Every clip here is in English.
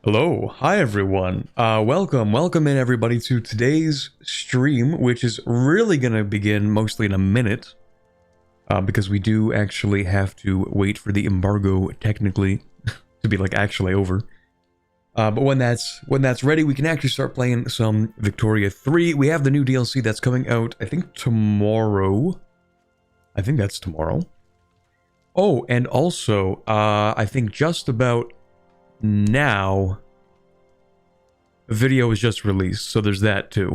Hello, hi everyone. Welcome in everybody to today's stream, which is really gonna begin mostly in a minute, because we do actually have to wait for the embargo technically to be like actually over. But when that's ready, we can actually start playing some Victoria 3. We have the new DLC that's coming out, I think tomorrow. I think that's tomorrow. Oh, and also, I think just about now, a video was just released, so there's that too.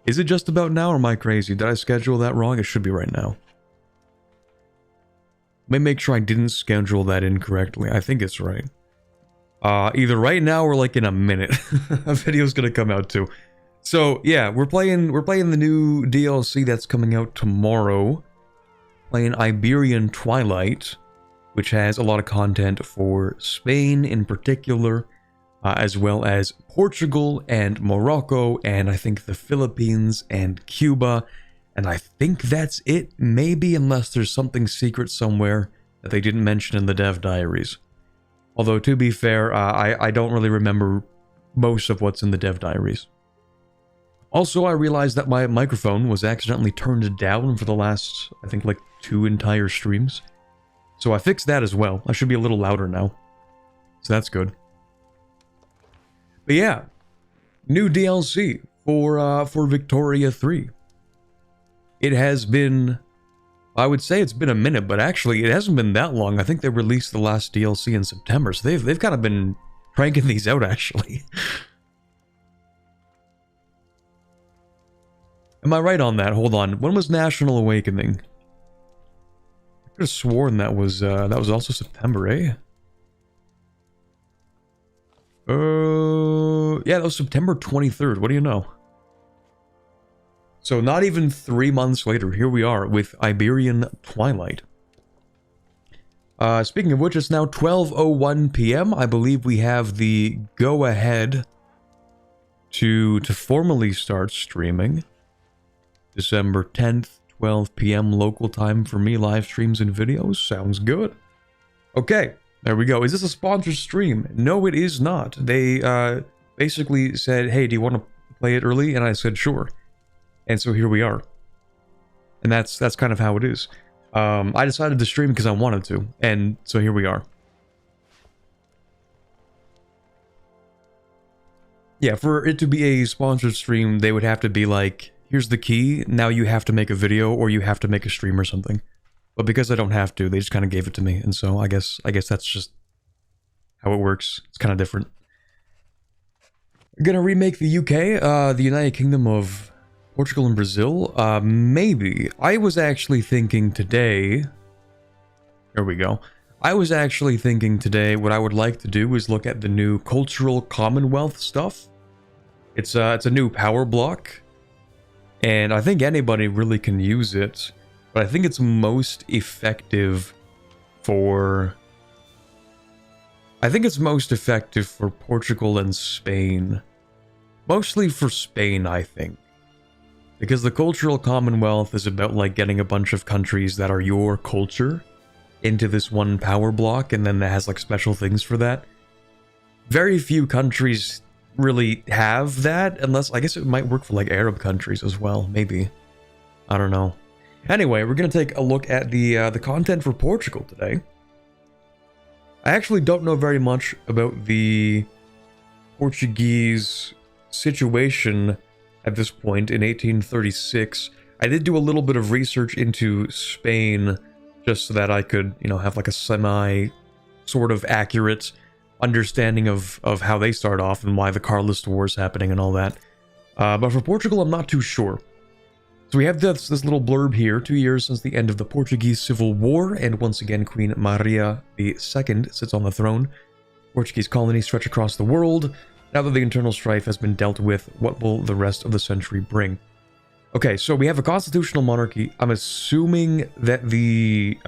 Is it just about now or am I crazy? Did I schedule that wrong? It should be right now. Let me make sure I didn't schedule that incorrectly. I think it's right. Either right now or like in a minute. A video's gonna come out too. So yeah, we're playing the new DLC that's coming out tomorrow. Playing Iberian Twilight, which has a lot of content for Spain in particular, as well as Portugal and Morocco, and I think the Philippines and Cuba, and I think that's it, maybe, unless there's something secret somewhere that they didn't mention in the dev diaries. Although, to be fair, I don't really remember most of what's in the dev diaries. Also, I realized that my microphone was accidentally turned down for the last, I think, like 2 entire streams. So I fixed that as well. I should be a little louder now. So that's good. But yeah, new DLC for Victoria 3. It has been, I would say it's been a minute, but actually it hasn't been that long. I think they released the last DLC in September, so they've kind of been cranking these out actually. Am I right on that? Hold on. When was National Awakening? I could have sworn that was also September, eh? Yeah, that was September 23rd. What do you know? So not even 3 months later, here we are with Iberian Twilight. Speaking of which, it's now 12:01 p.m. I believe we have the go-ahead to formally start streaming. December 10th, 12 p.m. local time for me, live streams and videos. Sounds good. Okay, there we go. Is this a sponsored stream? No, it is not. They basically said, hey, do you want to play it early? And I said, sure. And so here we are. And that's kind of how it is. I decided to stream because I wanted to. And so here we are. Yeah, for it to be a sponsored stream, they would have to be like, here's the key, now you have to make a video or you have to make a stream or something. But because I don't have to, they just kind of gave it to me. And so I guess that's just how it works. It's kind of different. Gonna remake the UK, the United Kingdom of Portugal and Brazil? Maybe. I was actually thinking today... There we go. I was actually thinking today what I would like to do is look at the new Cultural Commonwealth stuff. It's a new power block. And I think anybody really can use it. But I think it's most effective for... I think it's most effective for Portugal and Spain. Mostly for Spain, I think. Because the Cultural Commonwealth is about, like, getting a bunch of countries that are your culture into this one power block, and then it has, like, special things for that. Very few countries really have that, unless, I guess it might work for, like, Arab countries as well, maybe. I don't know. Anyway, we're gonna take a look at the content for Portugal today. I actually don't know very much about the Portuguese situation at this point in 1836. I did do a little bit of research into Spain just so that I could, you know, have like a semi sort of accurate understanding of how they start off and why the Carlist War is happening and all that. But for Portugal, I'm not too sure. So we have this little blurb here, 2 years since the end of the Portuguese Civil War, and once again Queen Maria II sits on the throne. Portuguese colonies stretch across the world. Now that the internal strife has been dealt with, what will the rest of the century bring? Okay, so we have a constitutional monarchy. I'm assuming that the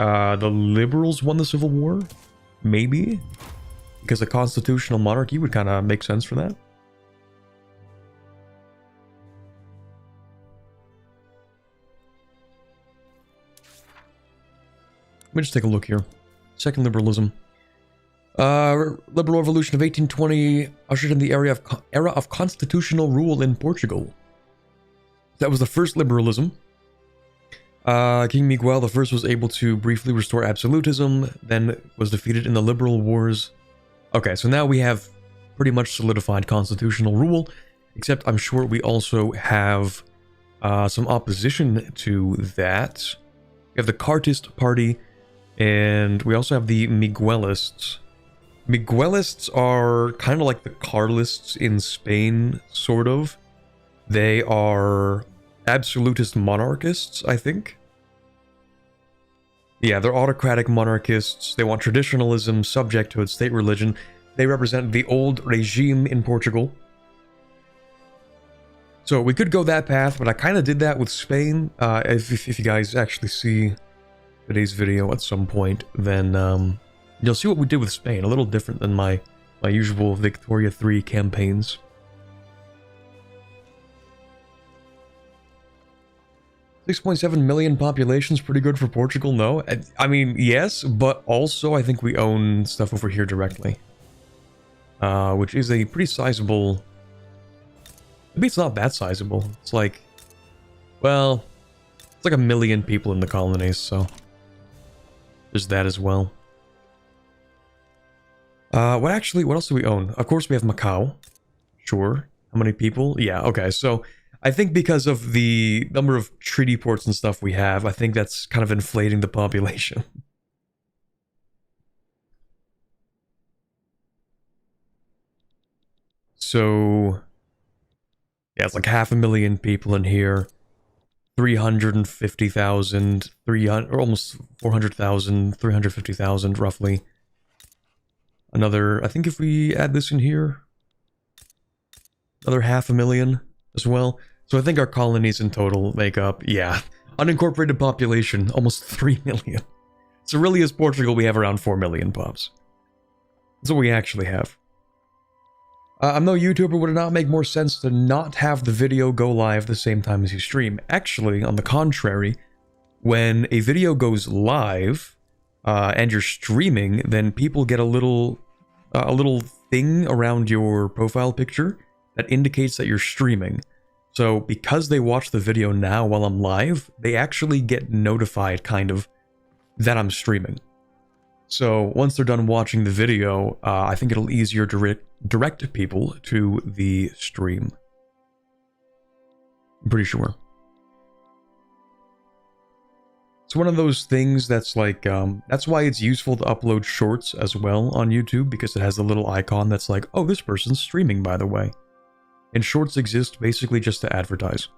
liberals won the Civil War? Maybe? Because a constitutional monarchy would kind of make sense for that. Let me just take a look here. Second liberalism. Liberal Revolution of 1820 ushered in the era of constitutional rule in Portugal. That was the first liberalism. King Miguel I was able to briefly restore absolutism, then was defeated in the Liberal Wars. Okay, so now we have pretty much solidified constitutional rule, except I'm sure we also have some opposition to that. We have the Cartist Party, and we also have the Miguelists. Miguelists are kind of like the Carlists in Spain, sort of. They are absolutist monarchists, I think. Yeah, they're autocratic monarchists. They want traditionalism, subject to its state religion. They represent the old regime in Portugal. So we could go that path, but I kind of did that with Spain. If you guys actually see today's video at some point, then you'll see what we did with Spain. A little different than my usual Vic3 campaigns. $6.7 million population's pretty good for Portugal, no? I mean, yes, but also I think we own stuff over here directly. Which is a pretty sizable... Maybe it's not that sizable. It's like... Well... It's like 1 million people in the colonies, so... There's that as well. What else do we own? Of course we have Macau. Sure. How many people? Yeah, okay, so... I think because of the number of treaty ports and stuff we have, I think that's kind of inflating the population. So, yeah, it's like 500,000 people in here. 350,000, or almost 400,000, 350,000 roughly. Another, I think if we add this in here, another 500,000 as well. So I think our colonies in total make up, yeah, unincorporated population, almost 3 million. So really as Portugal, we have around 4 million pops. That's what we actually have. I'm no YouTuber, would it not make more sense to not have the video go live the same time as you stream? Actually, on the contrary, when a video goes live, and you're streaming, then people get a little thing around your profile picture that indicates that you're streaming. So because they watch the video now while I'm live, they actually get notified, kind of, that I'm streaming. So once they're done watching the video, I think it'll easier direct people to the stream. I'm pretty sure. It's one of those things that's like, that's why it's useful to upload shorts as well on YouTube, because it has a little icon that's like, oh, this person's streaming, by the way. And shorts exist basically just to advertise.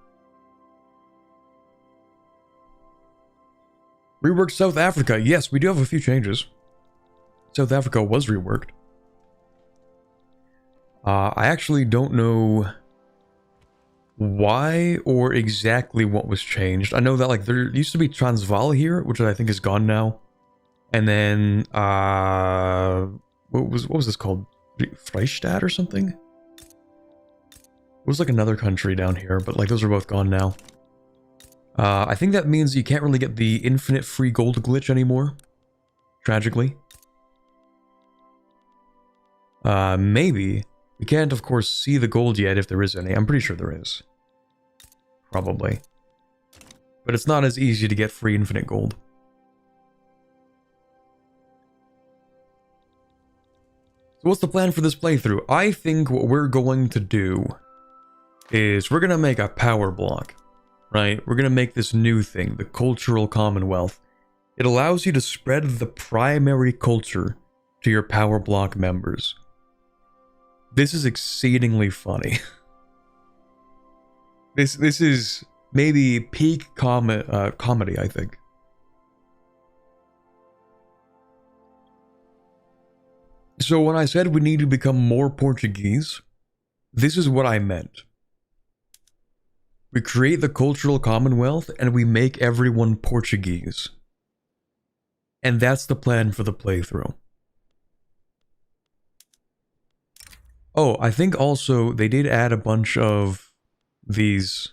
Reworked South Africa. Yes, we do have a few changes. South Africa was reworked. I actually don't know why or exactly what was changed. I know that like there used to be Transvaal here, which I think is gone now. And then what was this called? Vrystaat or something? It was like another country down here, but like those are both gone now. I think that means you can't really get the infinite free gold glitch anymore. Tragically. Maybe. We can't, of course, see the gold yet if there is any. I'm pretty sure there is. Probably. But it's not as easy to get free infinite gold. So what's the plan for this playthrough? I think what we're going to do is we're going to make a power block, right? We're going to make this new thing, the Cultural Commonwealth. It allows you to spread the primary culture to your power block members. This is exceedingly funny. This is maybe peak comedy, I think. So when I said we need to become more Portuguese, this is what I meant. We create the Cultural Commonwealth and we make everyone Portuguese. And that's the plan for the playthrough. Oh, I think also they did add a bunch of these.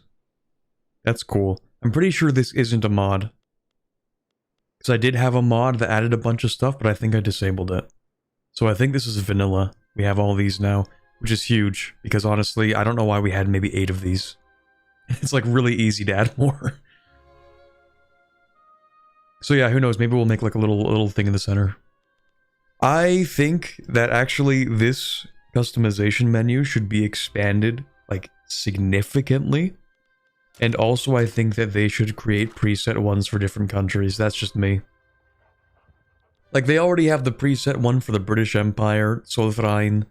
That's cool. I'm pretty sure this isn't a mod. Because I did have a mod that added a bunch of stuff, but I think I disabled it. So I think this is vanilla. We have all these now, which is huge, because honestly, I don't know why we had maybe 8 of these. It's like really easy to add more. So yeah, who knows, maybe we'll make like a little thing in the center. I think that actually this customization menu should be expanded like significantly. And also I think that they should create preset ones for different countries. That's just me. Like they already have the preset one for the British Empire, Zollverein,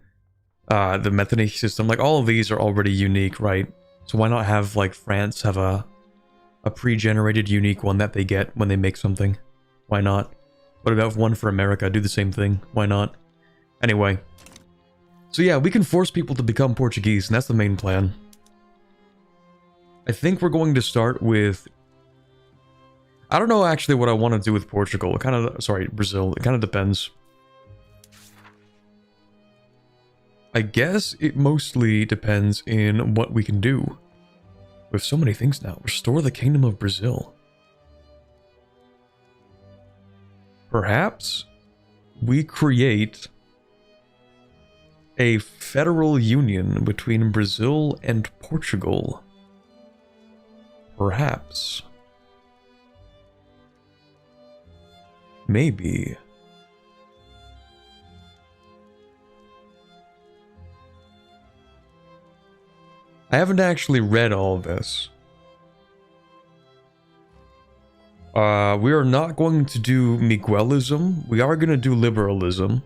the Metternich system. Like all of these are already unique, right? So why not have like France have a pre-generated unique one that they get when they make something? Why not? What about one for America? Do the same thing. Why not? Anyway. So yeah, we can force people to become Portuguese, and that's the main plan. I think we're going to start with... I don't know actually what I want to do with Portugal. It kind of... Sorry, Brazil. It kind of depends. I guess it mostly depends in what we can do. We have so many things now. Restore the Kingdom of Brazil. Perhaps we create a federal union between Brazil and Portugal. Perhaps. Maybe. I haven't actually read all of this. We are not going to do Miguelism. We are going to do liberalism.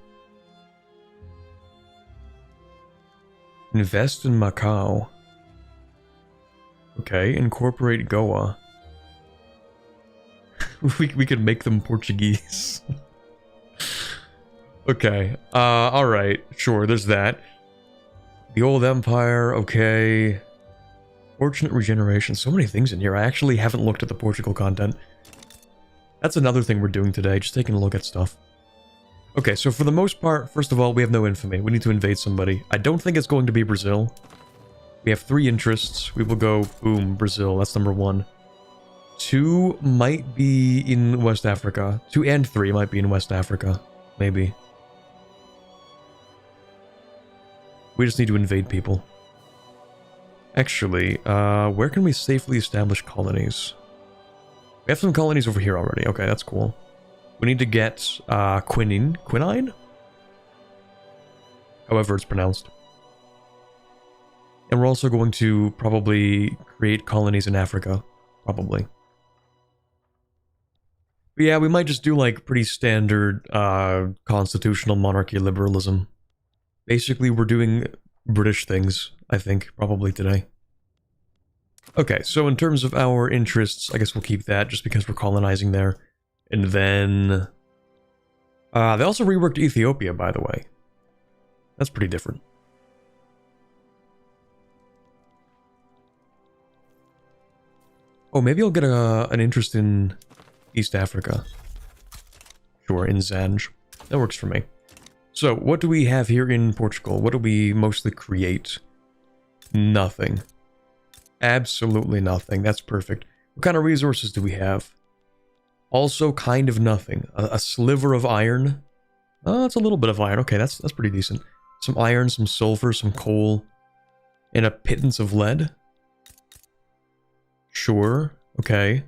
Invest in Macau. Okay, incorporate Goa. we could make them Portuguese. Okay, alright, sure, there's that. The old empire, okay. Fortunate regeneration, so many things in here. I actually haven't looked at the Portugal content. That's another thing we're doing today, just taking a look at stuff. Okay, so for the most part, first of all, we have no infamy. We need to invade somebody. I don't think it's going to be Brazil. We have 3 interests. We will go, boom, Brazil. That's number 1. 2 might be in West Africa. 2 and 3 might be in West Africa. Maybe. We just need to invade people. Actually, where can we safely establish colonies? We have some colonies over here already. Okay, that's cool. We need to get quinine? However it's pronounced. And we're also going to probably create colonies in Africa. Probably. But yeah, we might just do like pretty standard constitutional monarchy liberalism. Basically, we're doing British things, I think, probably today. Okay, so in terms of our interests, I guess we'll keep that just because we're colonizing there. And then... they also reworked Ethiopia, by the way. That's pretty different. Oh, maybe I'll get an interest in East Africa. Sure, in Zanj. That works for me. So, what do we have here in Portugal? What do we mostly create? Nothing. Absolutely nothing. That's perfect. What kind of resources do we have? Also kind of nothing. A sliver of iron. Oh, it's a little bit of iron. Okay, that's pretty decent. Some iron, some sulfur, some coal, and a pittance of lead. Sure. Okay.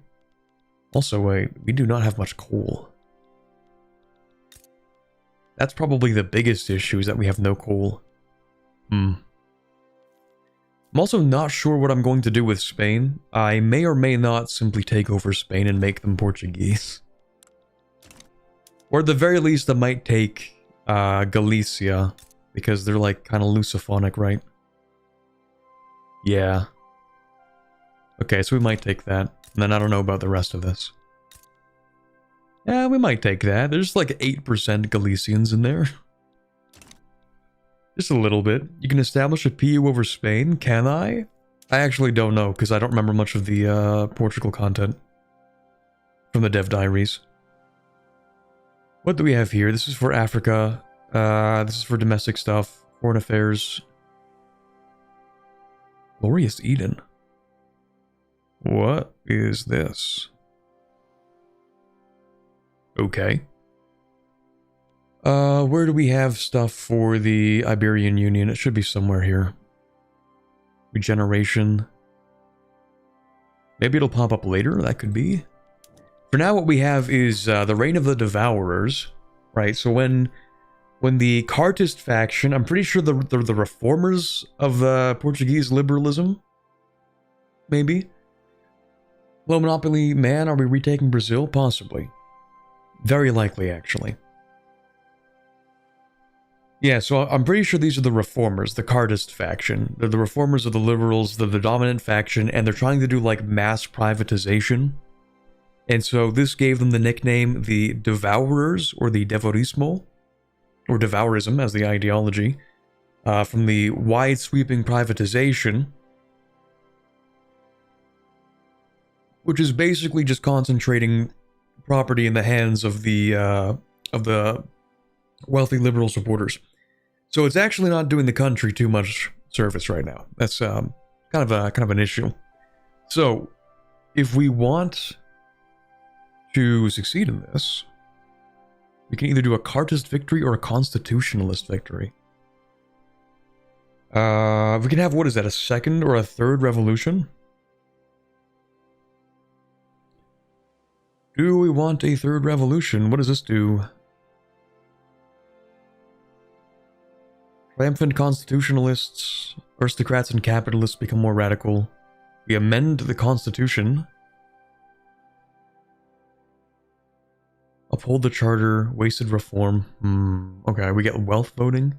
Also, wait, we do not have much coal. That's probably the biggest issue, is that we have no coal. I'm also not sure what I'm going to do with Spain. I may or may not simply take over Spain and make them Portuguese. Or at the very least, I might take Galicia, because they're like kind of Lusophonic, right? Yeah. Okay, so we might take that. And then I don't know about the rest of this. Yeah, we might take that. There's like 8% Galicians in there. Just a little bit. You can establish a PU over Spain, can I? I actually don't know, because I don't remember much of the Portugal content from the dev diaries. What do we have here? This is for Africa. This is for domestic stuff. Foreign affairs. Glorious Eden. What is this? Okay. Where do we have stuff for the Iberian Union? It should be somewhere here. Regeneration. Maybe it'll pop up later, that could be. For now, what we have is the Reign of the Devourers, right? So when the Cartist faction, I'm pretty sure the reformers of Portuguese liberalism, maybe. Low monopoly man, are we retaking Brazil? Possibly. Very likely, actually. Yeah, so I'm pretty sure these are the reformers, the Cartist faction. They're the reformers of the liberals, they're the dominant faction, and they're trying to do like mass privatization. And so this gave them the nickname the Devourers, or the Devourismo, or Devourism as the ideology, from the wide sweeping privatization, which is basically just concentrating property in the hands of the wealthy liberal supporters. So it's actually not doing the country too much service right now. That's kind of an issue. So if we want to succeed in this, we can either do a Cartist victory or a Constitutionalist victory. We can have, what is that, a second or a third revolution? Do we want a third revolution? What does this do? Triumphant constitutionalists, aristocrats and capitalists become more radical. We amend the constitution. Uphold the charter, wasted reform. Okay, we get wealth voting.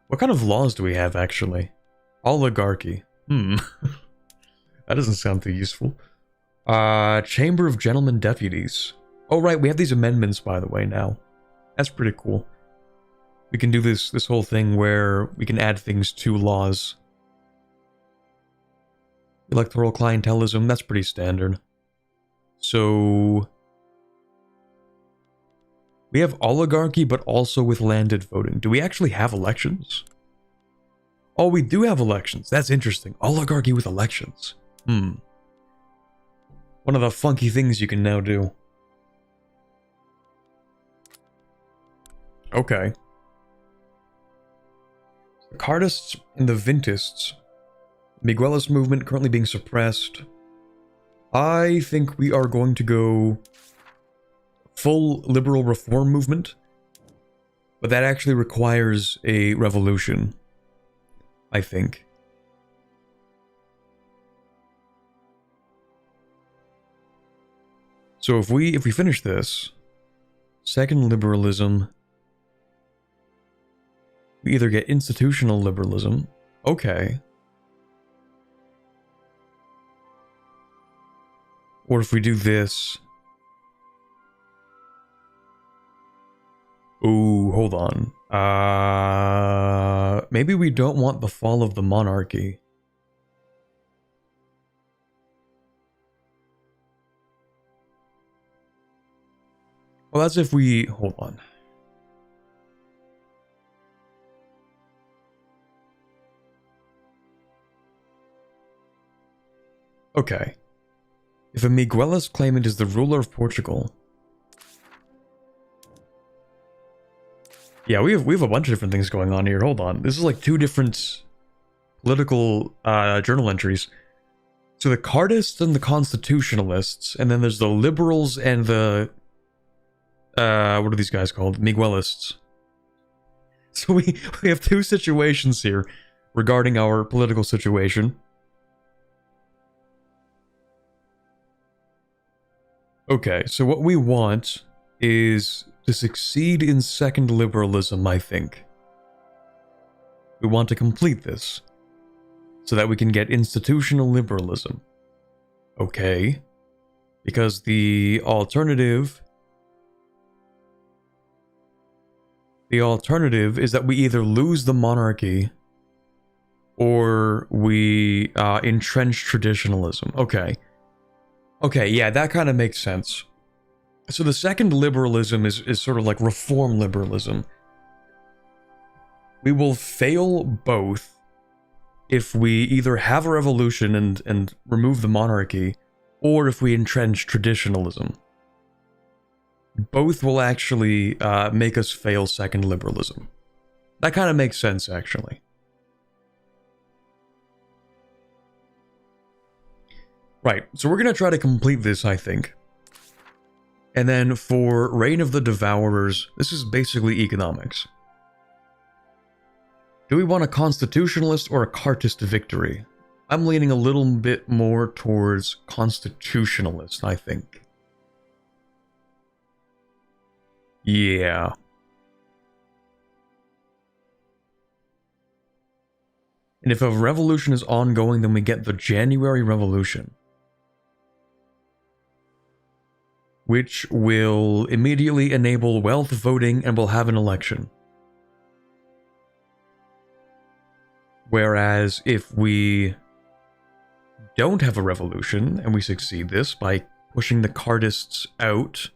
What kind of laws do we have, actually? Oligarchy. That doesn't sound too useful. Chamber of Gentlemen Deputies. Oh, right, we have these amendments, by the way, now. That's pretty cool. We can do this whole thing where we can add things to laws. Electoral clientelism, that's pretty standard. So we have oligarchy, but also with landed voting. Do we actually have elections? Oh, we do have elections. That's interesting. Oligarchy with elections. One of the funky things you can now do. Okay. The Cartists and the Vintists. Miguelist movement currently being suppressed. I think we are going to go full liberal reform movement, but that actually requires a revolution, I think. So if we finish this, second liberalism, we either get institutional liberalism, okay, or if we do this, ooh, hold on, maybe we don't want the fall of the monarchy. Well, that's if we, hold on. Okay. If a Miguelist claimant is the ruler of Portugal. Yeah, we have a bunch of different things going on here. Hold on. This is like two different political journal entries. So the Cartists and the Constitutionalists, and then there's the liberals and the what are these guys called? Miguelists. So we have two situations here regarding our political situation. Okay, so what we want is to succeed in second liberalism, I think. We want to complete this so that we can get institutional liberalism. Okay. Because the alternative is that we either lose the monarchy or we entrench traditionalism. Okay. Okay, yeah, that kind of makes sense. So the second liberalism is sort of like reform liberalism. We will fail both if we either have a revolution and remove the monarchy, or if we entrench traditionalism. both will actually make us fail second liberalism. That kind of makes sense, actually. Right, so we're going to try to complete this, I think. And then for Reign of the Devourers, this is basically economics. Do we want a constitutionalist or a Cartist victory? I'm leaning a little bit more towards constitutionalist, I think. Yeah. And if a revolution is ongoing, then we get the January Revolution, which will immediately enable wealth voting and we'll have an election. Whereas if we don't have a revolution and we succeed this by pushing the Cartists out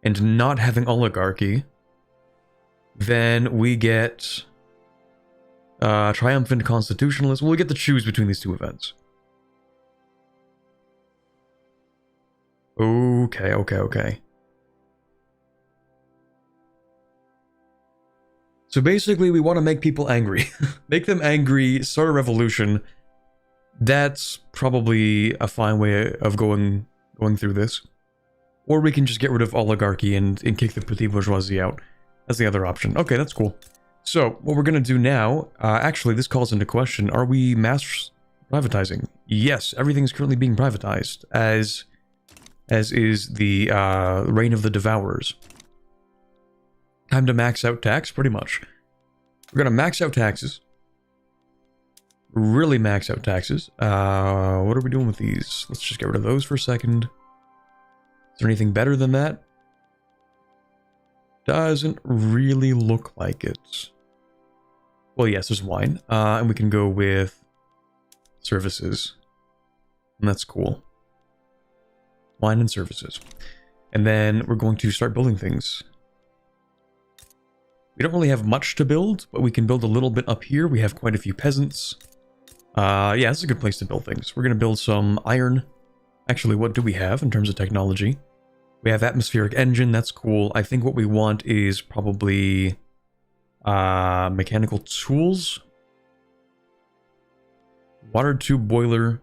and not having oligarchy, then we get triumphant constitutionalism. We'll get to choose between these two events. Okay. So basically, we want to make people angry. Make them angry, start a revolution. That's probably a fine way of going through this. Or we can just get rid of oligarchy and kick the petit bourgeoisie out. That's the other option. Okay, that's cool. So, what we're going to do now, actually, this calls into question, are we mass privatizing? Yes, everything is currently being privatized, as is the Reign of the Devourers. Time to max out tax, pretty much. We're going to max out taxes. Really max out taxes. What are we doing with these? Let's just get rid of those for a second. Is there anything better than that? Doesn't really look like it. Well, yes, there's wine. And we can go with services. And that's cool. Wine and services. And then we're going to start building things. We don't really have much to build, but we can build a little bit up here. We have quite a few peasants. Yeah, this is a good place to build things. We're going to build some iron. Actually, what do we have in terms of technology? We have atmospheric engine, that's cool. I think what we want is probably mechanical tools. Water tube boiler.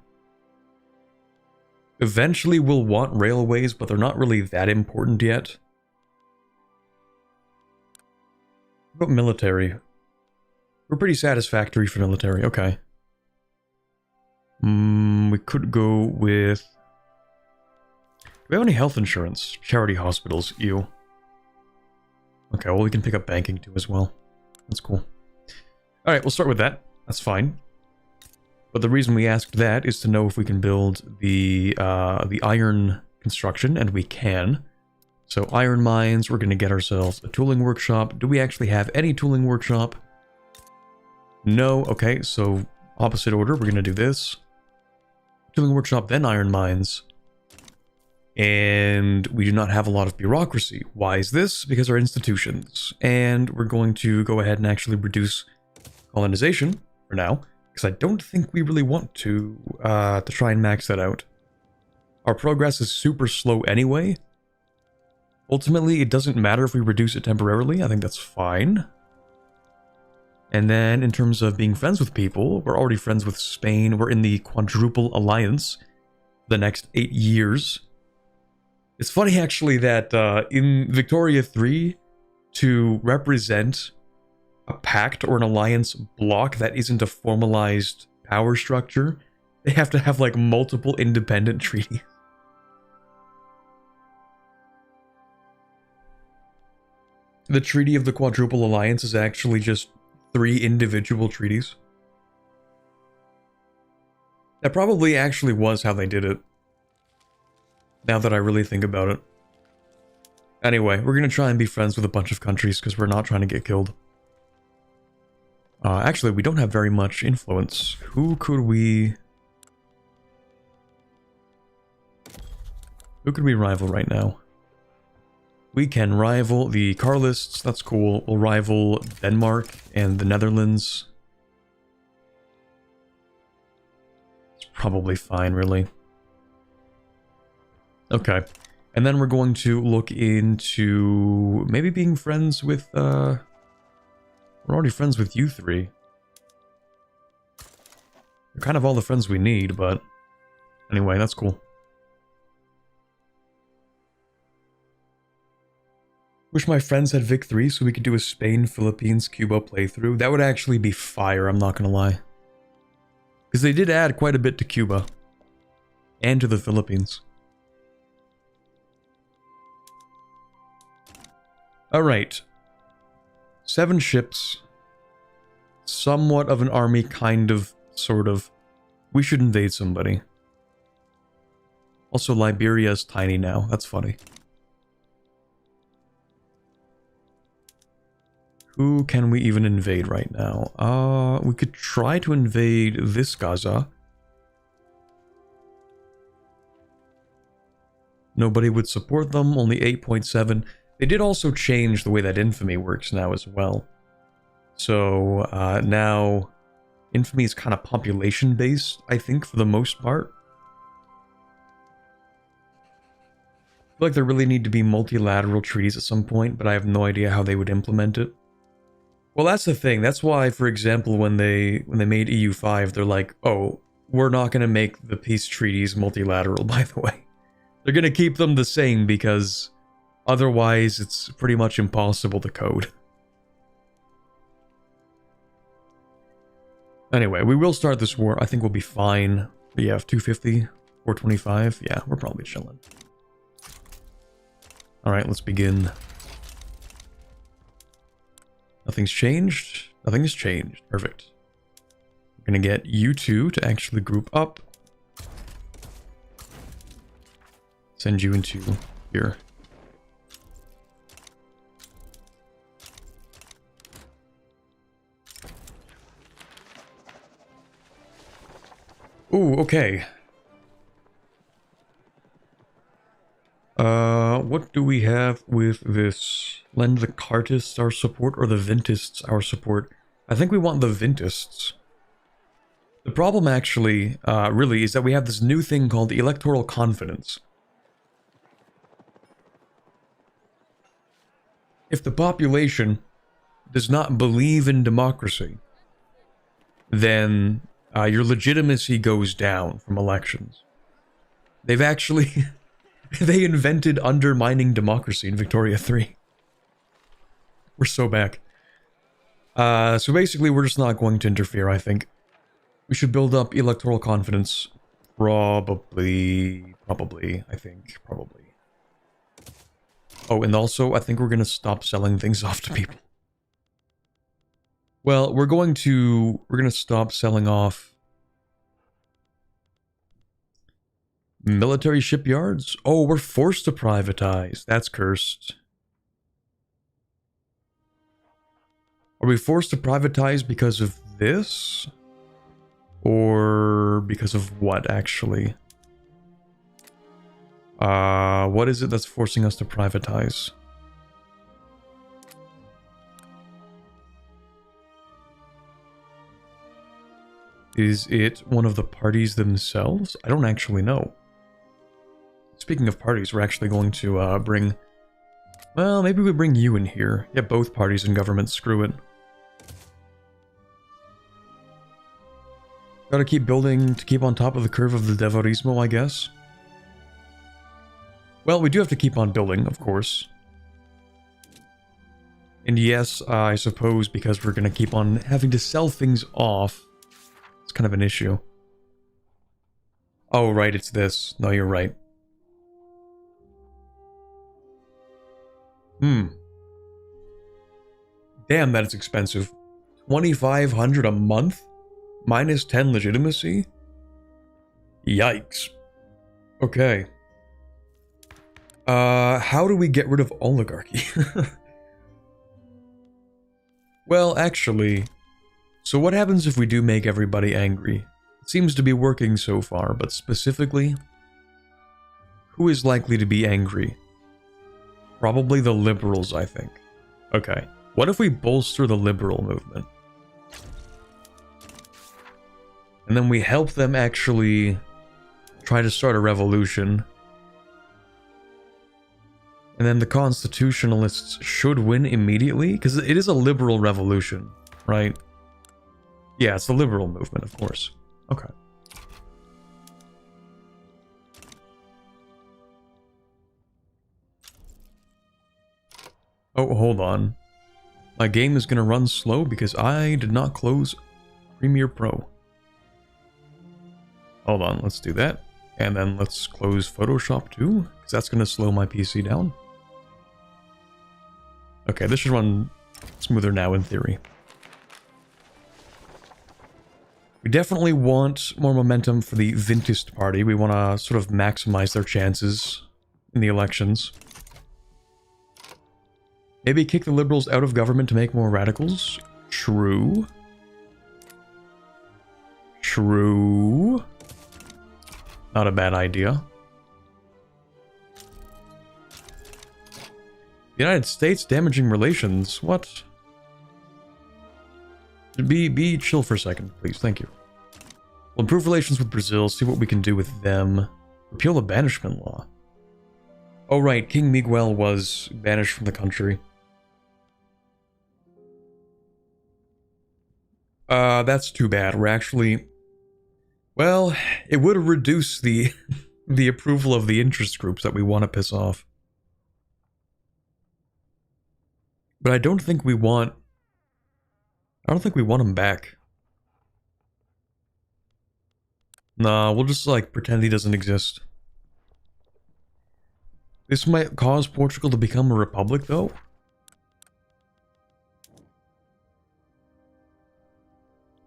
Eventually we'll want railways, but they're not really that important yet. What about military? We're pretty satisfactory for military, okay. We could go with... Do we have any health insurance? Charity hospitals, ew. Okay, well we can pick up banking too as well. That's cool. Alright, we'll start with that. That's fine. But the reason we asked that is to know if we can build the iron construction, and we can. So iron mines, we're going to get ourselves a tooling workshop. Do we actually have any tooling workshop? No. Okay, so opposite order, we're going to do this. Tooling workshop, then iron mines. And we do not have a lot of bureaucracy. Why is this? Because our institutions. And we're going to go ahead and actually reduce colonization for now, because I don't think we really want to try and max that out. Our progress is super slow anyway. Ultimately, it doesn't matter if we reduce it temporarily. I think that's fine. And then, in terms of being friends with people, we're already friends with Spain. We're in the Quadruple Alliance the next 8 years. It's funny, actually, that in Victoria 3, to represent a pact or an alliance bloc that isn't a formalized power structure, they have to have, like, multiple independent treaties. The Treaty of the Quadruple Alliance is actually just 3 individual treaties. That probably actually was how they did it. Now that I really think about it. Anyway, we're going to try and be friends with a bunch of countries because we're not trying to get killed. Actually, we don't have very much influence. Who could we rival right now? We can rival the Carlists, that's cool. We'll rival Denmark and the Netherlands. It's probably fine, really. Okay. And then we're going to look into maybe being friends with, we're already friends with you three. They're kind of all the friends we need, but anyway, that's cool. Wish my friends had Vic3 so we could do a Spain, Philippines, Cuba playthrough. That would actually be fire, I'm not gonna lie. Because they did add quite a bit to Cuba. And to the Philippines. Alright. 7 ships. Somewhat of an army, kind of, sort of. We should invade somebody. Also, Liberia is tiny now. That's funny. Who can we even invade right now? We could try to invade this Gaza. Nobody would support them, only 8.7. They did also change the way that infamy works now as well. So, now infamy is kind of population-based, I think, for the most part. I feel like there really need to be multilateral treaties at some point, but I have no idea how they would implement it. Well, that's the thing. That's why, for example, when they made EU5, they're like, oh, we're not going to make the peace treaties multilateral, by the way. They're going to keep them the same because otherwise it's pretty much impossible to code. Anyway, we will start this war. I think we'll be fine. But yeah, 250, 425. Yeah, we're probably chilling. Alright, let's begin. Nothing's changed. Nothing has changed. Perfect. We're gonna get you two to actually group up. Send you into here. Ooh, okay. What do we have with this? Lend the Cartists our support or the Vintists our support? I think we want the Vintists. The problem actually, really, is that we have this new thing called electoral confidence. If the population does not believe in democracy, then your legitimacy goes down from elections. They've actually... they invented undermining democracy in Victoria 3. We're so back. So basically, we're just not going to interfere, I think. We should build up electoral confidence. Probably, I think. Oh, and also, I think we're going to stop selling things off to people. Well, we're going to stop selling off military shipyards? Oh, we're forced to privatize. That's cursed. Are we forced to privatize because of this? Or because of what, actually? What is it that's forcing us to privatize? Is it one of the parties themselves? I don't actually know. Speaking of parties, we're actually going to bring... Well, maybe we bring you in here. Yeah, both parties in government, screw it. Gotta keep building to keep on top of the curve of the Devorismo, I guess. Well, we do have to keep on building, of course. And yes, I suppose because we're gonna keep on having to sell things off, it's kind of an issue. Oh, right, it's this. No, you're right. Damn, that is expensive. 2,500 a month? Minus 10 legitimacy? Yikes. Okay. How do we get rid of oligarchy? Well, actually... So what happens if we do make everybody angry? It seems to be working so far, but specifically... Who is likely to be angry? Probably the liberals, I think. Okay. What if we bolster the liberal movement? And then we help them actually try to start a revolution. And then the constitutionalists should win immediately, because it is a liberal revolution, right? Yeah, it's the liberal movement, of course. Okay. Oh, hold on. My game is going to run slow because I did not close Premiere Pro. Hold on, let's do that. And then let's close Photoshop too, because that's going to slow my PC down. Okay, this should run smoother now in theory. We definitely want more momentum for the Vintist party. We want to sort of maximize their chances in the elections. Maybe kick the liberals out of government to make more radicals? True. True. Not a bad idea. The United States damaging relations? What? Be chill for a second, please. Thank you. We'll improve relations with Brazil, see what we can do with them. Repeal the banishment law. Oh right, King Miguel was banished from the country. That's too bad. We're actually... Well, it would reduce the the approval of the interest groups that we want to piss off. But I don't think we want him back. Nah, we'll just like pretend he doesn't exist. This might cause Portugal to become a republic though.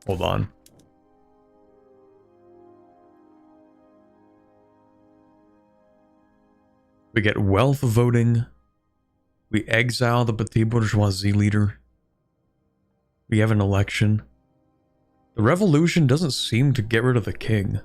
Hold on. We get wealth voting. We exile the petit bourgeoisie leader. We have an election. The revolution doesn't seem to get rid of the king.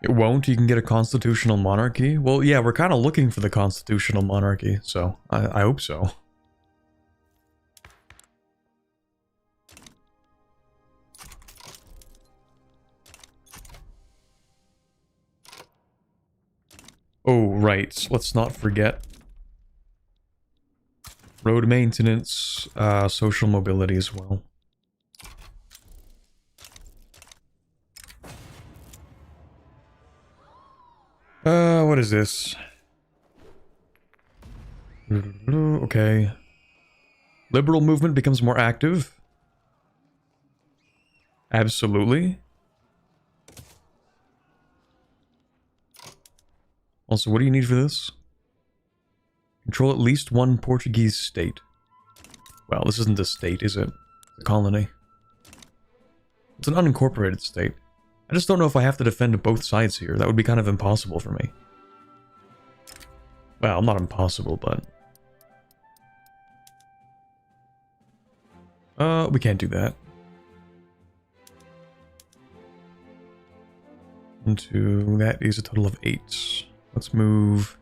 It won't? You can get a constitutional monarchy? Well, yeah, we're kind of looking for the constitutional monarchy, so I hope so. Oh, right. Let's not forget. Road maintenance, social mobility as well. What is this? Okay. Liberal movement becomes more active. Absolutely. Also, what do you need for this? Control at least one Portuguese state. Well, this isn't a state, is it? It's a colony. It's an unincorporated state. I just don't know if I have to defend both sides here. That would be kind of impossible for me. Well, not impossible, but... we can't do that. 1, 2, that is a total of 8. Let's move...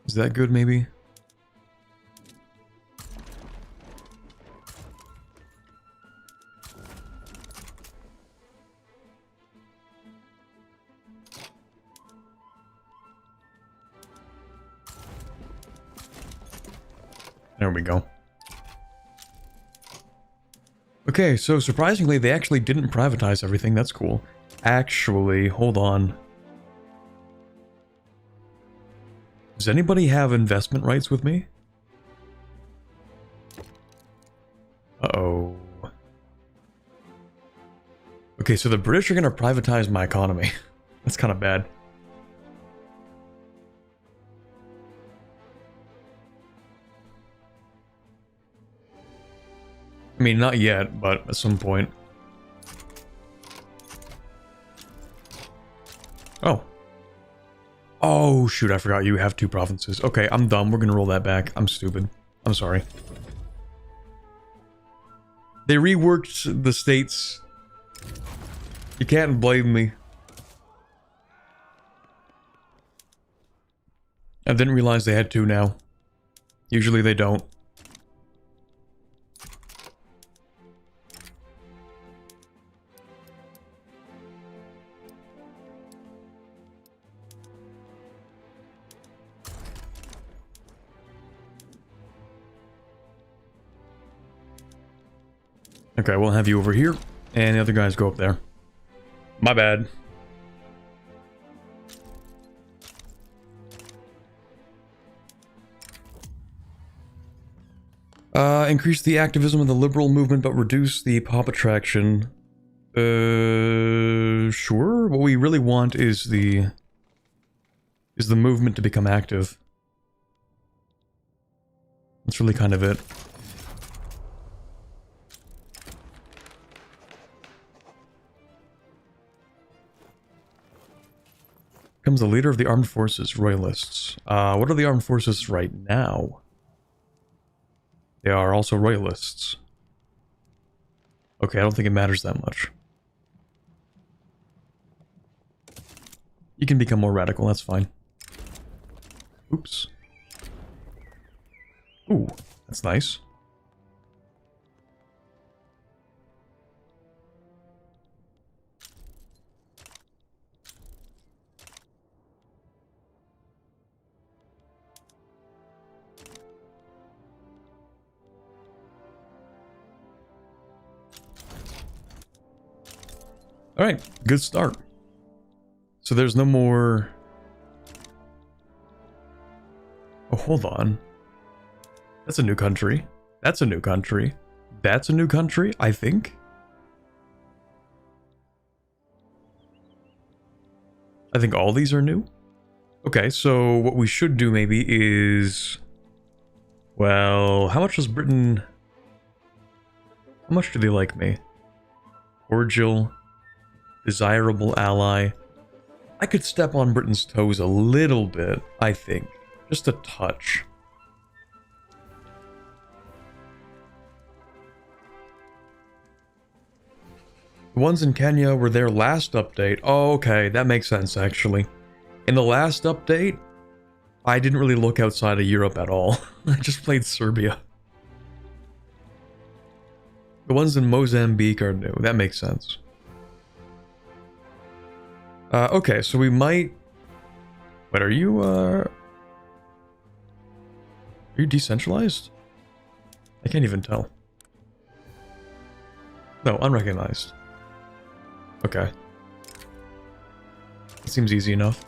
Is that good, maybe? There we go. Okay, so surprisingly, they actually didn't privatize everything. That's cool. Actually, hold on. Does anybody have investment rights with me? Uh-oh. Okay, so the British are going to privatize my economy. That's kind of bad. I mean, not yet, but at some point. Oh. Oh, Oh, shoot, I forgot you have 2 provinces. Okay, I'm dumb. We're gonna roll that back. I'm stupid. I'm sorry. They reworked the states. You can't blame me. I didn't realize they had 2 now. Usually they don't. Okay, we'll have you over here, and the other guys go up there. My bad. Increase the activism of the liberal movement, but reduce the pop attraction. Sure. What we really want is the movement to become active. That's really kind of it. Becomes the leader of the armed forces, royalists. What are the armed forces right now? They are also royalists. Okay, I don't think it matters that much. You can become more radical, that's fine. Oops. Ooh, that's nice. Alright, good start. So there's no more... Oh, hold on. That's a new country. That's a new country. That's a new country, I think. I think all these are new. Okay, so what we should do maybe is... Well, how much does Britain... How much do they like me? Cordial... Desirable ally. I could step on Britain's toes a little bit, I think. Just a touch. The ones in Kenya were their last update. Oh, okay, that makes sense, actually. In the last update, I didn't really look outside of Europe at all. I just played Serbia. The ones in Mozambique are new. That makes sense. Okay, so we might... Wait, are you decentralized? I can't even tell. No, unrecognized. Okay. That seems easy enough.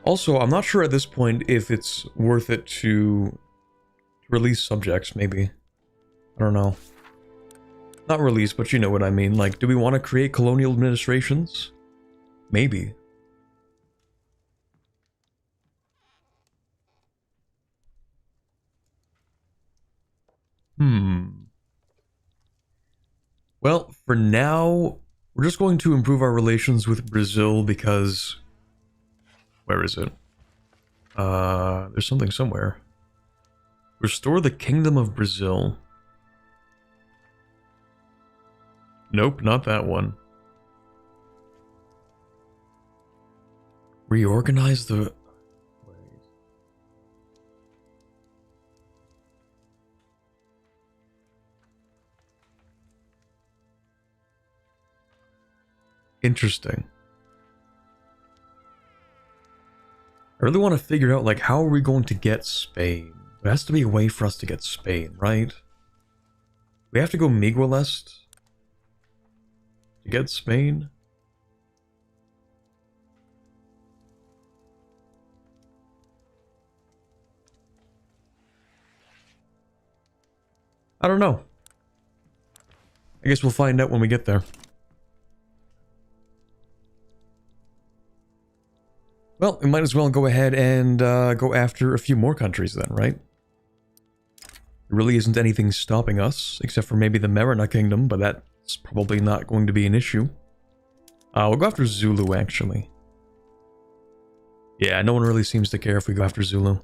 Also, I'm not sure at this point if it's worth it to release subjects, maybe. I don't know. Not release, but you know what I mean. Like, do we want to create colonial administrations? Maybe. Well, for now, we're just going to improve our relations with Brazil because... Where is it? There's something somewhere. Restore the Kingdom of Brazil. Nope, not that one. Reorganize the... Interesting. I really want to figure out, like, how are we going to get Spain? There has to be a way for us to get Spain, right? We have to go Miguel Est to get Spain? I don't know. I guess we'll find out when we get there. Well, we might as well go ahead and go after a few more countries then, right? There really isn't anything stopping us, except for maybe the Merina Kingdom, but that's probably not going to be an issue. We'll go after Zulu, actually. Yeah, no one really seems to care if we go after Zulu.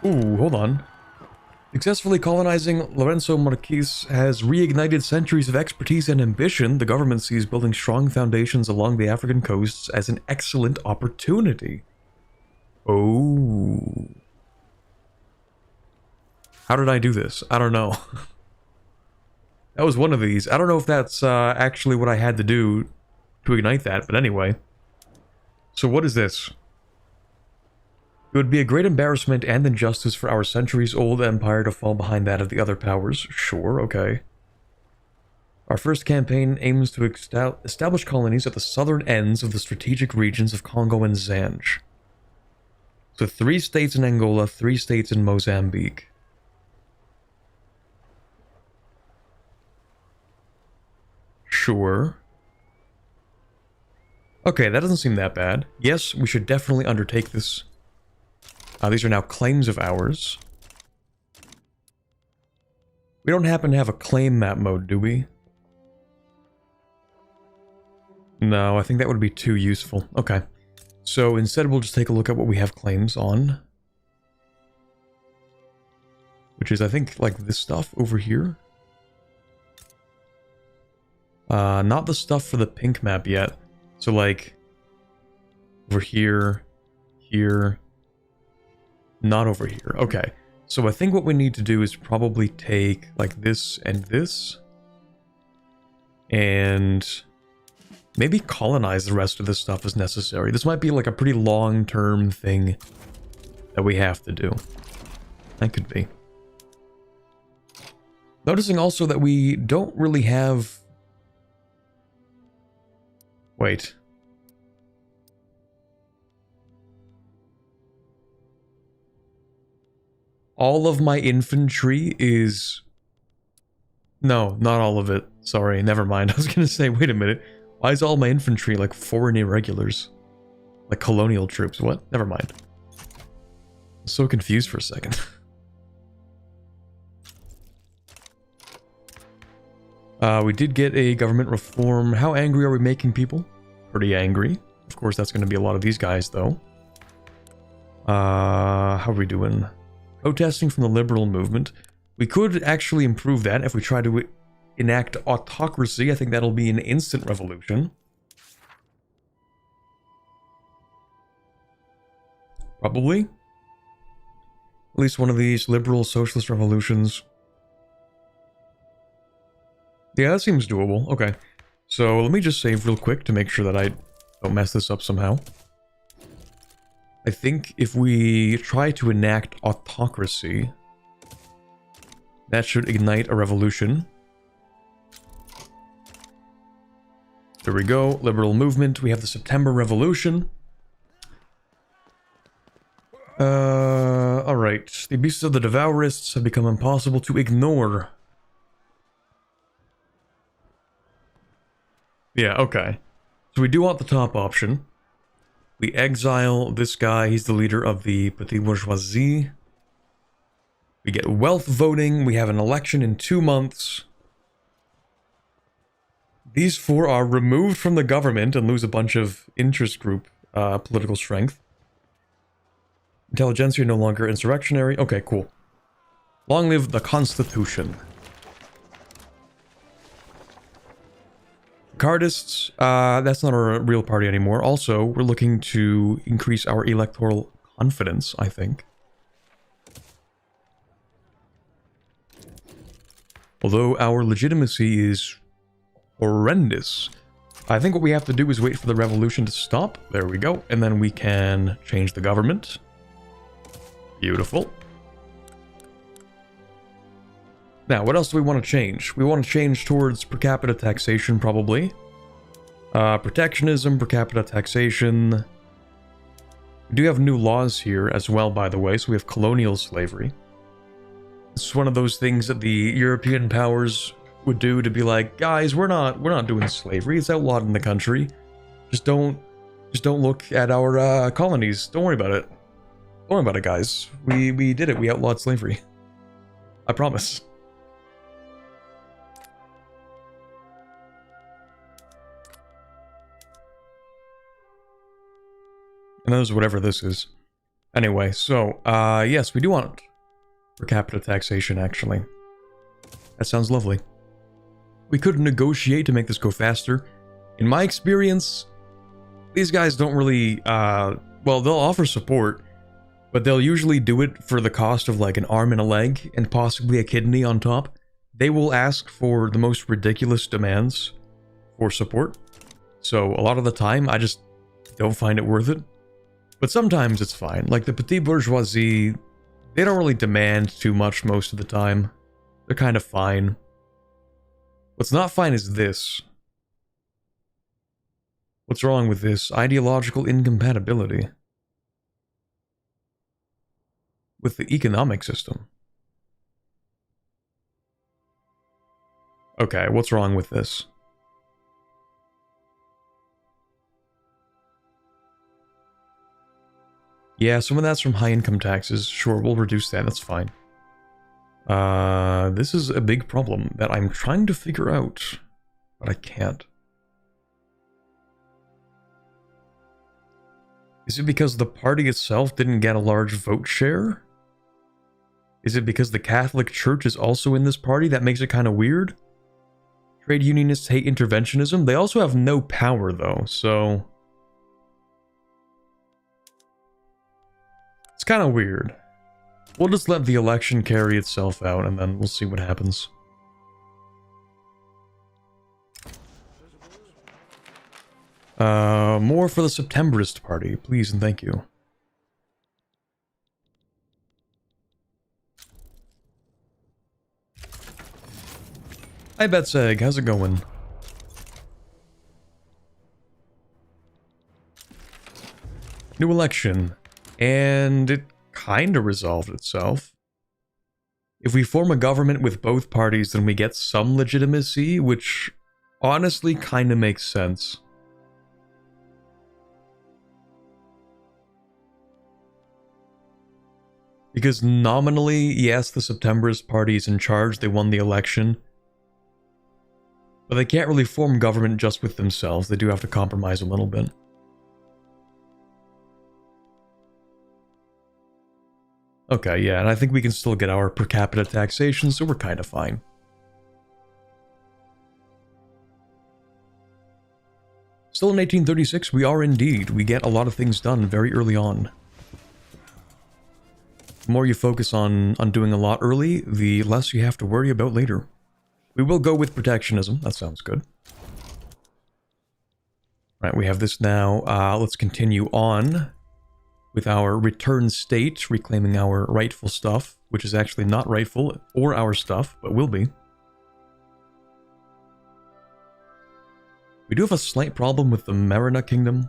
Ooh, hold on. Successfully colonizing Lorenzo Marquis has reignited centuries of expertise and ambition. The government sees building strong foundations along the African coasts as an excellent opportunity. Oh. How did I do this? I don't know. That was one of these. I don't know if that's actually what I had to do to ignite that, but anyway. So what is this? It would be a great embarrassment and injustice for our centuries-old empire to fall behind that of the other powers. Sure, okay. Our first campaign aims to establish colonies at the southern ends of the strategic regions of Congo and Zanj. So 3 states in Angola, 3 states in Mozambique. Sure. Okay, that doesn't seem that bad. Yes, we should definitely undertake this. These are now claims of ours. We don't happen to have a claim map mode, do we? No, I think that would be too useful. Okay. So instead we'll just take a look at what we have claims on. Which is, I think, like this stuff over here. Not the stuff for the pink map yet. So like, over here, here, not over here. Okay. So I think what we need to do is probably take like this and this. And maybe colonize the rest of this stuff as necessary. This might be like a pretty long-term thing that we have to do. That could be. Noticing also that we don't really have... Wait. All of my infantry is... No, not all of it. Sorry, never mind. I was gonna say, wait a minute. Why is all my infantry like foreign irregulars? Like colonial troops, what? Never mind. I'm so confused for a second. We did get a government reform. How angry are we making people? Pretty angry. Of course, that's going to be a lot of these guys, though. How are we doing? Protesting from the liberal movement. We could actually improve that if we try to enact autocracy. I think that'll be an instant revolution. Probably. At least one of these liberal socialist revolutions. Yeah, that seems doable. Okay. So let me just save real quick to make sure that I don't mess this up somehow. I think if we try to enact autocracy, that should ignite a revolution. There we go. Liberal movement. We have the September Revolution. Alright. The abuses of the devourists have become impossible to ignore. Yeah, okay. So we do want the top option. We exile this guy. He's the leader of the Petit Bourgeoisie. We get wealth voting. We have an election in 2 months. These 4 are removed from the government and lose a bunch of interest group political strength. Intelligentsia no longer insurrectionary. Okay, cool. Long live the Constitution. Cardists, that's not a real party anymore. Also, we're looking to increase our electoral confidence, I think. Although our legitimacy is horrendous. I think what we have to do is wait for the revolution to stop. There we go. And then we can change the government. Beautiful. Now, what else do we want to change? We want to change towards per capita taxation, probably. Protectionism, per capita taxation. We do have new laws here as well, by the way, so we have colonial slavery. This is one of those things that the European powers would do to be like, guys, we're not doing slavery, it's outlawed in the country. Just don't look at our colonies. Don't worry about it. Don't worry about it, guys. We did it. We outlawed slavery. I promise. And that is whatever this is. Anyway, so, yes, we do want per capita taxation, actually. That sounds lovely. We could negotiate to make this go faster. In my experience, these guys don't really, well, they'll offer support, but they'll usually do it for the cost of like an arm and a leg, and possibly a kidney on top. They will ask for the most ridiculous demands for support. So a lot of the time, I just don't find it worth it. But sometimes it's fine. Like the petit bourgeoisie, they don't really demand too much most of the time. They're kind of fine. What's not fine is this. What's wrong with this? Ideological incompatibility with the economic system. Okay, what's wrong with this? Yeah, some of that's from high income taxes. Sure, we'll reduce that, that's fine. This is a big problem that I'm trying to figure out, but I can't. Is it because the party itself didn't get a large vote share? Is it because the Catholic Church is also in this party that makes it kind of weird? Trade unionists hate interventionism. They also have no power though, so... it's kind of weird. We'll just let the election carry itself out and then we'll see what happens. More for the Septemberist party, please and thank you. Hi Betseg, how's it going? New election, and it kinda resolved itself. If we form a government with both parties, then we get some legitimacy, which honestly kinda makes sense. Because nominally, yes, the Septemberist party is in charge, they won the election. But they can't really form government just with themselves, they do have to compromise a little bit. Okay, yeah, and I think we can still get our per capita taxation, so we're kind of fine. Still in 1836, we are indeed. We get a lot of things done very early on. The more you focus on doing a lot early, the less you have to worry about later. We will go with protectionism, that sounds good. Right, we have this now. Let's continue on with our return state, reclaiming our rightful stuff, which is actually not rightful or our stuff, but will be. We do have a slight problem with the Marina Kingdom,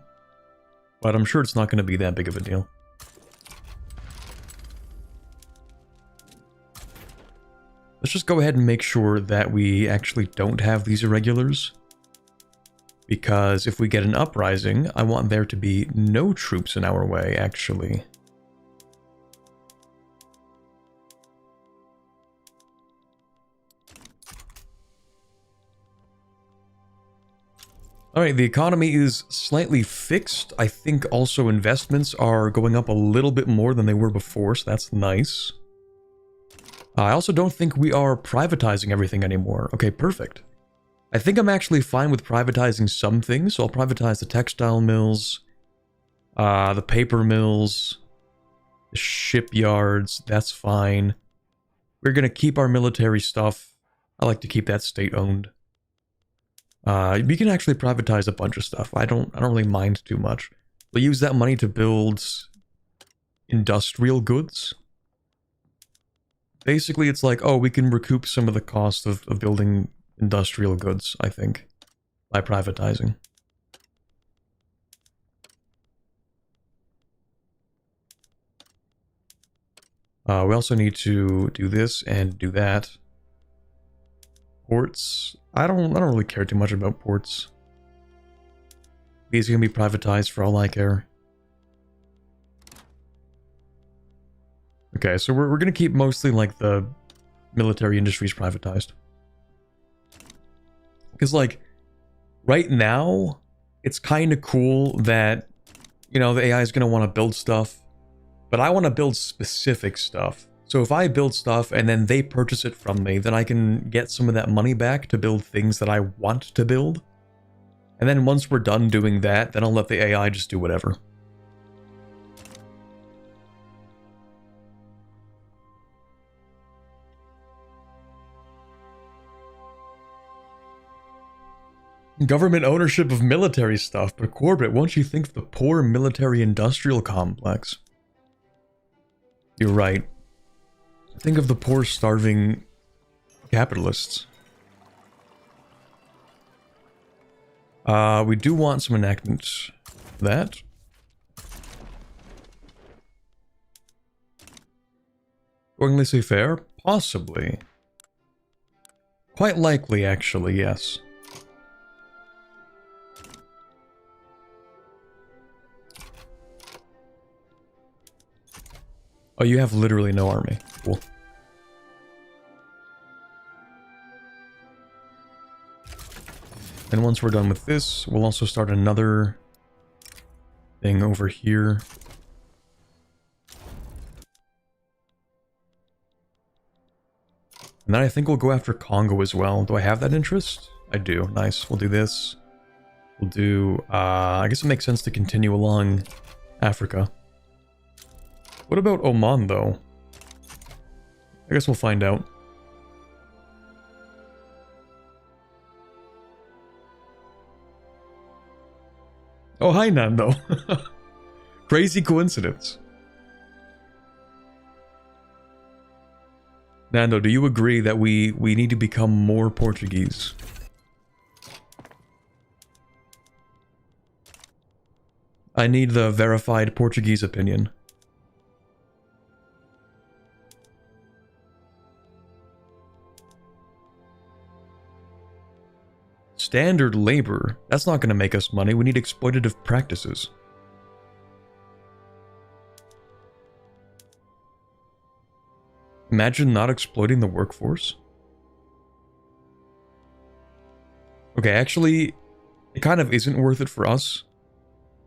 but I'm sure it's not going to be that big of a deal. Let's just go ahead and make sure that we actually don't have these irregulars. Because if we get an uprising, I want there to be no troops in our way, actually. Alright, the economy is slightly fixed. I think also investments are going up a little bit more than they were before, so that's nice. I also don't think we are privatizing everything anymore. Okay, perfect. I think I'm actually fine with privatizing some things, so I'll privatize the textile mills, the paper mills, the shipyards, that's fine. We're gonna keep our military stuff. I like to keep that state-owned. We can actually privatize a bunch of stuff. I don't really mind too much. We'll use that money to build industrial goods. Basically, it's like, oh, we can recoup some of the cost of building industrial goods, I think, by privatizing. We also need to do this and do that. Ports. I don't really care too much about ports. These are going to be privatized for all I care. Okay, so we're going to keep mostly like the military industries privatized. Because like, right now, it's kind of cool that, you know, the AI is going to want to build stuff. But I want to build specific stuff. So if I build stuff and then they purchase it from me, then I can get some of that money back to build things that I want to build. And then once we're done doing that, then I'll let the AI just do whatever. Government ownership of military stuff, but Corbett, won't you think of the poor military-industrial complex? You're right. Think of the poor, starving capitalists. We do want some enactments. That. Going laissez-faire? Possibly. Quite likely, actually, yes. Oh, you have literally no army. Cool. And once we're done with this, we'll also start another thing over here. And then I think we'll go after Congo as well. Do I have that interest? I do. Nice. We'll do this. We'll do... I guess it makes sense to continue along Africa. What about Oman, though? I guess we'll find out. Oh, hi, Nando. Crazy coincidence. Nando, do you agree that we need to become more Portuguese? I need the verified Portuguese opinion. Standard labor? That's not going to make us money. We need exploitative practices. Imagine not exploiting the workforce. Okay, actually, it kind of isn't worth it for us.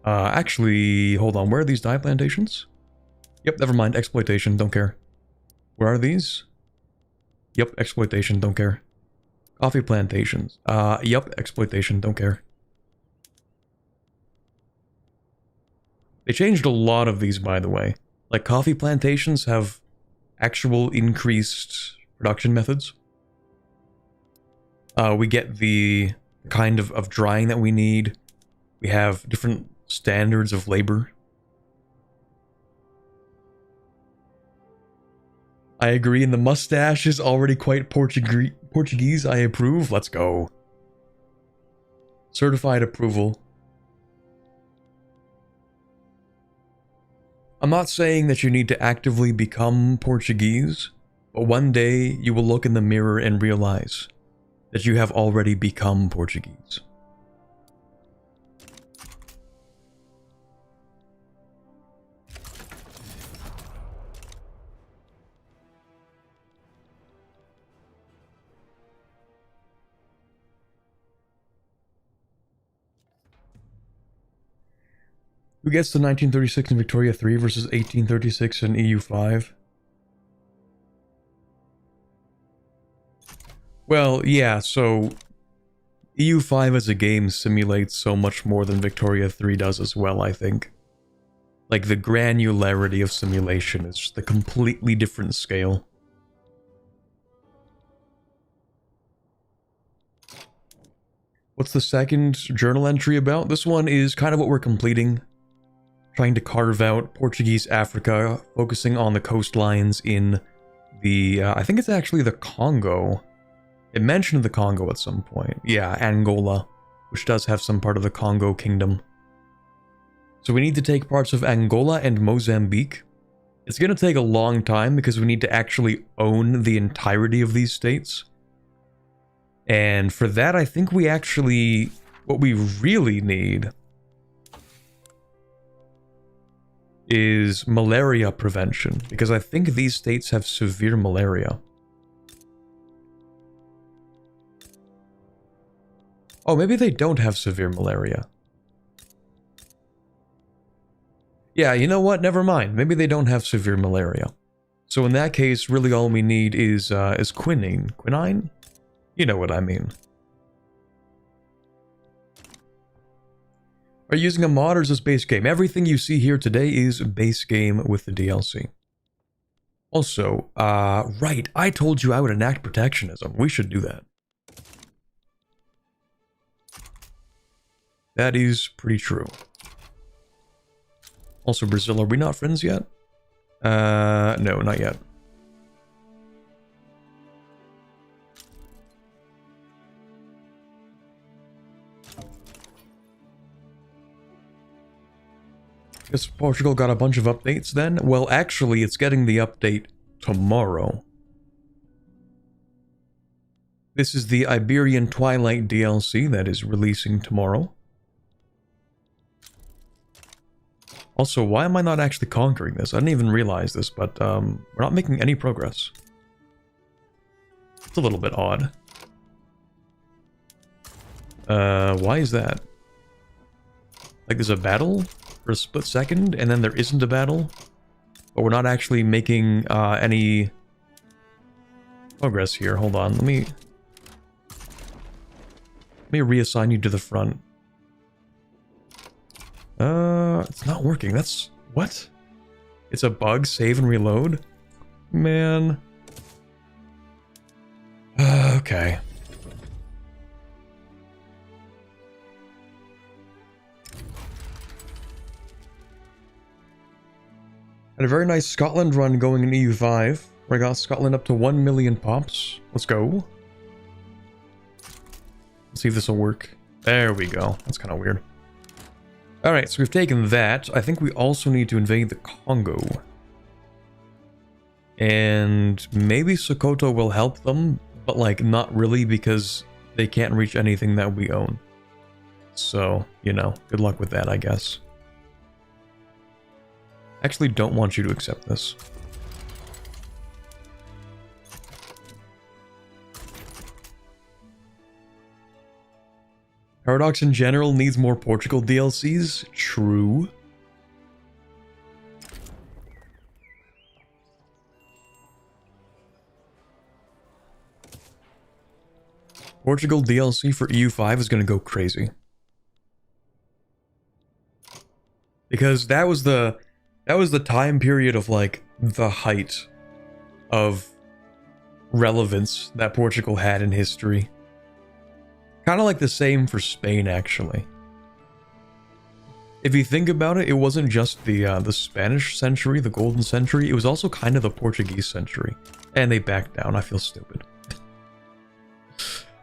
Actually, hold on. Where are these dye plantations? Yep, never mind. Exploitation, don't care. Where are these? Yep, exploitation, don't care. Coffee plantations. Yep, exploitation, don't care. They changed a lot of these, by the way. Like, coffee plantations have actual increased production methods. We get the kind of drying that we need. We have different standards of labor. I agree, and the mustache is already quite Portuguese. I approve. Let's go. Certified approval. I'm not saying that you need to actively become Portuguese, but one day you will look in the mirror and realize that you have already become Portuguese. Who gets the 1936 in Victoria 3 versus 1836 in EU 5? Well, yeah, so EU 5 as a game simulates so much more than Victoria 3 does as well, I think. Like, the granularity of simulation is just a completely different scale. What's the second journal entry about? This one is kind of what we're completing. Trying to carve out Portuguese Africa, focusing on the coastlines in the, I think it's actually the Congo. It mentioned the Congo at some point. Yeah, Angola, which does have some part of the Congo Kingdom. So we need to take parts of Angola and Mozambique. It's going to take a long time because we need to actually own the entirety of these states. And for that, I think we actually, what we really need is malaria prevention, because I think these states have severe malaria. Oh, maybe they don't have severe malaria. Yeah, you know what? Never mind. Maybe they don't have severe malaria. So in that case, really all we need is quinine. Quinine? You know what I mean. Are you using a mod or is this base game? Everything you see here today is base game with the DLC. Also, right, I told you I would enact protectionism. We should do that. That is pretty true. Also, Brazil, are we not friends yet? No, not yet. Guess Portugal got a bunch of updates then? Well, actually, it's getting the update tomorrow. This is the Iberian Twilight DLC that is releasing tomorrow. Also, why am I not actually conquering this? I didn't even realize this, but we're not making any progress. It's a little bit odd. Why is that? Like there's a battle for a split second, and then there isn't a battle, but we're not actually making any progress here. Hold on, let me reassign you to the front. It's not working. That's... what? It's a bug? Save and reload? Man. Okay. Had a very nice Scotland run going in EU5, where I got Scotland up to 1 million pops. Let's go. Let's see if this will work. There we go. That's kind of weird. Alright, so we've taken that. I think we also need to invade the Congo. And maybe Sokoto will help them, but like not really because they can't reach anything that we own. So, you know, good luck with that, I guess. Actually don't want you to accept this. Paradox in general needs more Portugal DLCs. True. Portugal DLC for EU5 is going to go crazy. Because that was the time period of like the height of relevance that Portugal had in history. Kind of like the same for Spain, actually. If you think about it, it wasn't just the Spanish century, the golden century, it was also kind of the Portuguese century. And they backed down. I feel stupid.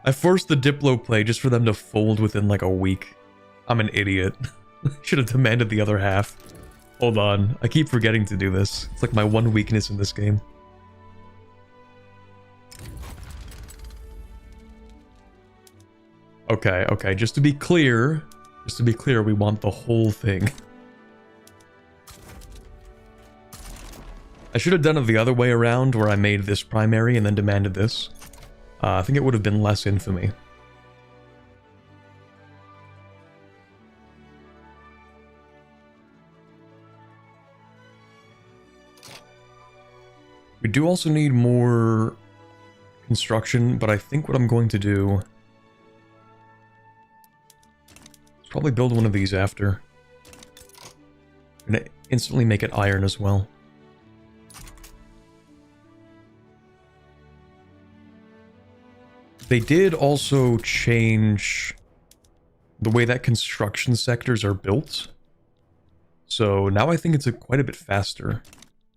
I forced the Diplo play just for them to fold within like a week. I'm an idiot. Should have demanded the other half. Hold on. I keep forgetting to do this. It's like my one weakness in this game. Okay, okay, just to be clear, we want the whole thing. I should have done it the other way around, where I made this primary and then demanded this. I think it would have been less infamy. We do also need more construction, but I think what I'm going to do... probably build one of these after. I'm gonna instantly make it iron as well. They did also change the way that construction sectors are built. So now I think it's quite a bit faster.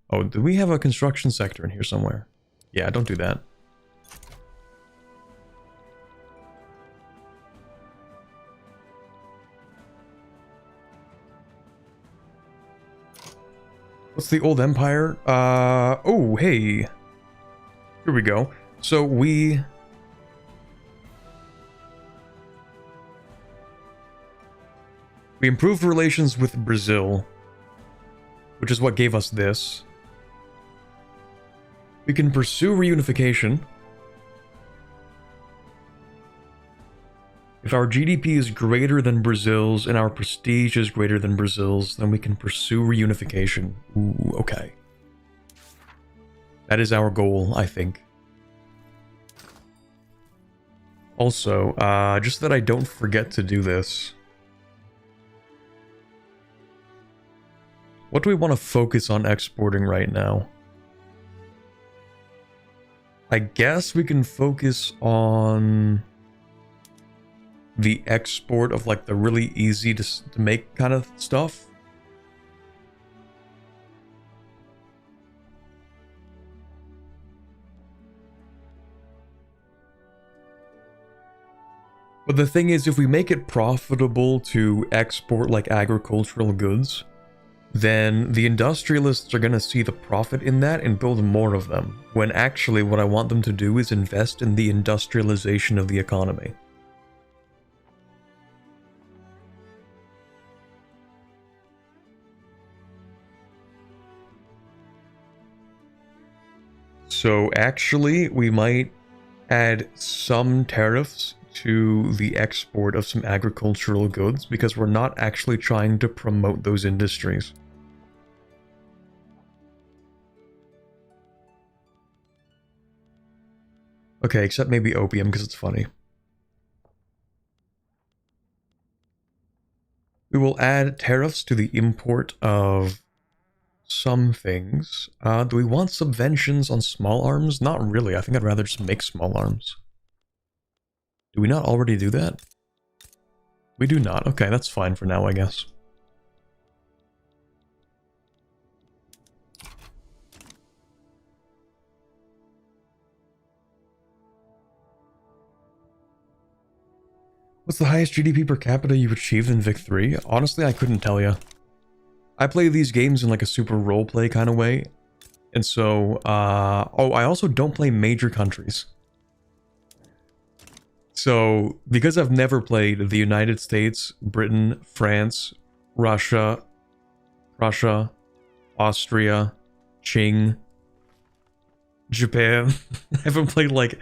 Oh, do we have a construction sector in here somewhere? Yeah, don't do that. What's the old empire? Oh, hey. Here we go. So we improved relations with Brazil. which is what gave us this. We can pursue reunification. If our GDP is greater than Brazil's and our prestige is greater than Brazil's, then we can pursue reunification. Ooh, okay. That is our goal, I think. Also, just that I don't forget to do this. What do we want to focus on exporting right now? I guess we can focus on the export of like the really easy to make kind of stuff. But the thing is, if we make it profitable to export like agricultural goods, then the industrialists are going to see the profit in that and build more of them, when actually what I want them to do is invest in the industrialization of the economy. So actually, we might add some tariffs to the export of some agricultural goods because we're not actually trying to promote those industries. Okay, except maybe opium because it's funny. We will add tariffs to the import of some things. Do we want subventions on small arms? Not really. I think I'd rather just make small arms. Do we not already do that? We do not. Okay, that's fine for now, I guess. What's the highest GDP per capita you've achieved in Vic3? Honestly, I couldn't tell you. I play these games in like a super roleplay kind of way. And so, oh, I also don't play major countries. So, because I've never played the United States, Britain, France, Russia, Austria, Qing, Japan, I haven't played like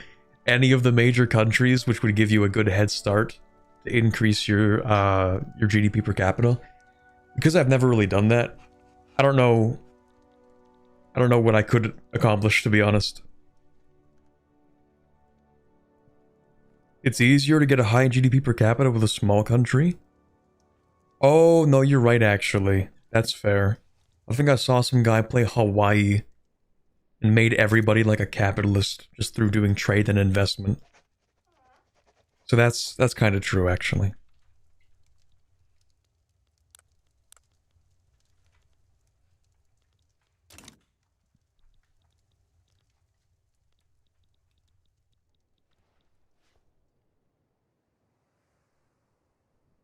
any of the major countries, which would give you a good head start to increase your GDP per capita. Because I've never really done that, I don't know what I could accomplish, to be honest. It's easier to get a high GDP per capita with a small country? Oh, no, you're right, actually. That's fair. I think I saw some guy play Hawaii and made everybody like a capitalist just through doing trade and investment. So that's kind of true, actually.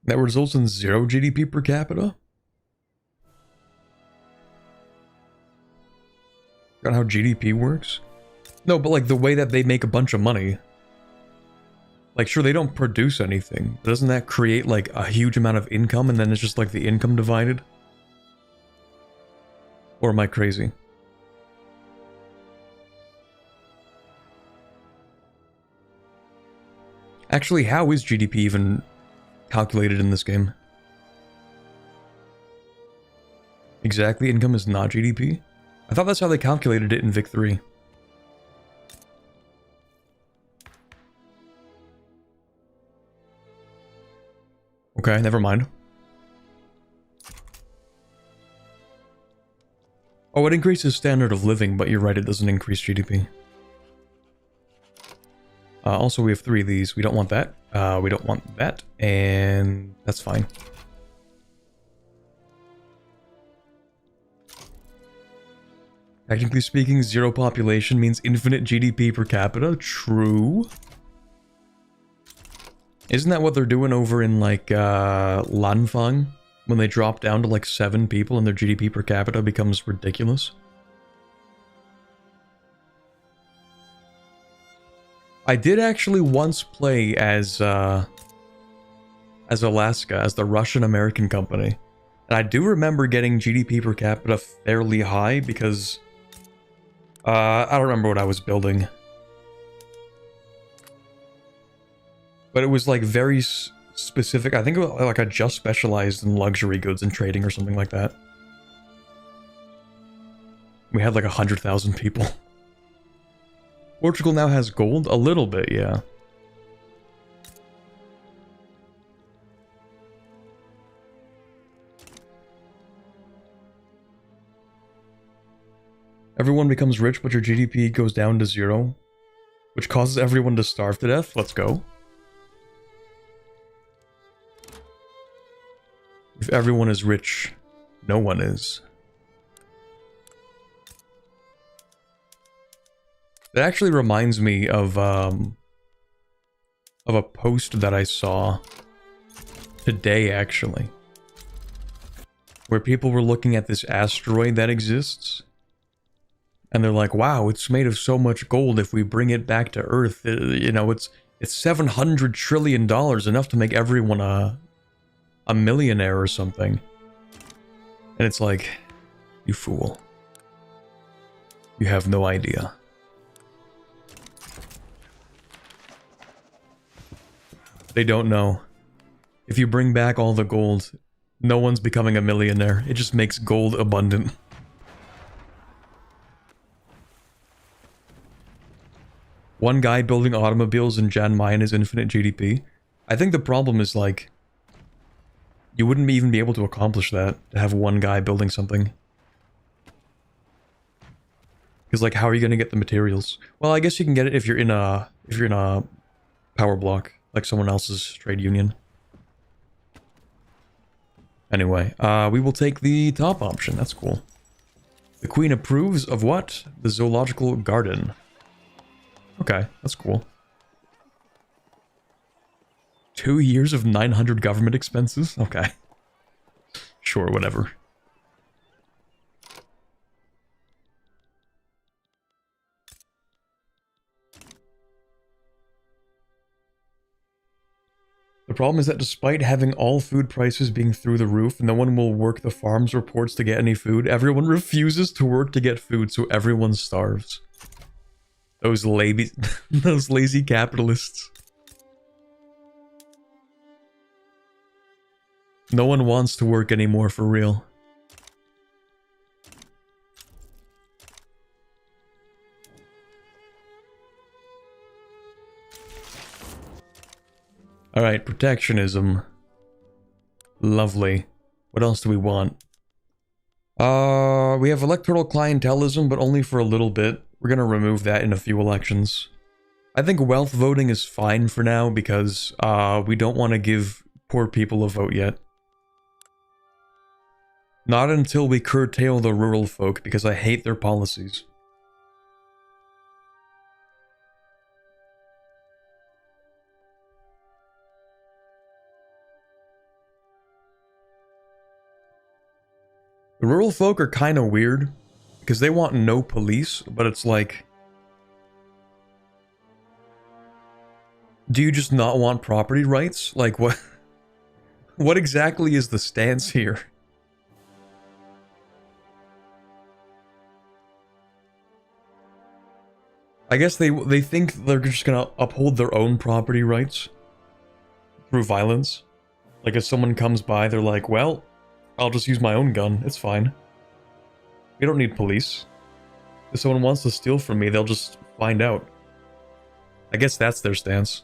That results in 0 GDP per capita? Got how GDP works? No, but like the way that they make a bunch of money. Like, sure, they don't produce anything. Doesn't that create like a huge amount of income and then it's just like the income divided? Or am I crazy? Actually, how is GDP even calculated in this game? Exactly, income is not GDP? I thought that's how they calculated it in Vic3. Okay, never mind. Oh, it increases standard of living, but you're right, it doesn't increase GDP. Also, we have 3 of these. We don't want that. We don't want that, and that's fine. Technically speaking, 0 population means infinite GDP per capita. True. Isn't that what they're doing over in, like, Lanfang? When they drop down to, like, 7 people and their GDP per capita becomes ridiculous? I did actually once play as Alaska, as the Russian-American company. And I do remember getting GDP per capita fairly high because I don't remember what I was building. But it was like very specific. I think like I just specialized in luxury goods and trading or something like that. We had like 100,000 people. Portugal now has gold? A little bit, yeah. Everyone becomes rich, but your GDP goes down to 0, which causes everyone to starve to death. Let's go. If everyone is rich, no one is. It actually reminds me of a post that I saw today, actually, where people were looking at this asteroid that exists, and they're like, wow, it's made of so much gold. If we bring it back to Earth, you know, it's $700 trillion, enough to make everyone a millionaire or something. And it's like, you fool. You have no idea. They don't know. If you bring back all the gold, no one's becoming a millionaire. It just makes gold abundant. One guy building automobiles in Jan Mayen is infinite GDP. I think the problem is, like, you wouldn't even be able to accomplish that, to have one guy building something. Because, like, how are you going to get the materials? Well, I guess you can get it if you're in a power block, like someone else's trade union. Anyway, we will take the top option. That's cool. The Queen approves of what? The zoological garden. Okay, that's cool. 2 years of 900 government expenses? Okay. Sure, whatever. The problem is that despite having all food prices being through the roof, no one will work the farms reports to get any food. Everyone refuses to work to get food, so everyone starves. Those lazy capitalists. No one wants to work anymore for real. Alright, protectionism. Lovely. What else do we want? We have electoral clientelism, but only for a little bit. We're gonna remove that in a few elections. I think wealth voting is fine for now because we don't want to give poor people a vote yet. Not until we curtail the rural folk, because I hate their policies. The rural folk are kind of weird, because they want no police, but it's like... Do you just not want property rights? Like, what? What exactly is the stance here? I guess they think they're just gonna uphold their own property rights through violence. Like, if someone comes by, they're like, well, I'll just use my own gun, it's fine. We don't need police. If someone wants to steal from me, they'll just find out. I guess that's their stance.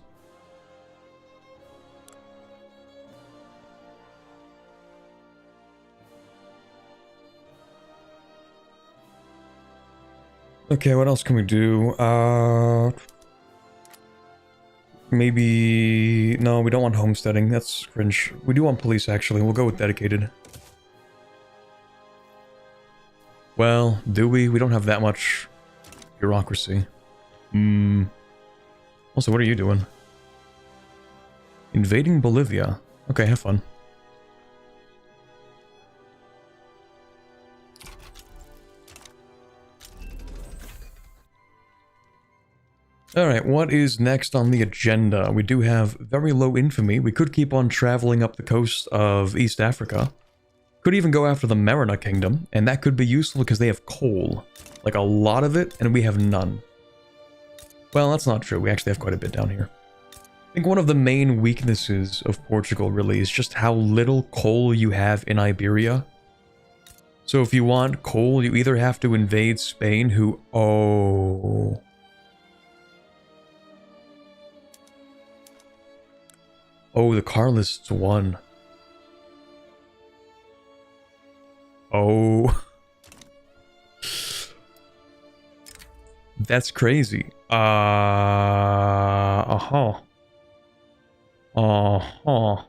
Okay, what else can we do? Maybe... No, we don't want homesteading. That's cringe. We do want police, actually. We'll go with dedicated. Well, do we? We don't have that much bureaucracy. Also, what are you doing? Invading Bolivia. Okay, have fun. Alright, what is next on the agenda? We do have very low infamy. We could keep on traveling up the coast of East Africa. Could even go after the Marina Kingdom, and that could be useful because they have coal. Like a lot of it, and we have none. Well, that's not true. We actually have quite a bit down here. I think one of the main weaknesses of Portugal really is just how little coal you have in Iberia. So if you want coal, you either have to invade Spain, who... Oh... Oh, the Carlists won. Oh. That's crazy. Uh-huh. Uh-huh.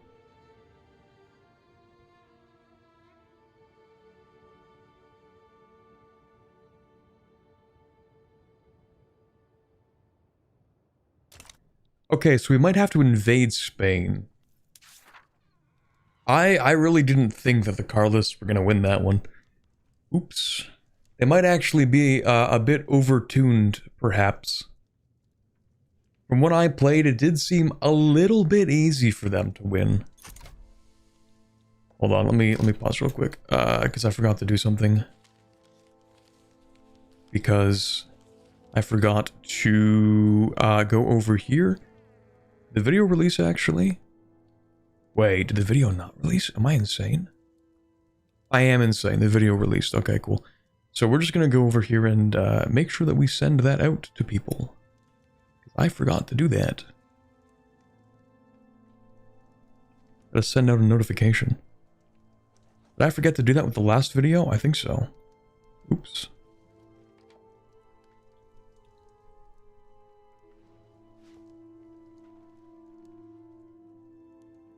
Okay, so we might have to invade Spain. I really didn't think that the Carlists were going to win that one. Oops. They might actually be a bit overtuned, perhaps. From what I played, it did seem a little bit easy for them to win. Hold on, let me pause real quick, because I forgot to do something. Because I forgot to go over here. The video release, actually? Wait, did the video not release? Am I insane? I am insane. The video released. Okay, cool. So we're just going to go over here and make sure that we send that out to people. I forgot to do that. Gotta send out a notification. Did I forget to do that with the last video? I think so. Oops.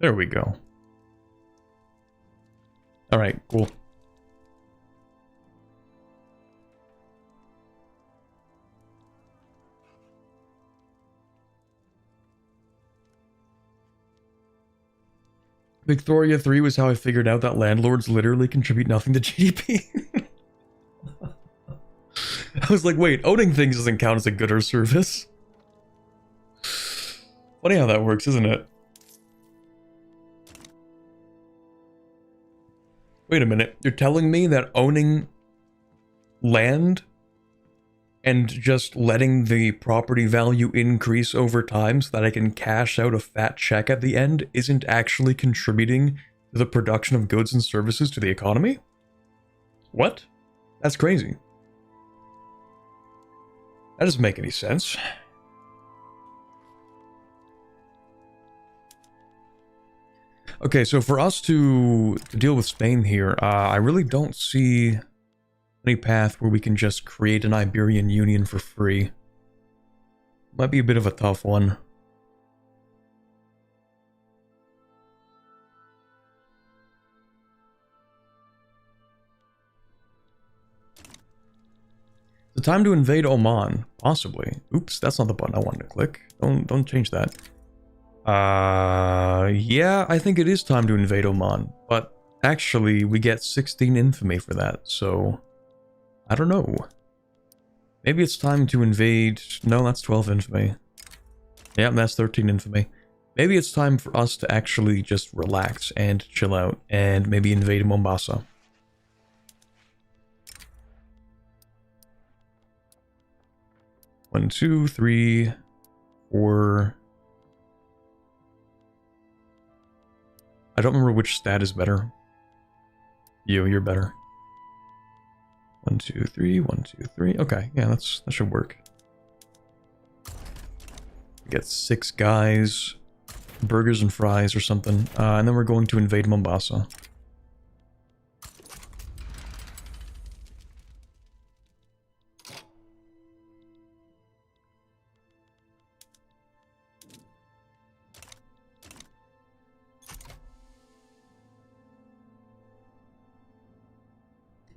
There we go. Alright, cool. Vic3 was how I figured out that landlords literally contribute nothing to GDP. I was like, wait, owning things doesn't count as a good or service. Funny how that works, isn't it? Wait a minute, you're telling me that owning land and just letting the property value increase over time so that I can cash out a fat check at the end isn't actually contributing to the production of goods and services to the economy? What? That's crazy. That doesn't make any sense. Okay, so for us to deal with Spain here, I really don't see any path where we can just create an Iberian Union for free. Might be a bit of a tough one. The time to invade Oman, possibly. Oops, that's not the button I wanted to click. Don't change that. Yeah, I think it is time to invade Oman, but actually we get 16 infamy for that, so I don't know. Maybe it's time to invade... No, that's 12 infamy. Yeah, that's 13 infamy. Maybe it's time for us to actually just relax and chill out and maybe invade Mombasa. One, two, three, four... I don't remember which stat is better. You're better. 1, 2, 3, 1, 2, 3. Okay, yeah, that should work. We get 6 guys, burgers and fries or something, and then we're going to invade Mombasa.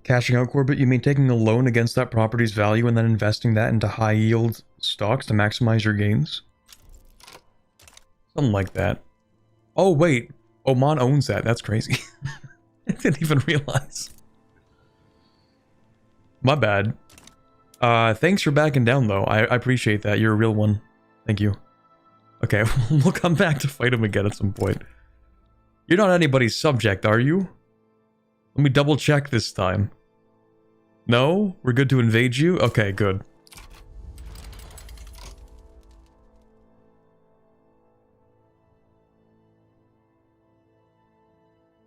Cashing out, Corbett, you mean taking a loan against that property's value and then investing that into high-yield stocks to maximize your gains? Something like that. Oh, wait. Oman owns that. That's crazy. I didn't even realize. My bad. Thanks for backing down, though. I appreciate that. You're a real one. Thank you. Okay, we'll come back to fight him again at some point. You're not anybody's subject, are you? Let me double check this time. No? We're good to invade you? Okay, good.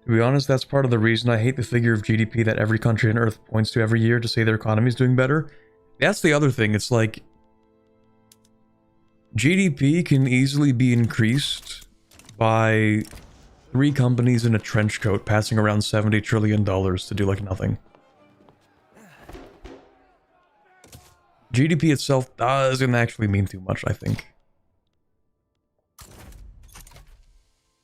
To be honest, that's part of the reason I hate the figure of GDP that every country on Earth points to every year to say their economy is doing better. That's the other thing, it's like... GDP can easily be increased by 3 companies in a trench coat passing around $70 trillion to do like nothing. GDP itself doesn't actually mean too much, I think.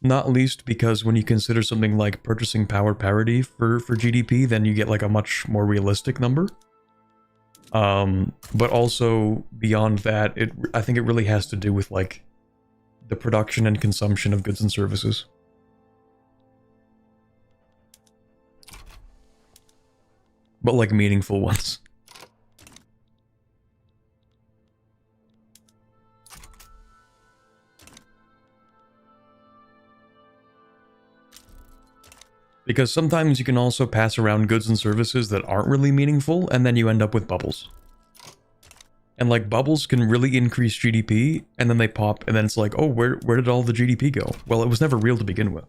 Not least because when you consider something like purchasing power parity for GDP, then you get like a much more realistic number. But also beyond that, I think it really has to do with like the production and consumption of goods and services. But like meaningful ones. Because sometimes you can also pass around goods and services that aren't really meaningful, and then you end up with bubbles. And like bubbles can really increase GDP, and then they pop, and then it's like, oh, where did all the GDP go? Well, it was never real to begin with.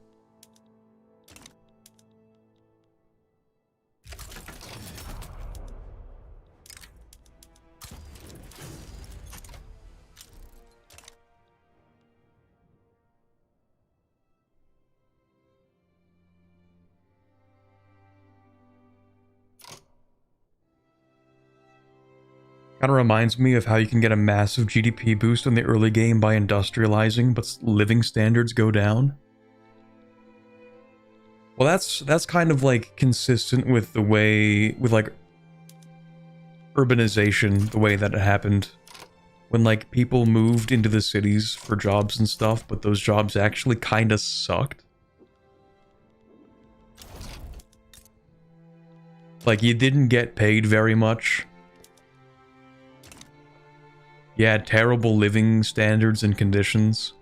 Kind of reminds me of how you can get a massive GDP boost in the early game by industrializing, but living standards go down. Well, that's kind of like consistent with the way, with like urbanization, the way that it happened. When like people moved into the cities for jobs and stuff, but those jobs actually kind of sucked. Like you didn't get paid very much. You had terrible living standards and conditions.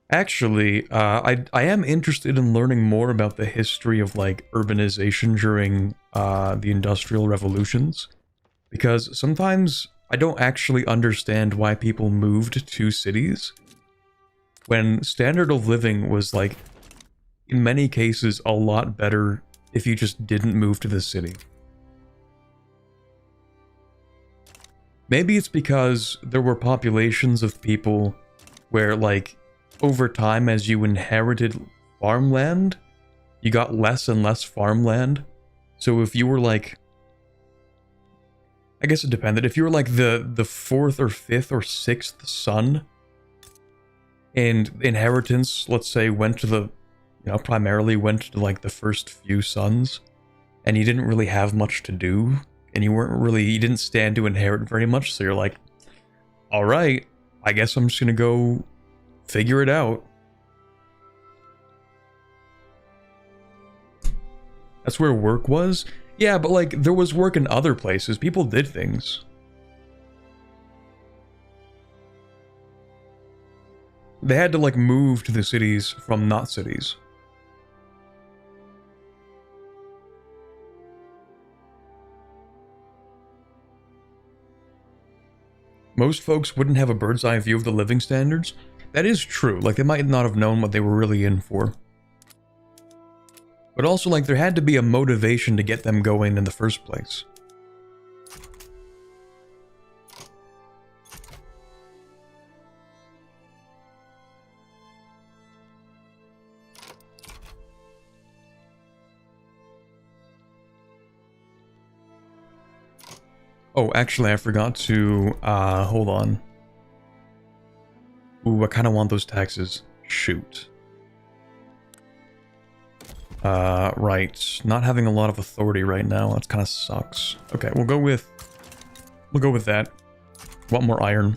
Actually, I am interested in learning more about the history of like urbanization during the Industrial Revolutions. Because sometimes I don't actually understand why people moved to cities when standard of living was like, in many cases, a lot better if you just didn't move to the city. Maybe it's because there were populations of people where, like, over time as you inherited farmland, you got less and less farmland. So if you were, like... I guess it depended. If you were, like, the 4th or 5th or 6th son, and inheritance, let's say, went to the... You know, primarily went to, like, the first few sons, and you didn't really have much to do... And you didn't stand to inherit very much, so you're like, alright, I guess I'm just gonna go figure it out. That's where work was? Yeah, but like, there was work in other places. People did things. They had to like move to the cities from not cities. Most folks wouldn't have a bird's eye view of the living standards. That is true, like they might not have known what they were really in for. But also, like, there had to be a motivation to get them going in the first place. Oh, actually, I forgot to, hold on. Ooh, I kind of want those taxes. Shoot. Right. Not having a lot of authority right now, that kind of sucks. Okay, we'll go with that. Want more iron.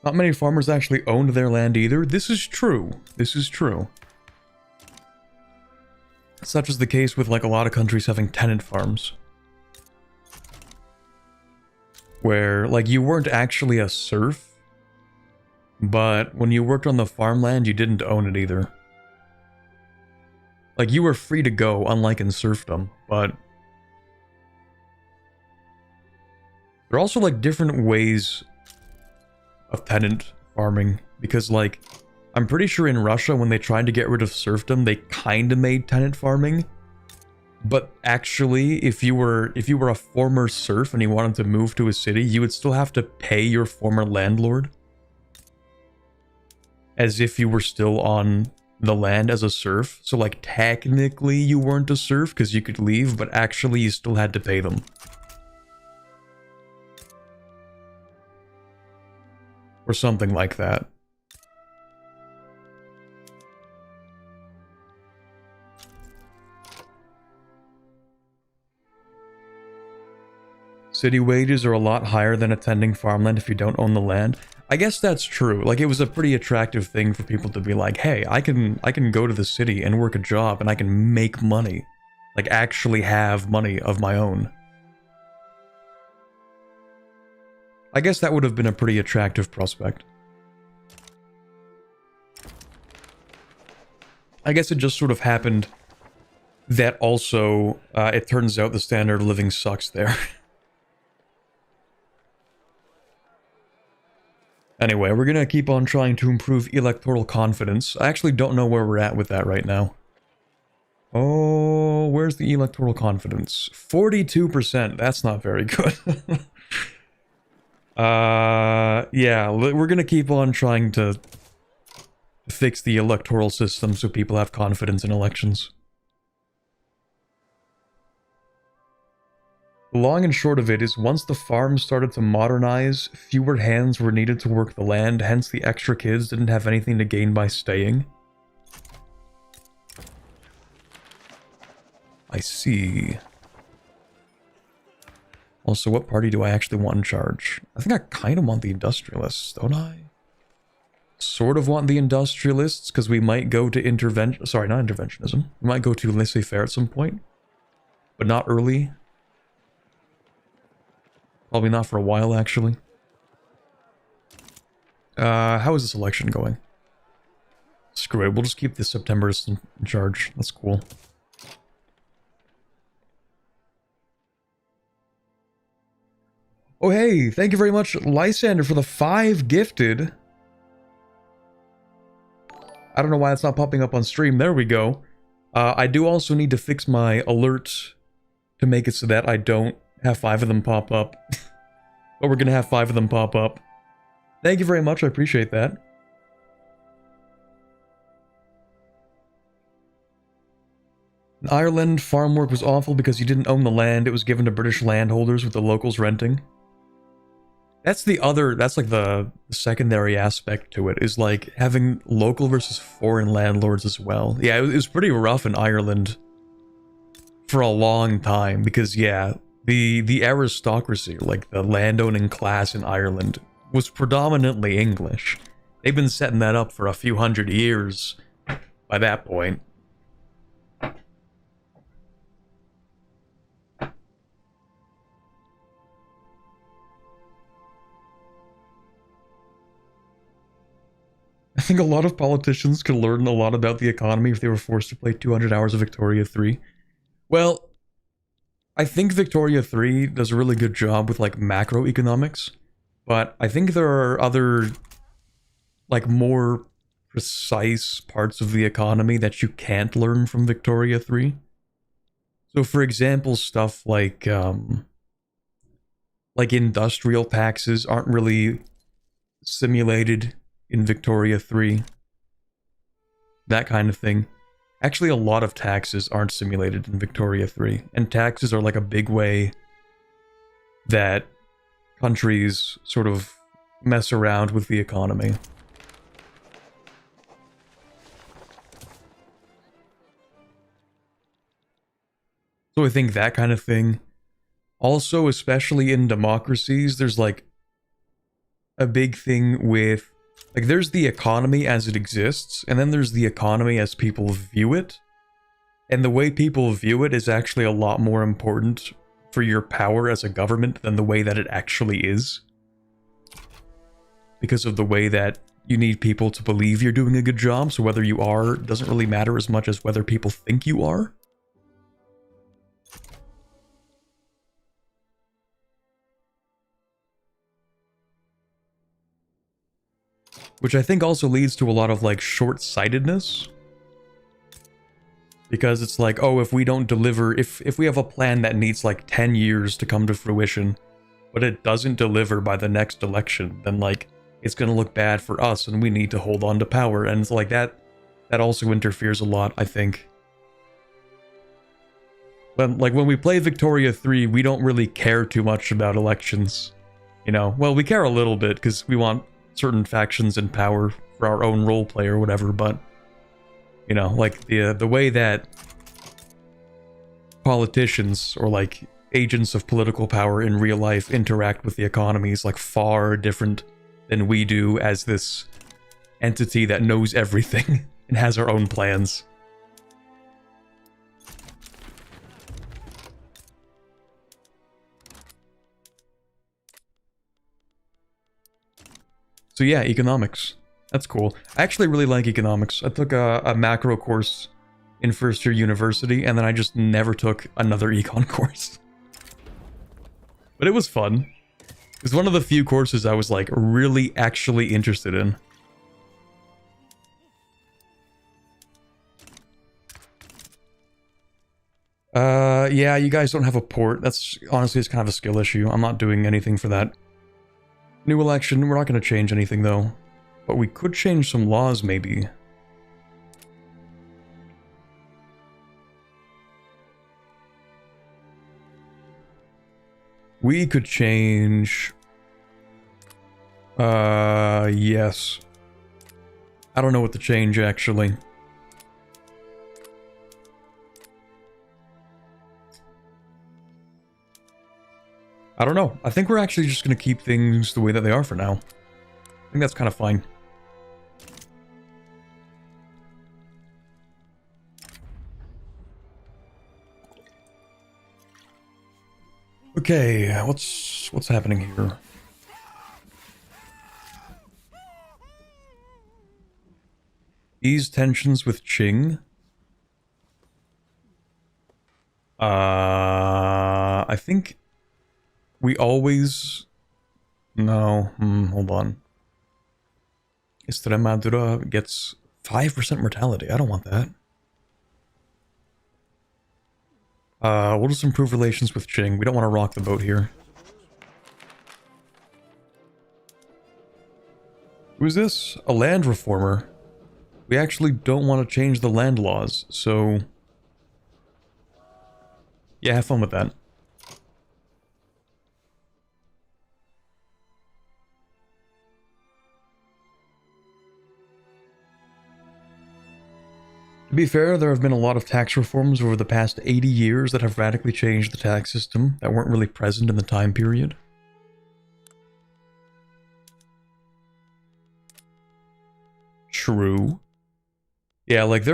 Not many farmers actually owned their land either. This is true. This is true. Such is the case with like a lot of countries having tenant farms. Where like you weren't actually a serf, but when you worked on the farmland, you didn't own it either. Like, you were free to go, unlike in serfdom, but there are also, like, different ways of tenant farming, because, like, I'm pretty sure in Russia, when they tried to get rid of serfdom, they kind of made tenant farming. But actually, if you were a former serf and you wanted to move to a city, you would still have to pay your former landlord as if you were still on the land as a serf. So, like, technically you weren't a serf because you could leave, but actually you still had to pay them. Or something like that. City wages are a lot higher than attending farmland if you don't own the land. I guess that's true. Like, it was a pretty attractive thing for people to be like, hey, I can go to the city and work a job and I can make money. Like, actually have money of my own. I guess that would have been a pretty attractive prospect. I guess it just sort of happened that also, it turns out the standard of living sucks there. Anyway, we're gonna keep on trying to improve electoral confidence. I actually don't know where we're at with that right now. Oh, where's the electoral confidence? 42%. That's not very good. Yeah, we're gonna keep on trying to fix the electoral system so people have confidence in elections. The long and short of it is, once the farm started to modernize, fewer hands were needed to work the land, hence the extra kids didn't have anything to gain by staying. I see. Also, what party do I actually want in charge? I think I kind of want the industrialists, don't I? Sort of want the industrialists, because we might go to intervention... Sorry, not interventionism. We might go to laissez-faire at some point. But not early. Probably not for a while, actually. How is this election going? Screw it, we'll just keep the Septemberists in charge. That's cool. Oh hey, thank you very much, Lysander, for the 5 gifted. I don't know why it's not popping up on stream. There we go. I do also need to fix my alert to make it so that I don't have 5 of them pop up. But we're gonna have 5 of them pop up. Thank you very much, I appreciate that. In Ireland, farm work was awful because you didn't own the land. It was given to British landholders with the locals renting. That's the other, that's like the secondary aspect to it, is like having local versus foreign landlords as well. Yeah, it was pretty rough in Ireland for a long time because, yeah, the aristocracy, like the landowning class in Ireland, was predominantly English. They've been setting that up for a few hundred years by that point. I think a lot of politicians could learn a lot about the economy if they were forced to play 200 hours of Victoria 3. Well, I think Victoria 3 does a really good job with, like, macroeconomics, but I think there are other, like, more precise parts of the economy that you can't learn from Victoria 3. So, for example, stuff like industrial taxes aren't really simulated in Victoria 3. That kind of thing. Actually, a lot of taxes aren't simulated in Victoria 3, and taxes are like a big way that countries sort of mess around with the economy. So I think that kind of thing. Also, especially in democracies, there's like a big thing with, like, there's the economy as it exists, and then there's the economy as people view it. And the way people view it is actually a lot more important for your power as a government than the way that it actually is. Because of the way that you need people to believe you're doing a good job, so whether you are doesn't really matter as much as whether people think you are. Which I think also leads to a lot of, like, short-sightedness. Because it's like, oh, if we don't deliver, if we have a plan that needs, like, 10 years to come to fruition, but it doesn't deliver by the next election, then, like, it's gonna look bad for us, and we need to hold on to power. And it's like, that also interferes a lot, I think. But, like, when we play Victoria 3, we don't really care too much about elections. You know? Well, we care a little bit, because we want certain factions in power for our own roleplay or whatever, but you know, like the way that politicians or like agents of political power in real life interact with the economy is like far different than we do as this entity that knows everything and has our own plans. So yeah, economics. That's cool. I actually really like economics. I took a macro course in first year university, and then I just never took another econ course. But it was fun. It was one of the few courses I was like really actually interested in. Yeah, you guys don't have a port. That's honestly, it's kind of a skill issue. I'm not doing anything for that. New election, we're not going to change anything though. But we could change some laws, maybe. We could change... yes. I don't know what to change, actually. I don't know. I think we're actually just going to keep things the way that they are for now. I think that's kind of fine. Okay, what's happening here? Ease tensions with Qing. I think we always... No, hold on. Extremadura gets 5% mortality. I don't want that. We'll just improve relations with Qing. We don't want to rock the boat here. Who's this? A land reformer. We actually don't want to change the land laws, so... Yeah, have fun with that. To be fair, there have been a lot of tax reforms over the past 80 years that have radically changed the tax system that weren't really present in the time period. True. Yeah, like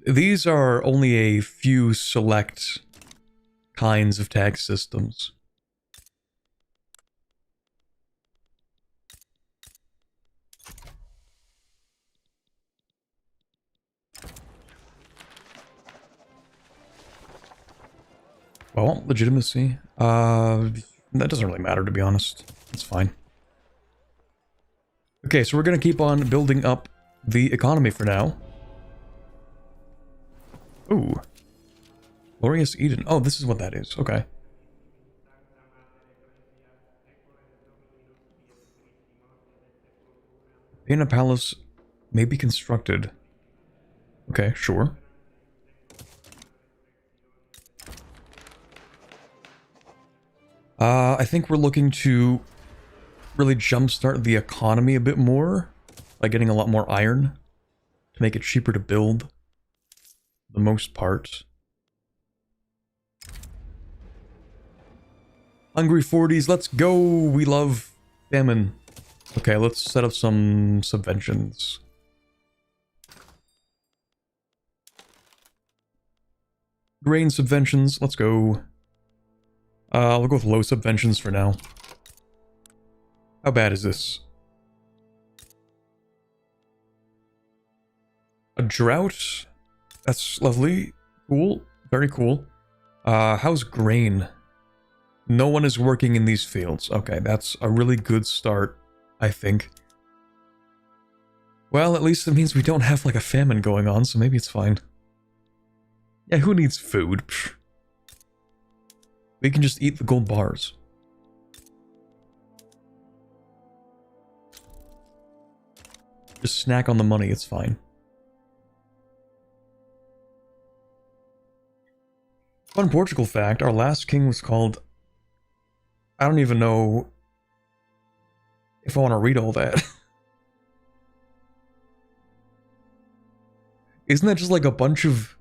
these are only a few select kinds of tax systems. Well, legitimacy. That doesn't really matter, to be honest. It's fine. Okay, so we're gonna keep on building up the economy for now. Ooh. Glorious Eden. Oh, this is what that is. Okay. In a palace may be constructed. Okay, sure. I think we're looking to really jumpstart the economy a bit more by getting a lot more iron to make it cheaper to build, for the most part. Hungry 40s, let's go! We love famine. Okay, let's set up some subventions. Grain subventions, let's go. We'll go with low subventions for now. How bad is this? A drought. That's lovely. Cool. Very cool. How's grain? No one is working in these fields. Okay, that's a really good start, I think. Well, at least it means we don't have like a famine going on, so maybe it's fine. Yeah, who needs food? Pfft. We can just eat the gold bars. Just snack on the money, it's fine. Fun Portugal fact, our last king was called... I don't even know if I want to read all that. Isn't that just like a bunch of...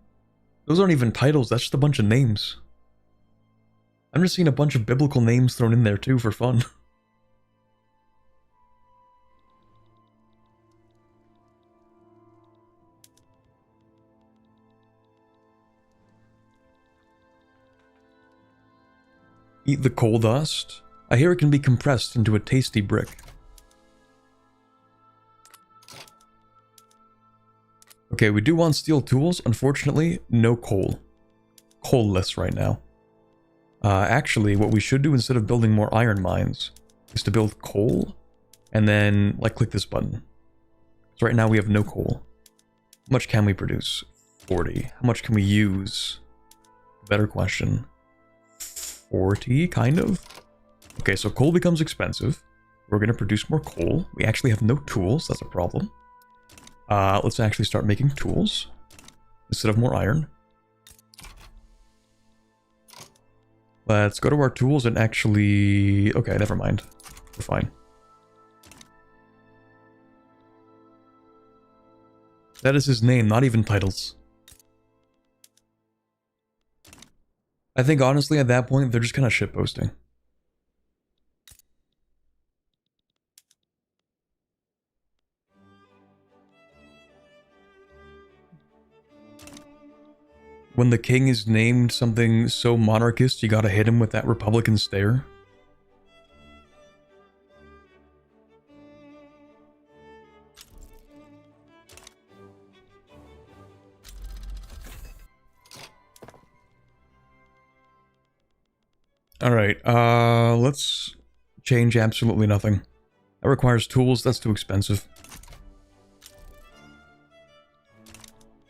Those aren't even titles, that's just a bunch of names. I'm just seeing a bunch of biblical names thrown in there too for fun. Eat the coal dust. I hear it can be compressed into a tasty brick. Okay, we do want steel tools. Unfortunately, no coal. Coal-less right now. Actually, what we should do instead of building more iron mines is to build coal and then, like, click this button. So right now we have no coal. How much can we produce? 40. How much can we use? Better question. 40, kind of? Okay, so coal becomes expensive. We're going to produce more coal. We actually have no tools. That's a problem. Let's actually start making tools instead of more iron. Let's go to our tools and actually... Okay, never mind. We're fine. That is his name, not even titles. I think honestly at that point, they're just kind of shitposting. When the king is named something so monarchist, you gotta hit him with that Republican stare. Alright, let's change absolutely nothing. That requires tools, that's too expensive.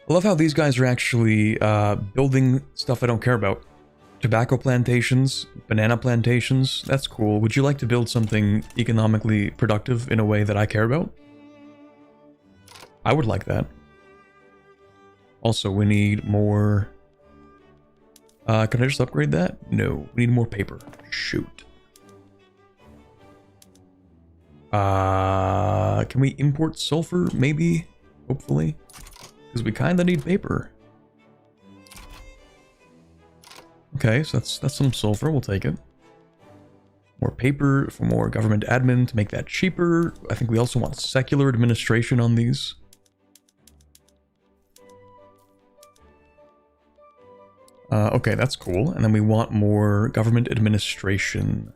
I love how these guys are actually building stuff I don't care about. Tobacco plantations, banana plantations, that's cool. Would you like to build something economically productive in a way that I care about? I would like that. Also, we need more... can I just upgrade that? No, we need more paper. Shoot. Can we import sulfur, maybe? Hopefully. Because we kind of need paper. Okay, so that's some sulfur, we'll take it. More paper for more government admin to make that cheaper. I think we also want secular administration on these. Okay, that's cool. And then we want more government administration.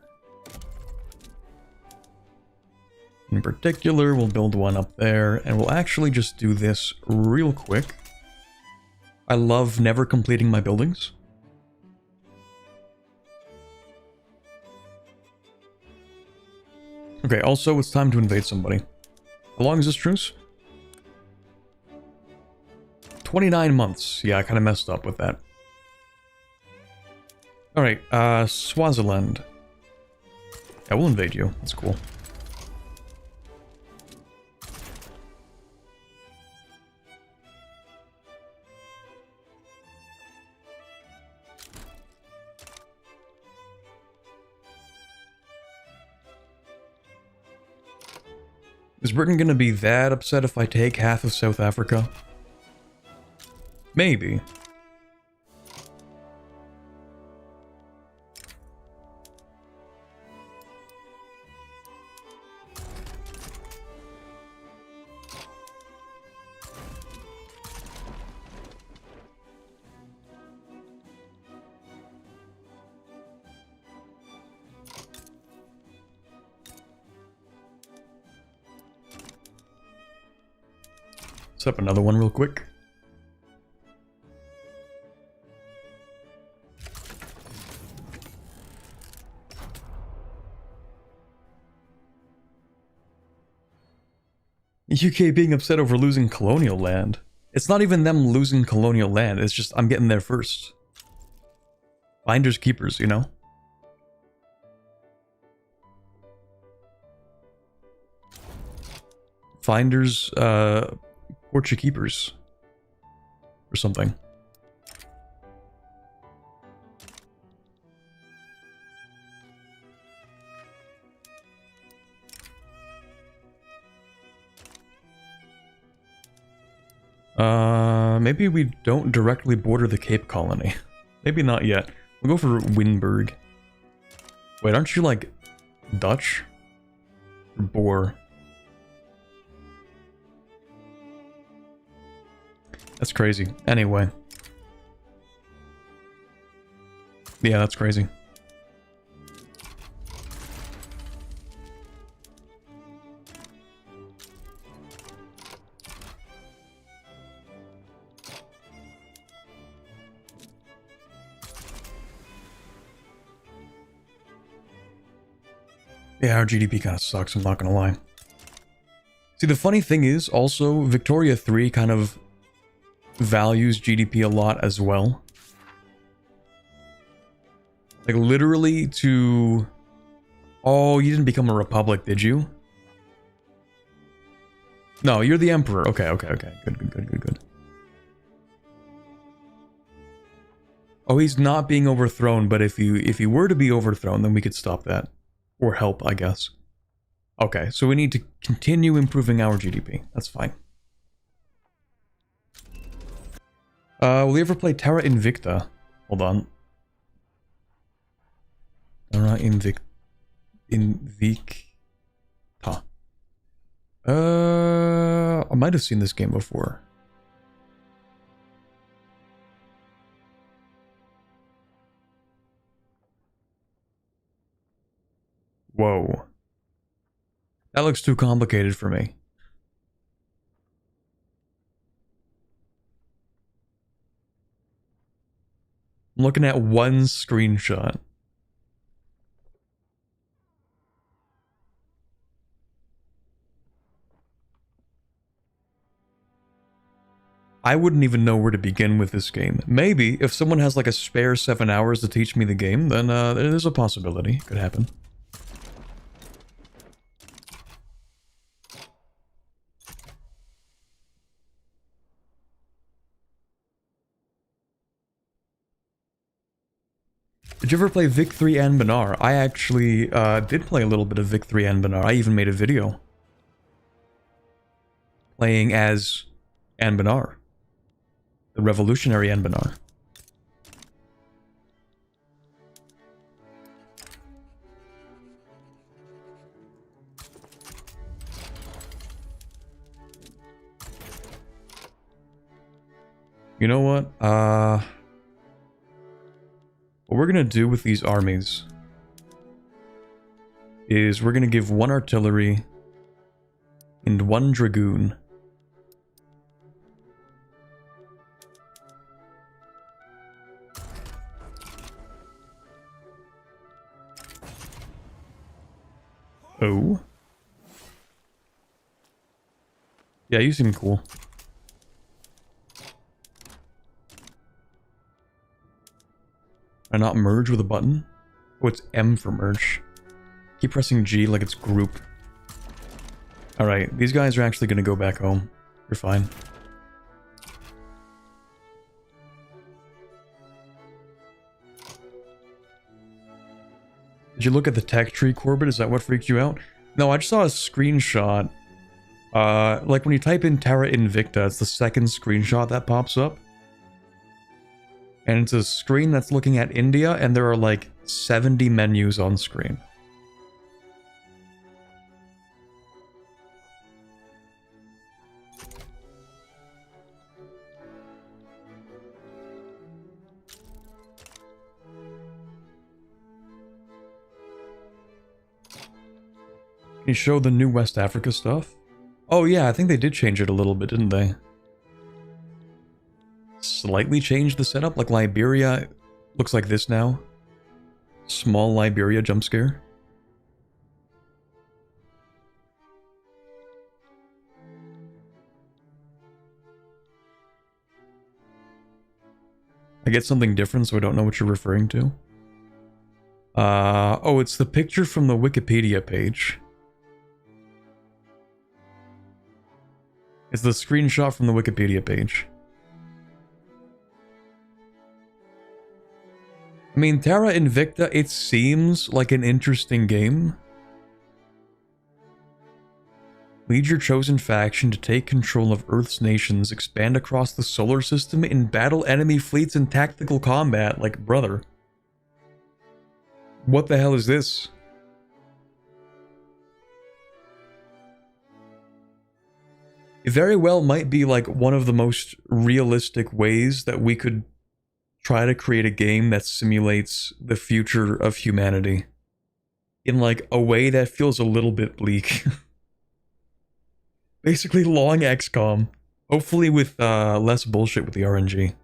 In particular, we'll build one up there, and we'll actually just do this real quick. I love never completing my buildings. Okay, also, it's time to invade somebody. How long is this truce? 29 months. Yeah, I kind of messed up with that. Alright, Swaziland. Yeah, we'll invade you. That's cool. Is Britain gonna be that upset if I take half of South Africa? Maybe. Set up another one real quick. UK being upset over losing colonial land. It's not even them losing colonial land, it's just I'm getting there first. Finders keepers, you know? Finders, Portuguese keepers. Or something. Maybe we don't directly border the Cape Colony. Maybe not yet. We'll go for Winburg. Wait, aren't you like Dutch? Or Boer? That's crazy. Anyway. Yeah, that's crazy. Yeah, our GDP kind of sucks, I'm not gonna lie. See, the funny thing is, also, Victoria 3 kind of values GDP a lot as well. Like, literally to... Oh, you didn't become a republic, did you? No, you're the emperor. Okay. Good. Oh, he's not being overthrown, but if he were to be overthrown, then we could stop that. Or help, I guess. Okay, so we need to continue improving our GDP. That's fine. Will you ever play Terra Invicta? Hold on. Terra Invicta. I might have seen this game before. Whoa. That looks too complicated for me. I'm looking at one screenshot. I wouldn't even know where to begin with this game. Maybe, if someone has like a spare 7 hours to teach me the game, then there's a possibility. It could happen. Did you ever play Vic3 and Benar? I actually did play a little bit of Vic3 and Benar. I even made a video playing as Anbenar, the revolutionary Anbenar. You know what? What we're gonna do with these armies is we're gonna give one artillery and one dragoon. Oh. Yeah, you seem cool. I not merge with a button? Oh, it's M for merge. Keep pressing G like it's group. Alright, these guys are actually gonna go back home. You're fine. Did you look at the tech tree, Corbett? Is that what freaked you out? No, I just saw a screenshot. Like when you type in Terra Invicta, it's the second screenshot that pops up. And it's a screen that's looking at India, and there are like 70 menus on screen. Can you show the new West Africa stuff? Oh yeah, I think they did change it a little bit, didn't they? slightly changed the setup. Like Liberia looks like this now. Small Liberia jump scare. I get something different, so I don't know what you're referring to. Oh, it's the picture from the Wikipedia page. It's the screenshot from the Wikipedia page. I mean, Terra Invicta, it seems like an interesting game. Lead your chosen faction to take control of Earth's nations, expand across the solar system, and battle enemy fleets in tactical combat. Like, brother. What the hell is this? It very well might be like one of the most realistic ways that we could try to create a game that simulates the future of humanity. In like a way that feels a little bit bleak. Basically long XCOM. Hopefully with less bullshit with the RNG.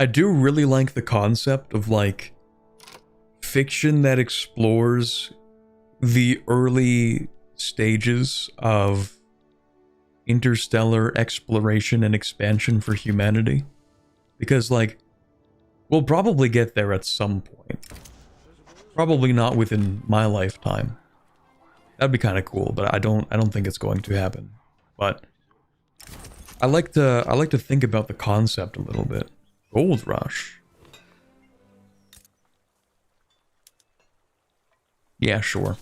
I do really like the concept of like fiction that explores the early stages of interstellar exploration and expansion for humanity. Because like we'll probably get there at some point. Probably not within my lifetime. That'd be kind of cool, but I don't think it's going to happen. But I like to think about the concept a little bit. Gold Rush. Yeah, sure.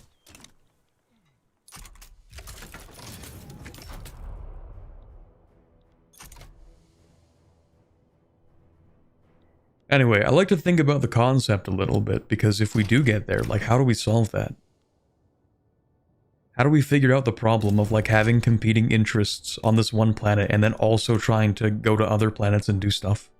Anyway, I like to think about the concept a little bit, because if we do get there, like, how do we solve that? How do we figure out the problem of, like, having competing interests on this one planet and then also trying to go to other planets and do stuff?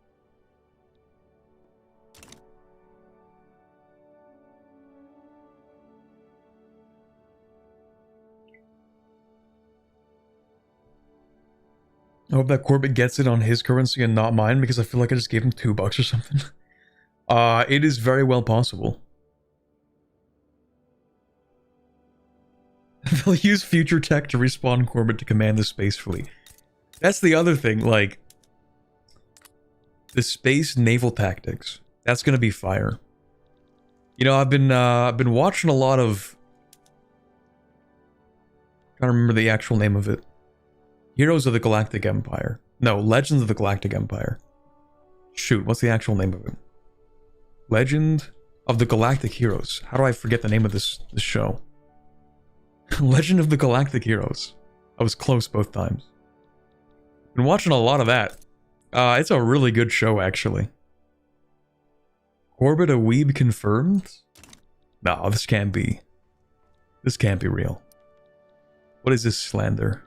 I hope that Corbett gets it on his currency and not mine, because I feel like I just gave him $2 or something. It is very well possible. They'll use future tech to respawn Corbett to command the space fleet. That's the other thing, like... the space naval tactics. That's gonna be fire. You know, I've been watching a lot of... I can't remember the actual name of it. Heroes of the Galactic Empire. No, Legends of the Galactic Empire. Shoot, what's the actual name of it? Legend of the Galactic Heroes. How do I forget the name of this show? Legend of the Galactic Heroes. I was close both times. Been watching a lot of that. It's a really good show, actually. Corbett a weeb confirmed? No, this can't be. This can't be real. What is this slander?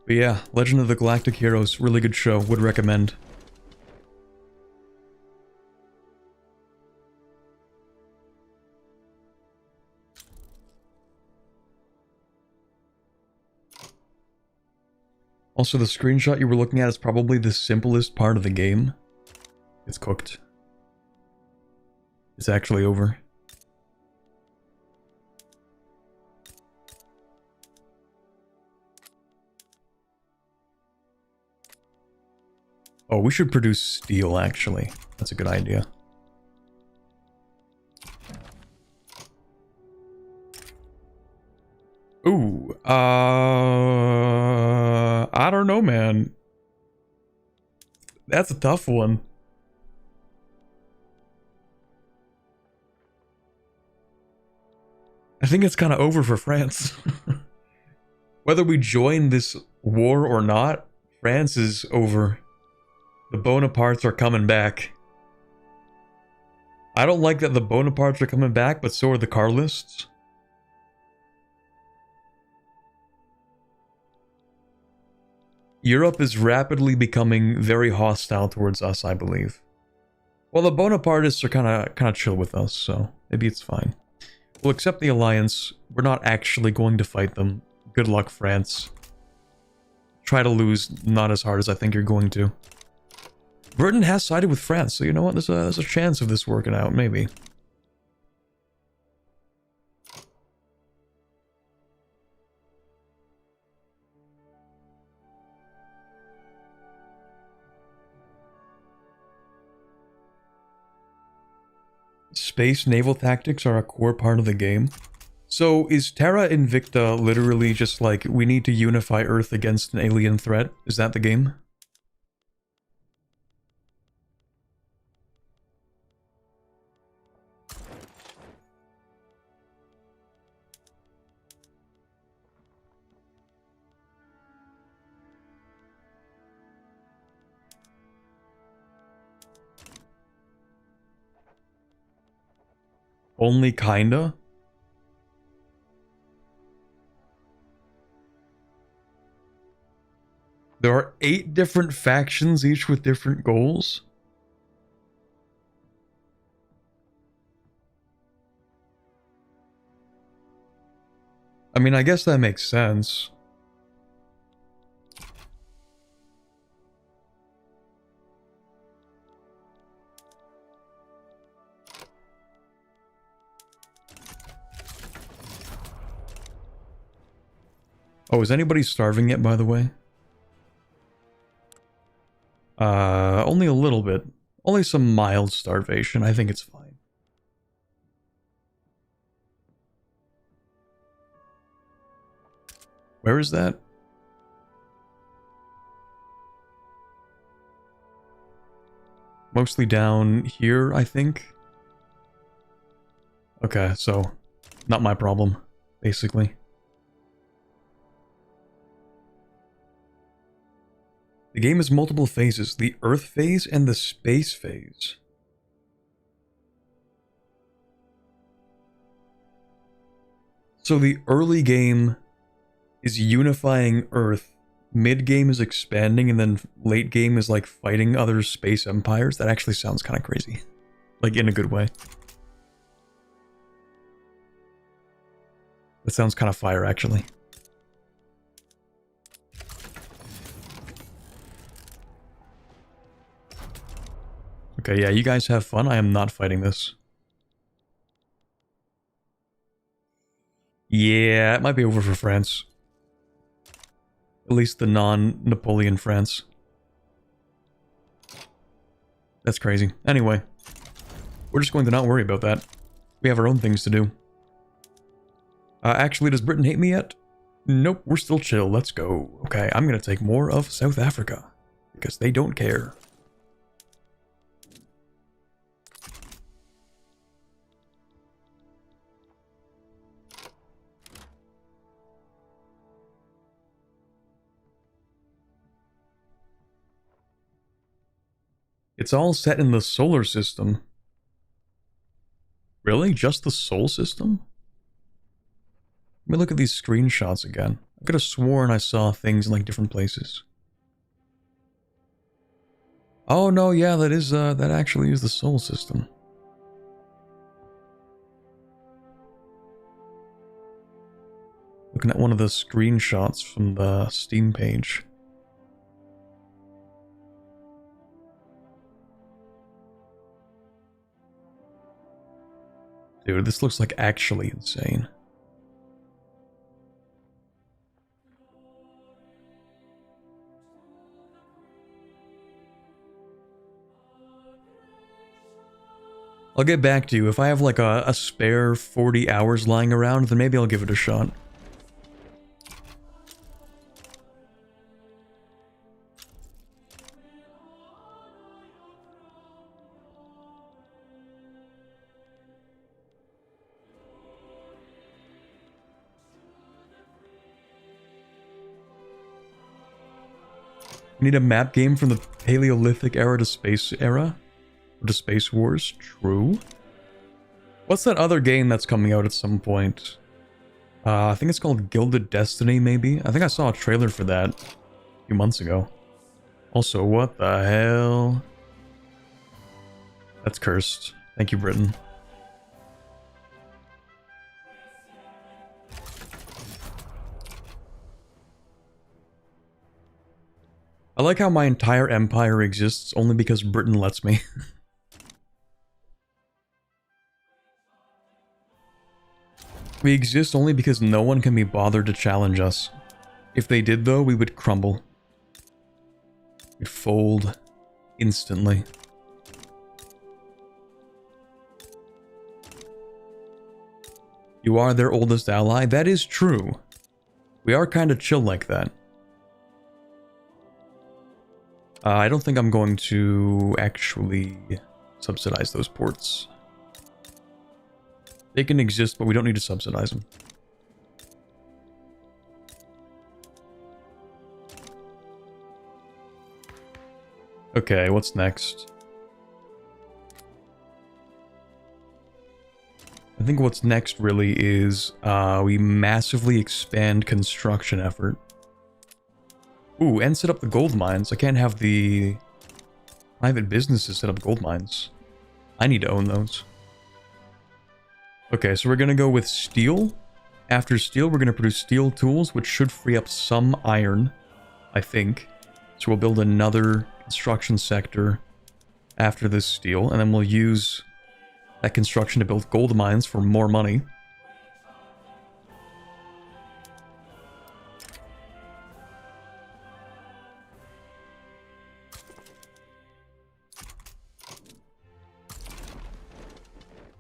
But yeah, Legend of the Galactic Heroes, really good show, would recommend. Also, the screenshot you were looking at is probably the simplest part of the game. It's cooked. It's actually over. Oh, we should produce steel, actually. That's a good idea. Ooh, I don't know, man. That's a tough one. I think it's kind of over for France. Whether we join this war or not, France is over. The Bonapartes are coming back. I don't like that the Bonapartes are coming back, but so are the Carlists. Europe is rapidly becoming very hostile towards us, I believe. Well, the Bonapartists are kind of chill with us, so maybe it's fine. We'll accept the alliance. We're not actually going to fight them. Good luck, France. Try to lose not as hard as I think you're going to. Britain has sided with France, so you know what? There's a chance of this working out, maybe. Space naval tactics are a core part of the game. So is Terra Invicta literally just like, we need to unify Earth against an alien threat? Is that the game? Only kinda? There are 8 different factions, each with different goals? I mean, I guess that makes sense. Oh, is anybody starving yet, by the way? Only a little bit. Only some mild starvation. I think it's fine. Where is that? Mostly down here, I think. Okay, so not my problem, basically. The game has multiple phases, the Earth phase and the space phase. So the early game is unifying Earth, mid-game is expanding, and then late game is like fighting other space empires. That actually sounds kind of crazy. Like, in a good way. That sounds kind of fire, actually. Okay, yeah, you guys have fun. I am not fighting this. Yeah, it might be over for France. At least the non-Napoleon France. That's crazy. Anyway, we're just going to not worry about that. We have our own things to do. Actually, does Britain hate me yet? Nope, we're still chill. Let's go. Okay, I'm going to take more of South Africa. Because they don't care. It's all set in the solar system. Really? Just the solar system? Let me look at these screenshots again. I could have sworn I saw things in like different places. Oh no, yeah, that actually is the solar system. Looking at one of the screenshots from the Steam page. Dude, this looks like actually insane. I'll get back to you. If I have like a spare 40 hours lying around, then maybe I'll give it a shot. Need a map game from the Paleolithic era to space era? Or to Space Wars? True. What's that other game that's coming out at some point? I think it's called Gilded Destiny, maybe? I think I saw a trailer for that a few months ago. Also, what the hell? That's cursed. Thank you, Britain. I like how my entire empire exists only because Britain lets me. We exist only because no one can be bothered to challenge us. If they did, though, we would crumble. We'd fold instantly. You are their oldest ally? That is true. We are kind of chill like that. I don't think I'm going to actually subsidize those ports. They can exist, but we don't need to subsidize them. Okay, what's next? I think what's next really is we massively expand construction effort. Ooh, and set up the gold mines. I can't have the private businesses set up gold mines. I need to own those. Okay, so we're gonna go with steel. After steel, we're gonna produce steel tools, which should free up some iron, I think. So we'll build another construction sector after this steel, and then we'll use that construction to build gold mines for more money.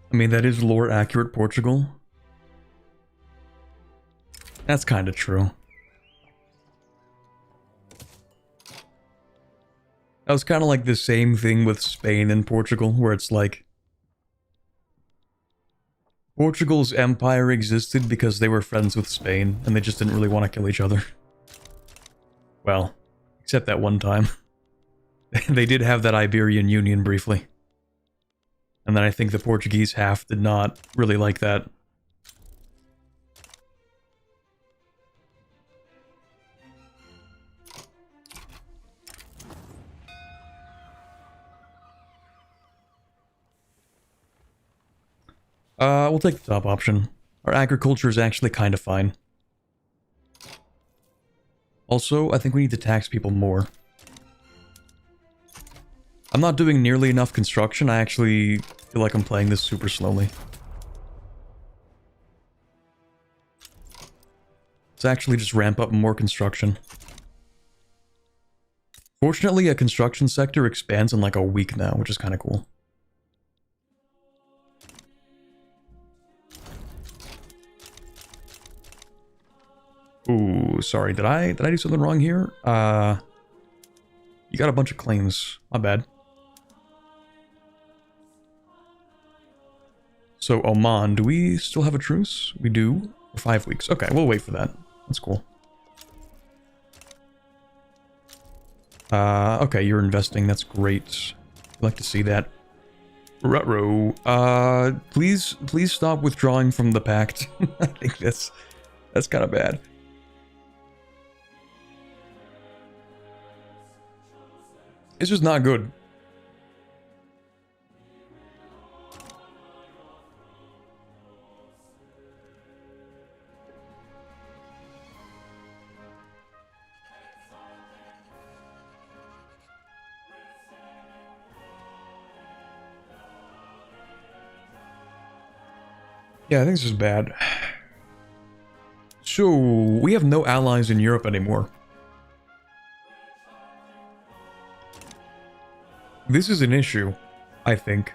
I mean, that is lore accurate Portugal. That's kind of true. That was kind of like the same thing with Spain and Portugal, where it's like Portugal's empire existed because they were friends with Spain, and they just didn't really want to kill each other. Well, except that one time. They did have that Iberian Union briefly. And then I think the Portuguese half did not really like that. We'll take the top option. Our agriculture is actually kind of fine. Also, I think we need to tax people more. I'm not doing nearly enough construction. I actually feel like I'm playing this super slowly. Let's actually just ramp up more construction. Fortunately, a construction sector expands in like a week now, which is kind of cool. Ooh, sorry, did I do something wrong here? You got a bunch of claims. My bad. So, Oman, do we still have a truce? We do. For 5 weeks. Okay, we'll wait for that. That's cool. Okay, you're investing. That's great. I'd like to see that. Ruh-roh. Please stop withdrawing from the pact. I think that's kind of bad. It's just not good. Yeah, I think this is bad. So, we have no allies in Europe anymore. This is an issue, I think.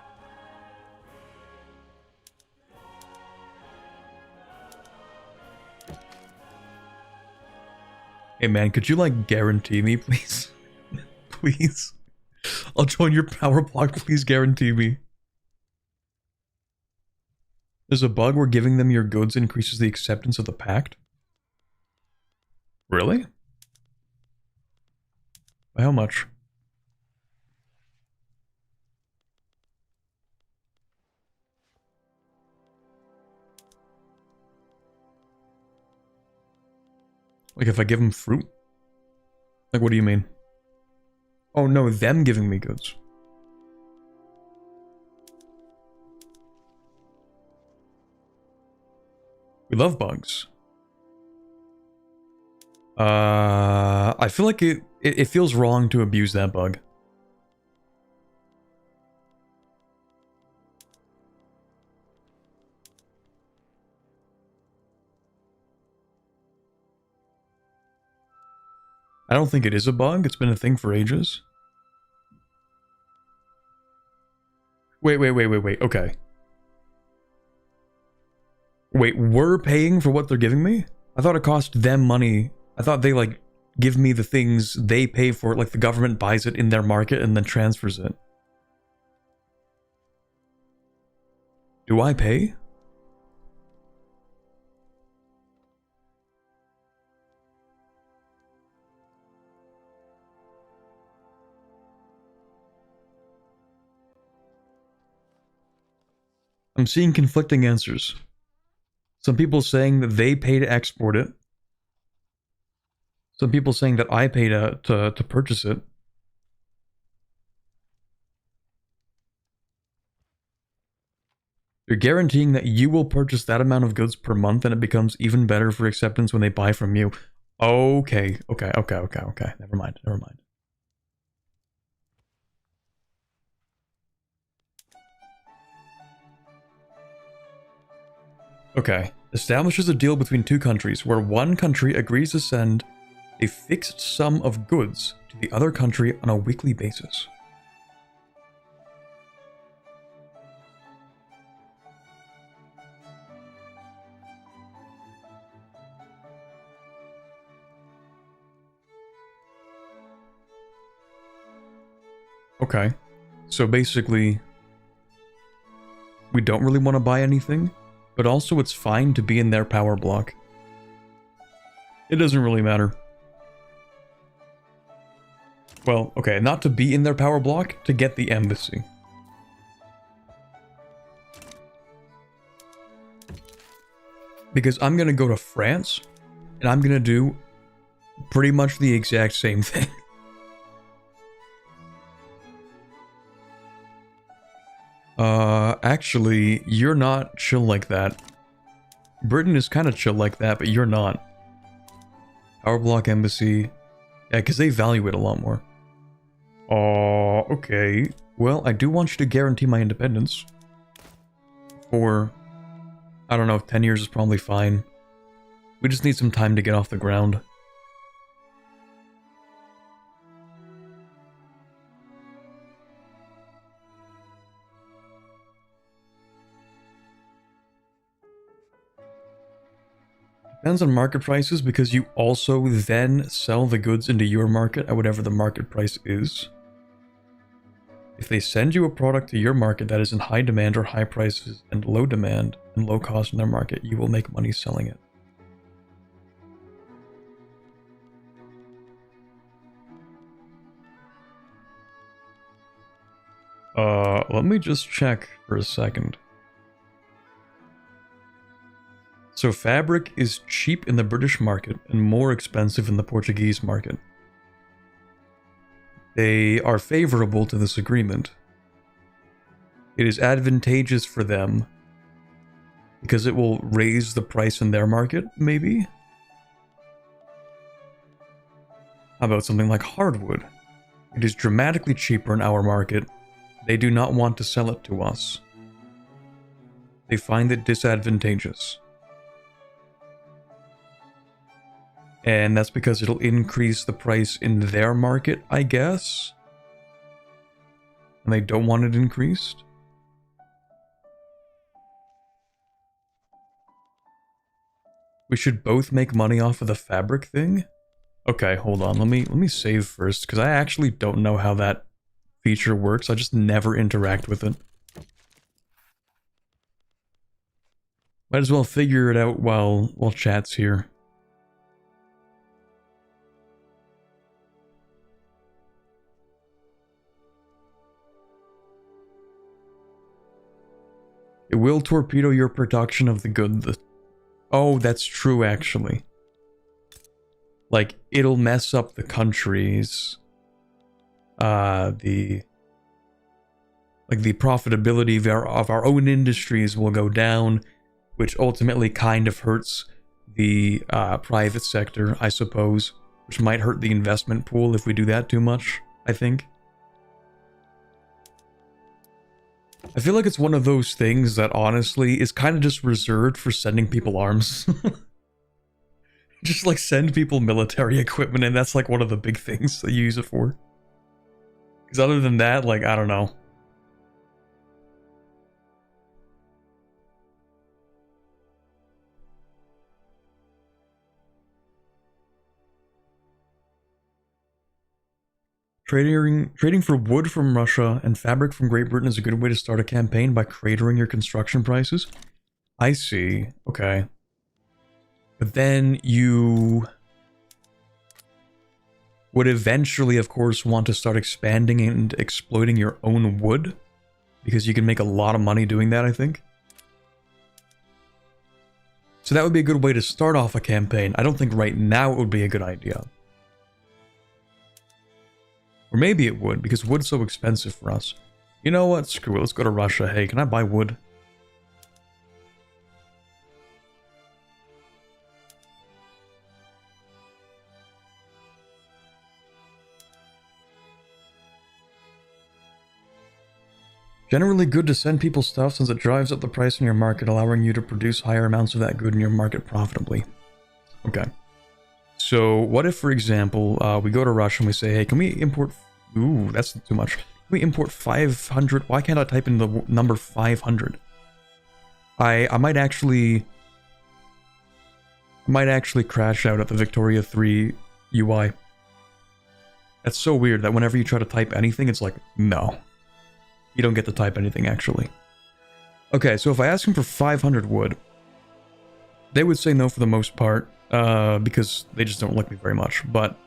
Hey man, could you like guarantee me, please? Please? I'll join your power block, please guarantee me. There's a bug where giving them your goods increases the acceptance of the pact? Really? By how much? Like if I give them fruit? Like what do you mean? Oh no, them giving me goods. We love bugs. I feel like it feels wrong to abuse that bug. I don't think it is a bug. It's been a thing for ages. Wait. Okay. Wait, we're paying for what they're giving me? I thought it cost them money. I thought they, like, give me the things they pay for it, like the government buys it in their market and then transfers it. Do I pay? I'm seeing conflicting answers. Some people saying that they pay to export it. Some people saying that I pay to purchase it. You're guaranteeing that you will purchase that amount of goods per month and it becomes even better for acceptance when they buy from you. Okay. Never mind. Okay. Establishes a deal between two countries where one country agrees to send a fixed sum of goods to the other country on a weekly basis. Okay. So basically, we don't really want to buy anything, but also it's fine to be in their power block. It doesn't really matter. Well, okay, not to be in their power block, to get the embassy. Because I'm gonna go to France, and I'm gonna do pretty much the exact same thing. Actually, you're not chill like that. Britain is kind of chill like that, but you're not. Power block embassy. Yeah, because they value it a lot more. Okay. Well, I do want you to guarantee my independence. For, I don't know, 10 years is probably fine. We just need some time to get off the ground. Depends on market prices because you also then sell the goods into your market at whatever the market price is. If they send you a product to your market that is in high demand or high prices and low demand and low cost in their market, you will make money selling it. Let me just check for a second. So fabric is cheap in the British market and more expensive in the Portuguese market. They are favorable to this agreement. It is advantageous for them because it will raise the price in their market, maybe? How about something like hardwood? It is dramatically cheaper in our market. They do not want to sell it to us. They find it disadvantageous. And that's because it'll increase the price in their market, I guess? And they don't want it increased? We should both make money off of the fabric thing? Okay, hold on. Let me save first, because I actually don't know how that feature works. I just never interact with it. Might as well figure it out while chat's here. It will torpedo your production of the good. Oh, that's true, actually. like, it'll mess up the countries. The profitability of our own industries will go down, which ultimately kind of hurts the private sector, I suppose, which might hurt the investment pool if we do that too much, I think. I feel like it's one of those things that honestly is kind of just reserved for sending people arms. Just like send people military equipment, and that's like one of the big things that you use it for. Because other than that, like, I don't know. Trading for wood from Russia and fabric from Great Britain is a good way to start a campaign by cratering your construction prices. I see. Okay. But then you would eventually, of course, want to start expanding and exploiting your own wood, because you can make a lot of money doing that, I think. So that would be a good way to start off a campaign. I don't think right now it would be a good idea. Or maybe it would, because wood's so expensive for us. You know what? Screw it. Let's go to Russia. Hey, can I buy wood? Generally good to send people stuff since it drives up the price in your market, allowing you to produce higher amounts of that good in your market profitably. Okay. So what if, for example, we go to Russia and we say, hey, can we import... Ooh, that's too much. Can we import 500? Why can't I type in the number 500? I might actually crash out at the Vic3 UI. That's so weird that whenever you try to type anything, it's like, no. You don't get to type anything, actually. Okay, so if I ask them for 500 wood, they would say no for the most part, because they just don't like me very much, but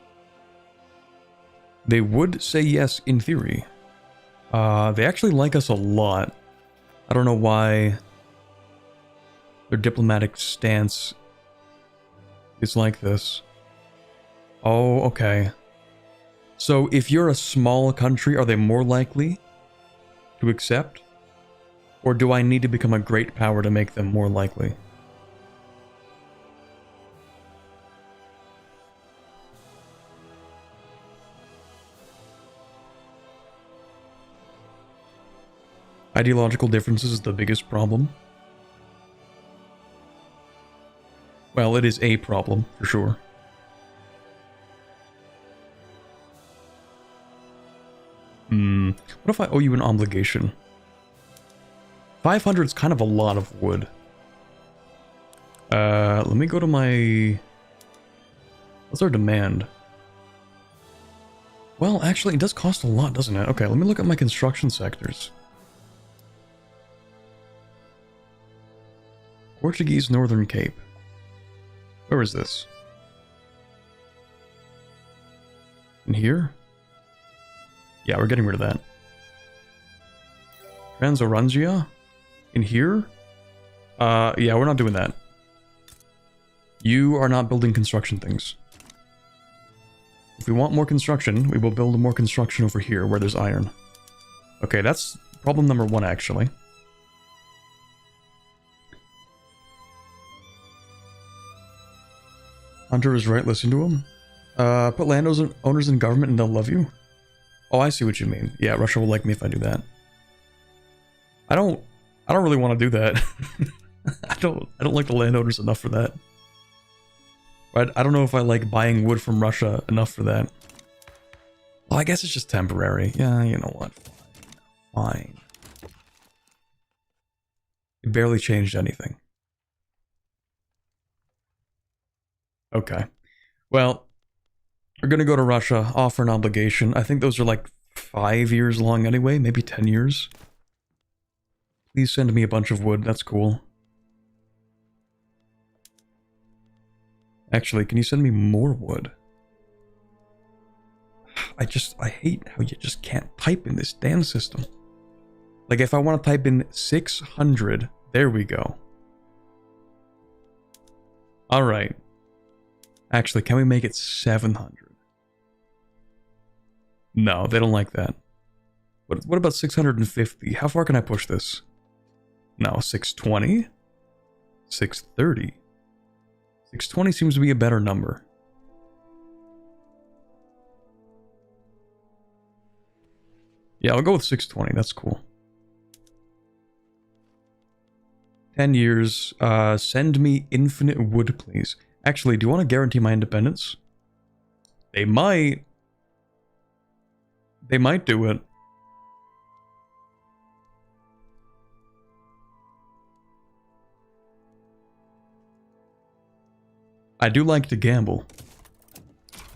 they would say yes in theory. They actually like us a lot. I don't know why their diplomatic stance is like this. Oh, okay. So if you're a small country, are they more likely to accept? Or do I need to become a great power to make them more likely? Ideological differences is the biggest problem. Well, it is a problem, for sure. What if I owe you an obligation? 500 is kind of a lot of wood. Let me go to my... What's our demand? Well, actually, it does cost a lot, doesn't it? Okay, let me look at my construction sectors. Portuguese Northern Cape. Where is this? In here? Yeah, we're getting rid of that. Transorangia? In here? Yeah, we're not doing that. You are not building construction things. If we want more construction, we will build more construction over here where there's iron. Okay, that's problem number one, actually. Hunter is right, listen to him. Put landowners in government and they'll love you. Oh, I see what you mean. Yeah, Russia will like me if I do that. I don't really want to do that. I don't like the landowners enough for that. But I don't know if I like buying wood from Russia enough for that. Well, I guess it's just temporary. Yeah, you know what? Fine. It barely changed anything. Okay. Well, we're gonna go to Russia, offer an obligation. I think those are like 5 years long anyway, maybe 10 years. Please send me a bunch of wood, that's cool. Actually, can you send me more wood? I hate how you just can't type in this damn system. Like, if I want to type in 600, there we go. Alright. Actually, can we make it 700? No, they don't like that. What about 650? How far can I push this? No, 620? 630? 620 seems to be a better number. Yeah, I'll go with 620. That's cool. 10 years. Send me infinite wood, please. Actually, do you want to guarantee my independence? They might. They might do it. I do like to gamble.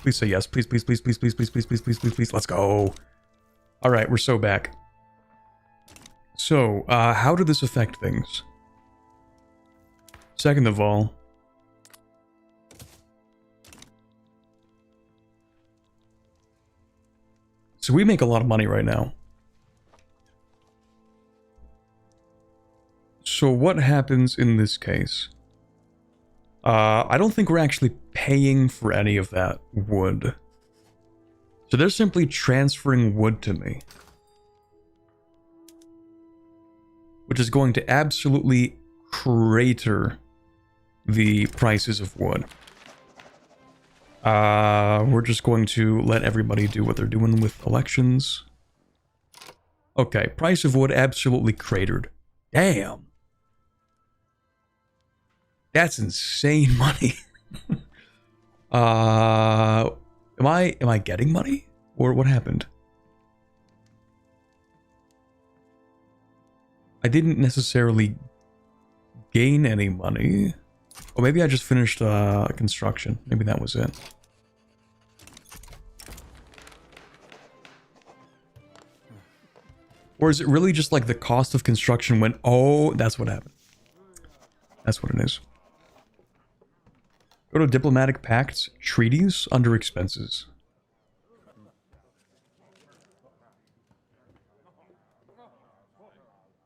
Please say yes. Please, please, please, please, please, please, please, please, please, please, please. Let's go. All right, we're so back. So, how did this affect things? Second of all, so we make a lot of money right now. So what happens in this case? I don't think we're actually paying for any of that wood. So they're simply transferring wood to me. Which is going to absolutely crater the prices of wood. We're just going to let everybody do what they're doing with elections. Okay, price of wood absolutely cratered. Damn. That's insane money. Am I getting money? Or what happened? I didn't necessarily gain any money. Or maybe I just finished construction. Maybe that was it. Or is it really just like the cost of construction went... Oh, that's what happened. That's what it is. Go to diplomatic pacts, treaties, under expenses.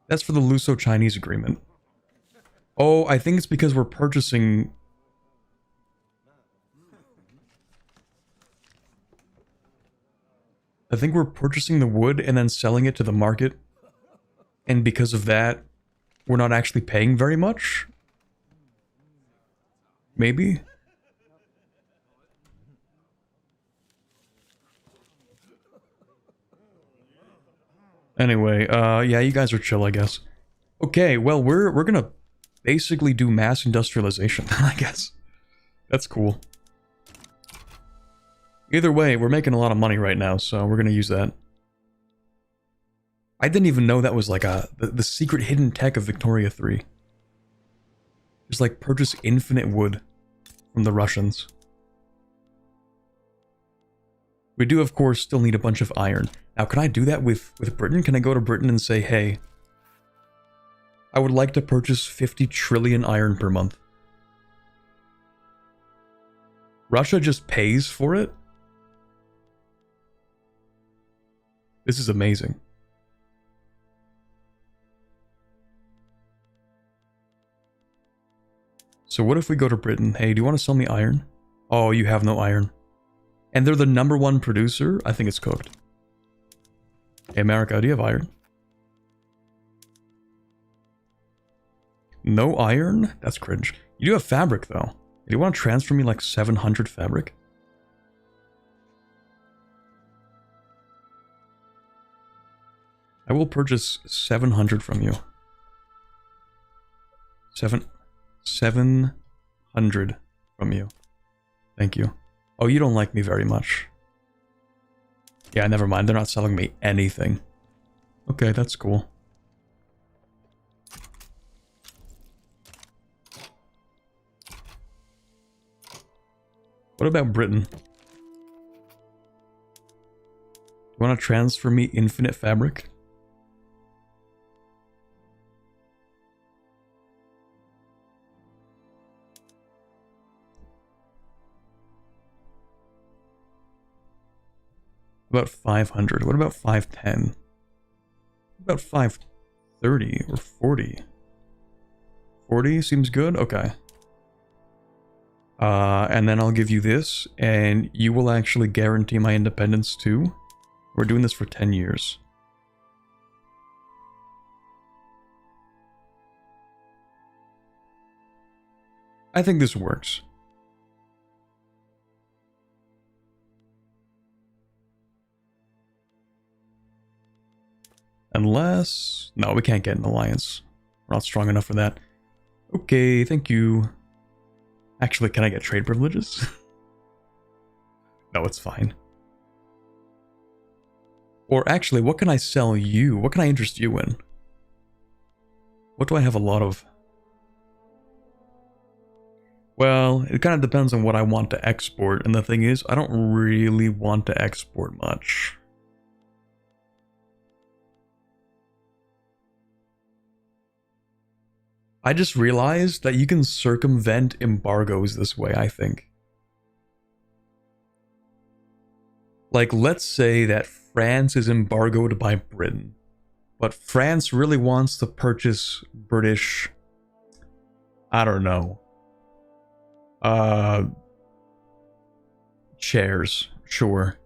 That's for the Luso-Chinese agreement. Oh, I think it's because we're purchasing... I think we're purchasing the wood and then selling it to the market. And because of that, we're not actually paying very much? Maybe? Anyway, yeah, you guys are chill, I guess. Okay, well, we're gonna basically do mass industrialization, I guess. That's cool. Either way, we're making a lot of money right now, so we're gonna use that. I didn't even know that was like the secret hidden tech of Victoria 3. Just like purchase infinite wood from the Russians. We do, of course, still need a bunch of iron. Now, can I do that with Britain? Can I go to Britain and say, hey, I would like to purchase 50 trillion iron per month? Russia just pays for it? This is amazing. So what if we go to Britain? Hey, do you want to sell me iron? Oh, you have no iron. And they're the #1 producer? I think it's cooked. Hey, America, do you have iron? No iron? That's cringe. You do have fabric, though. Do you want to transfer me like 700 fabric? I will purchase 700 from you. 700 from you. Thank you. Oh, you don't like me very much. Yeah, never mind. They're not selling me anything. Okay, that's cool. What about Britain? You want to transfer me infinite fabric? About 500. What about 510? What about 530 or 40? 40 seems good? Okay. And then I'll give you this, and you will actually guarantee my independence too. We're doing this for 10 years. I think this works. Unless... No, we can't get an alliance. We're not strong enough for that. Okay, thank you. Actually, can I get trade privileges? No, it's fine. Or actually, what can I sell you? What can I interest you in? What do I have a lot of? Well, it kind of depends on what I want to export, and the thing is, I don't really want to export much. I just realized that you can circumvent embargoes this way, I think. Like, let's say that France is embargoed by Britain, but France really wants to purchase British, I don't know, chairs, sure.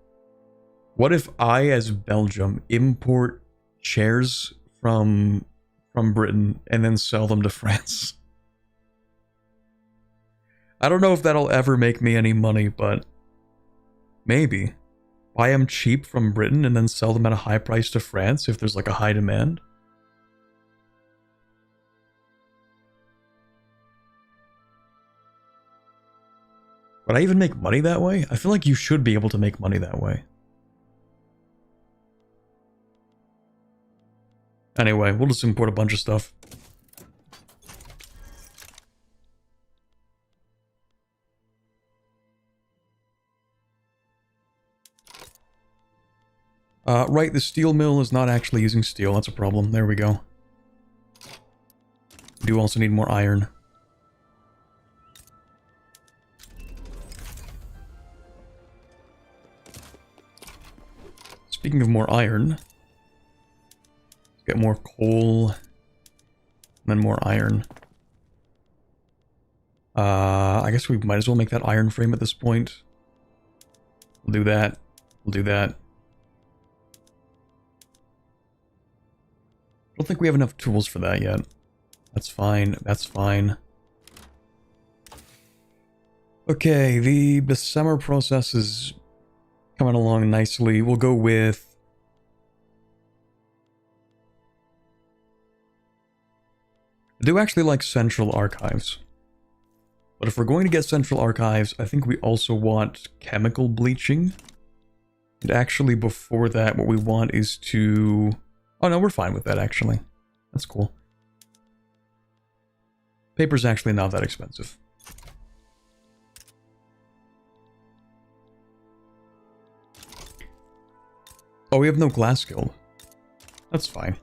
What if I, as Belgium, import chairs from Britain and then sell them to France? I don't know if that'll ever make me any money, but maybe. Buy them cheap from Britain and then sell them at a high price to France if there's like a high demand. Would I even make money that way? I feel like you should be able to make money that way. Anyway, we'll just import a bunch of stuff. Right, the steel mill is not actually using steel. That's a problem. There we go. We do also need more iron. Speaking of more iron, let's get more coal, and then more iron. I guess we might as well make that iron frame at this point. We'll do that. We'll do that. I don't think we have enough tools for that yet. That's fine. That's fine. Okay, the Bessemer process is coming along nicely. We'll go with... I do actually like central archives. But if we're going to get central archives, I think we also want chemical bleaching. And actually before that, what we want is to... Oh no, we're fine with that actually. That's cool. Paper's actually not that expensive. Oh, we have no glass guild. That's fine.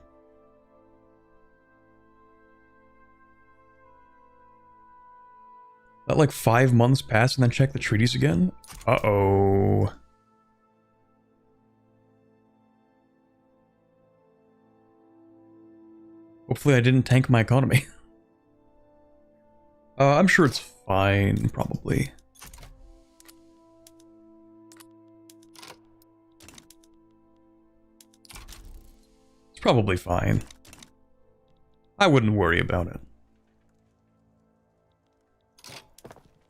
Let like 5 months pass and then check the treaties again? Uh-oh. Hopefully I didn't tank my economy. I'm sure it's fine, probably. It's probably fine. I wouldn't worry about it.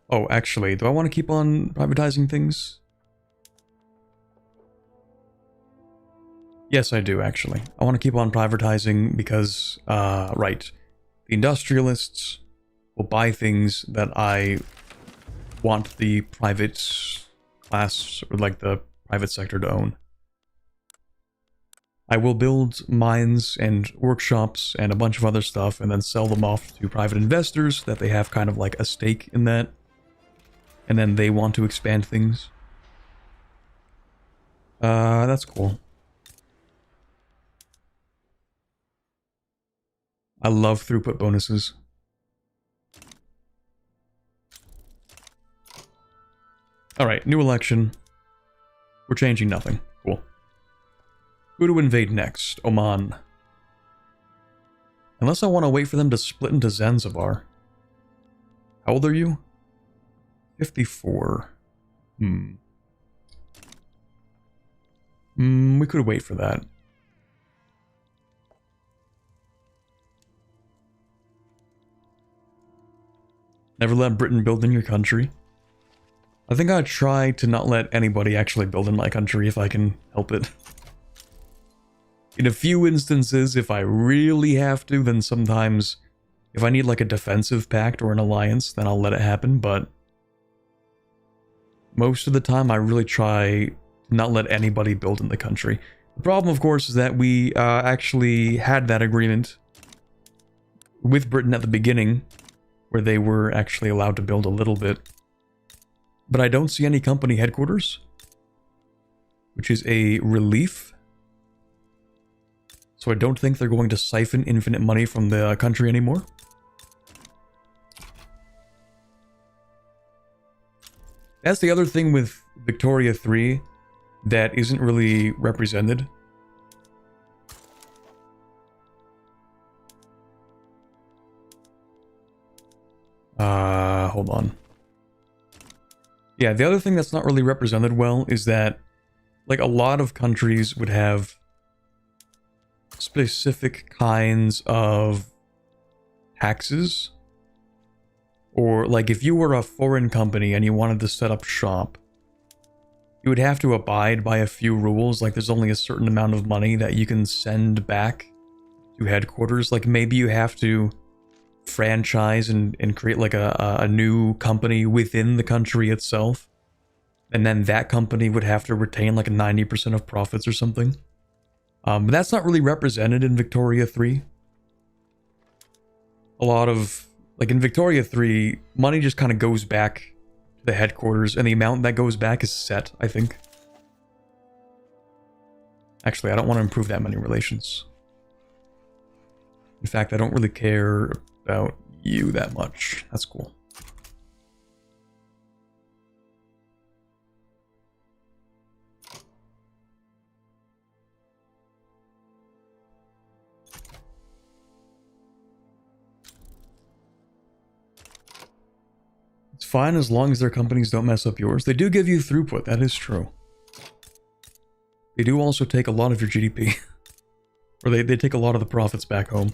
Oh, actually, do I want to keep on privatizing things? Yes, I do, actually. I want to keep on privatizing because, right, the industrialists will buy things that I want the private class, or like the private sector to own. I will build mines and workshops and a bunch of other stuff and then sell them off to private investors so that they have kind of like a stake in that. And then they want to expand things. That's cool. I love throughput bonuses. Alright, new election. We're changing nothing. Cool. Who to invade next? Oman. Unless I want to wait for them to split into Zanzibar. How old are you? 54. We could wait for that. Never let Britain build in your country. I think I'd try to not let anybody actually build in my country if I can help it. In a few instances, if I really have to, then sometimes if I need like a defensive pact or an alliance, then I'll let it happen, but most of the time I really try to not let anybody build in the country. The problem, of course, is that we actually had that agreement with Britain at the beginning, where they were actually allowed to build a little bit. But I don't see any company headquarters, which is a relief. So I don't think they're going to siphon infinite money from the country anymore. That's the other thing with Victoria 3 that isn't really represented. Hold on. Yeah, the other thing that's not really represented well is that, like, a lot of countries would have specific kinds of taxes. Or, like, if you were a foreign company and you wanted to set up shop, you would have to abide by a few rules. Like, there's only a certain amount of money that you can send back to headquarters. Like, maybe you have to franchise and create, like, a new company within the country itself. And then that company would have to retain, like, 90% of profits or something. But that's not really represented in Victoria 3. A lot of... Like, in Victoria 3, money just kind of goes back to the headquarters, and the amount that goes back is set, I think. Actually, I don't want to improve that many relations. In fact, I don't really care about you that much. That's cool. It's fine as long as their companies don't mess up yours. They do give you throughput, that is true. They do also take a lot of your GDP. Or they take a lot of the profits back home.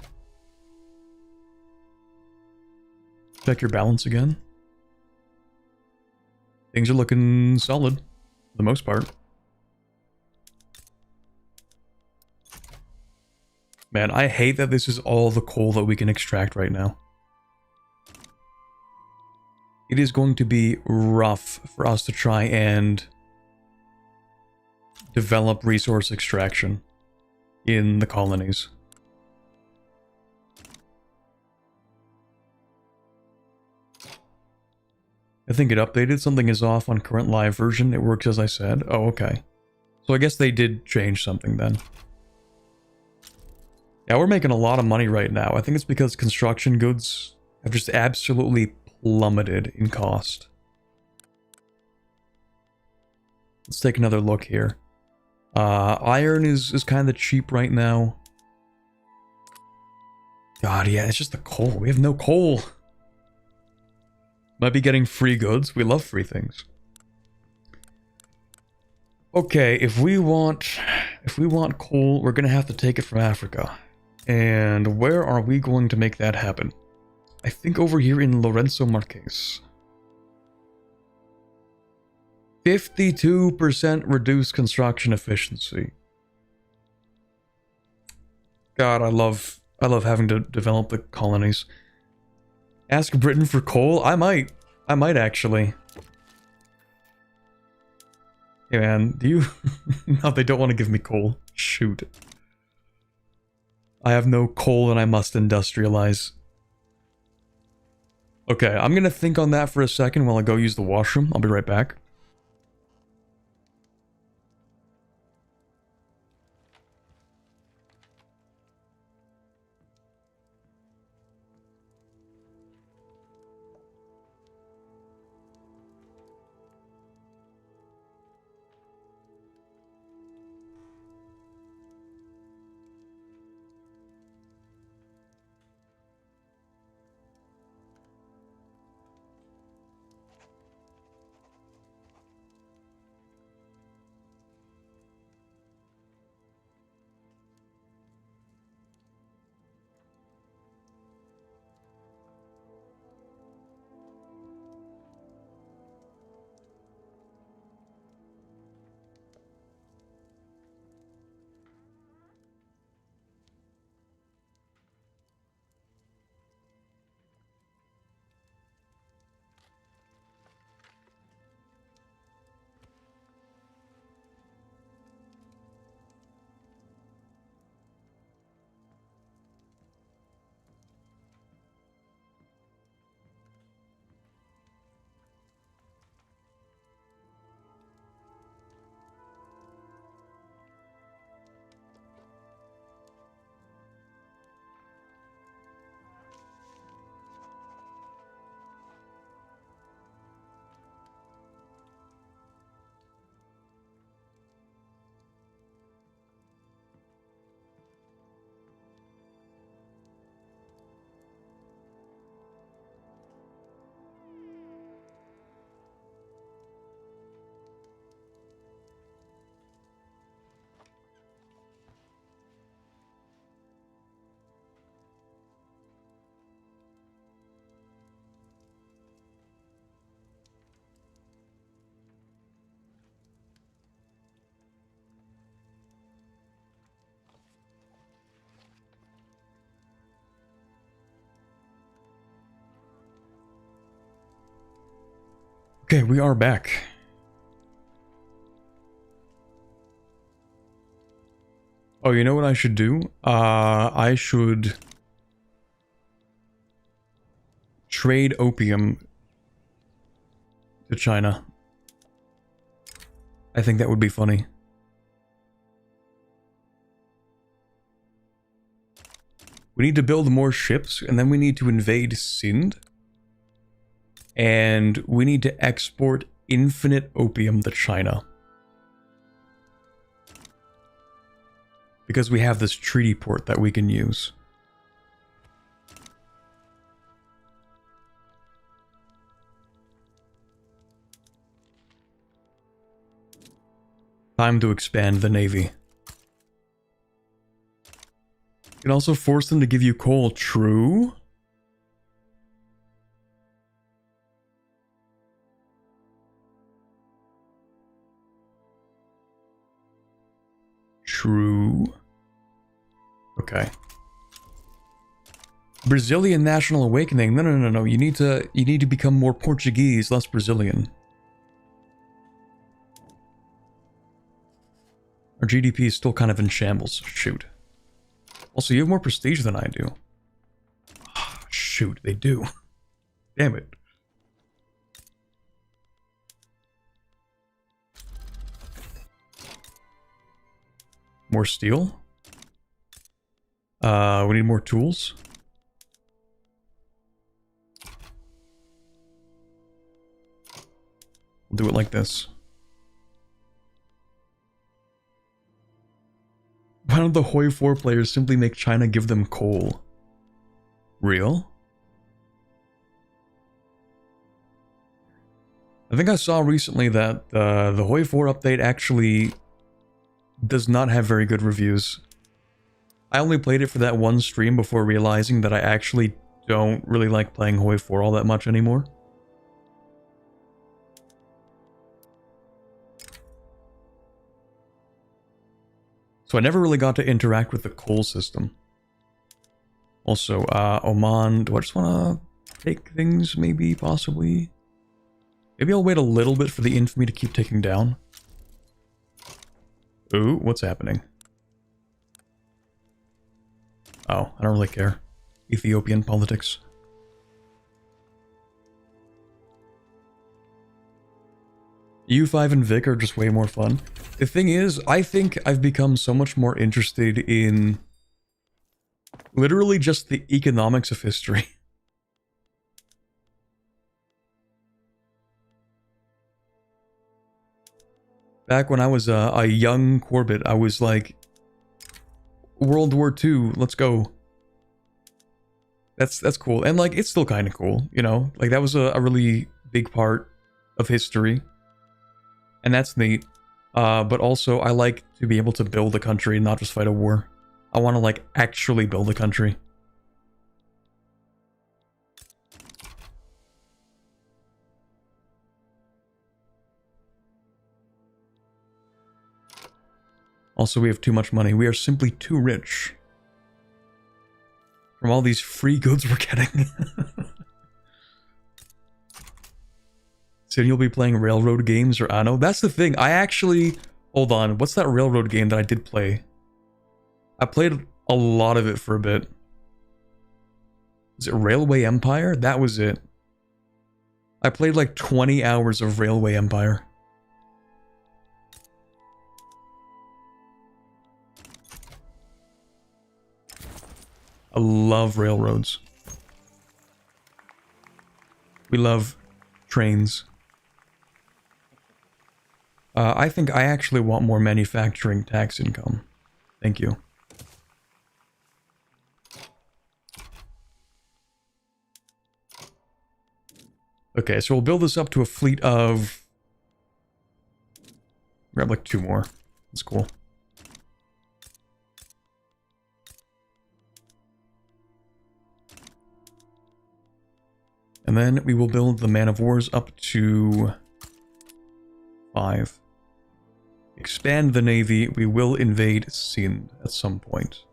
Check your balance again. Things are looking solid, for the most part. Man, I hate that this is all the coal that we can extract right now. It is going to be rough for us to try and develop resource extraction in the colonies. I think it updated. Something is off on current live version. It works as I said. Oh, okay. So I guess they did change something then. Yeah, we're making a lot of money right now. I think it's because construction goods have just absolutely plummeted in cost. Let's take another look here. Iron is kind of cheap right now. God, yeah, it's just the coal. We have no coal. Might be getting free goods. We love free things. Okay, if we want coal, we're gonna have to take it from Africa. And where are we going to make that happen? I think over here in Lorenzo Marques. 52% reduced construction efficiency. God, I love having to develop the colonies. Ask Britain for coal? I might actually. Hey man, do you... No, they don't want to give me coal. Shoot. I have no coal and I must industrialize. Okay, I'm gonna think on that for a second while I go use the washroom. I'll be right back. Okay, we are back. Oh, you know what I should do? I should trade opium to China. I think that would be funny. We need to build more ships, and then we need to invade Sind. And we need to export infinite opium to China. Because we have this treaty port that we can use. Time to expand the navy. You can also force them to give you coal. True. True. Okay. Brazilian national awakening. No. You need to become more Portuguese, less Brazilian. Our GDP is still kind of in shambles. Shoot. Also, you have more prestige than I do. Oh, shoot, they do. Damn it. More steel. We need more tools. We'll do it like this. Why don't the Hoi 4 players simply make China give them coal? Real? I think I saw recently that the Hoi 4 update actually does not have very good reviews. I only played it for that one stream before realizing that I actually don't really like playing Hoi 4 all that much anymore. So I never really got to interact with the coal system. Also, Oman, do I just want to take things, maybe, possibly? Maybe I'll wait a little bit for the infamy to keep ticking down. Ooh, what's happening? Oh, I don't really care. Ethiopian politics. U5 and Vic are just way more fun. The thing is, I think I've become so much more interested in literally just the economics of history. Back when I was a young Corbett, I was like, World War II, let's go. That's cool. And like, it's still kind of cool, you know? Like, that was a really big part of history. And that's neat. But also, I like to be able to build a country and not just fight a war. I want to, like, actually build a country. Also, we have too much money. We are simply too rich. From all these free goods we're getting. Soon you'll be playing railroad games or Anno. That's the thing. I actually... Hold on. What's that railroad game that I did play? I played a lot of it for a bit. Is it Railway Empire? That was it. I played like 20 hours of Railway Empire. I love railroads. We love trains. I think I actually want more manufacturing tax income. Thank you. Okay, so we'll build this up to a fleet of... Grab like 2 more. That's cool. And then we will build the man of wars up to 5. Expand the navy. We will invade Sind at some point.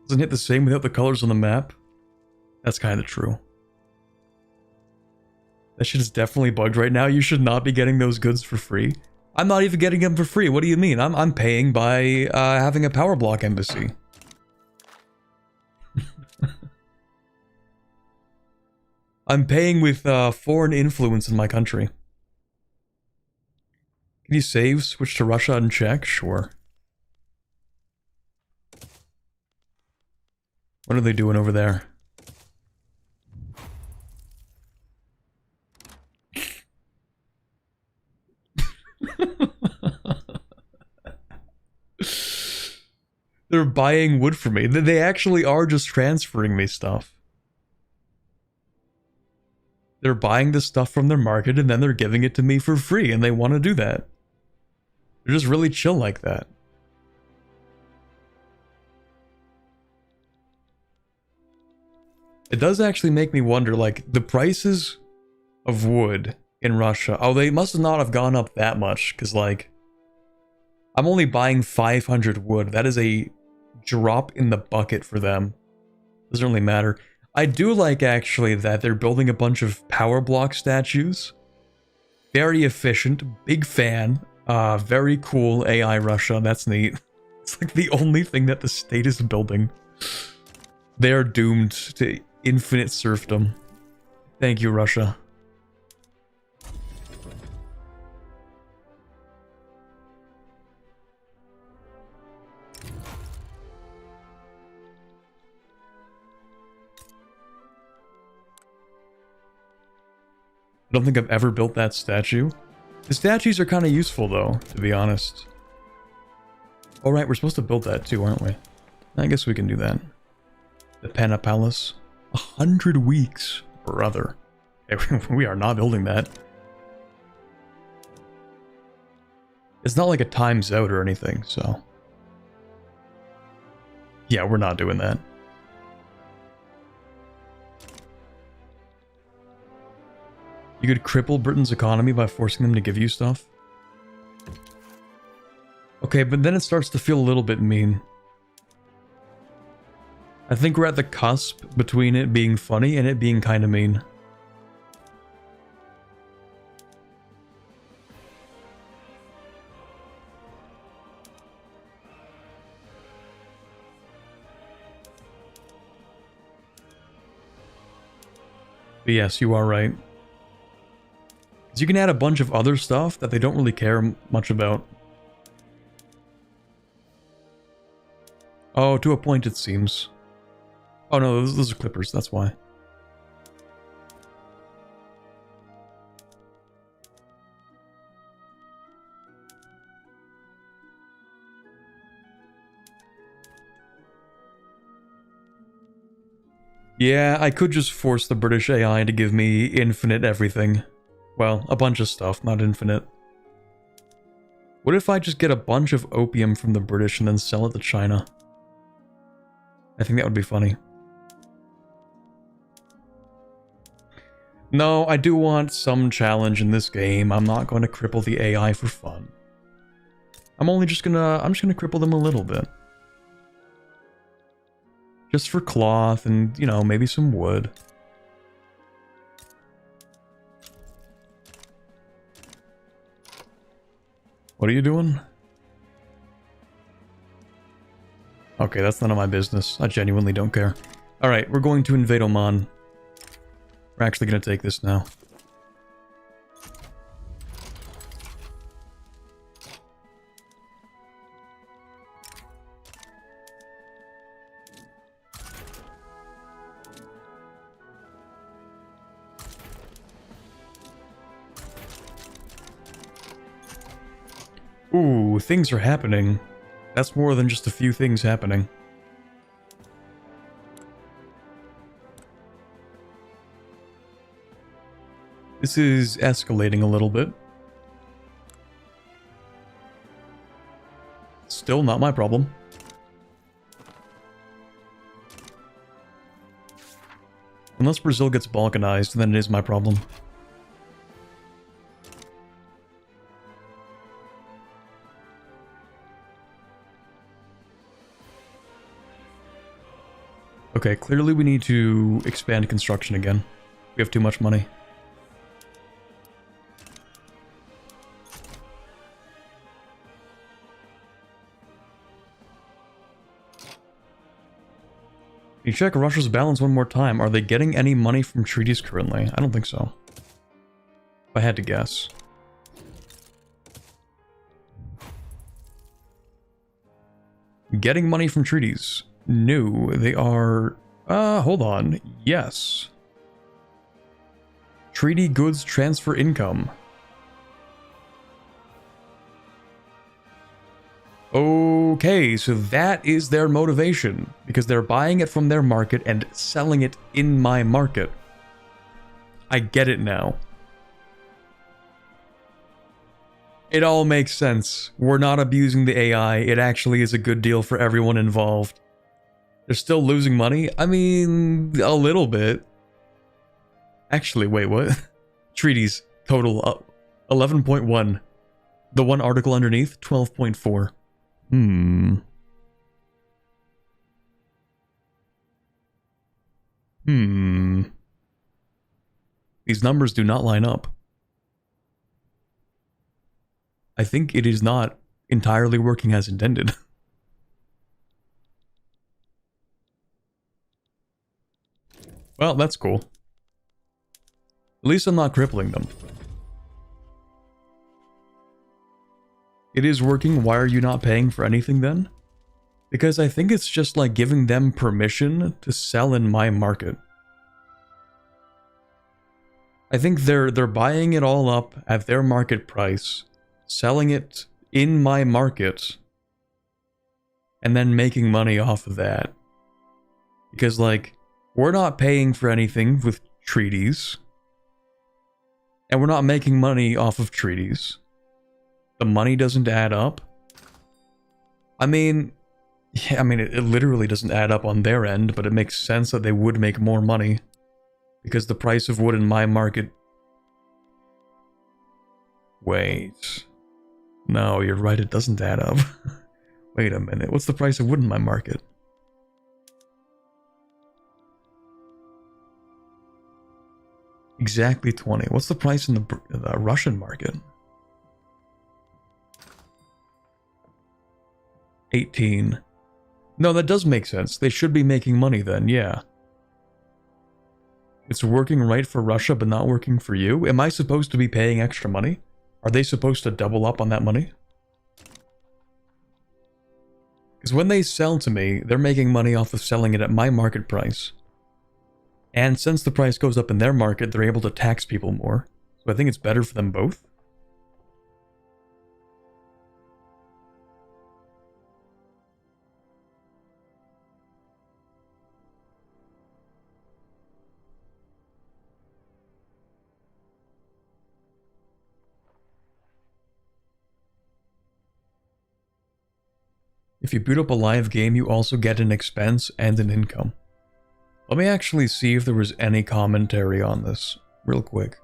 Doesn't hit the same without the colors on the map? That's kind of true. That shit is definitely bugged right now. You should not be getting those goods for free. I'm not even getting them for free. What do you mean? I'm paying by having a power block embassy. I'm paying with foreign influence in my country. Can you save, switch to Russia and check? Sure. What are they doing over there? They're buying wood for me. They actually are just transferring me stuff. They're buying the stuff from their market and then they're giving it to me for free, and they want to do that. They're just really chill like that. It does actually make me wonder, like, the prices of wood in Russia. Oh, they must not have gone up that much, because, like, I'm only buying 500 wood. That is a drop in the bucket for them. Doesn't really matter. I do like, actually, that they're building a bunch of power block statues. Very efficient. Big fan. Very cool AI Russia. That's neat. It's like the only thing that the state is building. They are doomed to infinite serfdom. Thank you, Russia. I don't think I've ever built that statue. The statues are kind of useful, though, to be honest. All right, we're supposed to build that too, aren't we? I guess we can do that. The Pana Palace. 100 weeks, brother. Okay, we are not building that. It's not like a time's out or anything, so... yeah, we're not doing that. You could cripple Britain's economy by forcing them to give you stuff. Okay, but then it starts to feel a little bit mean. I think we're at the cusp between it being funny and it being kind of mean. But yes, you are right. Because you can add a bunch of other stuff that they don't really care much about. Oh, to a point it seems. Oh no, those are clippers, that's why. Yeah, I could just force the British AI to give me infinite everything. Well, a bunch of stuff, not infinite. What if I just get a bunch of opium from the British and then sell it to China? I think that would be funny. No, I do want some challenge in this game. I'm not going to cripple the AI for fun. I'm just gonna cripple them a little bit. Just for cloth and, you know, maybe some wood. What are you doing? Okay, that's none of my business. I genuinely don't care. Alright, we're going to invade Oman. We're actually going to take this now. Ooh, things are happening. That's more than just a few things happening. This is escalating a little bit. Still not my problem. Unless Brazil gets balkanized, then it is my problem. Okay, clearly we need to expand construction again. We have too much money. You check Russia's balance one more time. Are they getting any money from treaties currently? I don't think so. If I had to guess. Getting money from treaties. No, they are... hold on. Yes. Treaty goods transfer income. Okay, so that is their motivation, because they're buying it from their market and selling it in my market. I get it now. It all makes sense. We're not abusing the AI. It actually is a good deal for everyone involved. They're still losing money? I mean, a little bit. Actually, wait, what? Treaties, total 11.1. The one article underneath, 12.4. These numbers do not line up. I think it is not entirely working as intended. Well, that's cool. At least I'm not crippling them. It is working. Why are you not paying for anything then? Because I think it's just like giving them permission to sell in my market. I think they're buying it all up at their market price, selling it in my market, and then making money off of that. Because, like, we're not paying for anything with treaties, and we're not making money off of treaties. The money doesn't add up. I mean, yeah, it literally doesn't add up on their end, but it makes sense that they would make more money. Because the price of wood in my market... Wait. No, you're right, it doesn't add up. Wait a minute, what's the price of wood in my market? Exactly 20. What's the price in the Russian market? 18. No, that does make sense. They should be making money then, yeah. It's working right for Russia, but not working for you? Am I supposed to be paying extra money? Are they supposed to double up on that money? Because when they sell to me, they're making money off of selling it at my market price. And since the price goes up in their market, they're able to tax people more. So I think it's better for them both. If you boot up a live game, you also get an expense and an income. Let me actually see if there was any commentary on this, real quick.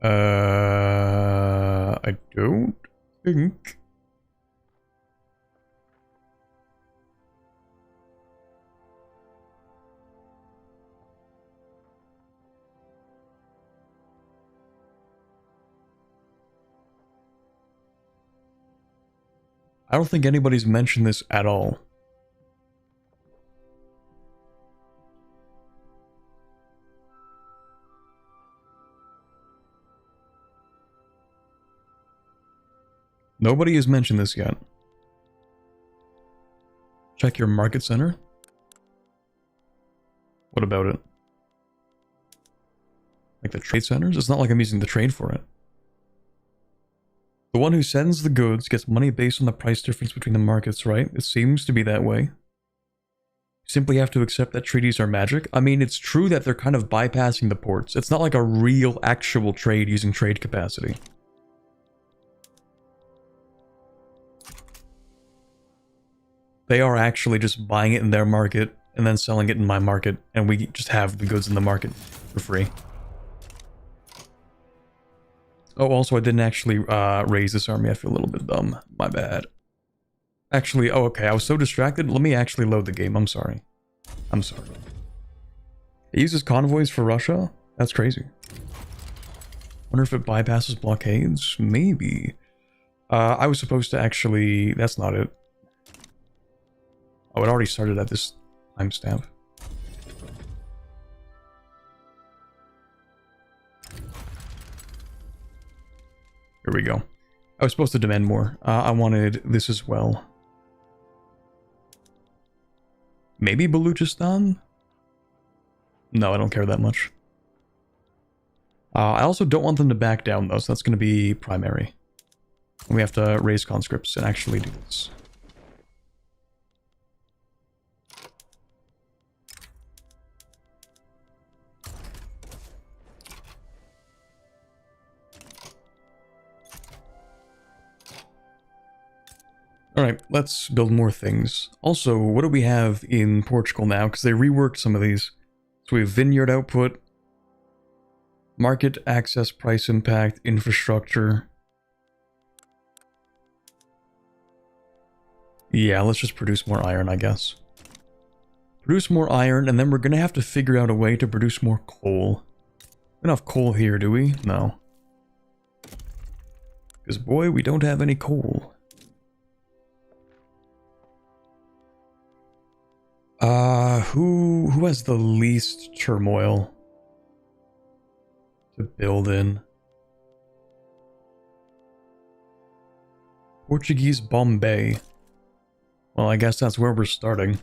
I don't think... I don't think anybody's mentioned this at all. Nobody has mentioned this yet. Check your market center. What about it? Like the trade centers? It's not like I'm using the trade for it. The one who sends the goods gets money based on the price difference between the markets, right? It seems to be that way. You simply have to accept that treaties are magic. I mean, it's true that they're kind of bypassing the ports. It's not like a real, actual trade using trade capacity. They are actually just buying it in their market and then selling it in my market, and we just have the goods in the market for free. Oh, also, I didn't actually raise this army. I feel a little bit dumb. My bad. Actually, oh, okay. I was so distracted. Let me actually load the game. I'm sorry. I'm sorry. It uses convoys for Russia? That's crazy. Wonder if it bypasses blockades? Maybe. I was supposed to actually... That's not it. Oh, it already started at this timestamp. Here we go. I was supposed to demand more. I wanted this as well. Maybe Baluchistan? No, I don't care that much. I also don't want them to back down, though, so that's going to be primary. We have to raise conscripts and actually do this. Alright, let's build more things. Also, what do we have in Portugal now? Because they reworked some of these. So we have vineyard output, market access, price impact, infrastructure. Yeah, let's just produce more iron, I guess. Produce more iron, and then we're going to have to figure out a way to produce more coal. We don't have coal here, do we? No. Because, boy, we don't have any coal. Who has the least turmoil to build in? Portuguese Bombay. Well, I guess that's where we're starting.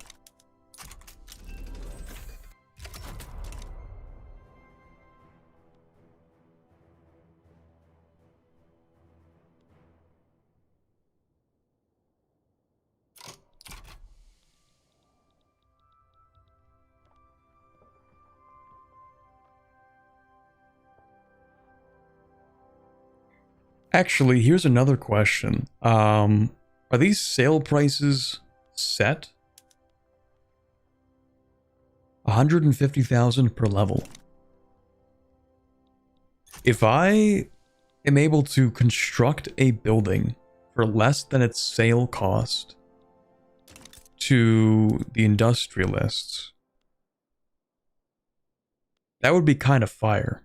Actually, here's another question. Are these sale prices set? 150,000 per level. If I am able to construct a building for less than its sale cost to the industrialists, that would be kind of fire.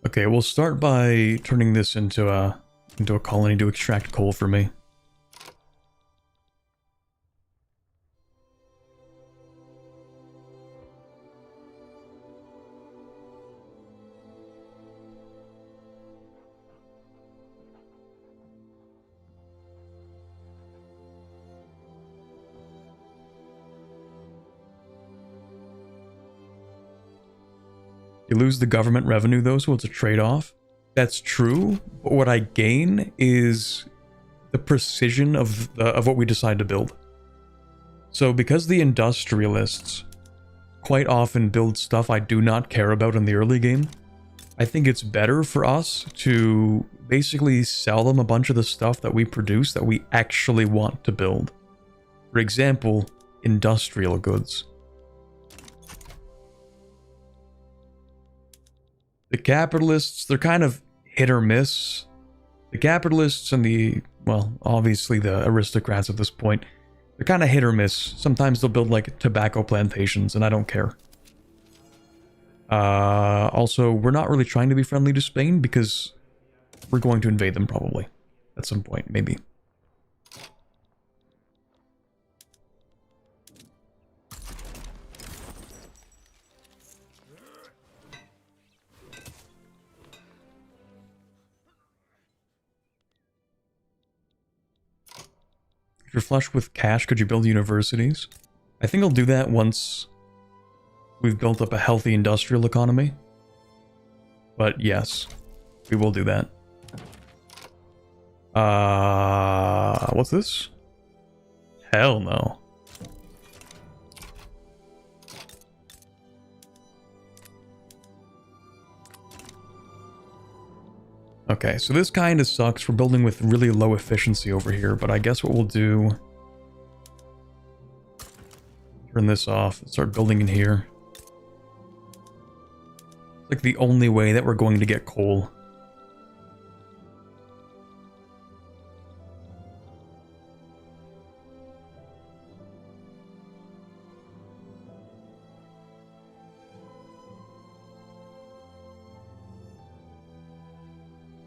Okay, we'll start by turning this into a colony to extract coal for me. You lose the government revenue though, so it's a trade-off. That's true, but what I gain is the precision of what we decide to build. So because the industrialists quite often build stuff I do not care about in the early game, I think it's better for us to basically sell them a bunch of the stuff that we produce that we actually want to build. For example, industrial goods. The capitalists, they're kind of hit or miss. The capitalists and the, well, obviously the aristocrats at this point, they're kind of hit or miss. Sometimes they'll build like tobacco plantations, and I don't care. Also, we're not really trying to be friendly to Spain because we're going to invade them probably at some point, maybe. If you're flush with cash, could you build universities? I think I'll do that once we've built up a healthy industrial economy. But yes, we will do that. What's this? Hell no. Okay, so this kind of sucks. We're building with really low efficiency over here, but I guess what we'll do... Turn this off, start building in here. It's like the only way that we're going to get coal.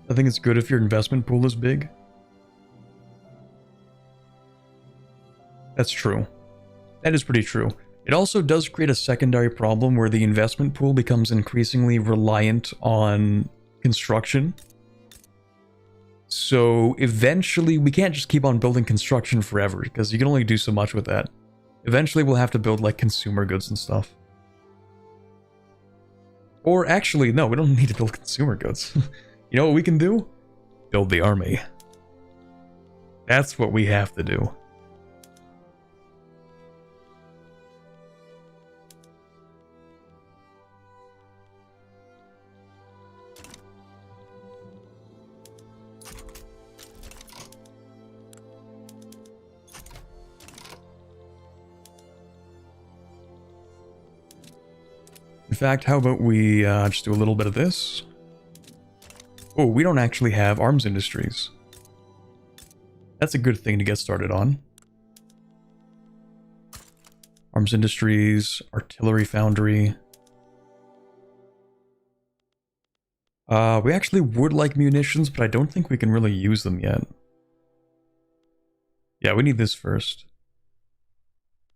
I think it's good if your investment pool is big. That's true. That is pretty true. It also does create a secondary problem where the investment pool becomes increasingly reliant on construction. So eventually, we can't just keep on building construction forever, because you can only do so much with that. Eventually, we'll have to build, like, consumer goods and stuff. Or actually, no, we don't need to build consumer goods. You know what we can do? Build the army. That's what we have to do. In fact, how about we just do a little bit of this? Oh, we don't actually have arms industries. That's a good thing to get started on. Arms industries, artillery foundry. We actually would like munitions, but I don't think we can really use them yet. Yeah, we need this first.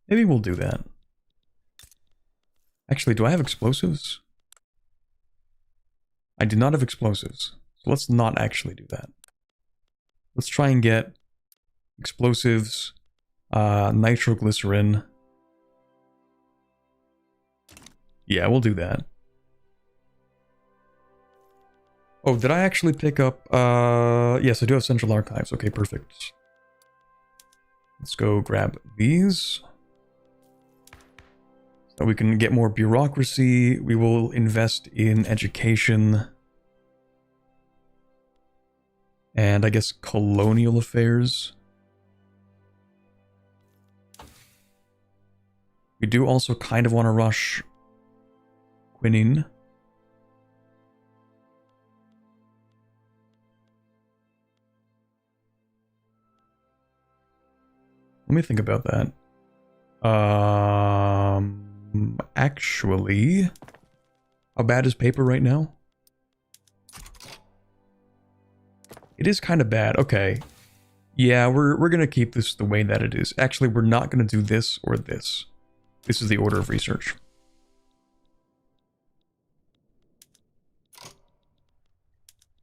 Maybe we'll do that. Actually, do I have explosives? I do not have explosives. So let's not actually do that. Let's try and get explosives, nitroglycerin. Yeah, we'll do that. Oh, did I actually pick up... yes, I do have Central Archives. Okay, perfect. Let's go grab these. So we can get more bureaucracy. We will invest in education. And I guess colonial affairs. We do also kind of want to rush quinine. Let me think about that. Actually, how bad is paper right now? It is kind of bad. Okay. Yeah, we're gonna keep this the way that it is. Actually, we're not gonna do this or this. This is the order of research.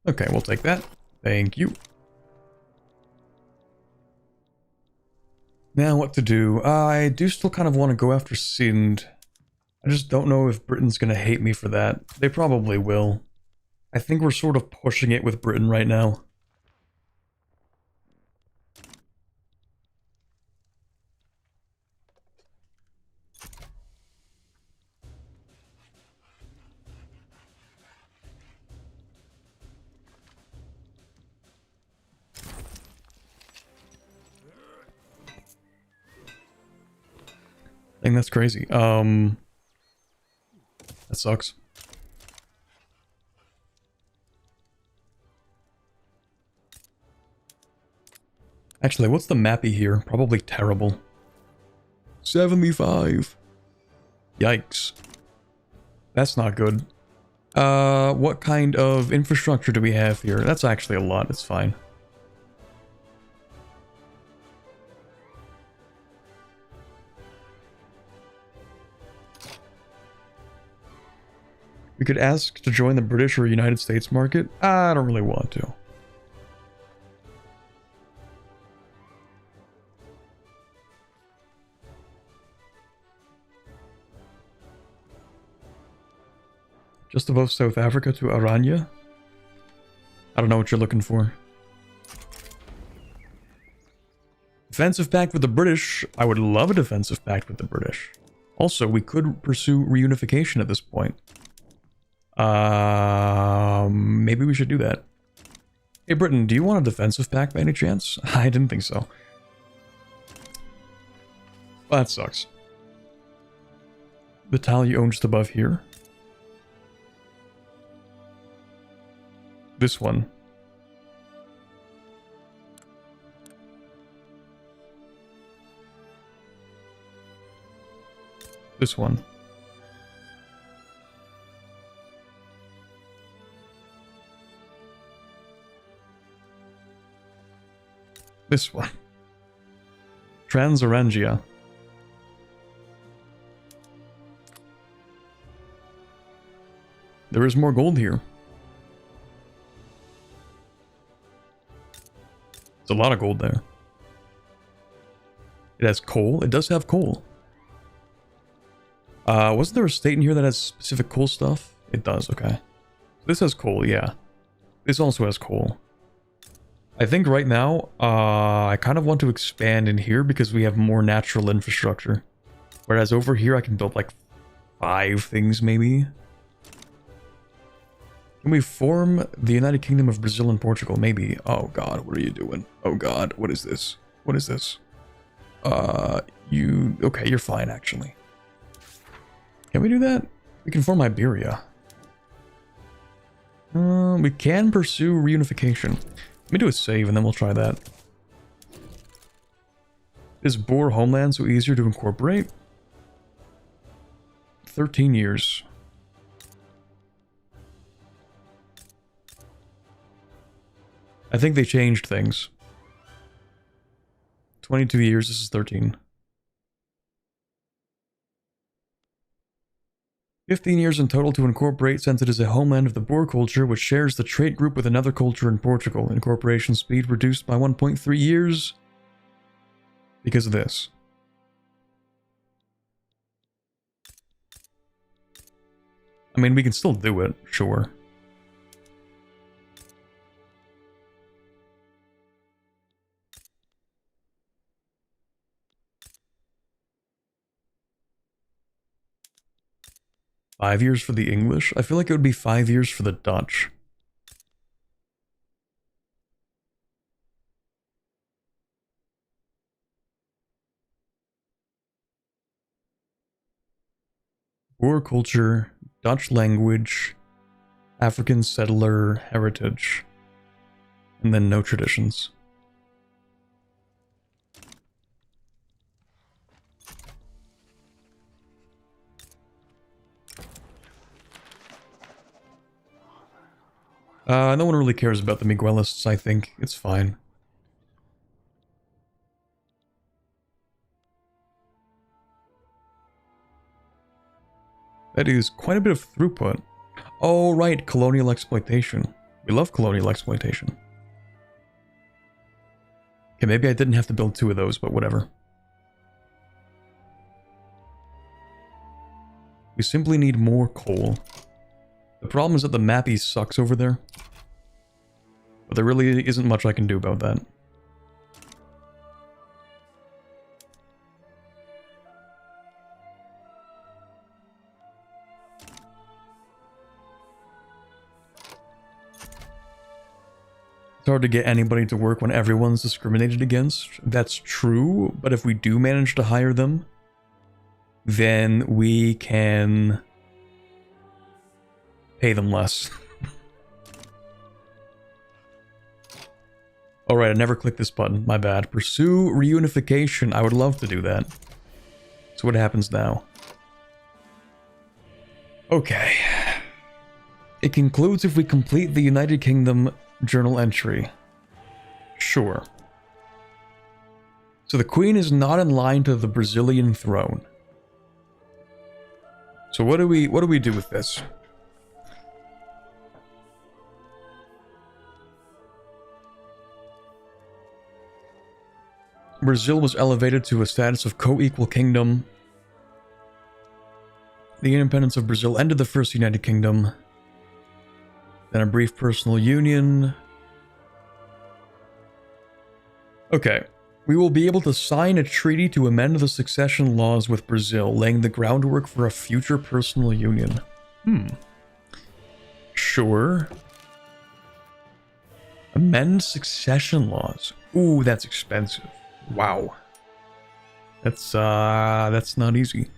Okay, we'll take that. Thank you. Now what to do? I do still kind of want to go after Sind. I just don't know if Britain's gonna hate me for that. They probably will. I think we're sort of pushing it with Britain right now. I think that's crazy. That sucks. Actually, what's the mappy here? Probably terrible. 75. Yikes. That's not good. What kind of infrastructure do we have here? That's actually a lot. It's fine. We could ask to join the British or United States market. I don't really want to. Just above South Africa to Aranya? I don't know what you're looking for. Defensive pact with the British. I would love a defensive pact with the British. Also, we could pursue reunification at this point. Maybe we should do that. Hey, Britain, do you want a defensive pact by any chance? I didn't think so. Well, that sucks. The tile you own just above here. This one. This one. This one. Transorangia. There is more gold here. It's a lot of gold there. It has coal. It does have coal. Wasn't there a state in here that has specific coal stuff? It does, okay. This has coal, yeah. This also has coal. I think right now, I kind of want to expand in here because we have more natural infrastructure. Whereas over here, I can build like 5 things, maybe. Can we form the United Kingdom of Brazil and Portugal? Maybe. Oh god, what are you doing? Oh god, what is this? What is this? Okay, you're fine, actually. Can we do that? We can form Iberia. We can pursue reunification. Let me do a save and then we'll try that. Is Boer homeland so easier to incorporate? 13 years. I think they changed things. 22 years, this is 13. 15 years in total to incorporate, since it is a homeland of the Boer culture, which shares the trait group with another culture in Portugal. Incorporation speed reduced by 1.3 years because of this. I mean, we can still do it, sure. Five years for the English? I feel like it would be 5 years for the Dutch. Boer culture, Dutch language, African settler heritage, and then no traditions. No one really cares about the Miguelists, I think. It's fine. That is quite a bit of throughput. Oh, right, colonial exploitation. We love colonial exploitation. Okay, maybe I didn't have to build 2 of those, but whatever. We simply need more coal. The problem is that the mappy sucks over there. But there really isn't much I can do about that. It's hard to get anybody to work when everyone's discriminated against. That's true, but if we do manage to hire them, then we can pay them less. Alright, I never clicked this button. My bad. Pursue reunification. I would love to do that. So what happens now? Okay. It concludes if we complete the United Kingdom journal entry. Sure. So the Queen is not in line to the Brazilian throne. So what do we do with this? Brazil was elevated to a status of co-equal kingdom. The independence of Brazil ended the First United Kingdom. Then a brief personal union. Okay. We will be able to sign a treaty to amend the succession laws with Brazil, laying the groundwork for a future personal union. Sure. Amend succession laws. Ooh, that's expensive. Wow. That's not easy.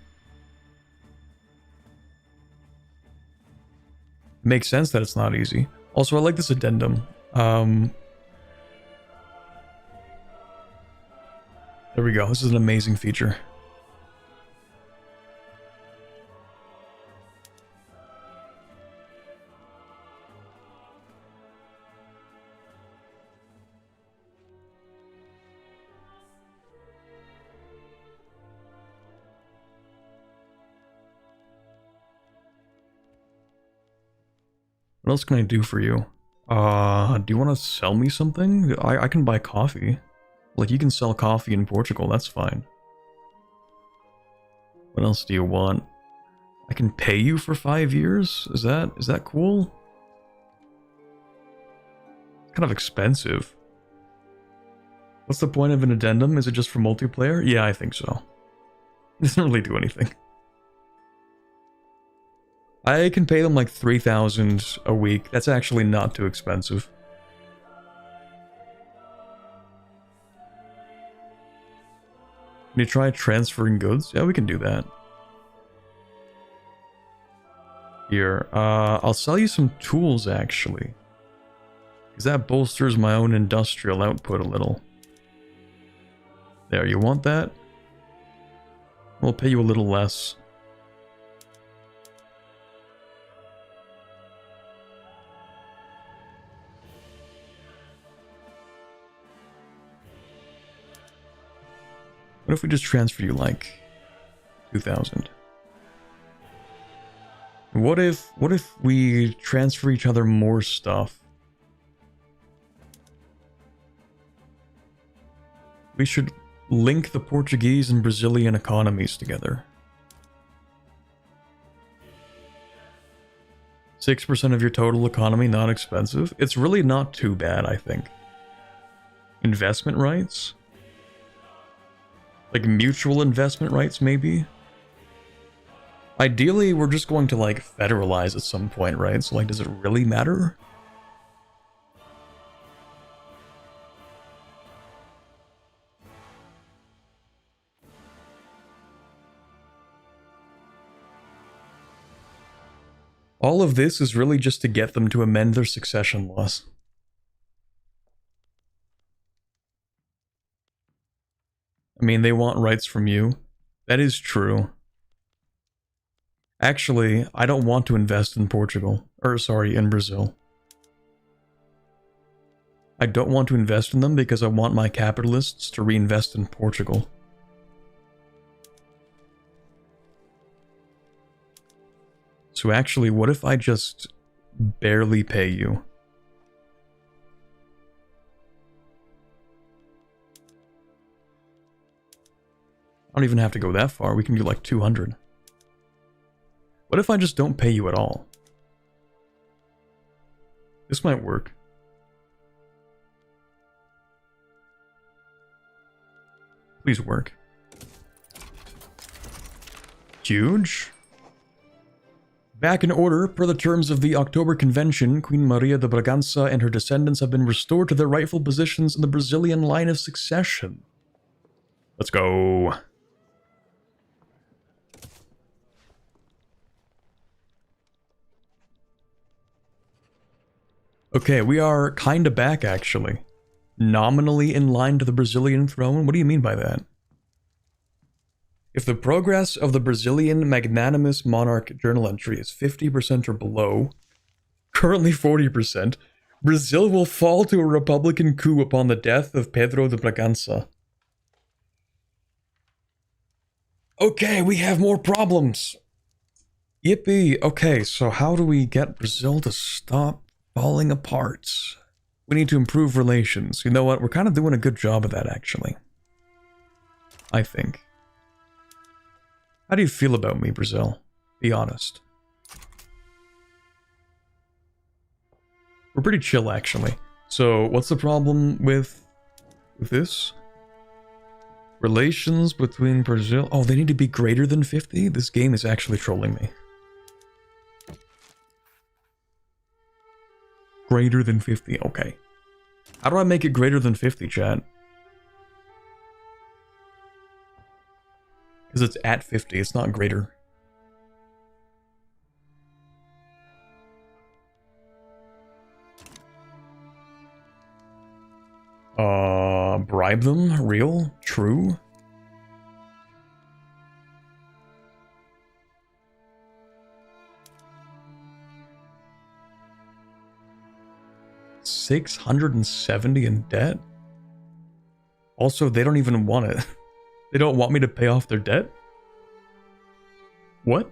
Makes sense that it's not easy. Also, I like this addendum. There we go. This is an amazing feature. What else can I do for you? Do you want to sell me something? I can buy coffee. Like, you can sell coffee in Portugal, that's fine. What else do you want? I can pay you for 5 years? Is that cool? It's kind of expensive. What's the point of an addendum? Is it just for multiplayer? Yeah, I think so. It doesn't really do anything. I can pay them like 3,000 a week. That's actually not too expensive. Can you try transferring goods? Yeah, we can do that. Here, I'll sell you some tools actually. Because that bolsters my own industrial output a little. There, you want that? We'll pay you a little less. What if we just transfer you like 2,000? What if we transfer each other more stuff? We should link the Portuguese and Brazilian economies together. 6% of your total economy, not expensive. It's really not too bad, I think. Investment rights? Like mutual investment rights, maybe? Ideally, we're just going to, like, federalize at some point, right? So, like, does it really matter? All of this is really just to get them to amend their succession laws. I mean, they want rights from you. That is true. Actually, I don't want to invest in Portugal. Or, sorry, in Brazil. I don't want to invest in them because I want my capitalists to reinvest in Portugal. So actually, what if I just barely pay you? I don't even have to go that far. We can do like 200. What if I just don't pay you at all? This might work. Please work. Huge. Back in order, per the terms of the October Convention, Queen Maria de Bragança and her descendants have been restored to their rightful positions in the Brazilian line of succession. Let's go. Okay, we are kinda back, actually. Nominally in line to the Brazilian throne? What do you mean by that? If the progress of the Brazilian magnanimous monarch journal entry is 50% or below, currently 40%, Brazil will fall to a republican coup upon the death of Pedro de Bragança. Okay, we have more problems. Yippee. Okay, so how do we get Brazil to stop falling apart? We need to improve relations. You know what? We're kind of doing a good job of that, actually. I think. How do you feel about me, Brazil? Be honest. We're pretty chill, actually. So, what's the problem with this? Relations between Brazil... Oh, they need to be greater than 50? This game is actually trolling me. Greater than 50, okay. How do I make it greater than 50, chat? Because it's at 50, it's not greater. Bribe them? Real? True? $670 in debt? Also, they don't even want it. They don't want me to pay off their debt? What?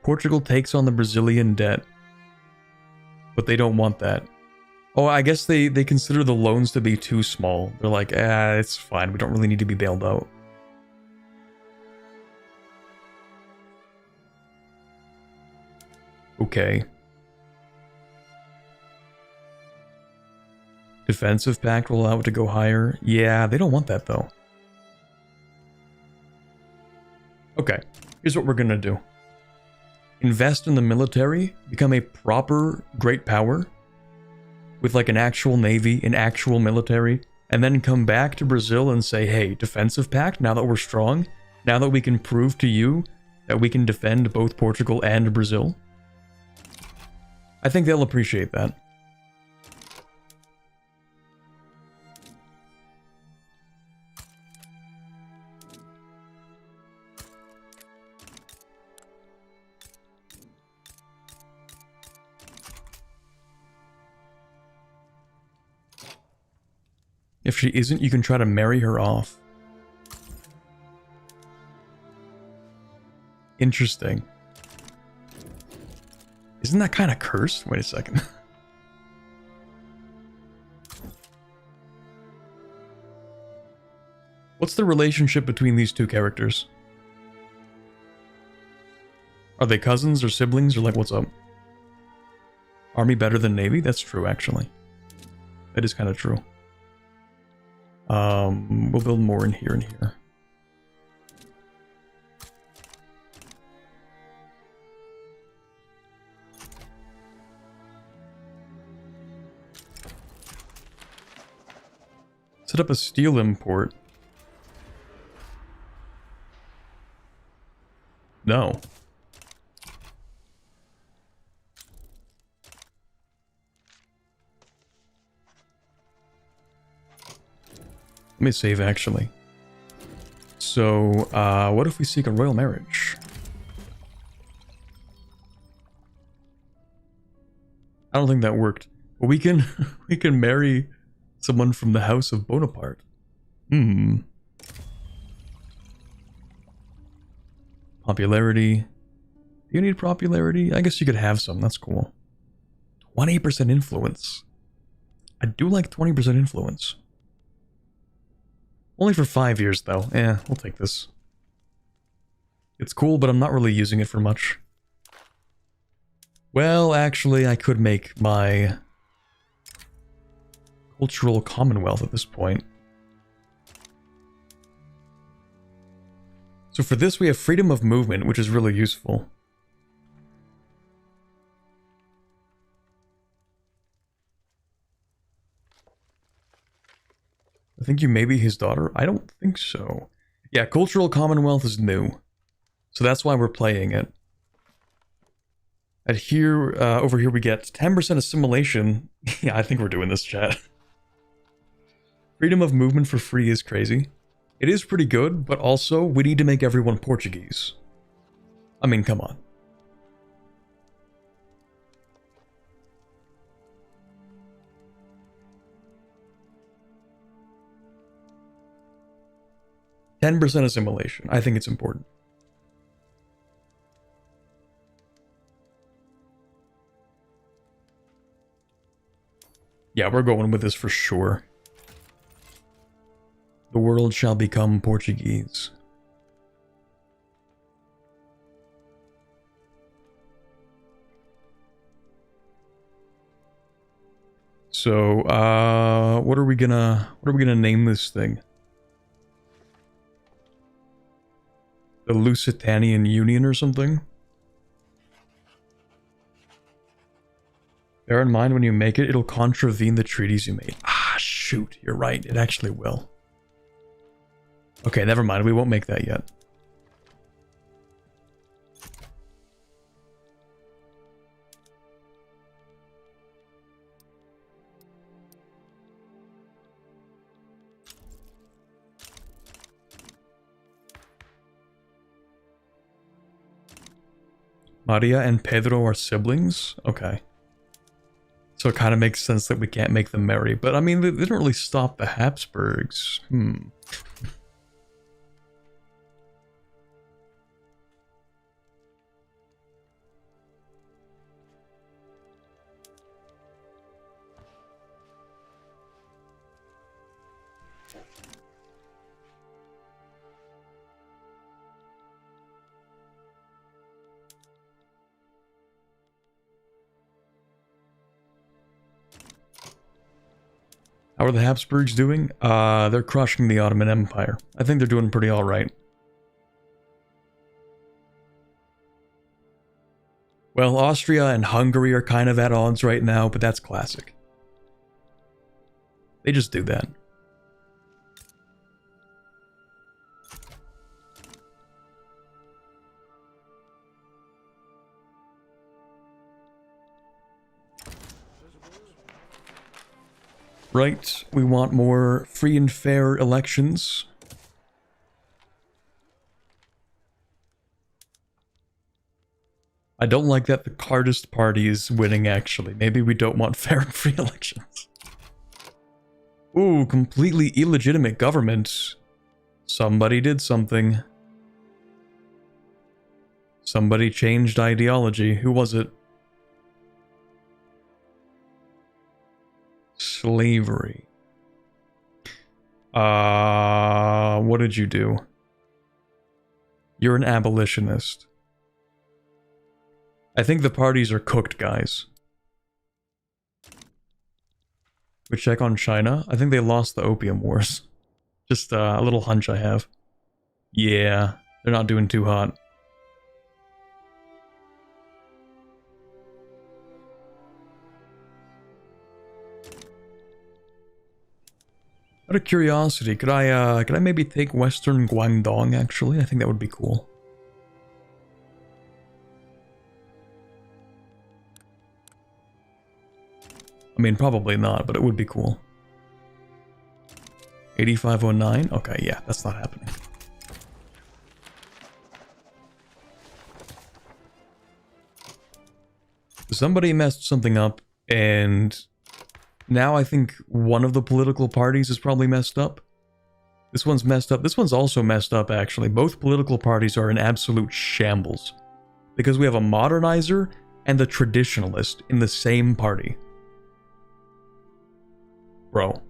Portugal takes on the Brazilian debt. But they don't want that. Oh, I guess they consider the loans to be too small. They're like, it's fine. We don't really need to be bailed out. Okay. Defensive pact will allow it to go higher. Yeah, they don't want that though. Okay, here's what we're gonna do. Invest in the military, become a proper great power with like an actual navy, an actual military, and then come back to Brazil and say, hey, defensive pact, now that we're strong, now that we can prove to you that we can defend both Portugal and Brazil. I think they'll appreciate that. If she isn't, you can try to marry her off. Interesting. Isn't that kind of cursed? Wait a second. What's the relationship between these two characters? Are they cousins or siblings or like what's up? Army better than Navy? That's true, actually. That is kind of true. We'll build more in here and here. Set up a steel import. No. Let me save, actually. So, what if we seek a royal marriage? I don't think that worked. But we can we can marry someone from the house of Bonaparte. Popularity. Do you need popularity? I guess you could have some. That's cool. 20% influence. I do like 20% influence. Only for 5 years, though. We'll take this. It's cool, but I'm not really using it for much. Well, actually, I could make my cultural commonwealth at this point. So for this, we have freedom of movement, which is really useful. I think you may be his daughter. I don't think so. Yeah, Cultural Commonwealth is new. So that's why we're playing it. And here, over here we get 10% assimilation. Yeah, I think we're doing this, chat. Freedom of movement for free is crazy. It is pretty good, but also we need to make everyone Portuguese. I mean, come on. %10 assimilation. I think it's important. Yeah, we're going with this for sure. The world shall become Portuguese. So, what are we gonna name this thing? The Lusitanian Union or something? Bear in mind when you make it, it'll contravene the treaties you made. Ah, shoot. You're right. It actually will. Okay, never mind. We won't make that yet. Maria and Pedro are siblings? Okay. So it kind of makes sense that we can't make them marry. But I mean, they didn't really stop the Habsburgs. How are the Habsburgs doing? They're crushing the Ottoman Empire. I think they're doing pretty alright. Well, Austria and Hungary are kind of at odds right now, but that's classic. They just do that. Right, we want more free and fair elections. I don't like that the Cardist party is winning, actually. Maybe we don't want fair and free elections. Ooh, completely illegitimate government. Somebody did something. Somebody changed ideology. Who was it? Slavery. What did you do? You're an abolitionist. I think the parties are cooked, guys. We check on China. I think they lost the Opium Wars. Just a little hunch I have. Yeah, they're not doing too hot. Out of curiosity, could I maybe take Western Guangdong, actually? I think that would be cool. I mean, probably not, but it would be cool. 8509? Okay, yeah, that's not happening. Somebody messed something up, and now I think one of the political parties is probably messed up. This one's messed up. This one's also messed up, actually. Both political parties are in absolute shambles. Because we have a modernizer and a traditionalist in the same party. Bro.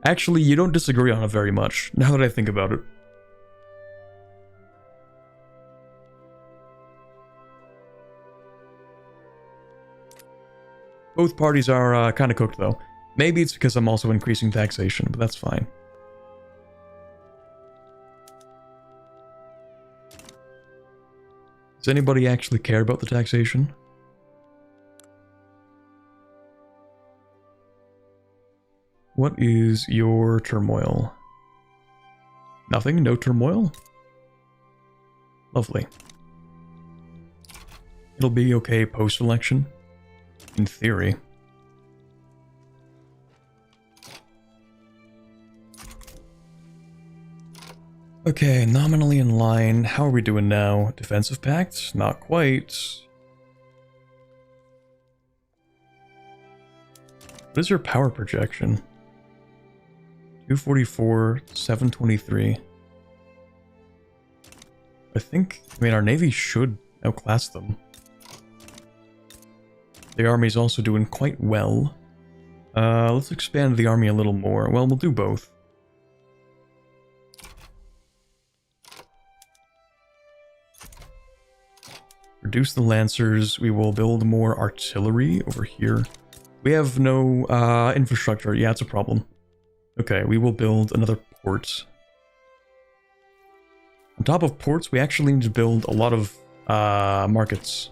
Actually, you don't disagree on it very much, now that I think about it. Both parties are kind of cooked, though. Maybe it's because I'm also increasing taxation, but that's fine. Does anybody actually care about the taxation? What is your turmoil? Nothing? No turmoil? Lovely. It'll be okay post-election. In theory. Okay, nominally in line. How are we doing now? Defensive pact? Not quite. What is your power projection? 244, 723. I mean, our navy should outclass them. The army's also doing quite well. Let's expand the army a little more. Well, we'll do both. Reduce the lancers. We will build more artillery over here. We have no infrastructure. Yeah, it's a problem. Okay, we will build another port. On top of ports, we actually need to build a lot of markets.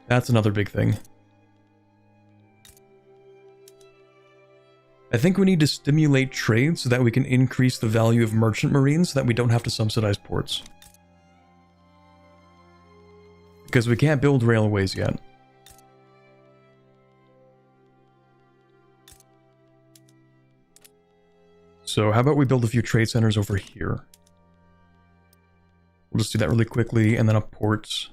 That's another big thing. I think we need to stimulate trade so that we can increase the value of merchant marines so that we don't have to subsidize ports. Because we can't build railways yet. So how about we build a few trade centers over here? We'll just do that really quickly, and then a port.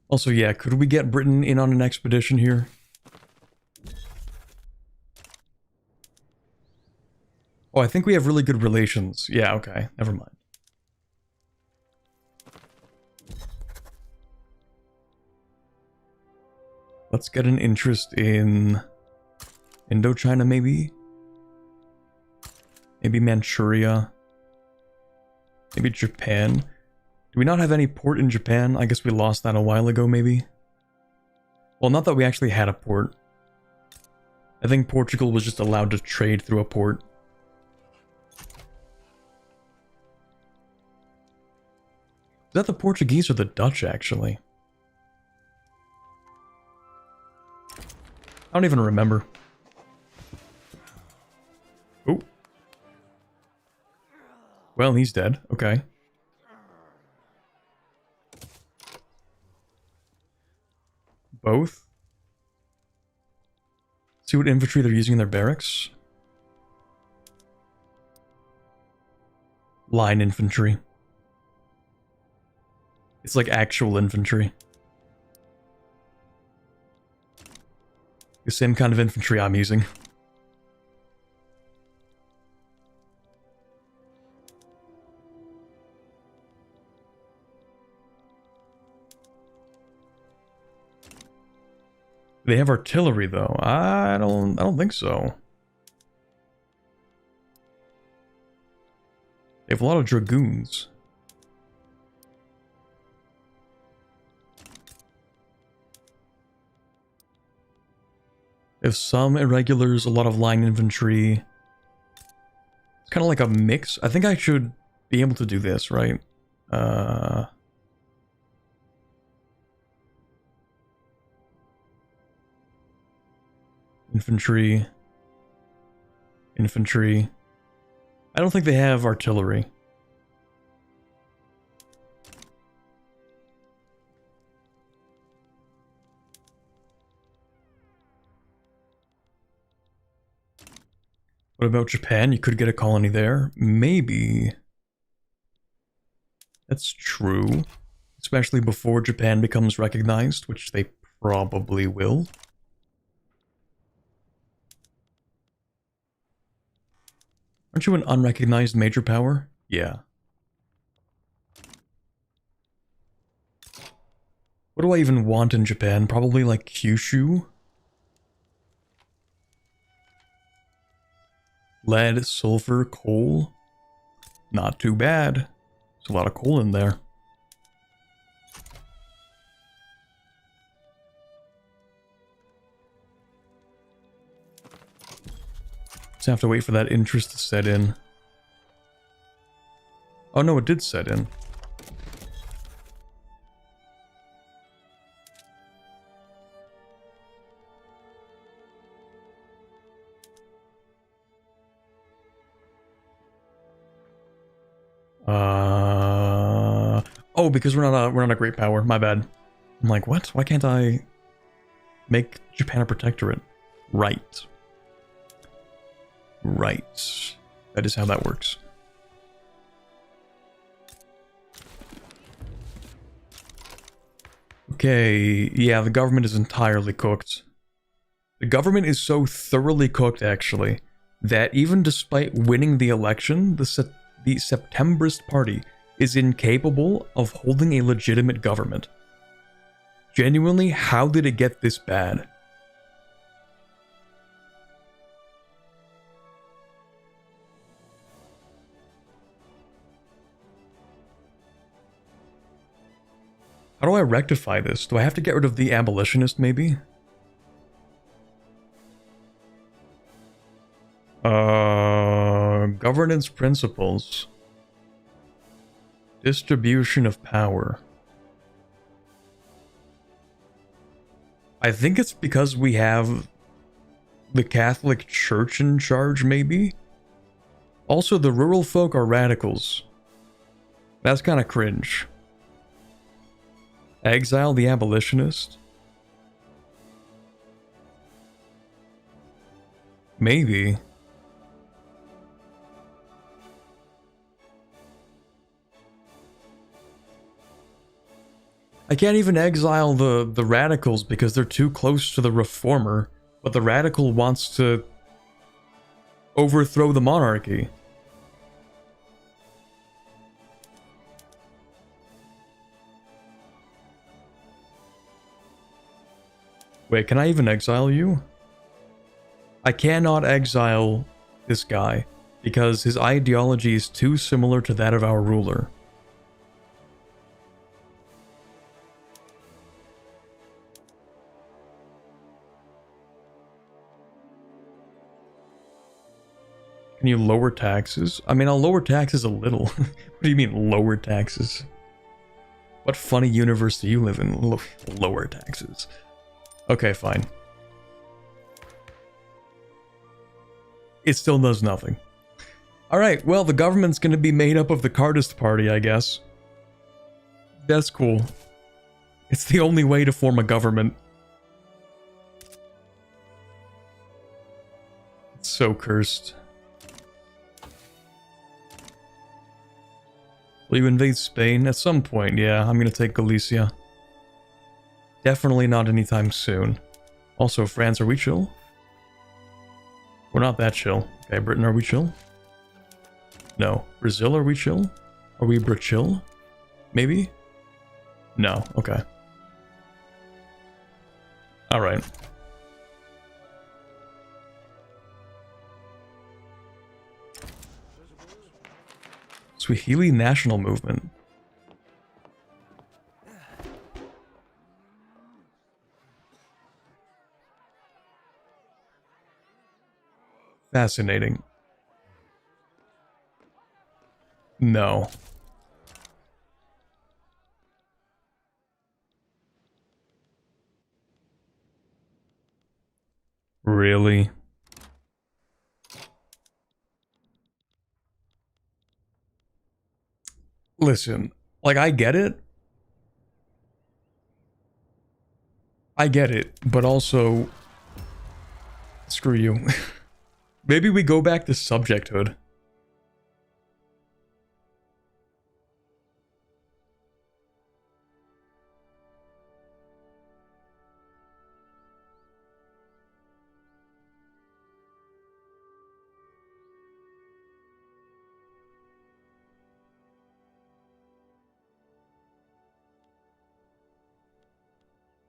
Also, yeah, could we get Britain in on an expedition here? Oh, I think we have really good relations. Yeah, okay, never mind. Let's get an interest in Indochina, maybe? Maybe Manchuria? Maybe Japan? Do we not have any port in Japan? I guess we lost that a while ago, maybe? Well, not that we actually had a port. I think Portugal was just allowed to trade through a port. Is that the Portuguese or the Dutch, actually? I don't even remember. Oh. Well, he's dead. Okay. Both? See what infantry they're using in their barracks? Line infantry. It's like actual infantry. The same kind of infantry I'm using. They have artillery though. I don't think so. They have a lot of dragoons. They have some irregulars, a lot of line infantry. It's kind of like a mix. I think I should be able to do this, right? Infantry. Infantry. I don't think they have artillery. What about Japan? You could get a colony there. Maybe. That's true. Especially before Japan becomes recognized, which they probably will. Aren't you an unrecognized major power? Yeah. What do I even want in Japan? Probably like Kyushu? Lead, sulfur, coal? Not too bad. There's a lot of coal in there. Just have to wait for that interest to set in. Oh no, it did set in. Oh, because we're not a great power. My bad. I'm like, what? Why can't I make Japan a protectorate? Right. Right. That is how that works. Okay, yeah, the government is entirely cooked. The government is so thoroughly cooked, actually, that even despite winning the election, the Septembrist Party is incapable of holding a legitimate government. Genuinely, how did it get this bad? How do I rectify this? Do I have to get rid of the abolitionist, maybe? Governance principles. Distribution of power. I think it's because we have the Catholic Church in charge, maybe? Also, the rural folk are radicals. That's kind of cringe. Exile the abolitionist? Maybe. I can't even exile the radicals because they're too close to the reformer, but the radical wants to overthrow the monarchy. Wait, can I even exile you? I cannot exile this guy because his ideology is too similar to that of our ruler. Can you lower taxes? I mean, I'll lower taxes a little. What do you mean, lower taxes? What funny universe do you live in? Lower taxes. Okay, fine. It still does nothing. Alright, well, the government's gonna be made up of the Cardist Party, I guess. That's cool. It's the only way to form a government. It's so cursed. Will you invade Spain? At some point, yeah. I'm gonna take Galicia. Definitely not anytime soon. Also, France, are we chill? We're not that chill. Okay, Britain, are we chill? No. Brazil, are we chill? Are we Bra-chill? Maybe? No, okay. Alright. Swahili National Movement. Fascinating. No. Really? Listen, like, I get it. I get it, but also... Screw you. Maybe we go back to subjecthood.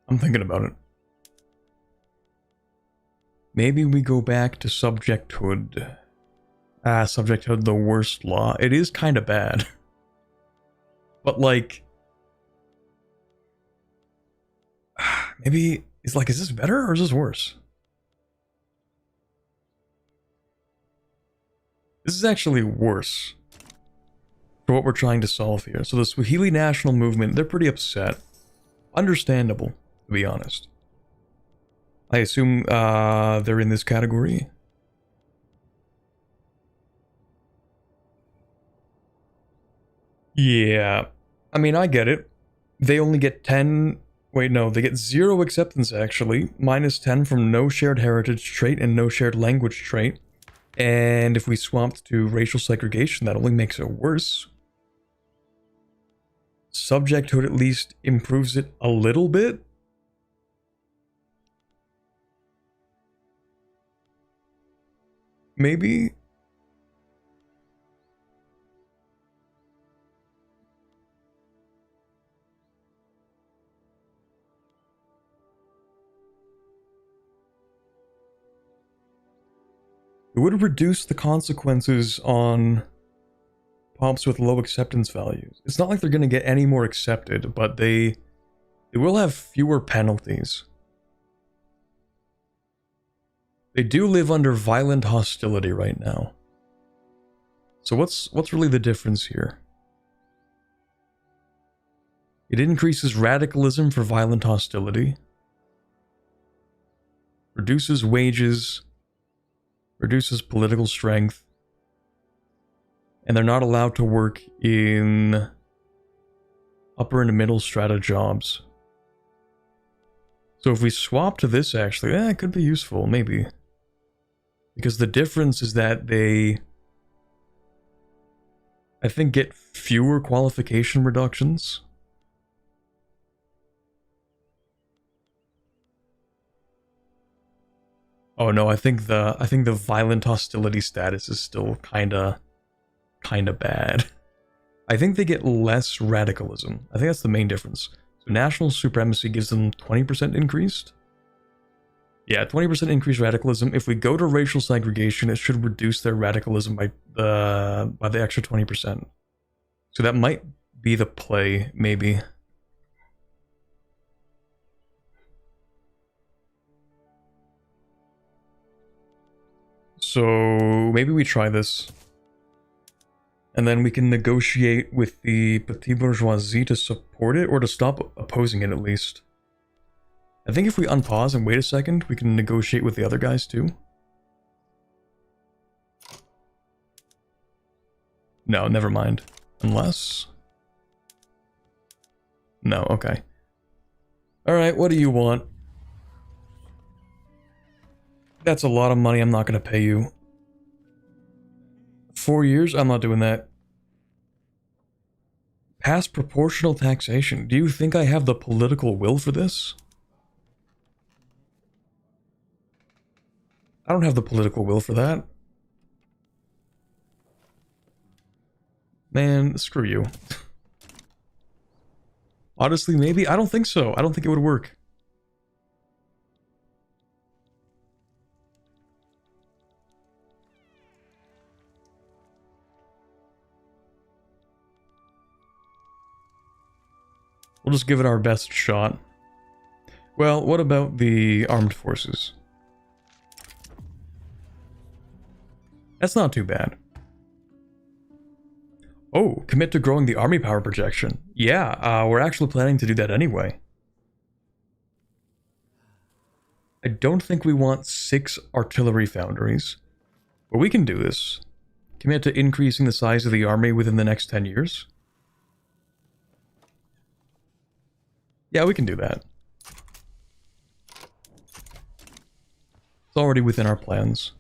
I'm thinking about it. Maybe we go back to subjecthood. Ah, subjecthood, the worst law. It is kind of bad. But like... Maybe... It's like, is this better or is this worse? This is actually worse. For what we're trying to solve here. So the Swahili National Movement, they're pretty upset. Understandable, to be honest. I assume they're in this category. Yeah. I mean, I get it. They only get 10... Wait, no, they get 0 acceptance, actually. Minus 10 from no shared heritage trait and no shared language trait. And if we swapped to racial segregation, that only makes it worse. Subjecthood at least improves it a little bit. Maybe? It would reduce the consequences on pops with low acceptance values. It's not like they're going to get any more accepted, but they will have fewer penalties. They do live under violent hostility right now. So what's really the difference here? It increases radicalism for violent hostility. Reduces wages. Reduces political strength. And they're not allowed to work in upper and middle strata jobs. So if we swap to this, actually, it could be useful, maybe. Because the difference is that they, I think, get fewer qualification reductions. Oh no, I think the violent hostility status is still kinda bad. I think they get less radicalism. I think that's the main difference. So national supremacy gives them 20% increased. Yeah, 20% increased radicalism. If we go to racial segregation, it should reduce their radicalism by the extra 20%. So that might be the play, maybe. So maybe we try this. And then we can negotiate with the petit bourgeoisie to support it, or to stop opposing it at least. I think if we unpause and wait a second, we can negotiate with the other guys too. No, never mind. Unless... No, okay. Alright, what do you want? That's a lot of money, I'm not gonna pay you. 4 years? I'm not doing that. Pass proportional taxation. Do you think I have the political will for this? I don't have the political will for that. Man, screw you. Honestly, maybe? I don't think so. I don't think it would work. We'll just give it our best shot. Well, what about the armed forces? That's not too bad. Oh, commit to growing the army power projection. Yeah, we're actually planning to do that anyway. I don't think we want 6 artillery foundries, but we can do this. Commit to increasing the size of the army within the next 10 years. Yeah, we can do that. It's already within our plans.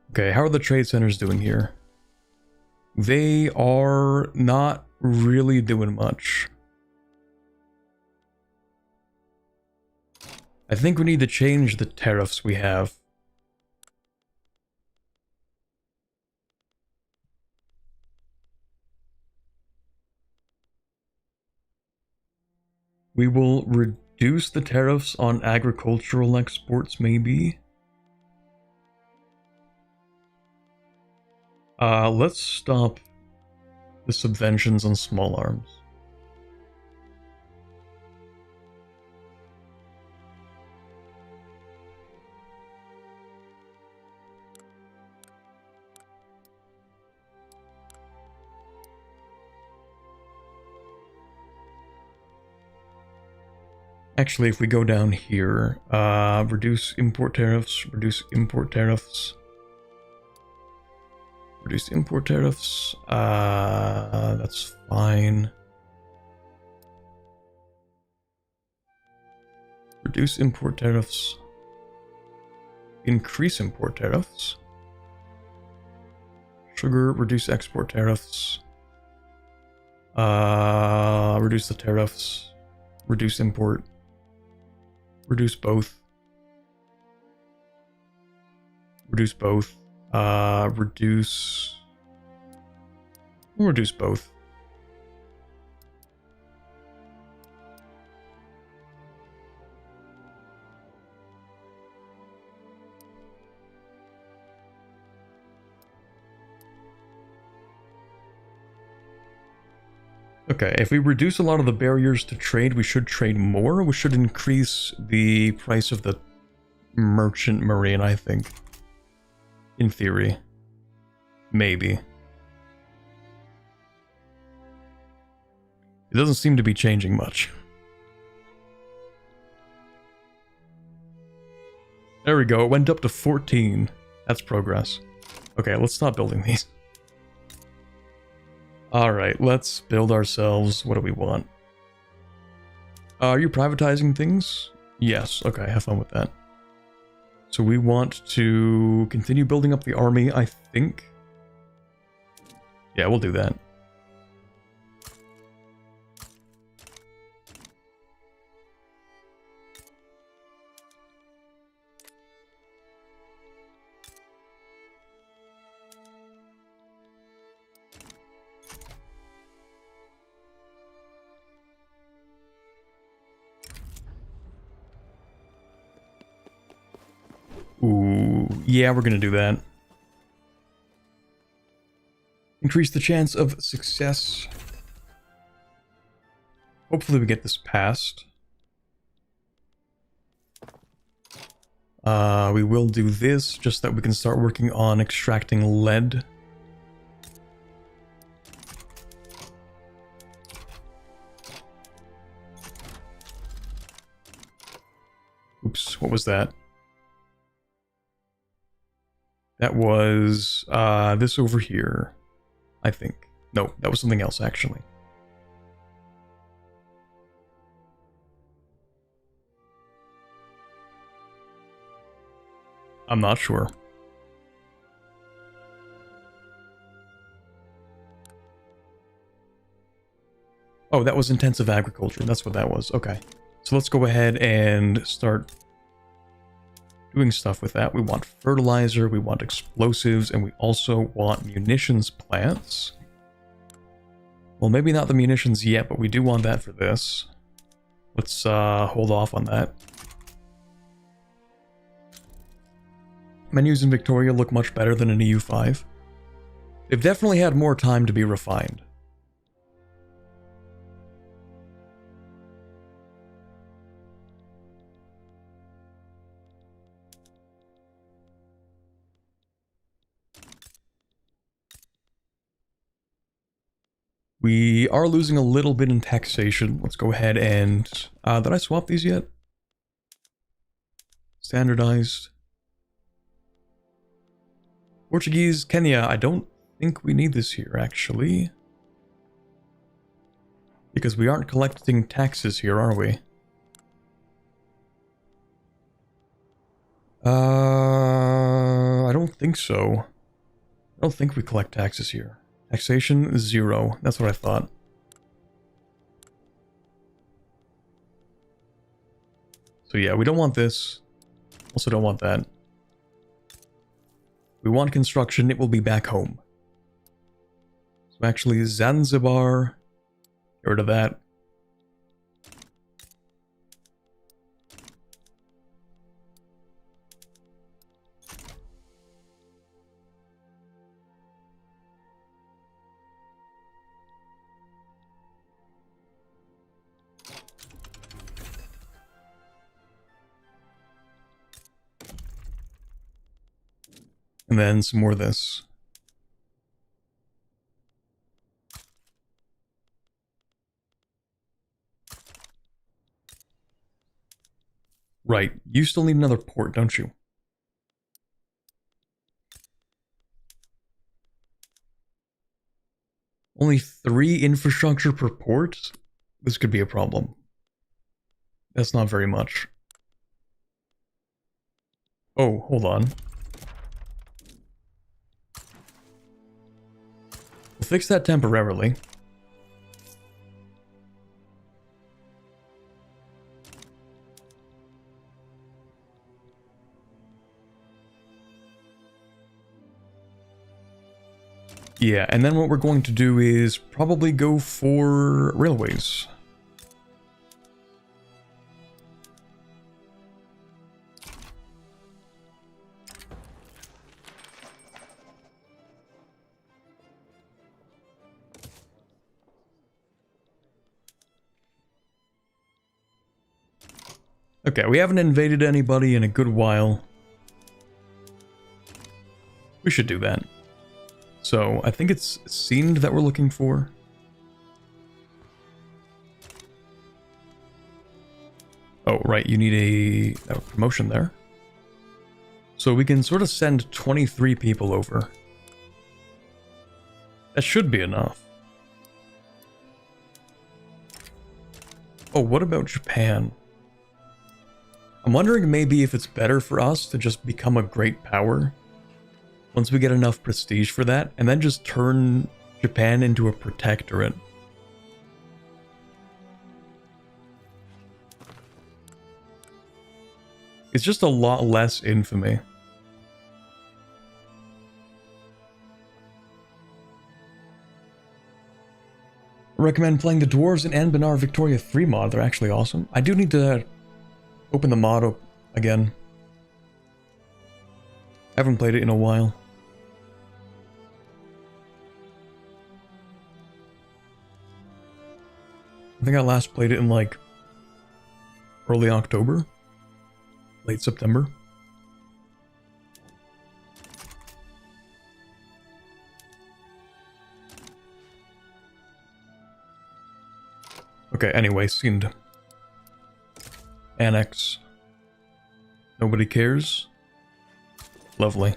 Okay, how are the trade centers doing here? They are not really doing much. I think we need to change the tariffs we have. We will reduce the tariffs on agricultural exports, maybe. Let's stop the subventions on small arms. Actually, if we go down here, reduce import tariffs, reduce import tariffs. Reduce import tariffs, that's fine. Reduce import tariffs. Increase import tariffs. Sugar, reduce export tariffs. Reduce the tariffs. Reduce import. Reduce both. Reduce both. We'll reduce both. Okay, if we reduce a lot of the barriers to trade, we should trade more. We should increase the price of the merchant marine, I think. In theory. Maybe. It doesn't seem to be changing much. There we go, it went up to 14. That's progress. Okay, let's stop building these. Alright, let's build ourselves. What do we want? Are you privatizing things? Yes, okay, have fun with that. So we want to continue building up the army, I think. Yeah, we'll do that. Ooh, yeah, we're gonna do that. Increase the chance of success. Hopefully we get this passed. We will do this, just that we can start working on extracting lead. Oops, what was that? That was, this over here, I think. No, that was something else, actually. I'm not sure. Oh, that was intensive agriculture. That's what that was. Okay. So let's go ahead and start doing stuff with that. We want fertilizer, we want explosives, and we also want munitions plants. Well, maybe not the munitions yet, but we do want that for this. Let's hold off on that. Menus in Victoria look much better than in EU5. They've definitely had more time to be refined. We are losing a little bit in taxation. Let's go ahead and... did I swap these yet? Standardized. Portuguese, Kenya, I don't think we need this here, actually. Because we aren't collecting taxes here, are we? I don't think so. I don't think we collect taxes here. Taxation, 0. That's what I thought. So yeah, we don't want this. Also don't want that. We want construction, it will be back home. So actually, Zanzibar. Get rid of that. And then some more of this. Right, you still need another port, don't you? Only 3 infrastructure per port? This could be a problem. That's not very much. Oh, hold on. We'll fix that temporarily. Yeah, and then what we're going to do is probably go for railways. Okay, we haven't invaded anybody in a good while. We should do that. So, I think it's Sind that we're looking for. Oh, right, you need a promotion there. So we can sort of send 23 people over. That should be enough. Oh, what about Japan? I'm wondering maybe if it's better for us to just become a great power once we get enough prestige for that, and then just turn Japan into a protectorate. It's just a lot less infamy. I recommend playing the Dwarves in Anbanar Victoria 3 mod. They're actually awesome. I do need to open the mod again. I haven't played it in a while. I think I last played it in like early October, late September. Okay, anyway, Sind. Annex. Nobody cares. Lovely.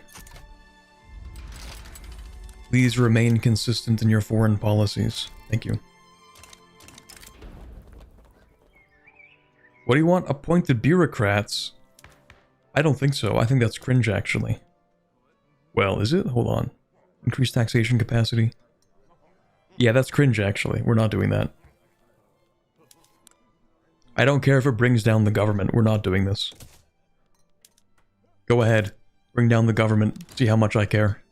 Please remain consistent in your foreign policies. Thank you. What do you want? Appointed bureaucrats? I don't think so. I think that's cringe, actually. Well, is it? Hold on. Increased taxation capacity. Yeah, that's cringe, actually. We're not doing that. I don't care if it brings down the government. We're not doing this. Go ahead. Bring down the government. See how much I care.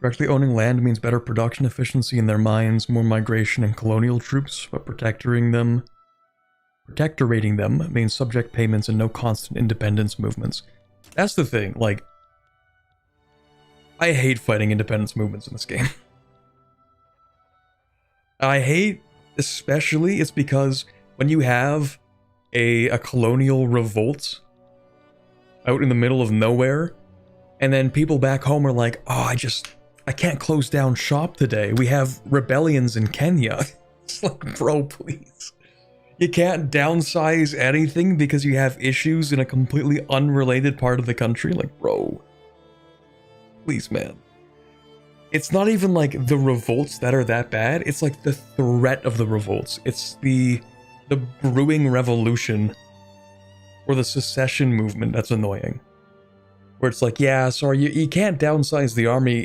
Directly owning land means better production efficiency in their mines, more migration and colonial troops, but protectorating them means subject payments and no constant independence movements. That's the thing, like, I hate fighting independence movements in this game. I hate, especially, it's because when you have a colonial revolt out in the middle of nowhere, and then people back home are like, oh, I can't close down shop today. We have rebellions in Kenya. It's like, bro, please. You can't downsize anything because you have issues in a completely unrelated part of the country? Like, bro. Please, man. It's not even like the revolts that are that bad. It's like the threat of the revolts. It's the brewing revolution or the secession movement that's annoying. Where it's like, yeah, sorry, you can't downsize the army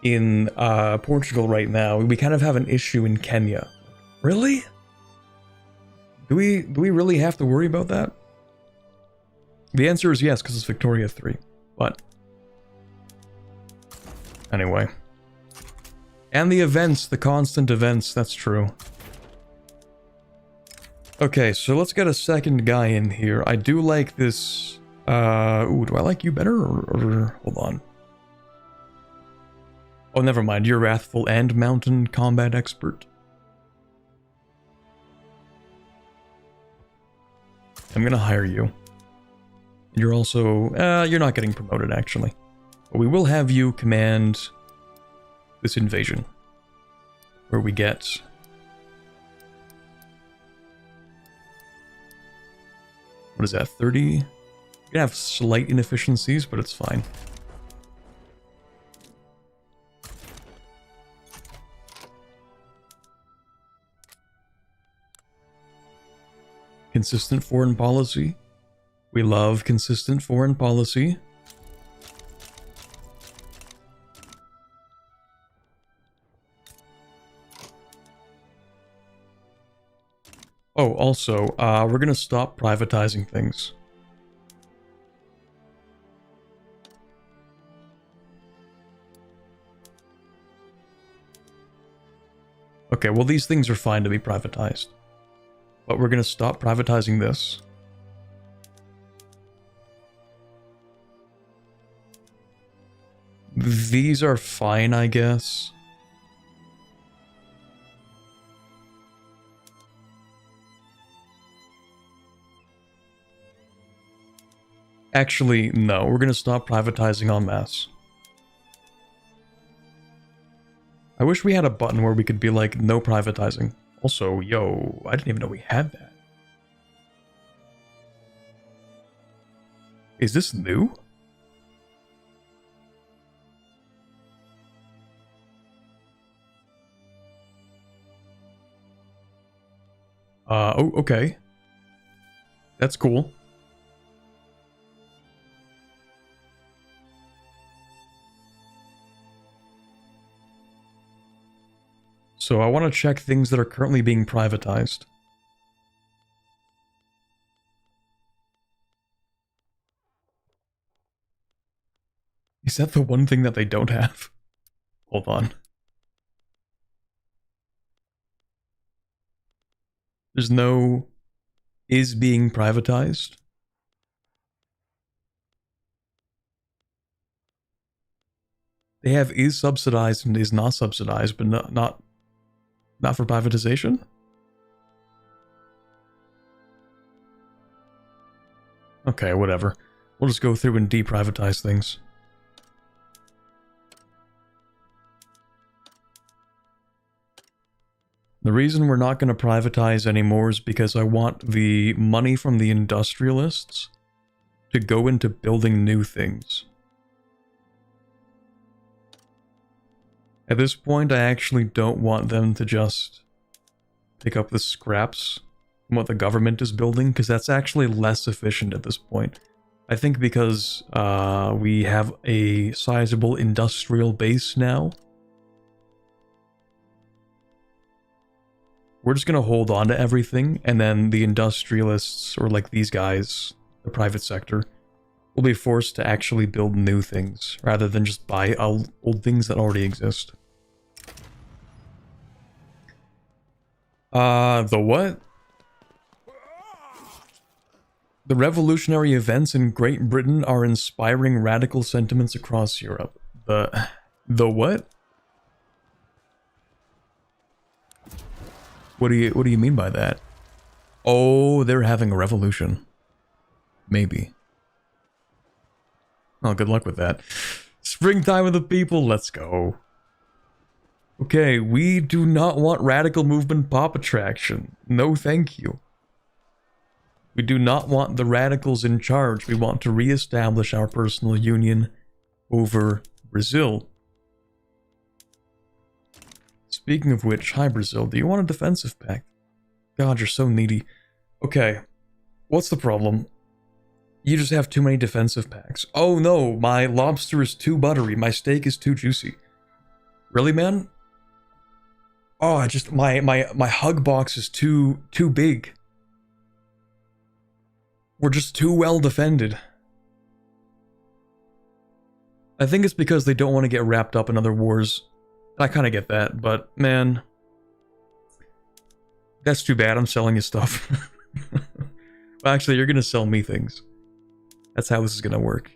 in Portugal right now. We kind of have an issue in Kenya. Really? Do we really have to worry about that? The answer is yes, because it's Victoria 3. But anyway. And the events, the constant events, that's true. Okay, so let's get a second guy in here. I do like this. Ooh, do I like you better or hold on. Oh, never mind. You're Wrathful and Mountain Combat Expert. I'm gonna hire you. You're also... you're not getting promoted, actually. But we will have you command this invasion. Where we get... What is that, 30? You're gonna have slight inefficiencies, but it's fine. Consistent foreign policy. We love consistent foreign policy. Oh, also, we're gonna stop privatizing things. Okay, well, these things are fine to be privatized. But we're going to stop privatizing this. These are fine, I guess. Actually, no. We're going to stop privatizing en masse. I wish we had a button where we could be like, no privatizing. Also, yo, I didn't even know we had that. Is this new? Oh, okay. That's cool. So I want to check things that are currently being privatized. Is that the one thing that they don't have? Hold on. There's no is being privatized. They have is subsidized and is not subsidized, but not for privatization? Okay, whatever. We'll just go through and deprivatize things. The reason we're not going to privatize anymore is because I want the money from the industrialists to go into building new things. At this point, I actually don't want them to just pick up the scraps from what the government is building, because that's actually less efficient at this point. I think because we have a sizable industrial base now, we're just going to hold on to everything, and then the industrialists, or like these guys, the private sector, will be forced to actually build new things, rather than just buy old things that already exist. The what? The revolutionary events in Great Britain are inspiring radical sentiments across Europe. The what? What do you mean by that? Oh, they're having a revolution. Maybe. Oh, good luck with that. Springtime of the people, let's go. Okay, we do not want radical movement pop attraction. No thank you. We do not want the radicals in charge. We want to re-establish our personal union over Brazil. Speaking of which, hi Brazil, do you want a defensive pact? God, you're so needy. Okay, what's the problem? You just have too many defensive packs. Oh no, my lobster is too buttery, my steak is too juicy. Really, man? Oh, I just, my hug box is too big. We're just too well defended. I think it's because they don't want to get wrapped up in other wars. I kind of get that, but man, that's too bad. I'm selling you stuff. Well, actually, you're going to sell me things. That's how this is going to work.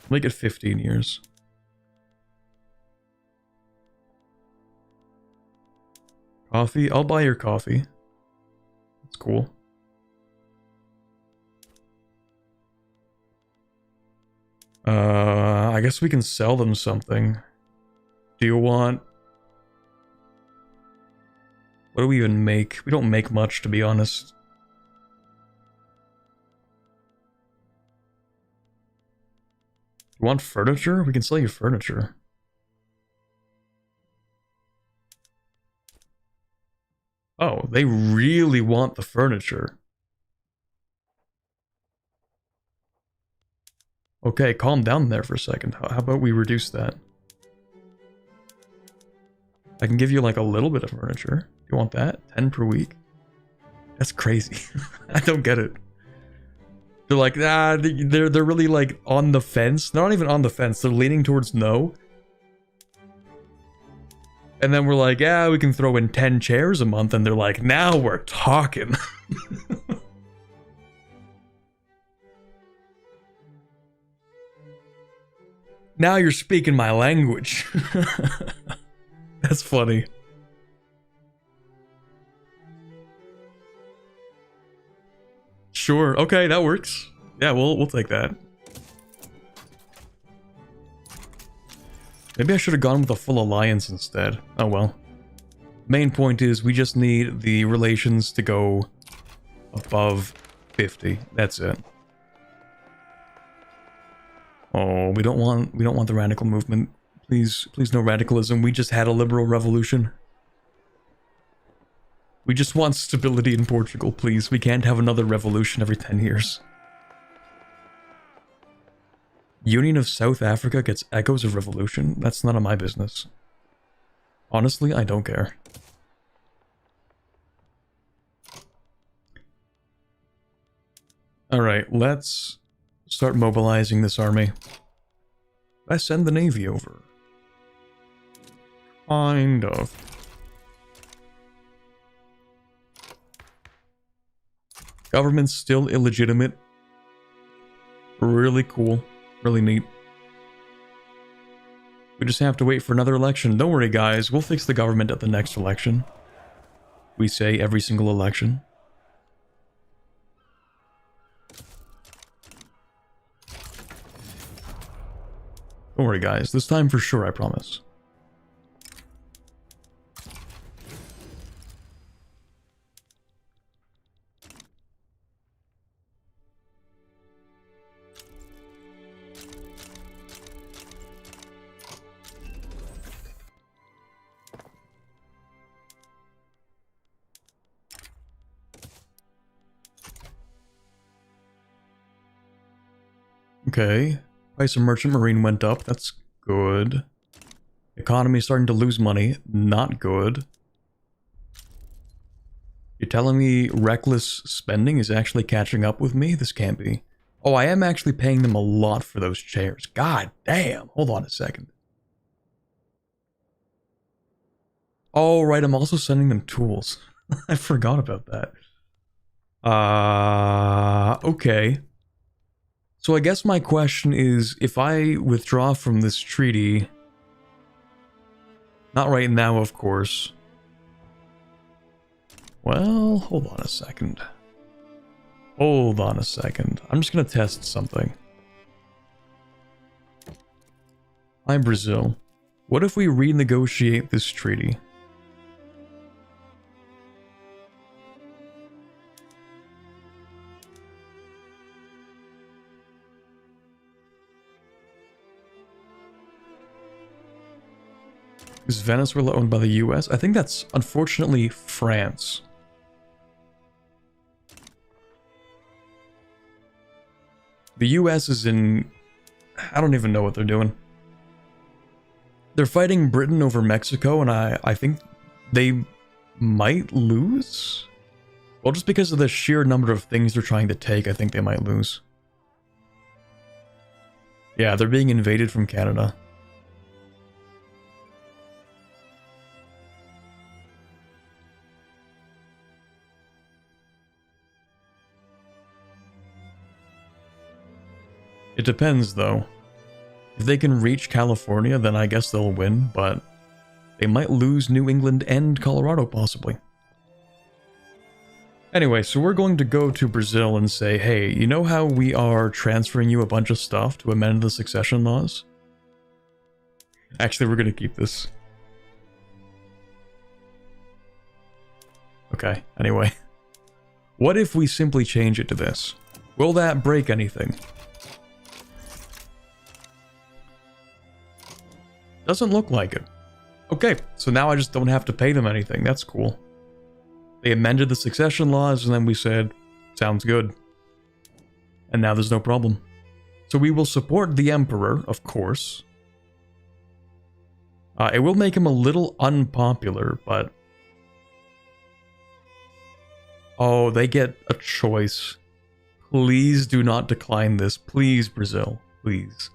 Make it 15 years. Coffee? I'll buy your coffee. That's cool. I guess we can sell them something. Do you want... What do we even make? We don't make much, to be honest. You want furniture? We can sell you furniture. Oh, they really want the furniture. Okay, calm down there for a second. How about we reduce that? I can give you like a little bit of furniture. You want that? 10 per week? That's crazy. I don't get it. They're like, nah, they're really like on the fence. They're not even on the fence. They're leaning towards no. And then we're like, yeah, we can throw in 10 chairs a month. And they're like, now we're talking. Now you're speaking my language. That's funny. Sure. Okay, that works. Yeah, we'll take that. Maybe I should have gone with a full alliance instead. Oh well. Main point is we just need the relations to go above 50. That's it. Oh, we don't want the radical movement. Please no radicalism. We just had a liberal revolution. We just want stability in Portugal, please. We can't have another revolution every 10 years. Union of South Africa gets echoes of revolution? That's none of my business. Honestly, I don't care. Alright, let's start mobilizing this army. I send the navy over. Kind of. Government's still illegitimate. Really cool. Really neat. We just have to wait for another election. Don't worry, guys. We'll fix the government at the next election. We say every single election. Don't worry, guys. This time for sure, I promise. Okay. Price of merchant marine went up. That's good. Economy starting to lose money. Not good. You're telling me reckless spending is actually catching up with me? This can't be. Oh, I am actually paying them a lot for those chairs. God damn. Hold on a second. Oh, right. I'm also sending them tools. I forgot about that. Okay. So I guess my question is, if I withdraw from this treaty... Not right now, of course. Well, hold on a second. Hold on a second. I'm just gonna test something. Hi, Brazil. What if we renegotiate this treaty? Is Venezuela owned by the US? I think that's, unfortunately, France. The US is in... I don't even know what they're doing. They're fighting Britain over Mexico, and I think they might lose? Well, just because of the sheer number of things they're trying to take, I think they might lose. Yeah, they're being invaded from Canada. It depends, though. If they can reach California, then I guess they'll win, but they might lose New England and Colorado, possibly. Anyway, so we're going to go to Brazil and say, hey, you know how we are transferring you a bunch of stuff to amend the succession laws? Actually, we're going to keep this. Okay, anyway. What if we simply change it to this? Will that break anything? Doesn't look like it. Okay, so now I just don't have to pay them anything. That's cool. They amended the succession laws, and then we said, sounds good. And now there's no problem. So we will support the Emperor, of course. It will make him a little unpopular, but... Oh, they get a choice. Please do not decline this. Please, Brazil. Please.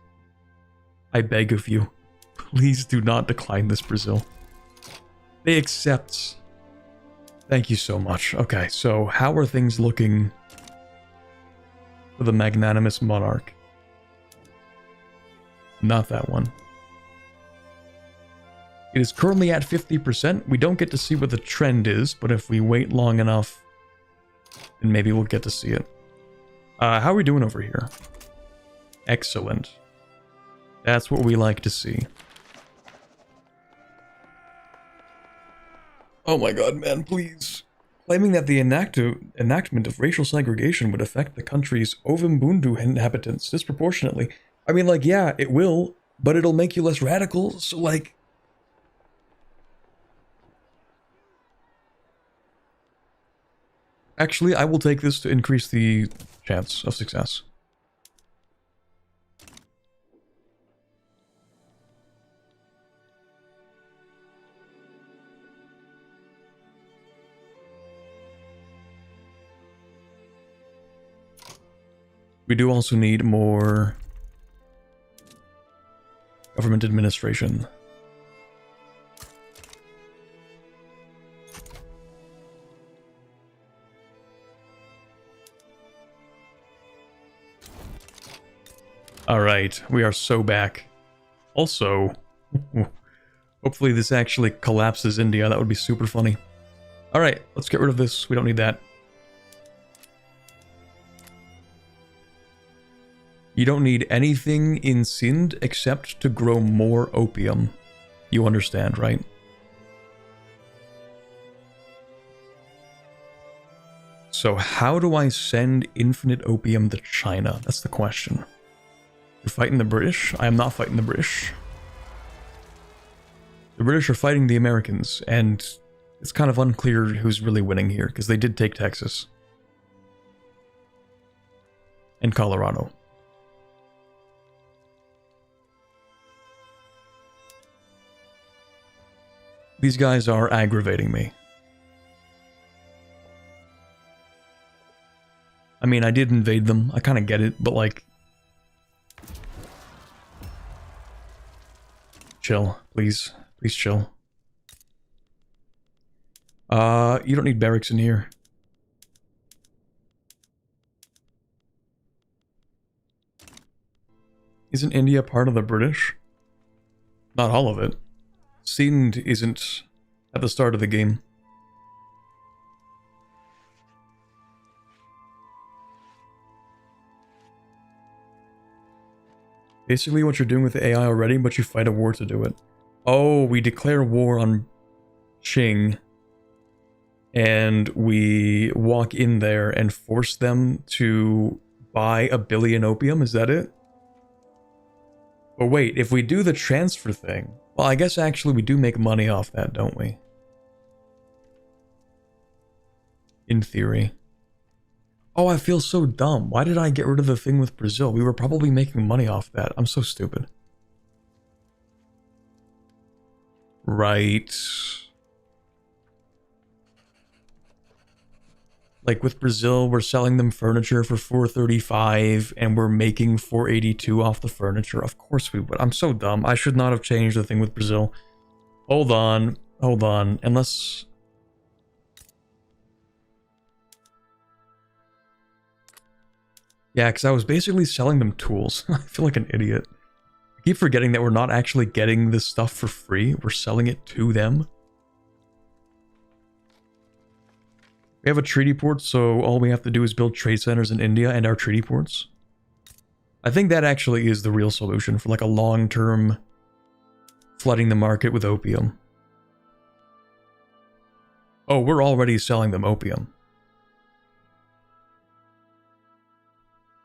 I beg of you. Please do not decline this, Brazil. They accept. Thank you so much. Okay, so how are things looking for the magnanimous monarch? Not that one. It is currently at 50%. We don't get to see what the trend is, but if we wait long enough, then maybe we'll get to see it. How are we doing over here? Excellent. That's what we like to see. Oh my god, man, please. Claiming that the enactment of racial segregation would affect the country's Ovimbundu inhabitants disproportionately. I mean, like, yeah, it will, but it'll make you less radical, so, like... Actually, I will take this to increase the chance of success. We do also need more government administration. Alright, we are so back. Also, hopefully this actually collapses India. That would be super funny. Alright, let's get rid of this. We don't need that. You don't need anything in Sindh except to grow more opium. You understand, right? So how do I send infinite opium to China? That's the question. You're fighting the British? I am not fighting the British. The British are fighting the Americans, and it's kind of unclear who's really winning here, because they did take Texas. And Colorado. These guys are aggravating me. I mean, I did invade them. I kind of get it, but like... Chill, please. Please chill. You don't need barracks in here. Isn't India part of the British? Not all of it. Sindh isn't at the start of the game. Basically what you're doing with the AI already, but you fight a war to do it. Oh, we declare war on Qing, and we walk in there and force them to buy 1 billion opium, is that it? But wait, if we do the transfer thing, well, I guess actually we do make money off that, don't we? In theory. Oh, I feel so dumb. Why did I get rid of the thing with Brazil? We were probably making money off that. I'm so stupid. Right. Like with Brazil, we're selling them furniture for $435 and we're making $482 off the furniture. Of course we would. I'm so dumb. I should not have changed the thing with Brazil. Hold on. Hold on. Unless... Yeah, because I was basically selling them tools. I feel like an idiot. I keep forgetting that we're not actually getting this stuff for free. We're selling it to them. We have a treaty port, so all we have to do is build trade centers in India and our treaty ports. I think that actually is the real solution for like a long-term flooding the market with opium. Oh, we're already selling them opium.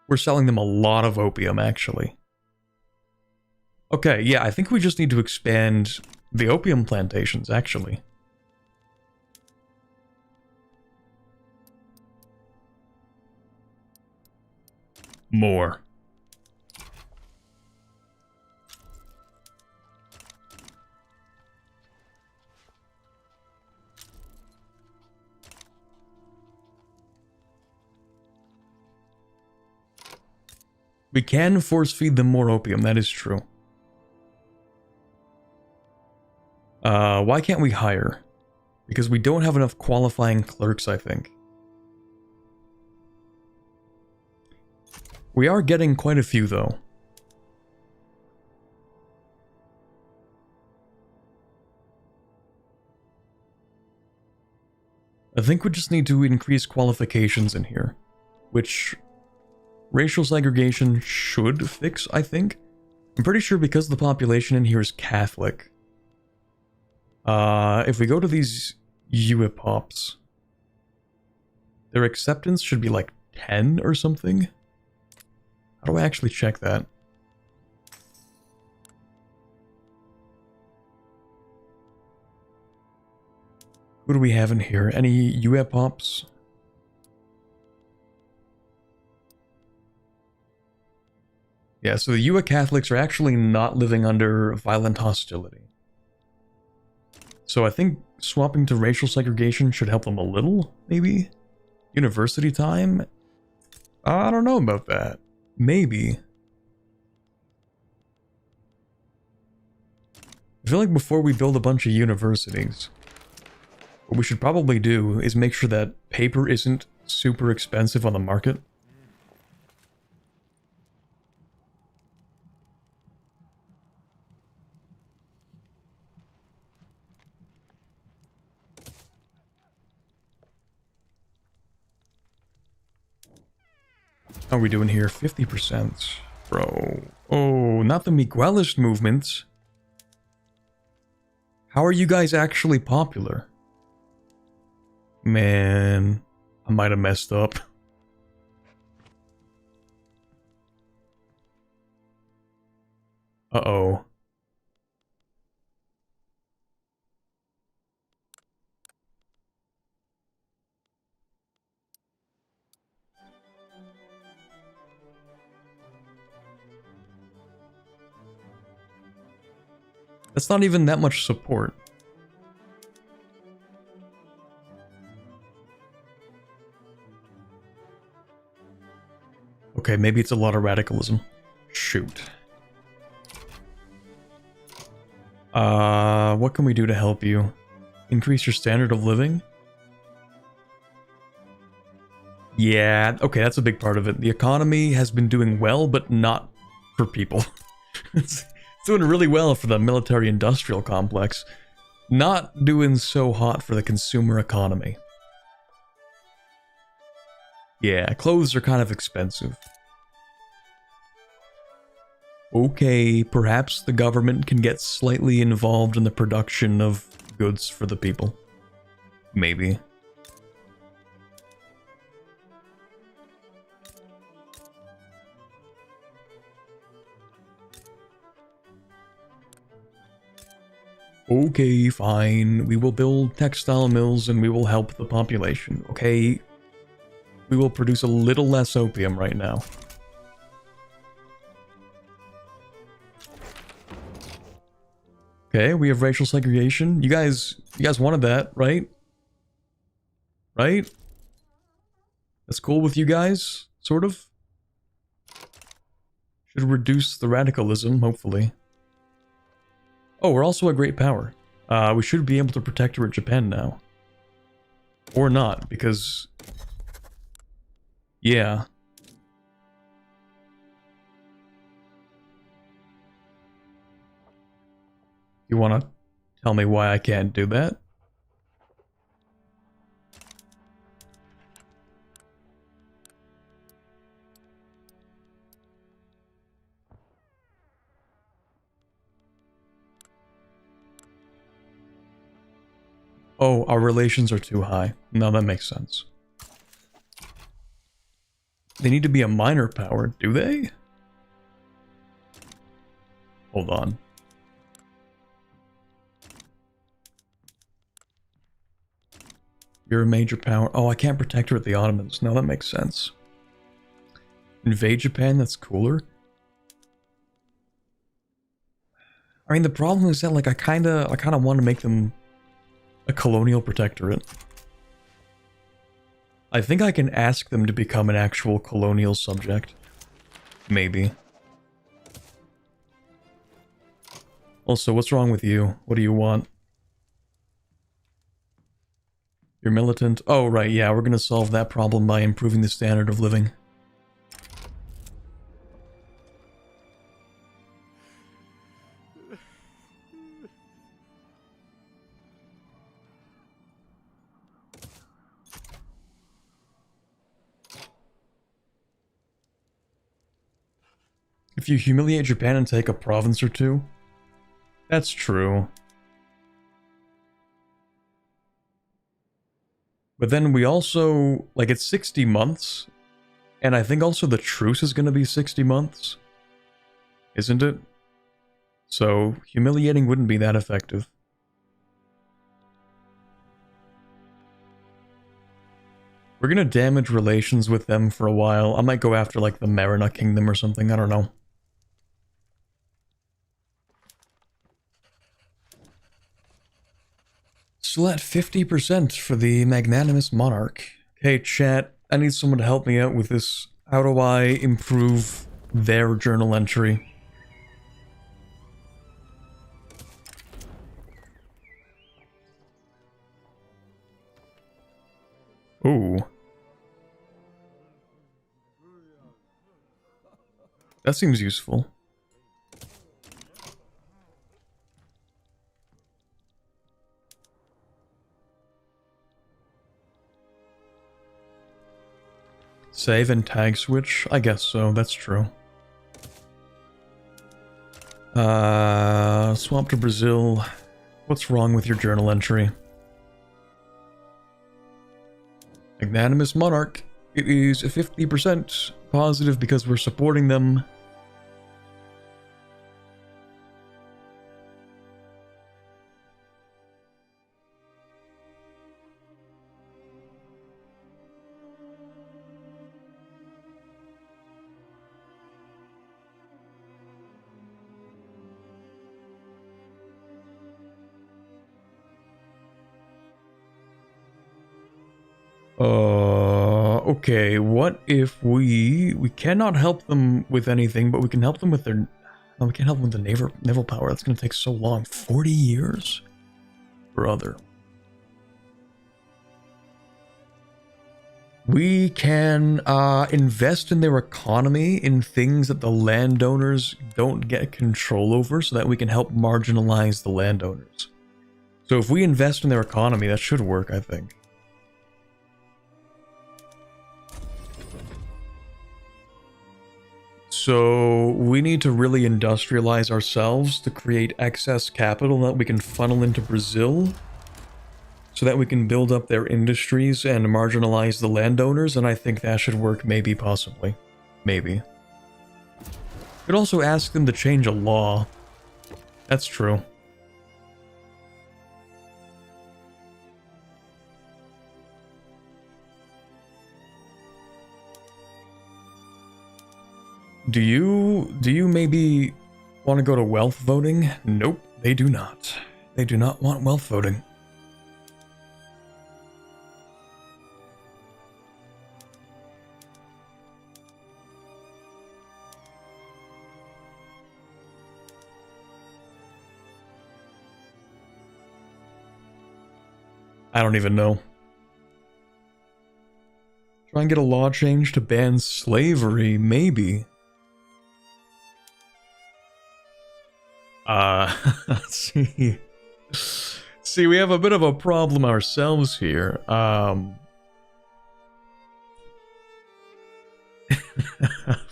We're selling them a lot of opium, actually. Okay, yeah, I think we just need to expand the opium plantations, actually. More. We can force feed them more opium, that is true. Why can't we hire? Because we don't have enough qualifying clerks, I think. We are getting quite a few, though. I think we just need to increase qualifications in here, which racial segregation should fix, I think. I'm pretty sure because the population in here is Catholic. If we go to these UIPOPs, their acceptance should be like 10 or something. How do I actually check that? Who do we have in here? Any UIPOPs? Yeah, so the UA Catholics are actually not living under violent hostility. So I think swapping to racial segregation should help them a little, maybe? University time? I don't know about that. Maybe. I feel like before we build a bunch of universities, what we should probably do is make sure that paper isn't super expensive on the market. How are we doing here? 50%. Bro. Oh, not the Miguelist movement. How are you guys actually popular? Man, I might have messed up. Uh-oh. That's not even that much support. Okay, maybe it's a lot of radicalism. Shoot. What can we do to help you? Increase your standard of living? Yeah, okay, that's a big part of it. The economy has been doing well, but not for people. It's doing really well for the military-industrial complex. Not doing so hot for the consumer economy. Yeah, clothes are kind of expensive. Okay, perhaps the government can get slightly involved in the production of goods for the people. Maybe. Okay, fine. We will build textile mills and we will help the population. Okay. We will produce a little less opium right now. Okay, we have racial segregation. You guys wanted that, right? Right? That's cool with you guys, sort of? Should reduce the radicalism, hopefully. Oh, we're also a great power. We should be able to protectorate Japan now. Or not, because... yeah. You wanna tell me why I can't do that? Oh, our relations are too high. No, that makes sense. They need to be a minor power, do they? Hold on. You're a major power. Oh, I can't protect her with the Ottomans. No, that makes sense. Invade Japan, that's cooler. I mean, the problem is that, like, I kinda want to make them a colonial protectorate. I think I can ask them to become an actual colonial subject. Maybe. Also, what's wrong with you? What do you want? You're militant? Oh, right, yeah, we're gonna solve that problem by improving the standard of living. If you humiliate Japan and take a province or two, that's true. But then we also, like, it's 60 months, and I think also the truce is going to be 60 months, isn't it? So humiliating wouldn't be that effective. We're going to damage relations with them for a while. I might go after, like, the Marina Kingdom or something, I don't know. Still at 50% for the magnanimous monarch. Okay, chat, I need someone to help me out with this. How do I improve their journal entry? Ooh. That seems useful. Save and tag switch? I guess so, that's true. Swap to Brazil. What's wrong with your journal entry? Magnanimous monarch. It is 50% positive because we're supporting them. Okay, what if we cannot help them with anything, but we can help them with their... No, we can't help them with the naval power. That's going to take so long. 40 years? Brother. We can invest in their economy in things that the landowners don't get control over so that we can help marginalize the landowners. So if we invest in their economy, that should work, I think. So we need to really industrialize ourselves to create excess capital that we can funnel into Brazil so that we can build up their industries and marginalize the landowners, and I think that should work, maybe, possibly. Maybe. Could also ask them to change a law. That's true. Do you maybe want to go to wealth voting? Nope, they do not. They do not want wealth voting. I don't even know. Try and get a law change to ban slavery, maybe. See, we have a bit of a problem ourselves here.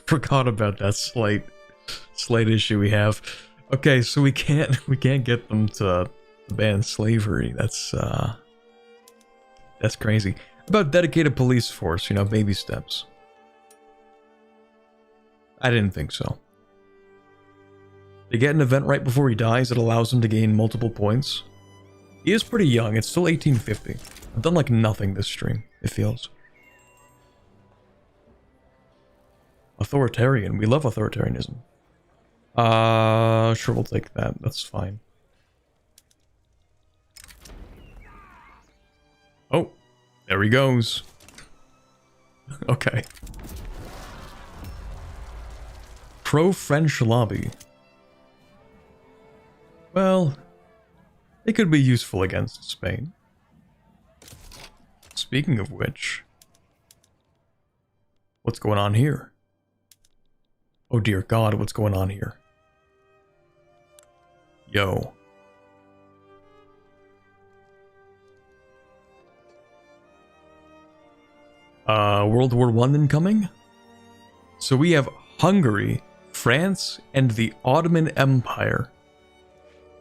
Forgot about that slight issue we have. Okay, so we can't get them to ban slavery. That's crazy. How about dedicated police force, you know, baby steps. I didn't think so. They get an event right before he dies that allows him to gain multiple points. He is pretty young, it's still 1850. I've done like nothing this stream, it feels. Authoritarian, we love authoritarianism. Sure, we'll take that, that's fine. Oh, there he goes. Okay. pro-French lobby. Well, it could be useful against Spain. Speaking of which, what's going on here? Oh dear God, what's going on here? Yo. World War I incoming? So we have Hungary, France, and the Ottoman Empire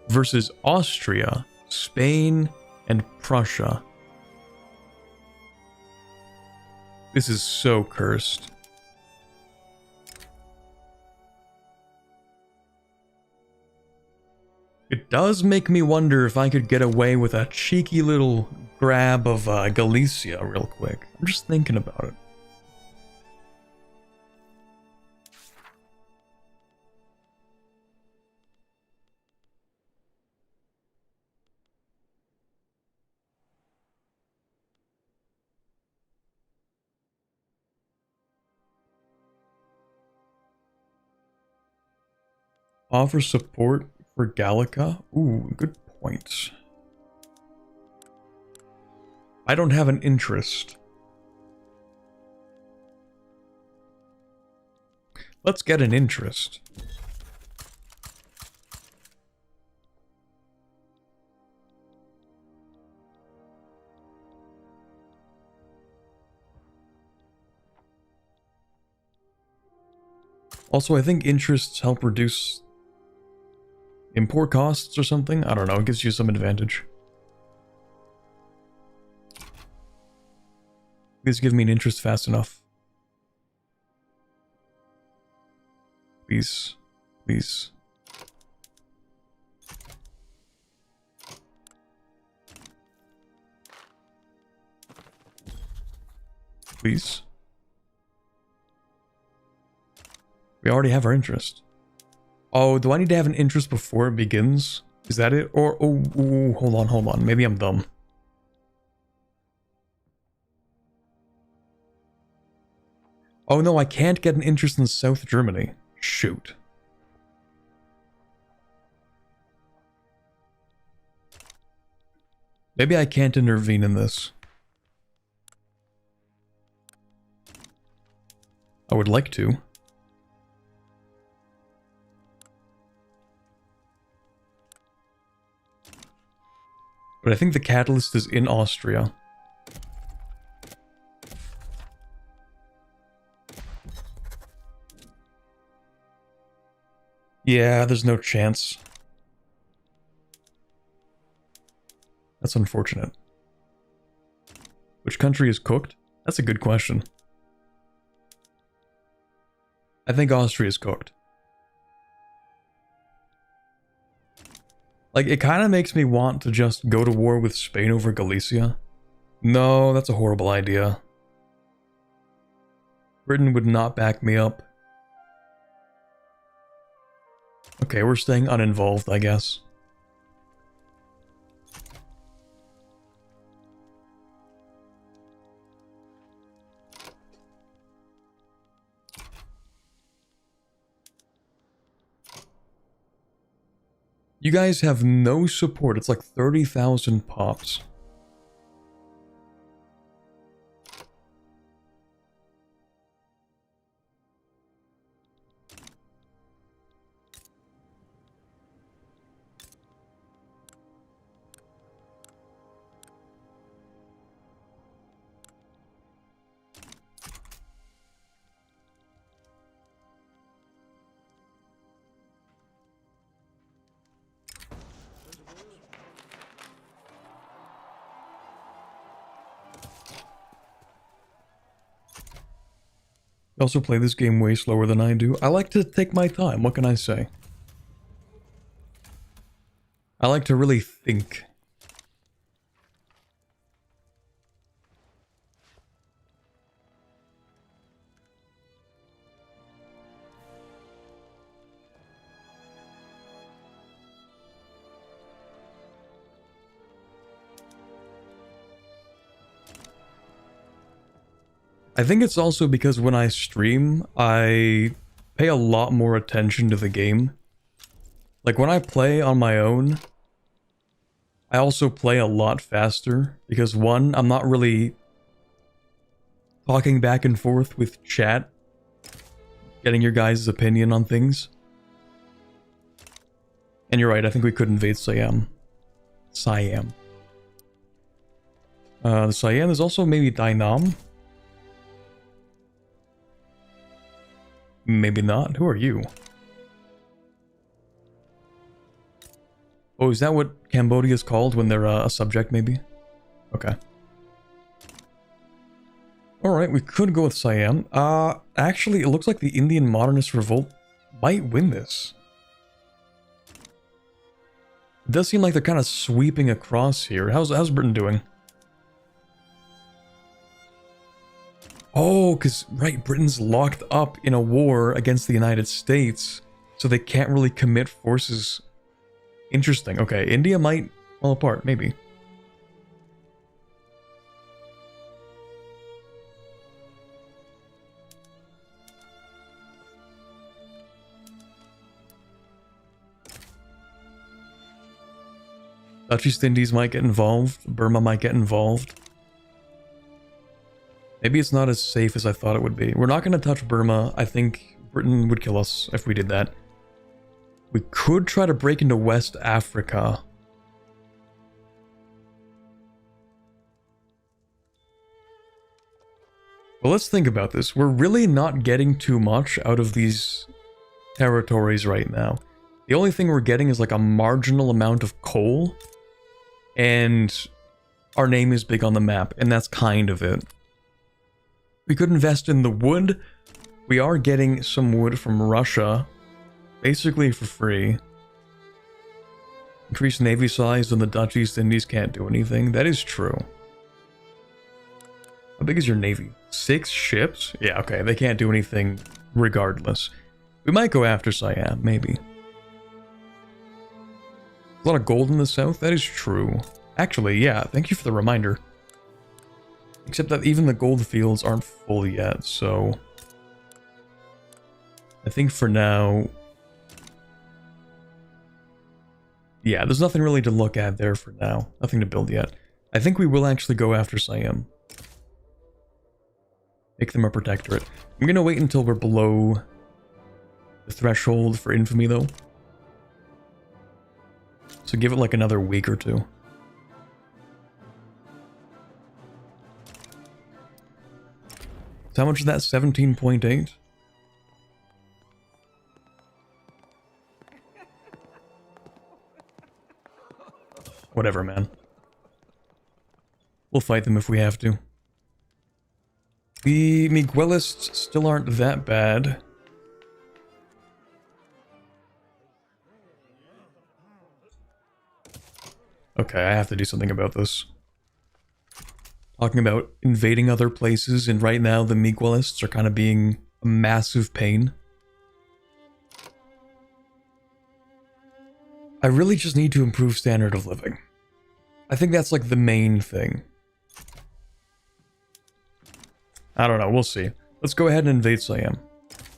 versus Austria, Spain, and Prussia. This is so cursed. It does make me wonder if I could get away with a cheeky little grab of Galicia real quick. I'm just thinking about it. Offer support for Gallica? Ooh, good point. I don't have an interest. Let's get an interest. Also, I think interests help reduce import costs or something? I don't know, it gives you some advantage. Please give me an interest fast enough. Please. Please. Please. We already have our interest. Oh, do I need to have an interest before it begins? Is that it? Or, oh, ooh, hold on. Maybe I'm dumb. Oh no, I can't get an interest in South Germany. Shoot. Maybe I can't intervene in this. I would like to. But I think the catalyst is in Austria. Yeah, there's no chance. That's unfortunate. Which country is cooked? That's a good question. I think Austria is cooked. Like, it kind of makes me want to just go to war with Spain over Galicia. No, that's a horrible idea. Britain would not back me up. Okay, we're staying uninvolved, I guess. You guys have no support. It's like 30,000 pops. You also play this game way slower than I do. I like to take my time, what can I say? I like to really think. I think it's also because when I stream, I pay a lot more attention to the game. Like, when I play on my own, I also play a lot faster, because one, I'm not really talking back and forth with chat, getting your guys' opinion on things. And you're right, I think we could invade Siam. Siam. The Siam is also maybe Dynam? Maybe not. Who are you? Oh, is that what Cambodia's called when they're a subject, maybe? Okay. Alright, we could go with Siam. Actually, it looks like the Indian Modernist Revolt might win this. It does seem like they're kind of sweeping across here. How's Britain doing? Oh, because, right, Britain's locked up in a war against the United States, so they can't really commit forces. Interesting. Okay, India might fall apart, maybe. Dutch East Indies might get involved. Burma might get involved. Maybe it's not as safe as I thought it would be. We're not going to touch Burma. I think Britain would kill us if we did that. We could try to break into West Africa. Well, let's think about this. We're really not getting too much out of these territories right now. The only thing we're getting is like a marginal amount of coal. And our name is big on the map, and that's kind of it. We could invest in the wood. We are getting some wood from Russia, basically for free. Increase navy size, and the Dutch East Indies can't do anything. That is true. How big is your navy? 6 ships? Yeah, okay, they can't do anything regardless. We might go after Siam, maybe. A lot of gold in the south? That is true. Actually, yeah, thank you for the reminder. Except that even the gold fields aren't full yet, so... I think for now... Yeah, there's nothing really to look at there for now. Nothing to build yet. I think we will actually go after Siam. Make them a protectorate. I'm gonna wait until we're below the threshold for infamy, though. So give it like another week or two. So how much is that? 17.8? Whatever, man. We'll fight them if we have to. The Miguelists still aren't that bad. Okay, I have to do something about this. Talking about invading other places, and right now the Miguelists are kind of being a massive pain. I really just need to improve standard of living. I think that's like the main thing. I don't know, we'll see. Let's go ahead and invade Siam.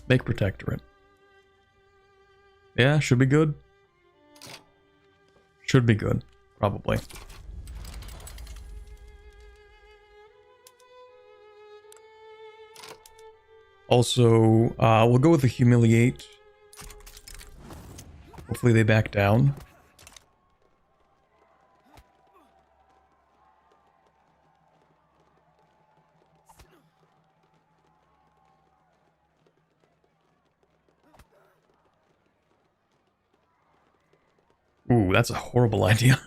Make protectorate. Yeah, should be good. Should be good, probably. Also, we'll go with the humiliate. Hopefully they back down. Ooh, that's a horrible idea.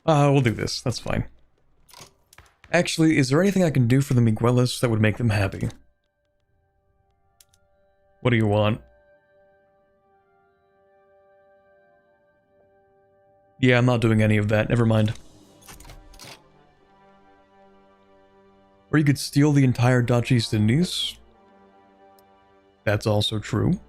We'll do this. That's fine. Actually, is there anything I can do for the Miguelists that would make them happy? What do you want? Yeah, I'm not doing any of that. Never mind. Or you could steal the entire Dutch East Indies. That's also true.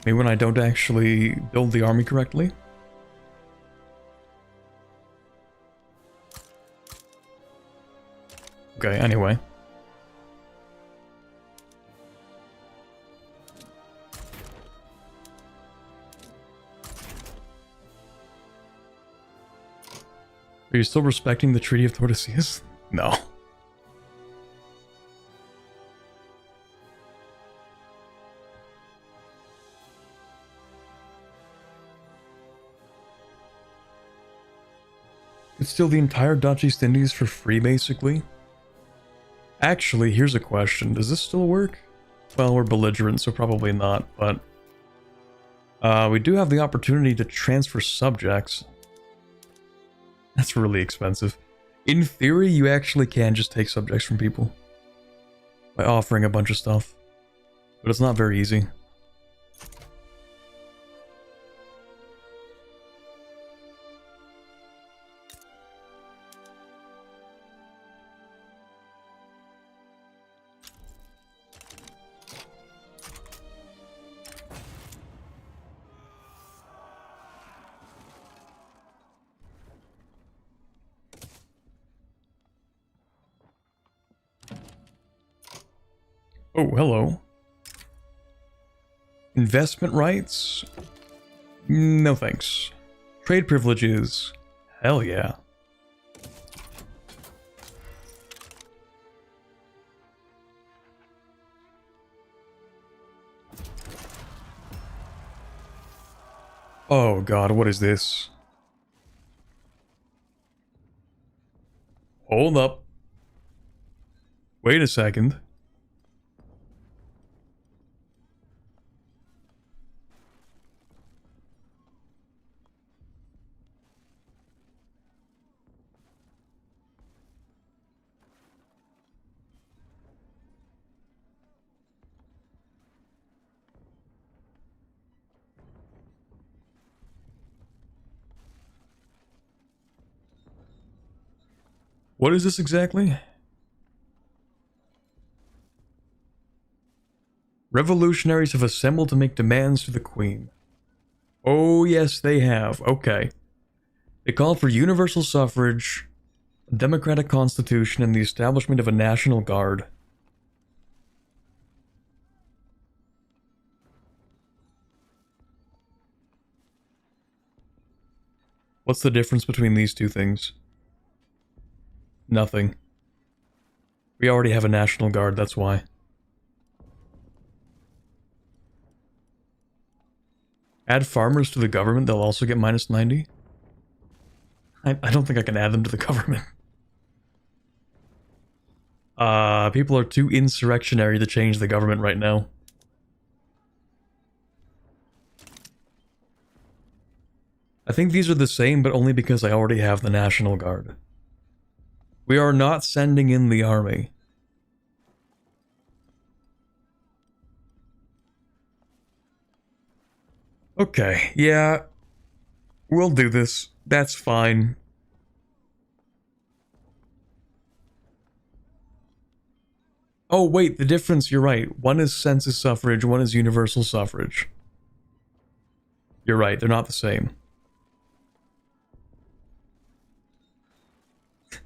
Maybe when I don't actually build the army correctly. Okay, anyway. Are you still respecting the Treaty of Tordesillas? No. It's still the entire Dutch East Indies for free, basically. Actually, here's a question. Does this still work? Well, we're belligerent, so probably not, but... we do have the opportunity to transfer subjects. That's really expensive. In theory, you actually can just take subjects from people by offering a bunch of stuff, but it's not very easy. Oh, hello. Investment rights? No thanks. Trade privileges? Hell yeah. Oh god, what is this? Hold up. Wait a second. What is this exactly? Revolutionaries have assembled to make demands to the Queen. Oh yes, they have. Okay. They called for universal suffrage, a democratic constitution, and the establishment of a national guard. What's the difference between these two things? Nothing. We already have a national guard, that's why. Add farmers to the government, they'll also get minus 90? I don't think I can add them to the government. People are too insurrectionary to change the government right now. I think these are the same, but only because I already have the National Guard. We are not sending in the army. Okay, yeah. We'll do this. That's fine. Oh, wait, the difference, you're right. One is census suffrage, one is universal suffrage. You're right, they're not the same.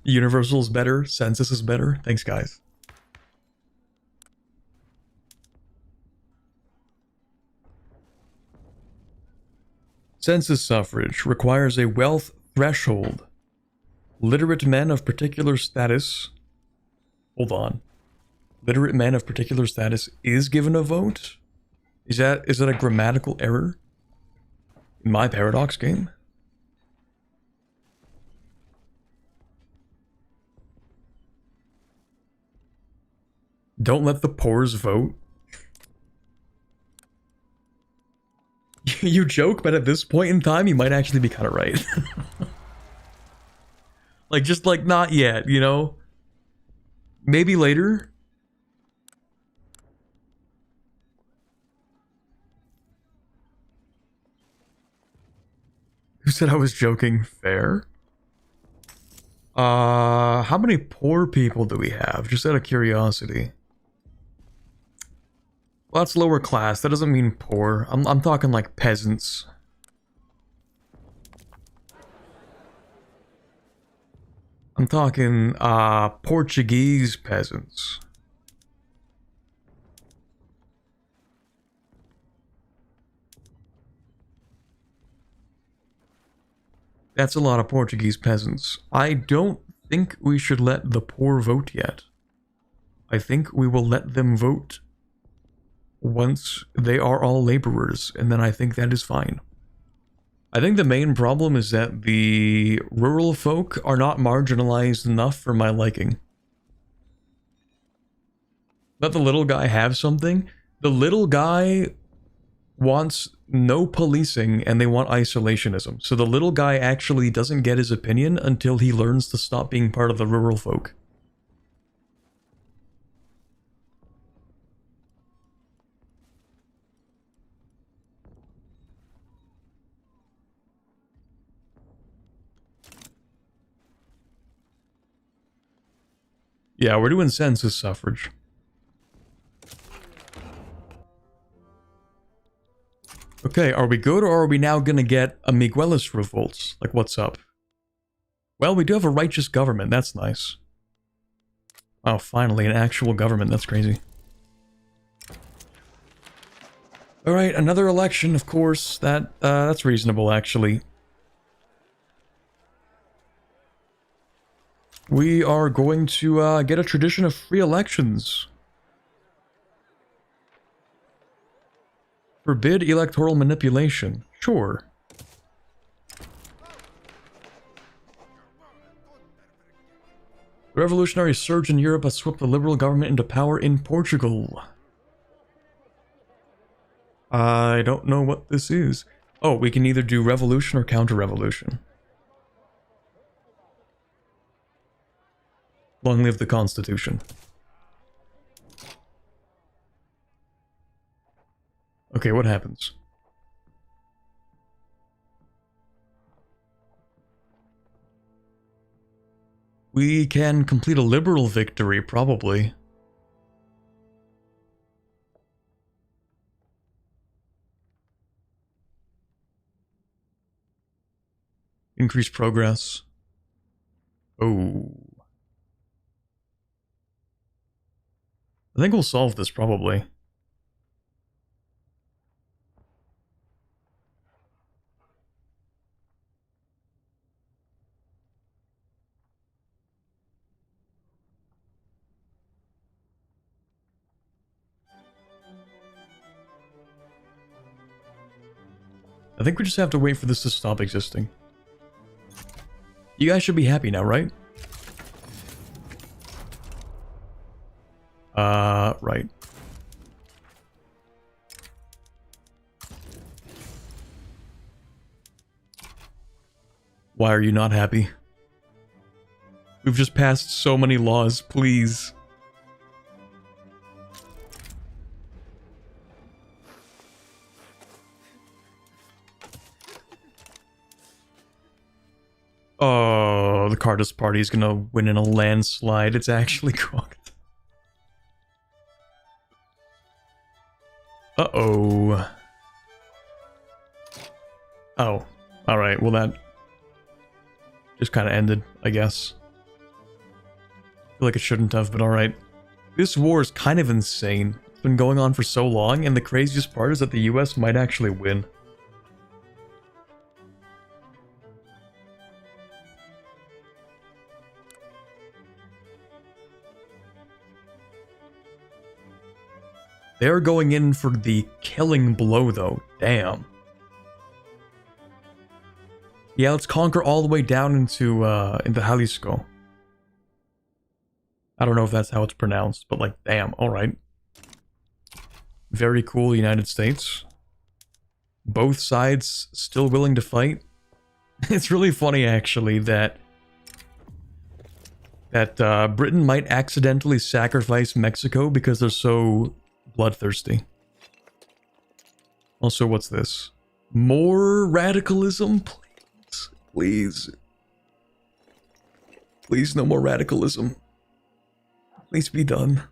Universal is better, census is better. Thanks, guys. Census suffrage requires a wealth threshold. Literate men of particular status... Hold on. Literate men of particular status is given a vote? Is that a grammatical error? In my paradox game? Don't let the poors vote? You joke, but at this point in time, you might actually be kind of right. Like, just like, not yet, you know? Maybe later? Who said I was joking? Fair? How many poor people do we have? Just out of curiosity. Well, that's lower class. That doesn't mean poor. I'm talking like peasants. I'm talking, Portuguese peasants. That's a lot of Portuguese peasants. I don't think we should let the poor vote yet. I think we will let them vote once they are all laborers, and then I think that is fine. I think the main problem is that the rural folk are not marginalized enough for my liking. Let the little guy have something. The little guy wants no policing and they want isolationism. So the little guy actually doesn't get his opinion until he learns to stop being part of the rural folk. Yeah, we're doing census suffrage. Okay, are we good, or are we now gonna get a Miguelis revolt? Like, what's up? Well, we do have a righteous government, that's nice. Oh, finally, an actual government, that's crazy. Alright, another election, of course. That's reasonable, actually. We are going to get a tradition of free elections. Forbid electoral manipulation. Sure. The revolutionary surge in Europe has swept the liberal government into power in Portugal. I don't know what this is. Oh, we can either do revolution or counter-revolution. Long live the Constitution. Okay, what happens? We can complete a liberal victory, probably. Increase progress. Oh. I think we'll solve this, probably. I think we just have to wait for this to stop existing. You guys should be happy now, right? Right. Why are you not happy? We've just passed so many laws, please. Oh, the Cardist party is gonna win in a landslide. It's actually cooked. Uh-oh. Oh. Alright, well that just kind of ended, I guess. I feel like it shouldn't have, but alright. This war is kind of insane. It's been going on for so long, and the craziest part is that the US might actually win. They're going in for the killing blow, though. Damn. Yeah, let's conquer all the way down into Jalisco. I don't know if that's how it's pronounced, but like, damn, alright. Very cool, United States. Both sides still willing to fight. It's really funny, actually, that Britain might accidentally sacrifice Mexico because they're so bloodthirsty. Also, what's this? More radicalism? Please. Please. Please, no more radicalism. Please be done.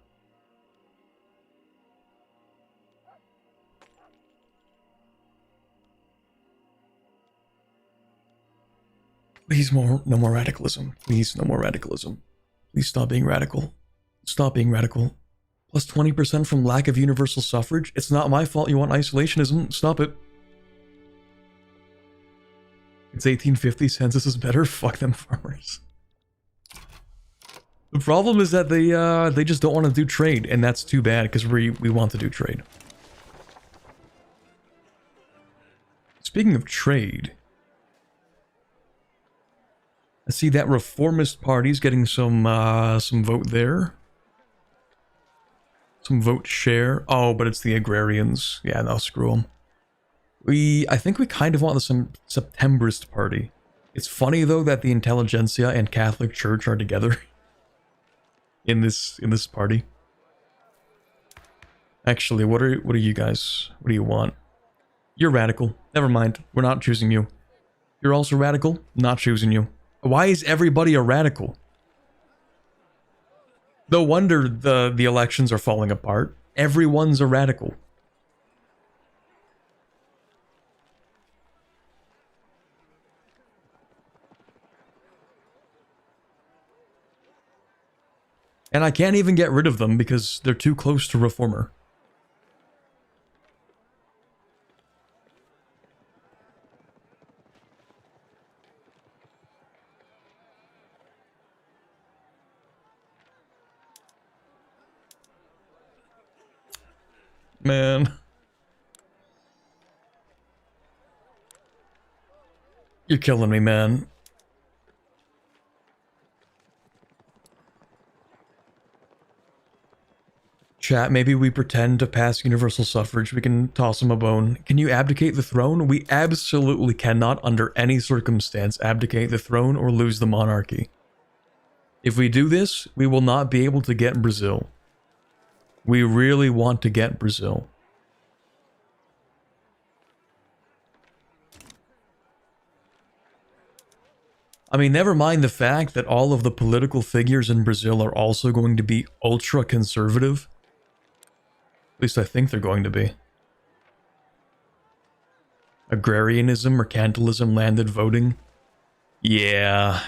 Please no more radicalism. Please no more radicalism. Please stop being radical. Stop being radical. Plus 20% from lack of universal suffrage? It's not my fault you want isolationism. Stop it. It's 1850, census is better. Fuck them farmers. The problem is that they just don't want to do trade, and that's too bad because we want to do trade. Speaking of trade, I see that reformist party's getting some vote there. Some vote share. Oh, but it's the agrarians. Yeah, no, screw them. I think we kind of want the Septembrist party. It's funny though that the intelligentsia and Catholic Church are together in this party. Actually, what are you guys? What do you want? You're radical. Never mind. We're not choosing you. You're also radical. Not choosing you. Why is everybody a radical? No wonder the elections are falling apart. Everyone's a radical. And I can't even get rid of them because they're too close to reformer. Man. You're killing me, man. Chat, maybe we pretend to pass universal suffrage. We can toss him a bone. Can you abdicate the throne? We absolutely cannot, under any circumstance, abdicate the throne or lose the monarchy. If we do this, we will not be able to get Brazil. We really want to get Brazil. I mean, never mind the fact that all of the political figures in Brazil are also going to be ultra-conservative. At least I think they're going to be. Agrarianism, mercantilism, landed voting. Yeah.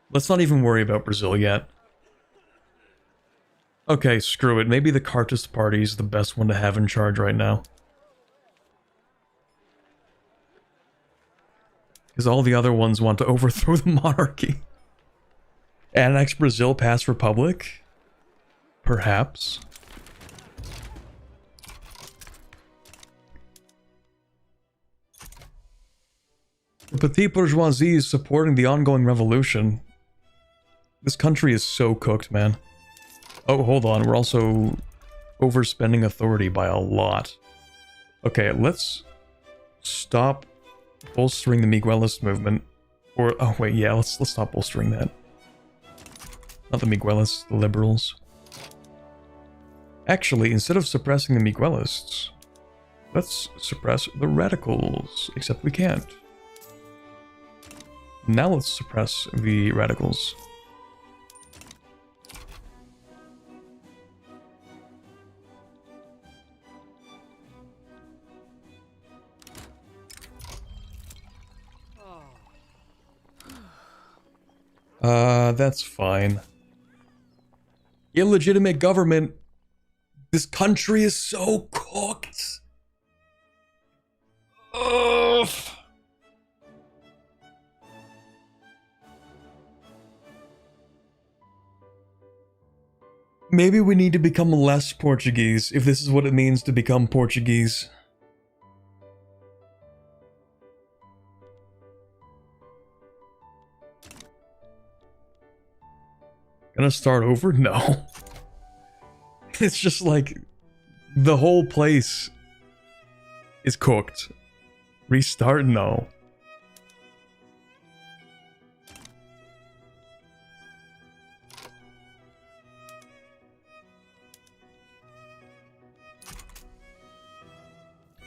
Let's not even worry about Brazil yet. Okay, screw it. Maybe the Cartist Party is the best one to have in charge right now. Because all the other ones want to overthrow the monarchy. Annex Brazil, pass republic? Perhaps. The petit bourgeoisie is supporting the ongoing revolution. This country is so cooked, man. Oh, hold on. We're also overspending authority by a lot. Okay, let's stop bolstering the Miguelist movement. Or, oh wait, yeah, let's stop bolstering that. Not the Miguelists, the liberals. Actually, instead of suppressing the Miguelists, let's suppress the radicals. Except we can't. Now let's suppress the radicals. That's fine. Illegitimate government. This country is so cooked. Ugh. Maybe we need to become less Portuguese, if this is what it means to become Portuguese. Gonna start over? No. It's just like the whole place is cooked. Restart? No.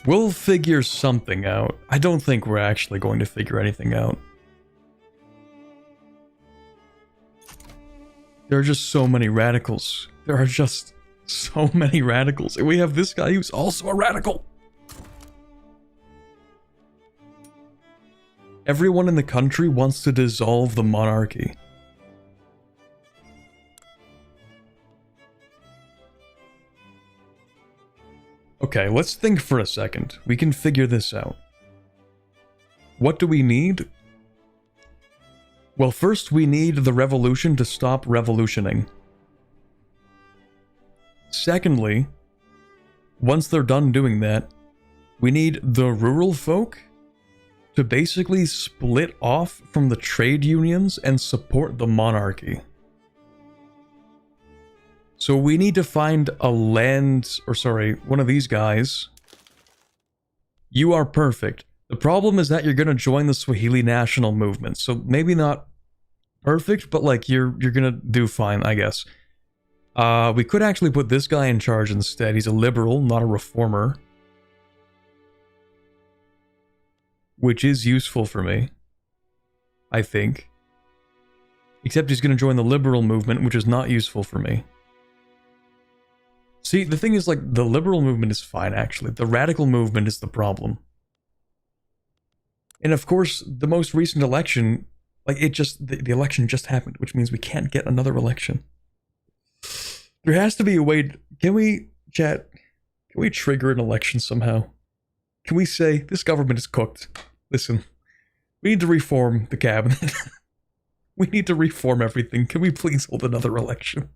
We'll figure something out. I don't think we're actually going to figure anything out. There are just so many radicals. There are just so many radicals. And we have this guy who's also a radical. Everyone in the country wants to dissolve the monarchy. Okay, let's think for a second. We can figure this out. What do we need? Well, first we need the revolution to stop revolutioning. Secondly, once they're done doing that, we need the rural folk to basically split off from the trade unions and support the monarchy. So we need to find a one of these guys. You are perfect. The problem is that you're gonna join the Swahili national movement, so maybe not perfect, but like you're gonna do fine, I guess. We could actually put this guy in charge instead. He's a liberal, not a reformer. Which is useful for me, I think. Except he's gonna join the liberal movement, which is not useful for me. See, the thing is, like, the liberal movement is fine, actually. The radical movement is the problem. And of course, the most recent election, like, the election just happened, which means we can't get another election. There has to be a way, can we trigger an election somehow? Can we say, this government is cooked? Listen, we need to reform the cabinet. We need to reform everything. Can we please hold another election?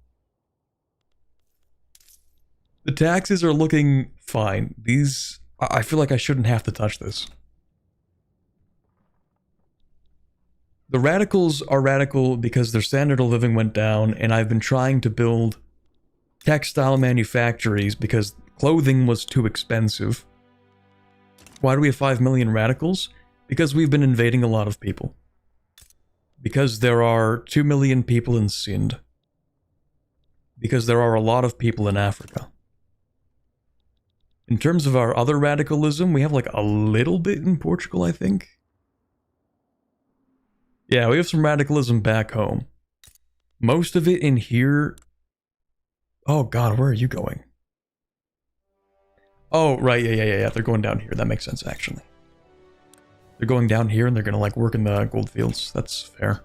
The taxes are looking fine. I feel like I shouldn't have to touch this. The radicals are radical because their standard of living went down, and I've been trying to build textile manufactories because clothing was too expensive. Why do we have 5 million radicals? Because we've been invading a lot of people. Because there are 2 million people in Sind. Because there are a lot of people in Africa. In terms of our other radicalism, we have like a little bit in Portugal, I think. Yeah, we have some radicalism back home. Most of it in here... Oh god, where are you going? Oh, right, yeah. They're going down here. That makes sense, actually. They're going down here and they're gonna, like, work in the gold fields. That's fair.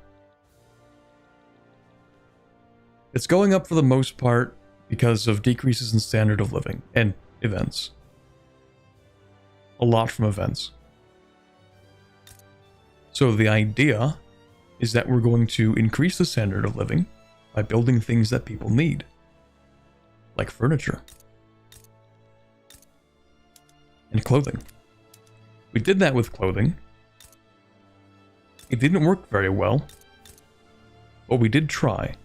It's going up for the most part because of decreases in standard of living and events. A lot from events. So the idea is that we're going to increase the standard of living by building things that people need. Like furniture. And clothing. We did that with clothing. It didn't work very well. But we did try.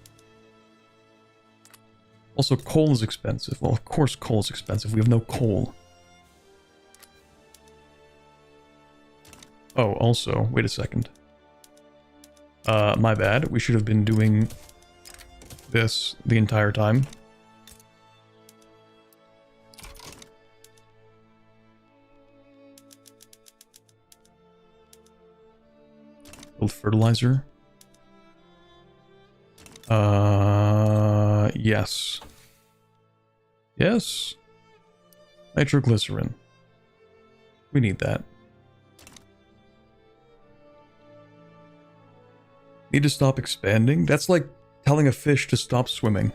Also, coal is expensive. Well, of course coal is expensive. We have no coal. Oh, also, wait a second. My bad. We should have been doing this the entire time. Build fertilizer. Yes. Yes. Nitroglycerin. We need that. Need to stop expanding? That's like telling a fish to stop swimming.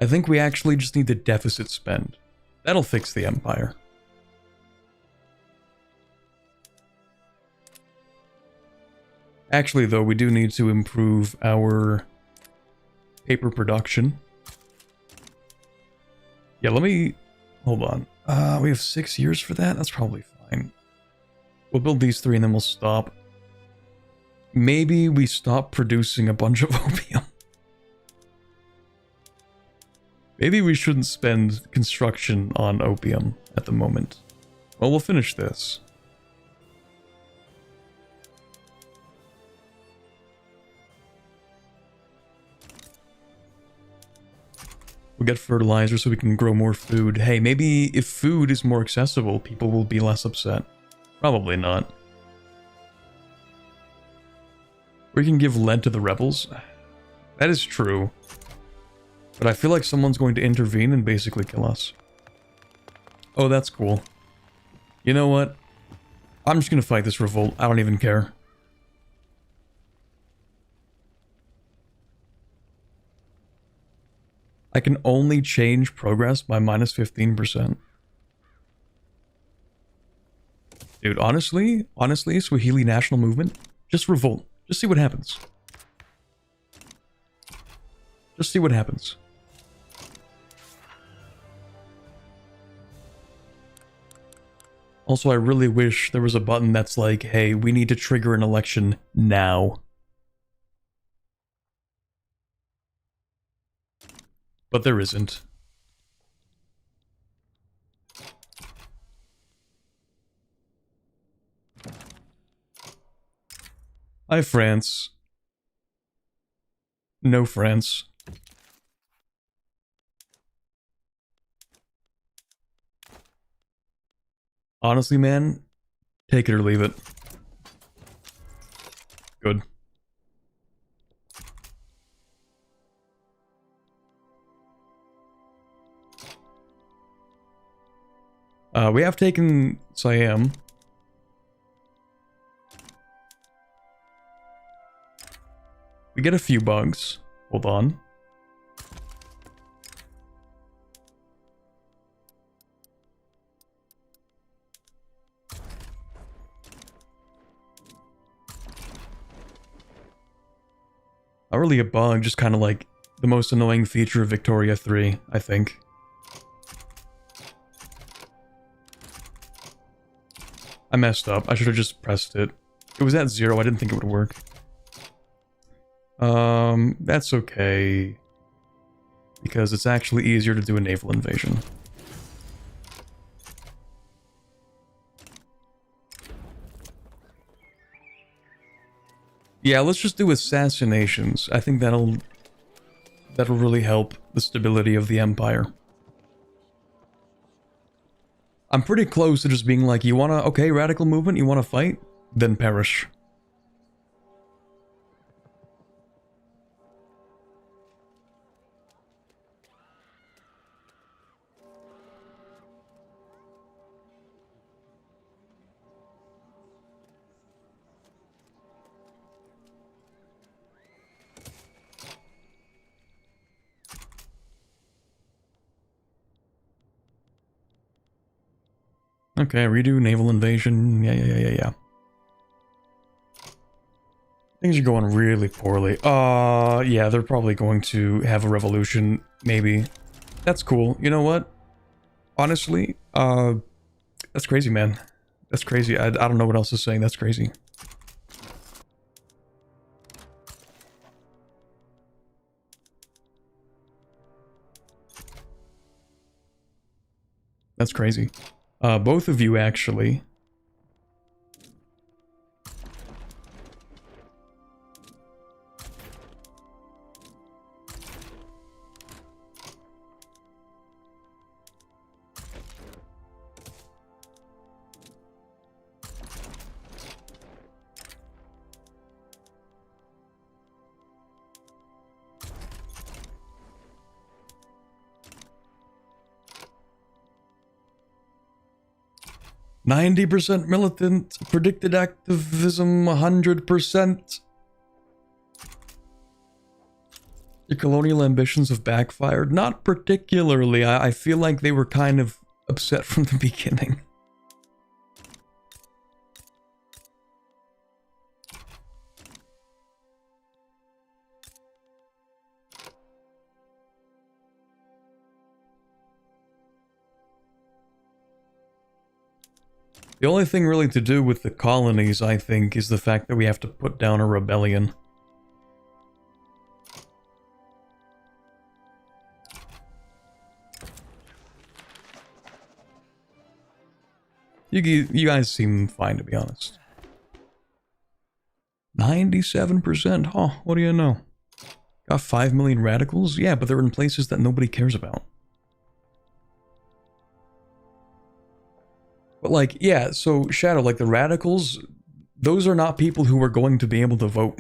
I think we actually just need to deficit spend. That'll fix the empire. Actually, though, we do need to improve our paper production. Yeah, let me... Hold on. We have 6 years for that? That's probably fine. We'll build these 3 and then we'll stop. Maybe we stop producing a bunch of opium. Maybe we shouldn't spend construction on opium at the moment. Well, we'll finish this. We'll get fertilizer so we can grow more food. Hey, maybe if food is more accessible, people will be less upset. Probably not. We can give lead to the rebels. That is true. But I feel like someone's going to intervene and basically kill us. Oh, that's cool. You know what? I'm just gonna fight this revolt. I don't even care. I can only change progress by minus 15%. Dude, honestly, Swahili National Movement, just revolt. Just see what happens. Just see what happens. Also, I really wish there was a button that's like, hey, we need to trigger an election now. But there isn't. Hi, France. No, France. Honestly, man, take it or leave it. Good. We have taken Siam. We get a few bugs. Hold on. Not really a bug, just kind of like the most annoying feature of Victoria 3, I think. I messed up. I should have just pressed it. It was at 0. I didn't think it would work. That's okay. Because it's actually easier to do a naval invasion. Yeah, let's just do assassinations. I think that'll really help the stability of the Empire. I'm pretty close to just being like, you wanna, okay, radical movement, you wanna fight? Then perish. Okay, redo naval invasion. Yeah. Things are going really poorly. Yeah, they're probably going to have a revolution, maybe. That's cool. You know what? Honestly, that's crazy, man. That's crazy. I don't know what else to say. That's crazy. That's crazy. Both of you, actually. %90 militant, predicted activism 100%. Your colonial ambitions have backfired? Not particularly. I feel like they were kind of upset from the beginning. The only thing really to do with the colonies, I think, is the fact that we have to put down a rebellion. You guys seem fine, to be honest. 97%, huh? What do you know? Got 5 million radicals? Yeah, but they're in places that nobody cares about. But like, yeah, so Shadow, like the radicals, those are not people who are going to be able to vote.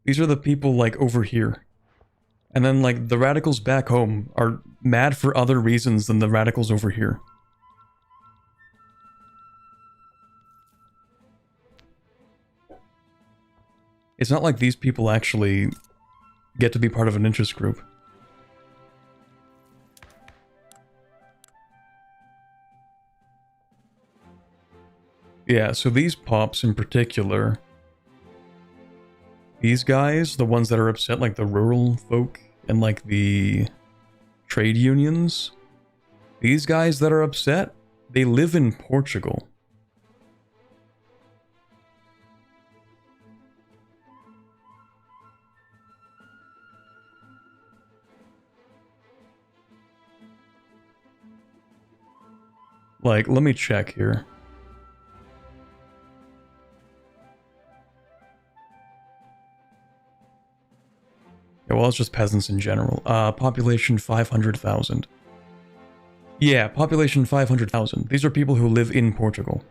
These are the people like over here. And then like the radicals back home are mad for other reasons than the radicals over here. It's not like these people actually get to be part of an interest group. Yeah, so these pops in particular, these guys, the ones that are upset, like the rural folk and like the trade unions, these guys that are upset, they live in Portugal. Like, let me check here. Yeah, well, it's just peasants in general. Population 500,000. Yeah, population 500,000. These are people who live in Portugal.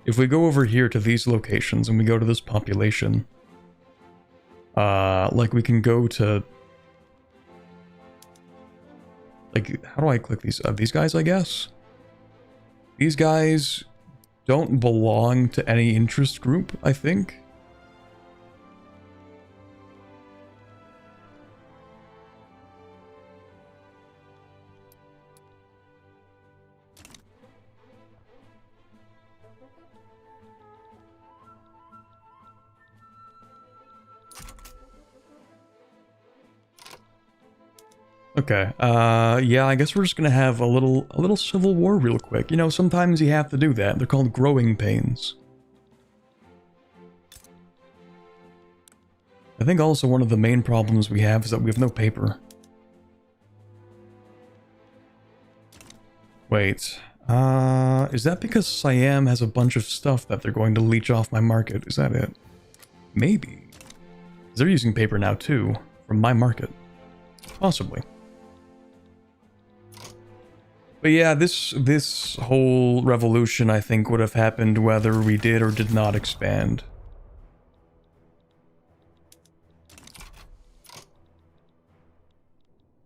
If we go over here to these locations and we go to this population, like we can go to, like, how do I click these guys, I guess? These guys don't belong to any interest group, I think. Okay, yeah, I guess we're just gonna have a little civil war real quick. You know, sometimes you have to do that. They're called growing pains. I think also one of the main problems we have is that we have no paper. Wait, is that because Siam has a bunch of stuff that they're going to leech off my market? Is that it? Maybe. They're using paper now too, from my market. Possibly. But yeah, this whole revolution, I think, would have happened whether we did or did not expand.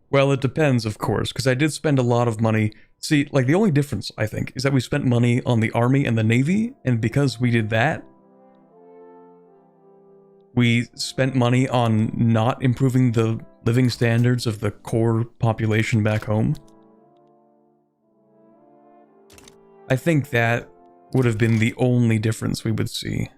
Well, it depends, of course, because I did spend a lot of money. See, like, the only difference, I think, is that we spent money on the army and the navy, and because we did that, we spent money on not improving the living standards of the core population back home. I think that would have been the only difference we would see.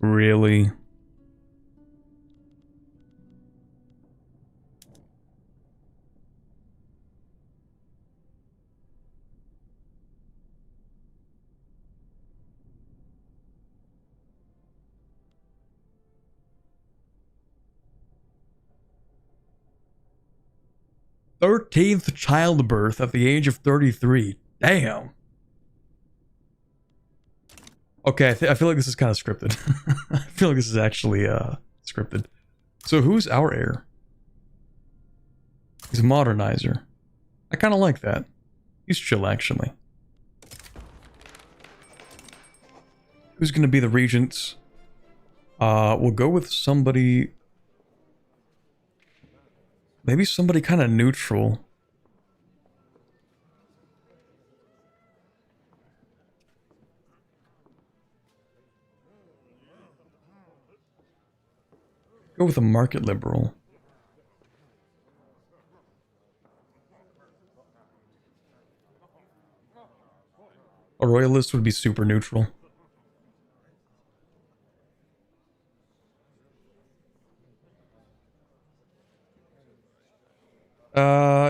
Really? "13th childbirth at the age of 33. Damn. Okay, I feel like this is kind of scripted. I feel like this is actually scripted. So who's our heir? He's a modernizer. I kind of like that. He's chill, actually. Who's going to be the regents? We'll go with somebody... Maybe somebody kind of neutral. Go with a market liberal. A royalist would be super neutral.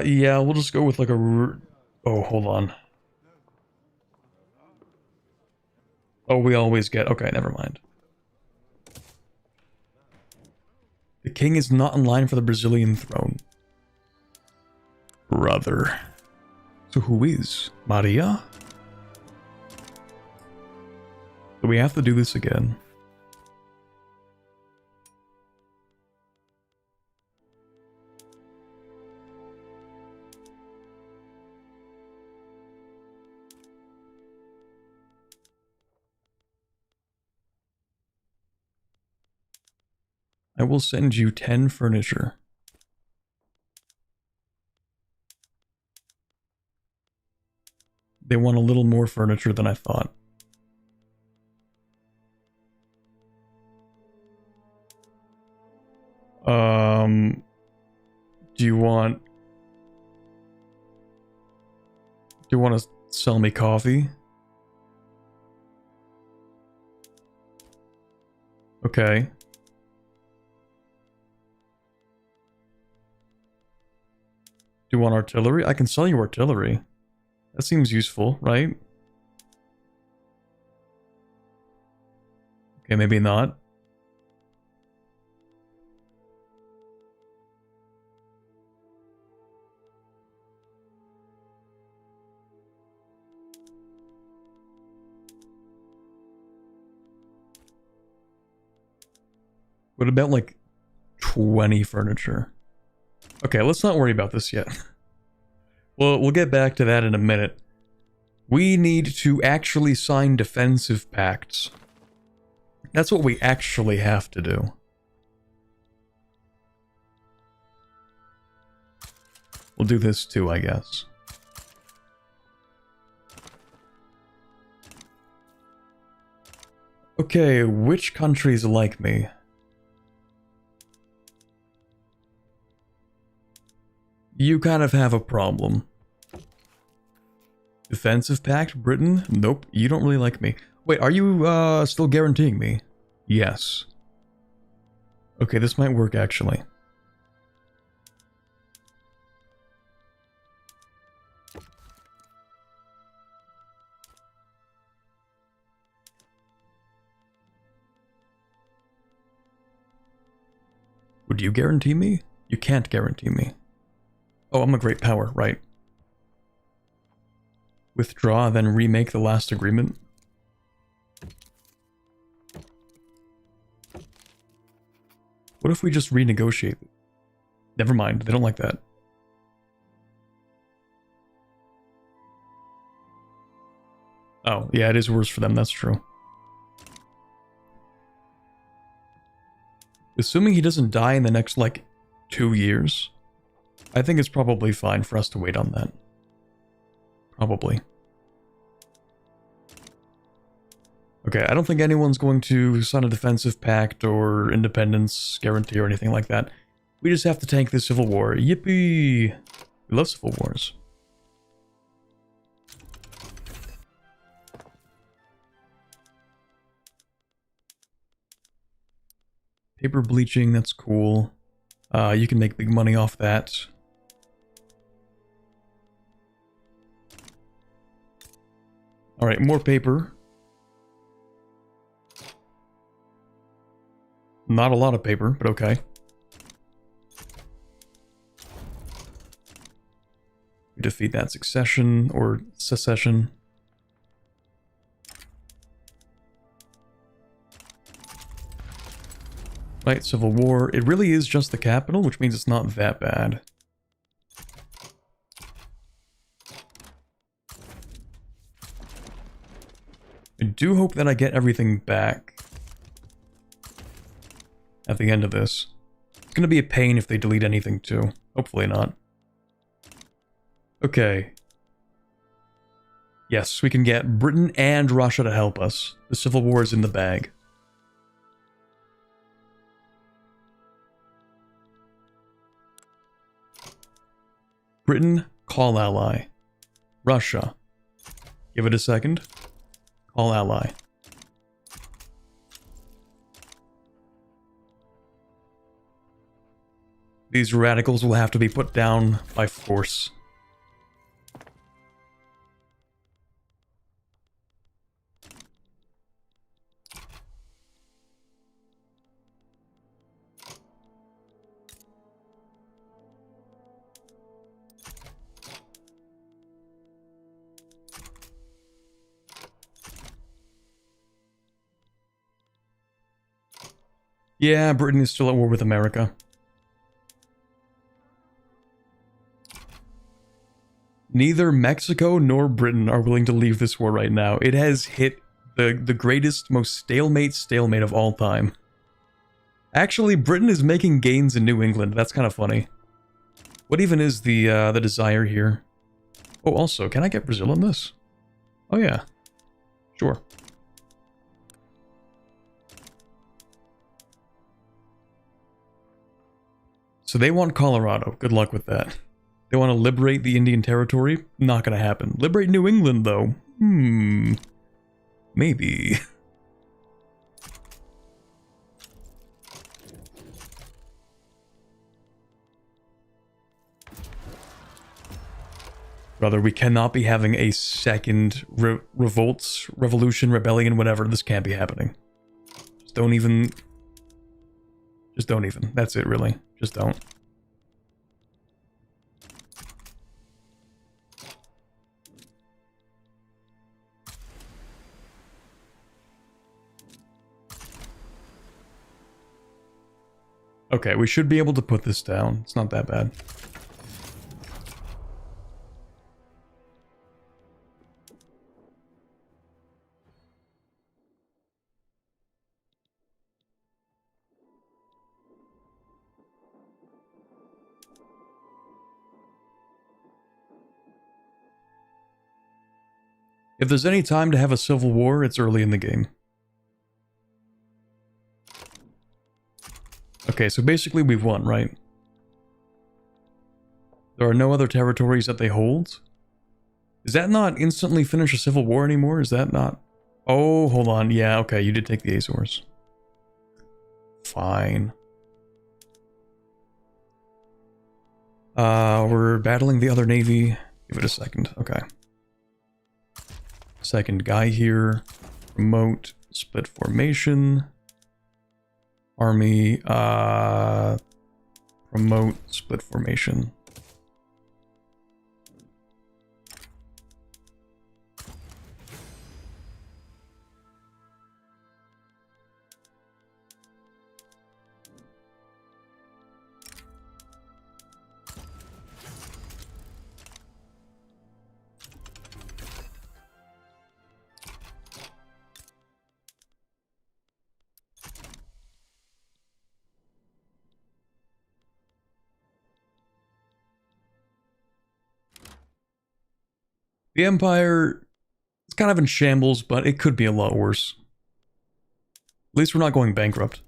Yeah, we'll just go with like a... Oh, hold on. Oh, we always get... Okay, never mind. king is not in line for the Brazilian throne. Brother. So who is? Maria? Do we have to do this again? I will send you 10 furniture. They want a little more furniture than I thought. Do you want to sell me coffee? Okay. Do you want artillery? I can sell you artillery. That seems useful, right? Okay, maybe not. What about like 20 furniture? Okay, let's not worry about this yet. Well, we'll get back to that in a minute. We need to actually sign defensive pacts. That's what we actually have to do. We'll do this too, I guess. Okay, which countries like me? You kind of have a problem. Defensive pact, Britain? Nope, you don't really like me. Wait, are you still guaranteeing me? Yes. Okay, this might work actually. Would you guarantee me? You can't guarantee me. Oh, I'm a great power, right. Withdraw, then remake the last agreement. What if we just renegotiate? Never mind, they don't like that. Oh, yeah, it is worse for them, that's true. Assuming he doesn't die in the next, like, 2 years, I think it's probably fine for us to wait on that. Probably. Okay, I don't think anyone's going to sign a defensive pact or independence guarantee or anything like that. We just have to tank the civil war. Yippee! We love civil wars. Paper bleaching, that's cool. You can make big money off that. Alright, more paper. Not a lot of paper, but okay. Defeat that succession, or secession. Right, civil war. It really is just the capital, which means it's not that bad. I do hope that I get everything back at the end of this. It's gonna be a pain if they delete anything too. Hopefully not. Okay. Yes, we can get Britain and Russia to help us. The civil war is in the bag. Britain, call ally. Russia. Give it a second. Call ally. These radicals will have to be put down by force. Yeah, Britain is still at war with America. Neither Mexico nor Britain are willing to leave this war right now. It has hit the greatest, most stalemate of all time. Actually, Britain is making gains in New England. That's kind of funny. What even is the desire here? Oh, also, can I get Brazil in this? Oh yeah, sure. So they want Colorado. Good luck with that. They want to liberate the Indian Territory? Not gonna happen. Liberate New England, though. Maybe. Brother, we cannot be having a second revolution, rebellion, whatever. This can't be happening. Just don't even. Just don't even. That's it, really. Just don't. Okay, we should be able to put this down. It's not that bad. If there's any time to have a civil war, it's early in the game. Okay, so basically we've won, right? There are no other territories that they hold? Does that not instantly finish a civil war anymore? Is that not... Oh, hold on. Yeah, okay, you did take the Azores. Fine. We're battling the other navy. Give it a second. Okay. Second guy here. Promote. Split formation. Army. Promote. Split formation. The Empire is kind of in shambles, but it could be a lot worse. At least we're not going bankrupt.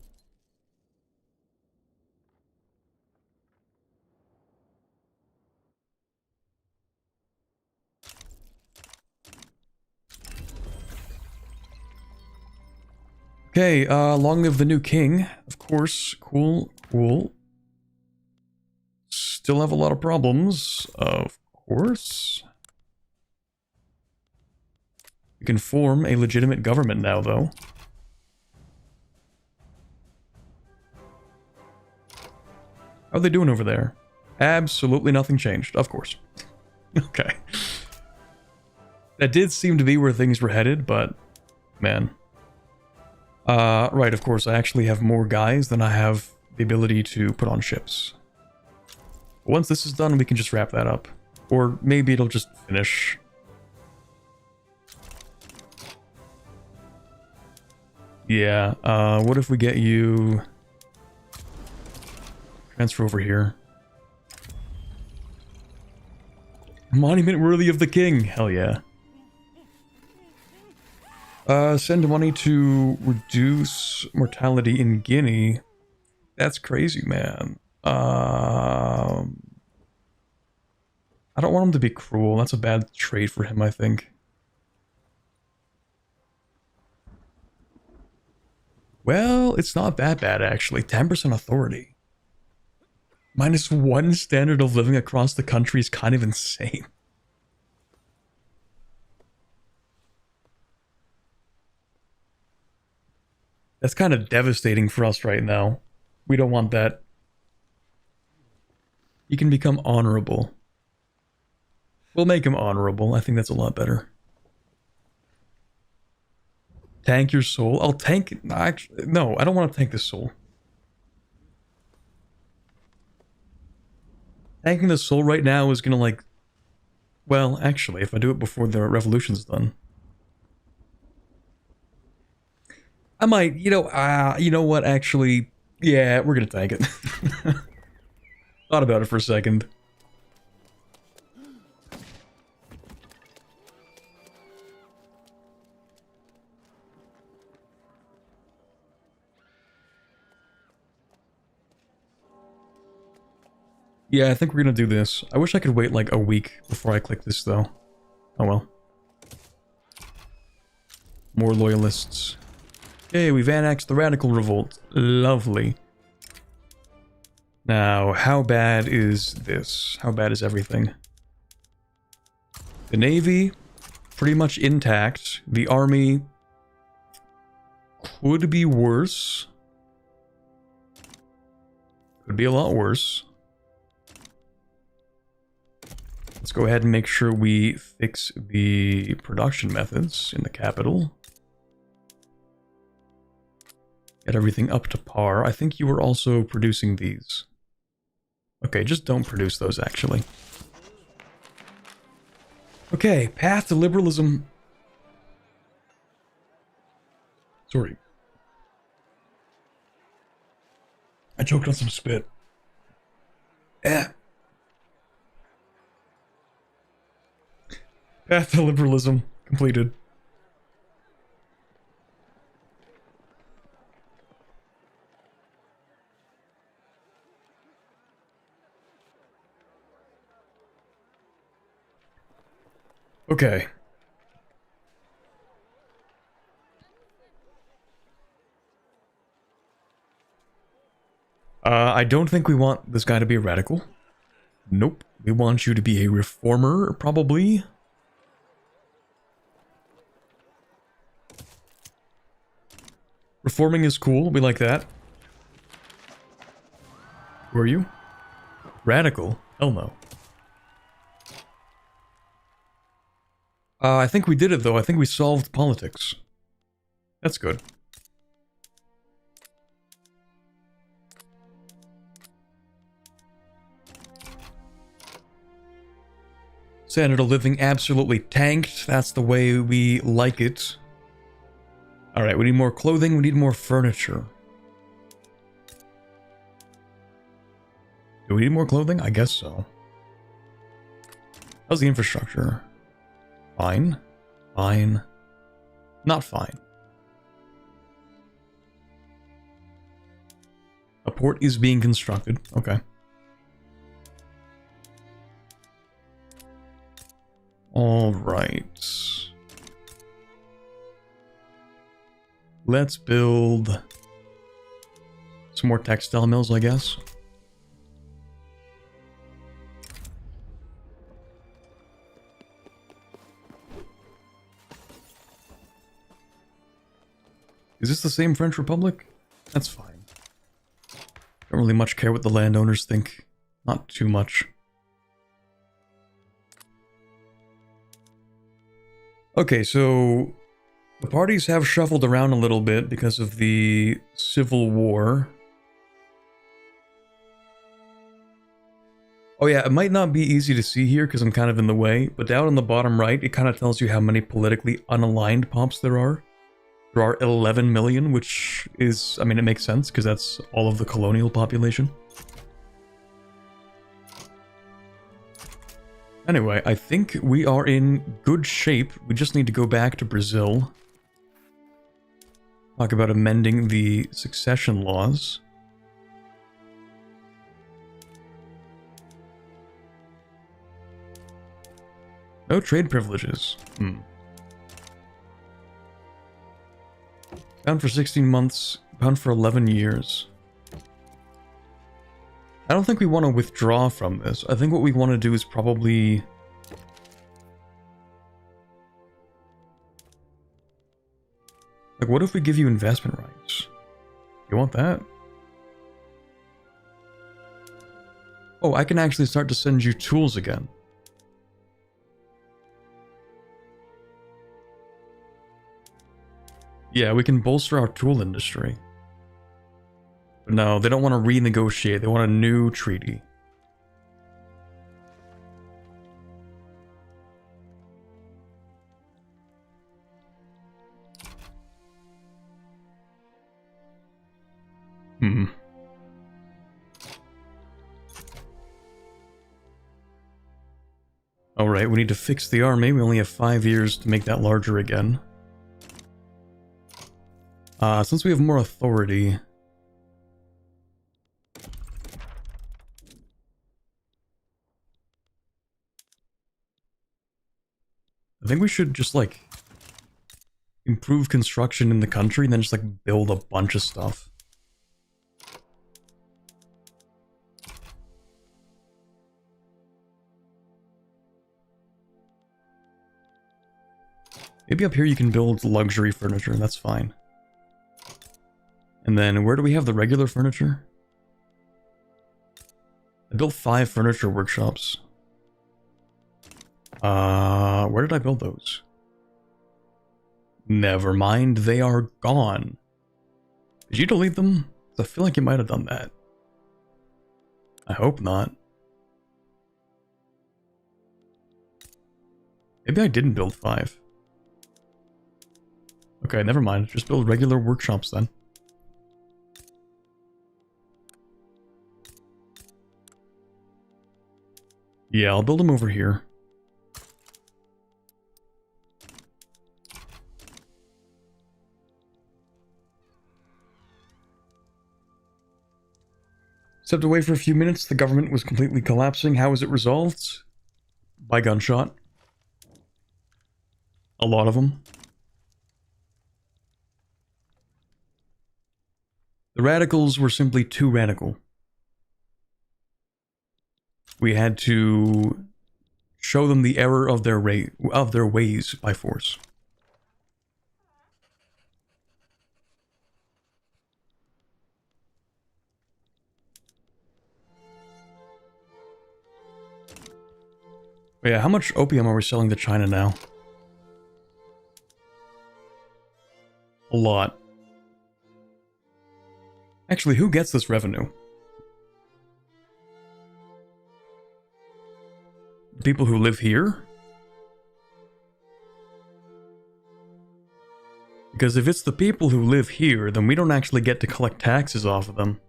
Okay, long live the new king. Of course, cool, cool. Still have a lot of problems, of course. We can form a legitimate government now, though. How are they doing over there? Absolutely nothing changed, of course. Okay. That did seem to be where things were headed, but... man. Right, of course, I actually have more guys than I have the ability to put on ships. Once this is done, we can just wrap that up. Or maybe it'll just finish... Yeah, what if we get you... transfer over here. Monument worthy of the king! Hell yeah. Send money to reduce mortality in Guinea. That's crazy, man. I don't want him to be cruel. That's a bad trade for him, I think. Well, it's not that bad, actually. 10% authority. -1 standard of living across the country is kind of insane. That's kind of devastating for us right now. We don't want that. You can become honorable. We'll make him honorable. I think that's a lot better. Tank your soul. I'll tank... actually, no, I don't want to tank this soul. tanking the soul right now is gonna, like... Well, actually, if I do it before the revolution's done... I might, you know what, actually... Yeah, we're gonna tank it. Thought about it for a second. Yeah, I think we're gonna do this. I wish I could wait like a week before I click this, though. Oh well. More loyalists. Hey, we've annexed the Radical Revolt. Lovely. Now, how bad is this? How bad is everything? The Navy, pretty much intact. The Army could be worse. Could be a lot worse. Let's go ahead and make sure we fix the production methods in the capital. Get everything up to par. I think you were also producing these. Okay, just don't produce those, actually. Okay, path to liberalism. Sorry. I choked on some spit. Path to liberalism completed. Okay. I don't think we want this guy to be a radical. Nope. We want you to be a reformer, probably. Reforming is cool. We like that. Who are you? Radical? Hell no. I think we did it, though. I think we solved politics. That's good. Standard of living absolutely tanked. That's the way we like it. Alright, we need more clothing. We need more furniture. Do we need more clothing? I guess so. How's the infrastructure? Fine. Fine. Not fine. A port is being constructed. Okay. All right. Let's build some more textile mills, I guess. Is this the same French Republic? That's fine. Don't really much care what the landowners think. Not too much. Okay, so the parties have shuffled around a little bit because of the Civil War. Oh yeah, it might not be easy to see here because I'm kind of in the way, but down on the bottom right, it kind of tells you how many politically unaligned pops there are. There are 11 million, which is, I mean, it makes sense because that's all of the colonial population. Anyway, I think we are in good shape. We just need to go back to Brazil. Talk about amending the succession laws. No trade privileges. Bound for 16 months, bound for 11 years. I don't think we want to withdraw from this. I think what we want to do is probably... Like, what if we give you investment rights? You want that? Oh, I can actually start to send you tools again. Yeah, we can bolster our tool industry. But no, they don't want to renegotiate. They want a new treaty. Alright, we need to fix the army. We only have 5 years to make that larger again. Since we have more authority... I think we should just, like, improve construction in the country and then just, like, build a bunch of stuff. Maybe up here you can build luxury furniture, that's fine. And then where do we have the regular furniture? I built 5 furniture workshops. Where did I build those? Never mind, they are gone. Did you delete them? I feel like you might have done that. I hope not. Maybe I didn't build 5. Okay, never mind. Just build regular workshops then. Yeah, I'll build them over here. Stepped away for a few minutes. The government was completely collapsing. How was it resolved? By gunshot. A lot of them. The radicals were simply too radical. We had to show them the error of their ways by force. But yeah, how much opium are we selling to China now? A lot. Actually, who gets this revenue? People who live here? Because if it's the people who live here, then we don't actually get to collect taxes off of them.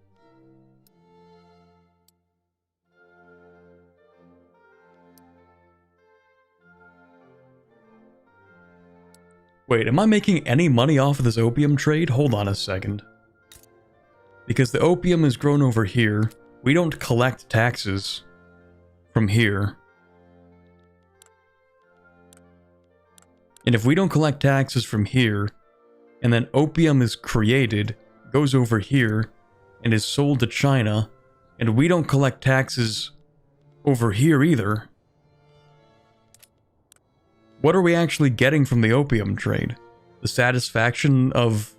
Wait, am I making any money off of this opium trade? Hold on a second. Because the opium is grown over here, we don't collect taxes from here. And if we don't collect taxes from here, and then opium is created, goes over here, and is sold to China, and we don't collect taxes over here either, what are we actually getting from the opium trade? The satisfaction of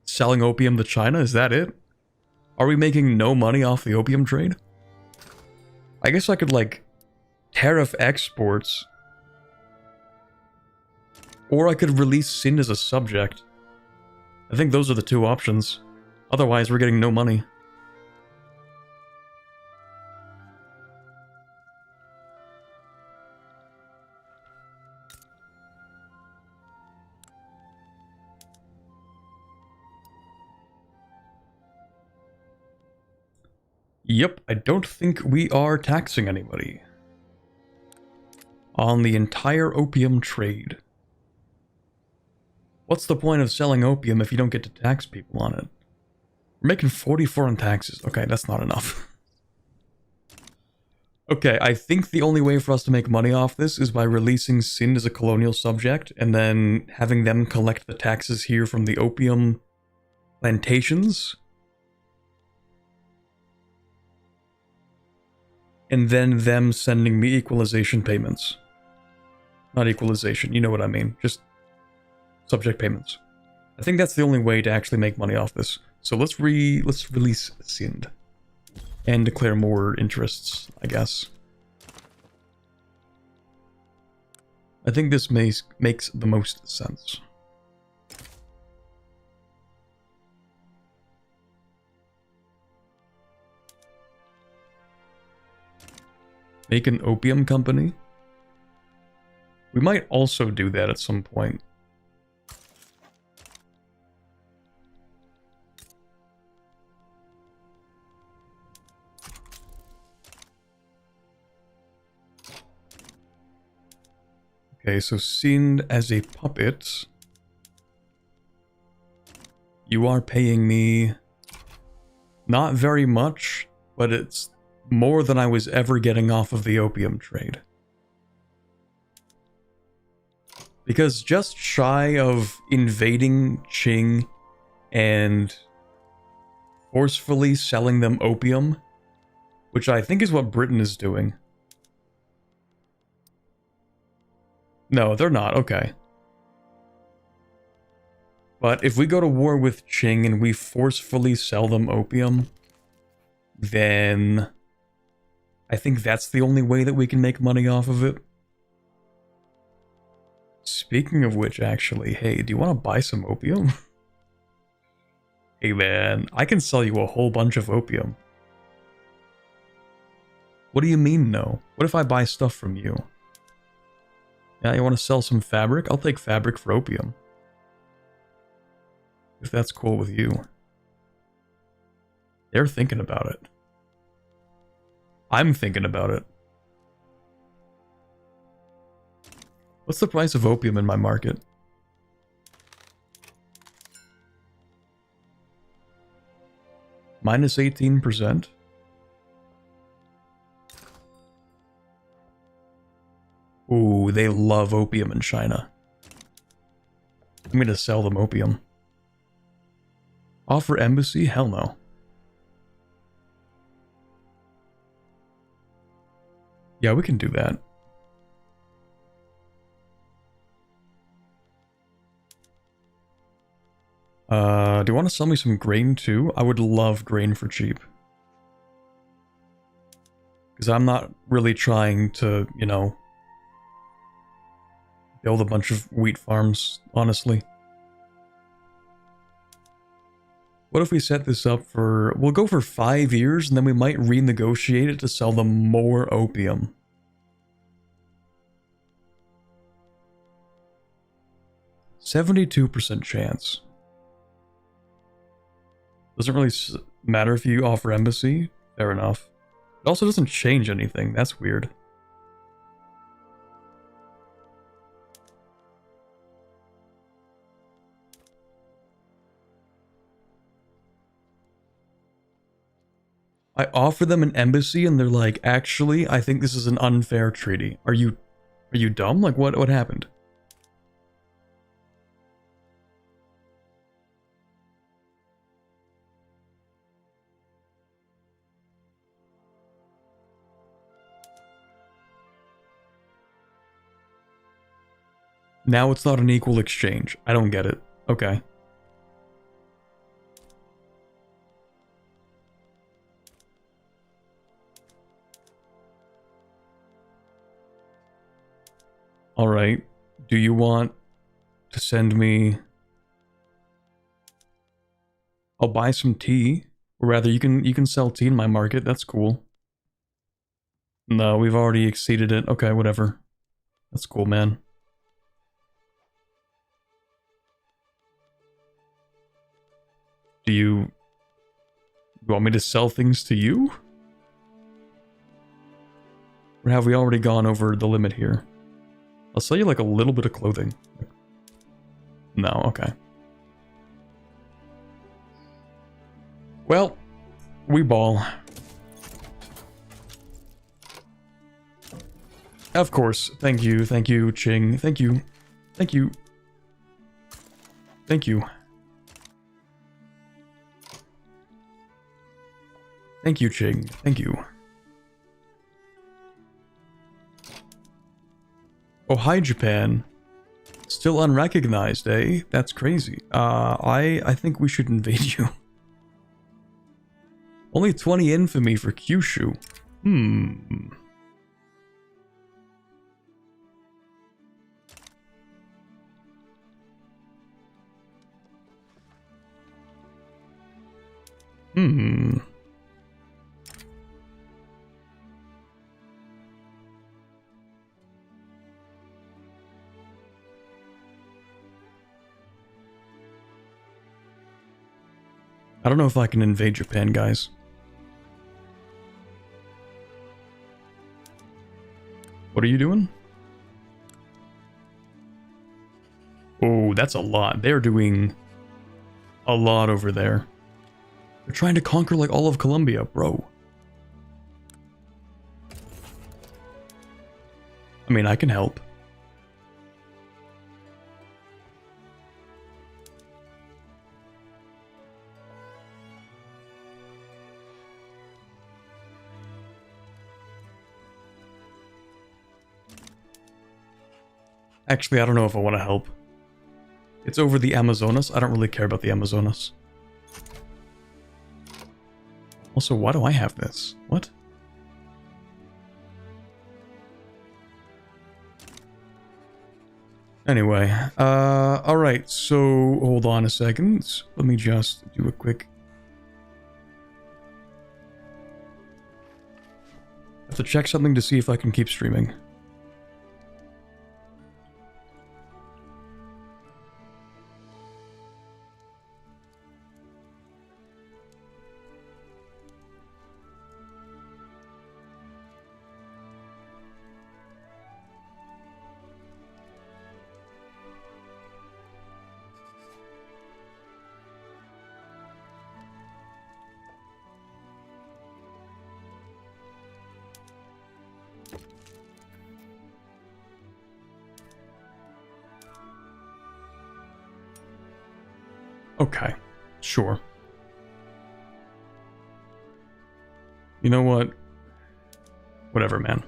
selling opium to China? Is that it? Are we making no money off the opium trade? I guess I could, like, tariff exports. Or I could release Sind as a subject. I think those are the 2 options. Otherwise, we're getting no money. Yep, I don't think we are taxing anybody on the entire opium trade. What's the point of selling opium if you don't get to tax people on it? We're making 44 in taxes. Okay, that's not enough. Okay, I think the only way for us to make money off this is by releasing Sind as a colonial subject and then having them collect the taxes here from the opium plantations. And then them sending me equalization payments. Not equalization, you know what I mean. Just subject payments. I think that's the only way to actually make money off this. So let's release Sind. And declare more interests, I guess. I think this makes the most sense. Make an opium company. We might also do that at some point. Okay, so seen as a puppet. You are paying me not very much, but it's more than I was ever getting off of the opium trade. Because just shy of invading Qing and forcefully selling them opium, which I think is what Britain is doing. No, they're not. Okay. But if we go to war with Qing and we forcefully sell them opium, then I think that's the only way that we can make money off of it. Speaking of which, actually, hey, do you want to buy some opium? Hey man, I can sell you a whole bunch of opium. What do you mean no? What if I buy stuff from you? Yeah, you want to sell some fabric? I'll take fabric for opium. If that's cool with you. They're thinking about it. I'm thinking about it. What's the price of opium in my market? Minus 18%? Ooh, they love opium in China. I'm gonna sell them opium. Offer embassy? Hell no. Yeah, we can do that. Do you want to sell me some grain too? I would love grain for cheap. Because I'm not really trying to, you know, build a bunch of wheat farms, honestly. What if we set this up for... We'll go for 5 years, and then we might renegotiate it to sell them more opium. %72 chance. Doesn't really matter if you offer embassy. Fair enough. It also doesn't change anything. That's weird. I offer them an embassy and they're like, actually, I think this is an unfair treaty. Are you dumb? Like, what happened? Now it's not an equal exchange. I don't get it. Okay. Alright. Do you want to send me... I'll buy some tea. Or rather, you can sell tea in my market. That's cool. No, we've already exceeded it. Okay, whatever. That's cool, man. Do you want me to sell things to you? Or have we already gone over the limit here? I'll sell you like a little bit of clothing. No, okay. Well, we ball. Of course. Thank you, Qing. Thank you. Thank you. Thank you. Thank you, Qing. Thank you. Oh, hi, Japan. Still unrecognized, eh? That's crazy. I think we should invade you. Only 20 infamy for Kyushu. I don't know if I can invade Japan, guys. What are you doing? Ooh, that's a lot. They're doing a lot over there. They're trying to conquer like all of Colombia, bro. I mean, I can help. Actually, I don't know if I want to help. It's over the Amazonas. I don't really care about the Amazonas. Also, why do I have this? What? Anyway, alright, so hold on a second. Let me just do a quick... I have to check something to see if I can keep streaming. Okay, sure. You know what? Whatever, man.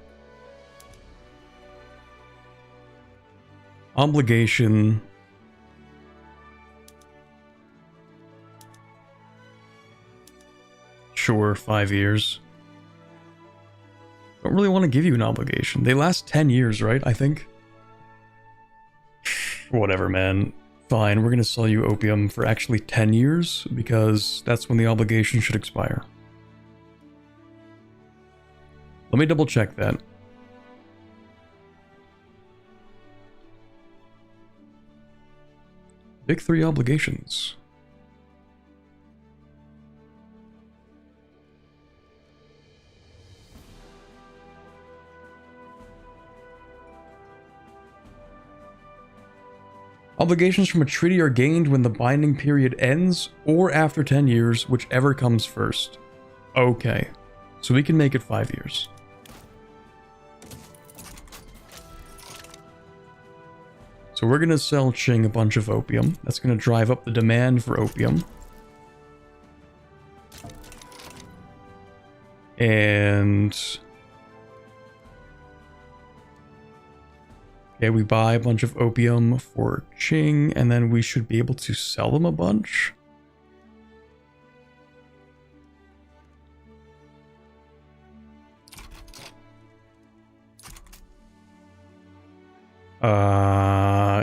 Obligation. Sure, 5 years. Don't really want to give you an obligation. They last 10 years, right? I think. Whatever, man. Fine, we're gonna sell you opium for actually 10 years, because that's when the obligation should expire. Let me double check that. Vic3 obligations. Obligations from a treaty are gained when the binding period ends, or after 10 years, whichever comes first. Okay, so we can make it 5 years. So we're gonna sell Qing a bunch of opium. That's gonna drive up the demand for opium. And... okay, we buy a bunch of opium for Qing, and then we should be able to sell them a bunch.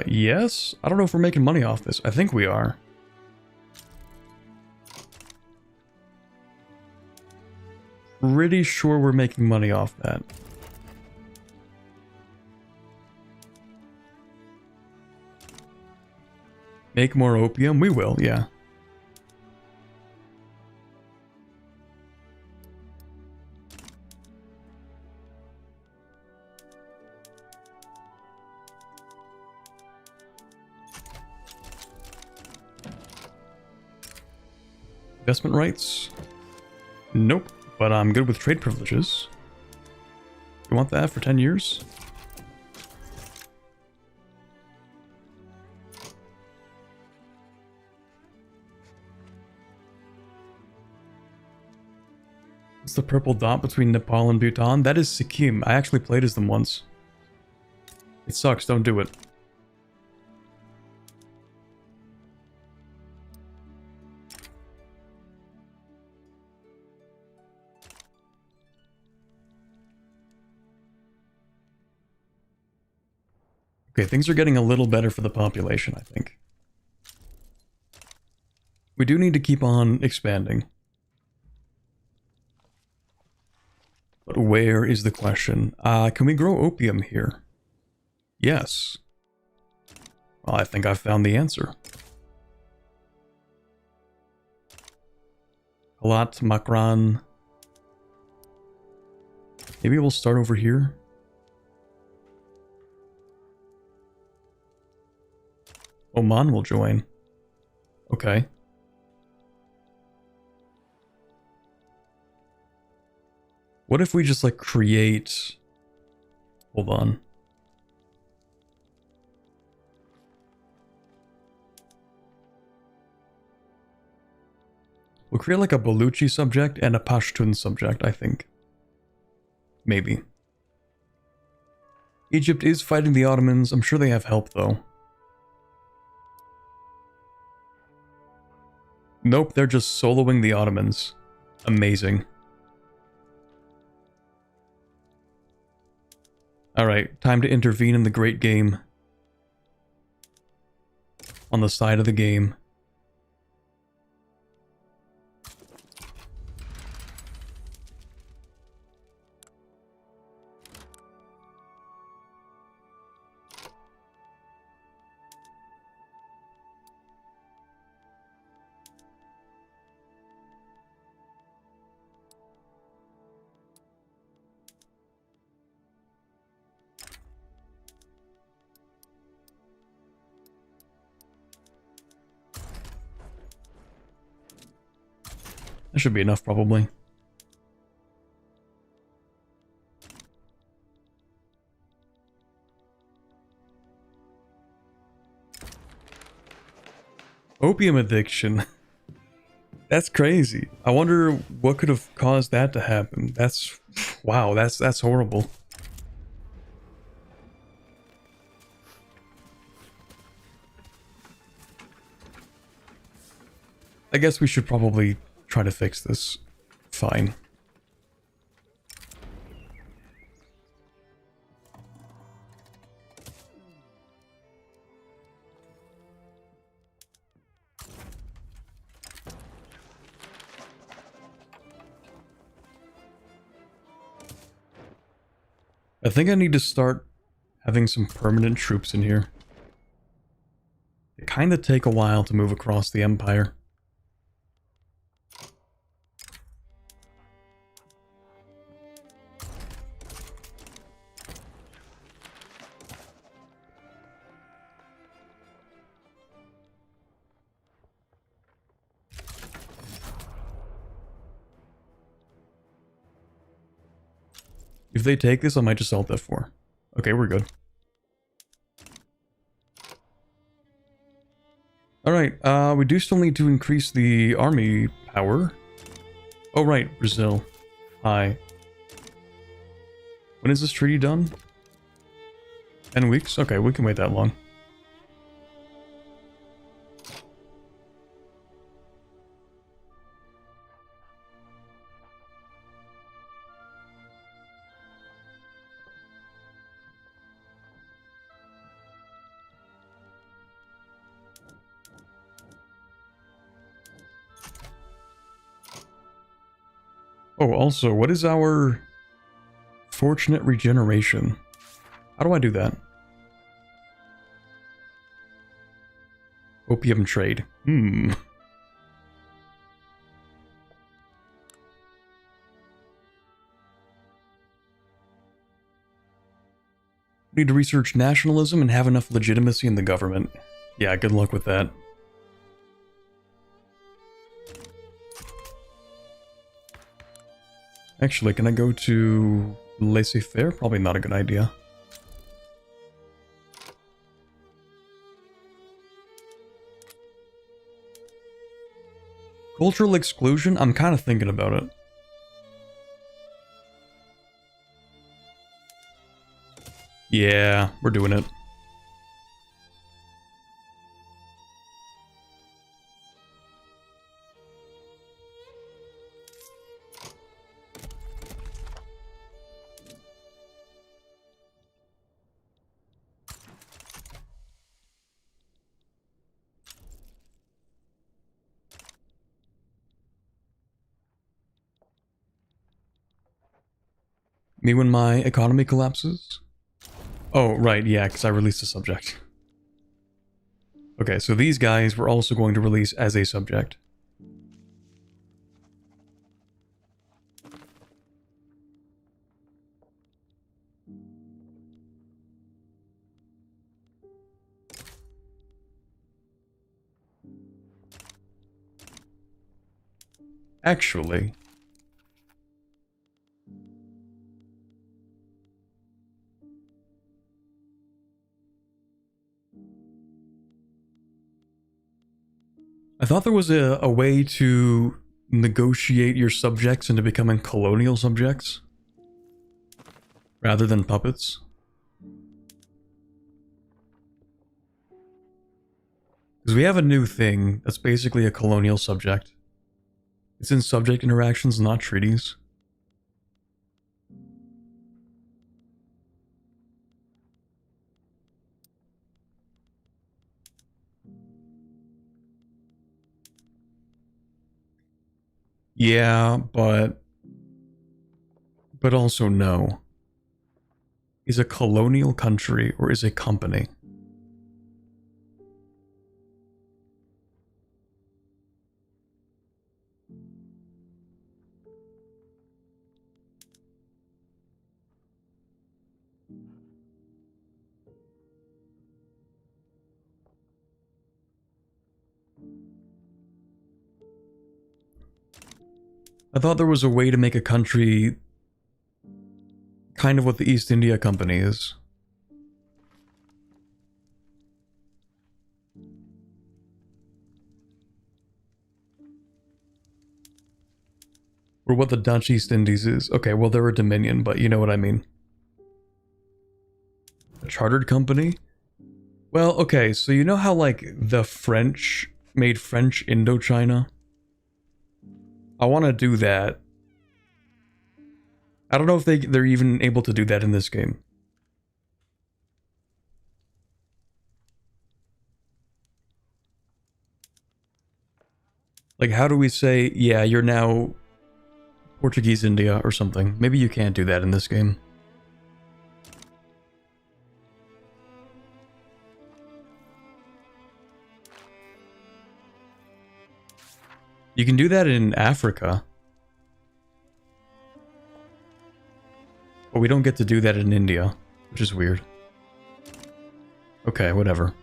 Yes? I don't know if we're making money off this. I think we are. Pretty sure we're making money off that. Make more opium? We will, yeah. Investment rights? Nope, but I'm good with trade privileges. You want that for 10 years? What's the purple dot between Nepal and Bhutan? That is Sikkim. I actually played as them once. It sucks, don't do it. Okay, things are getting a little better for the population, I think. We do need to keep on expanding. But where is the question? Can we grow opium here? Yes. Well, I think I've found the answer. Halat, Makran. Maybe we'll start over here. Oman will join. Okay. What if we just like create... Hold on. We'll create like a Baluchi subject and a Pashtun subject, I think. Maybe. Egypt is fighting the Ottomans. I'm sure they have help though. Nope, they're just soloing the Ottomans. Amazing. Alright, time to intervene in the great game. On the side of the game. That should be enough, probably. Opium addiction. That's crazy. I wonder what could have caused that to happen. That's... Wow, that's horrible. I guess we should probably try to fix this. Fine. I think I need to start having some permanent troops in here. They kind of take a while to move across the Empire. If they take this, I might just alt F4. Okay, we're good. Alright, we do still need to increase the army power. Oh right, Brazil. Hi. When is this treaty done? 10 weeks? Okay, we can wait that long. Oh, also, what is our fortunate regeneration? How do I do that? Opium trade. Need to research nationalism and have enough legitimacy in the government. Yeah, good luck with that. Actually, can I go to laissez-faire? Probably not a good idea. Cultural exclusion? I'm kind of thinking about it. Yeah, we're doing it. Me when my economy collapses? Oh, right, yeah, because I released a subject. Okay, so these guys we're also going to release as a subject. Actually... I thought there was a way to negotiate your subjects into becoming colonial subjects rather than puppets. Because we have a new thing that's basically a colonial subject. It's in subject interactions, not treaties. Yeah, but also no. Is a colonial country or is a company? I thought there was a way to make a country kind of what the East India Company is. Or what the Dutch East Indies is. Okay, well they're a dominion, but you know what I mean. A chartered company? Well, okay, so you know how like the French made French Indochina? I want to do that. I don't know if they're even able to do that in this game. Like, how do we say, yeah, you're now Portuguese India or something? Maybe you can't do that in this game. You can do that in Africa. But we don't get to do that in India, which is weird. Okay, whatever.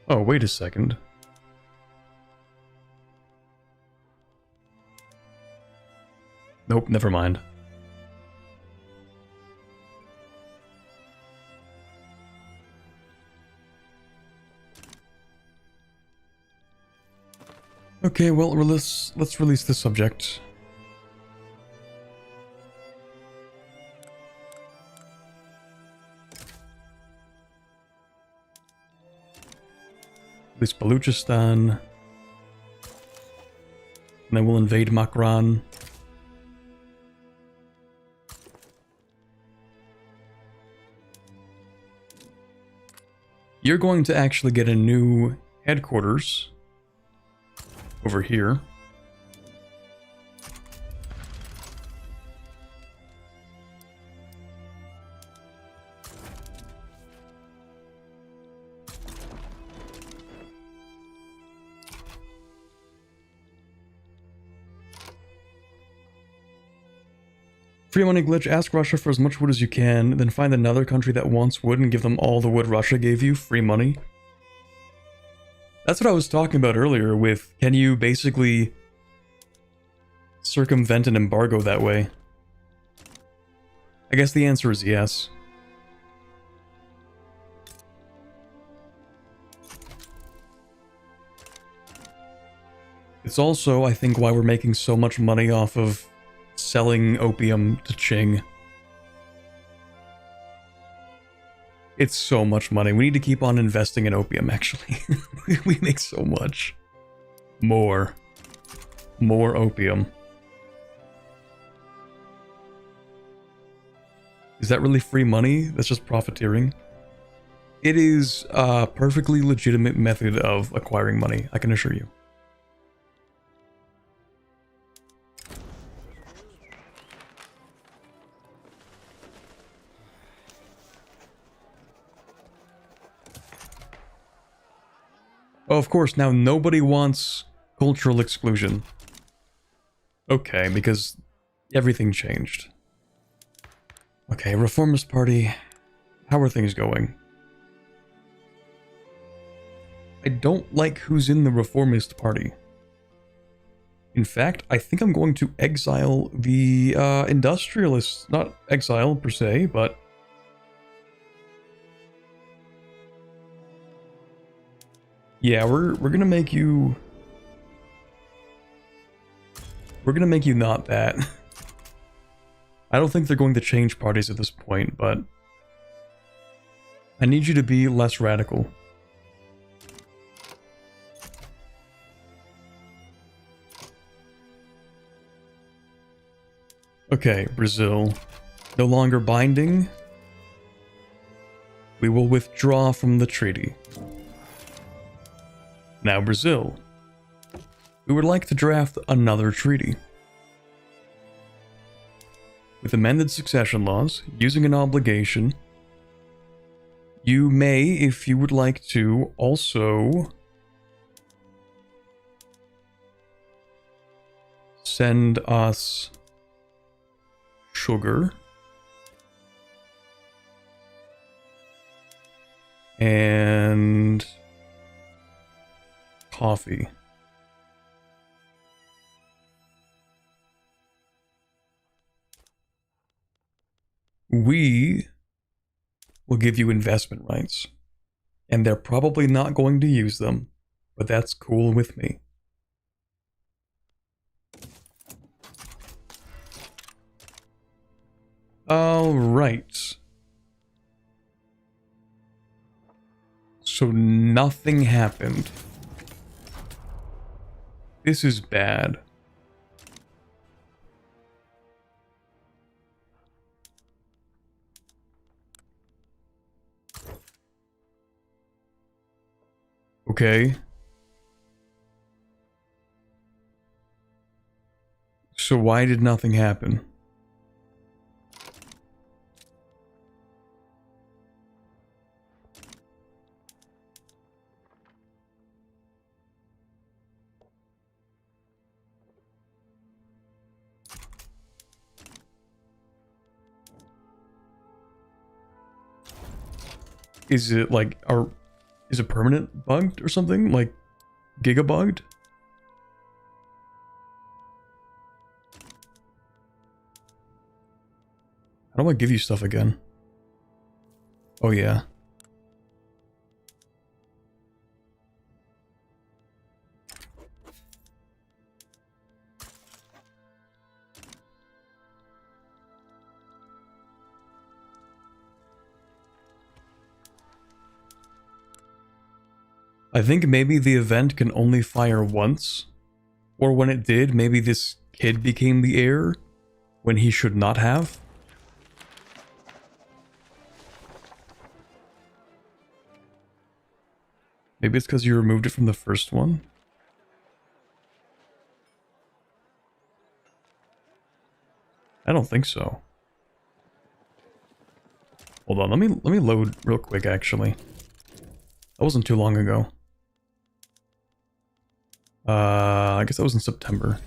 Oh, wait a second. Nope, never mind. Okay, well, let's release the subject. Release Baluchistan. And then we'll invade Makran. You're going to actually get a new headquarters over here. Free money glitch, ask Russia for as much wood as you can, then find another country that wants wood and give them all the wood Russia gave you, free money. That's what I was talking about earlier with, can you basically circumvent an embargo that way? I guess the answer is yes. It's also, I think, why we're making so much money off of selling opium to Qing. It's so much money. We need to keep on investing in opium, actually. We make so much. More opium. Is that really free money? That's just profiteering? It is a perfectly legitimate method of acquiring money, I can assure you. Oh, of course, now nobody wants cultural exclusion. Okay, because everything changed. Okay, Reformist Party. How are things going? I don't like who's in the Reformist Party. In fact, I think I'm going to exile the Industrialists. Not exile per se, but... yeah, we're gonna make you... we're gonna make you not that. I don't think they're going to change parties at this point, but... I need you to be less radical. Okay, Brazil. No longer binding. We will withdraw from the treaty. Now Brazil. We would like to draft another treaty. With amended succession laws, using an obligation, you may, if you would like to, also send us sugar and coffee. We will give you investment rights, and they're probably not going to use them, but that's cool with me. All right. So nothing happened. This is bad. Okay. So why did nothing happen? Is it like, is it permanent bugged or something? Like, giga bugged? How do I give you stuff again? Oh yeah. I think maybe the event can only fire once. Or when it did, maybe this kid became the heir when he should not have. Maybe it's because you removed it from the first one. I don't think so. Hold on, let me load real quick actually. That wasn't too long ago. I guess that was in September.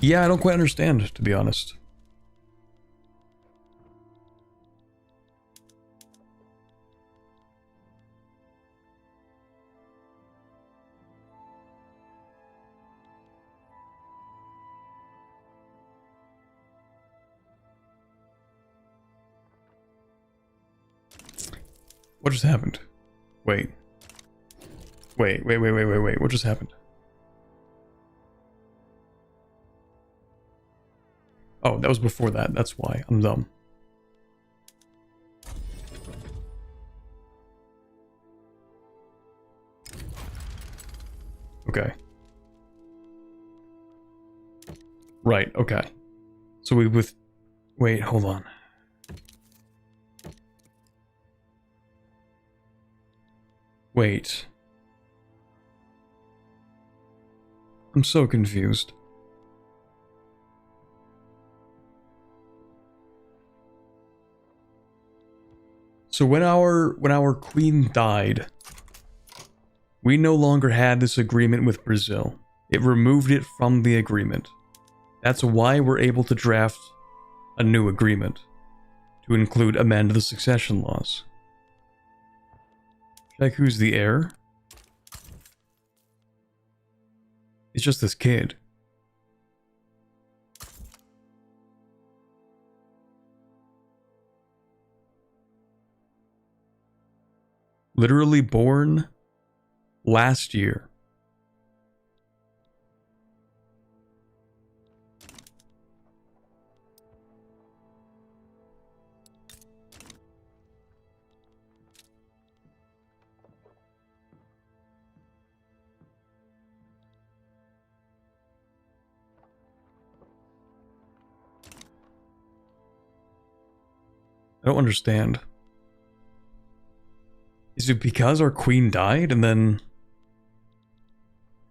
Yeah, I don't quite understand, to be honest. What just happened? Wait. Wait. What just happened? Oh, that was before that. That's why. I'm dumb. Okay. Right, okay. So we with... Wait, hold on. Wait. I'm so confused. So when our queen died, we no longer had this agreement with Brazil. It removed it from the agreement. That's why we're able to draft a new agreement to include amend the succession laws. Check who's the heir. It's just this kid. Literally born last year. I don't understand. Is it because our queen died and then...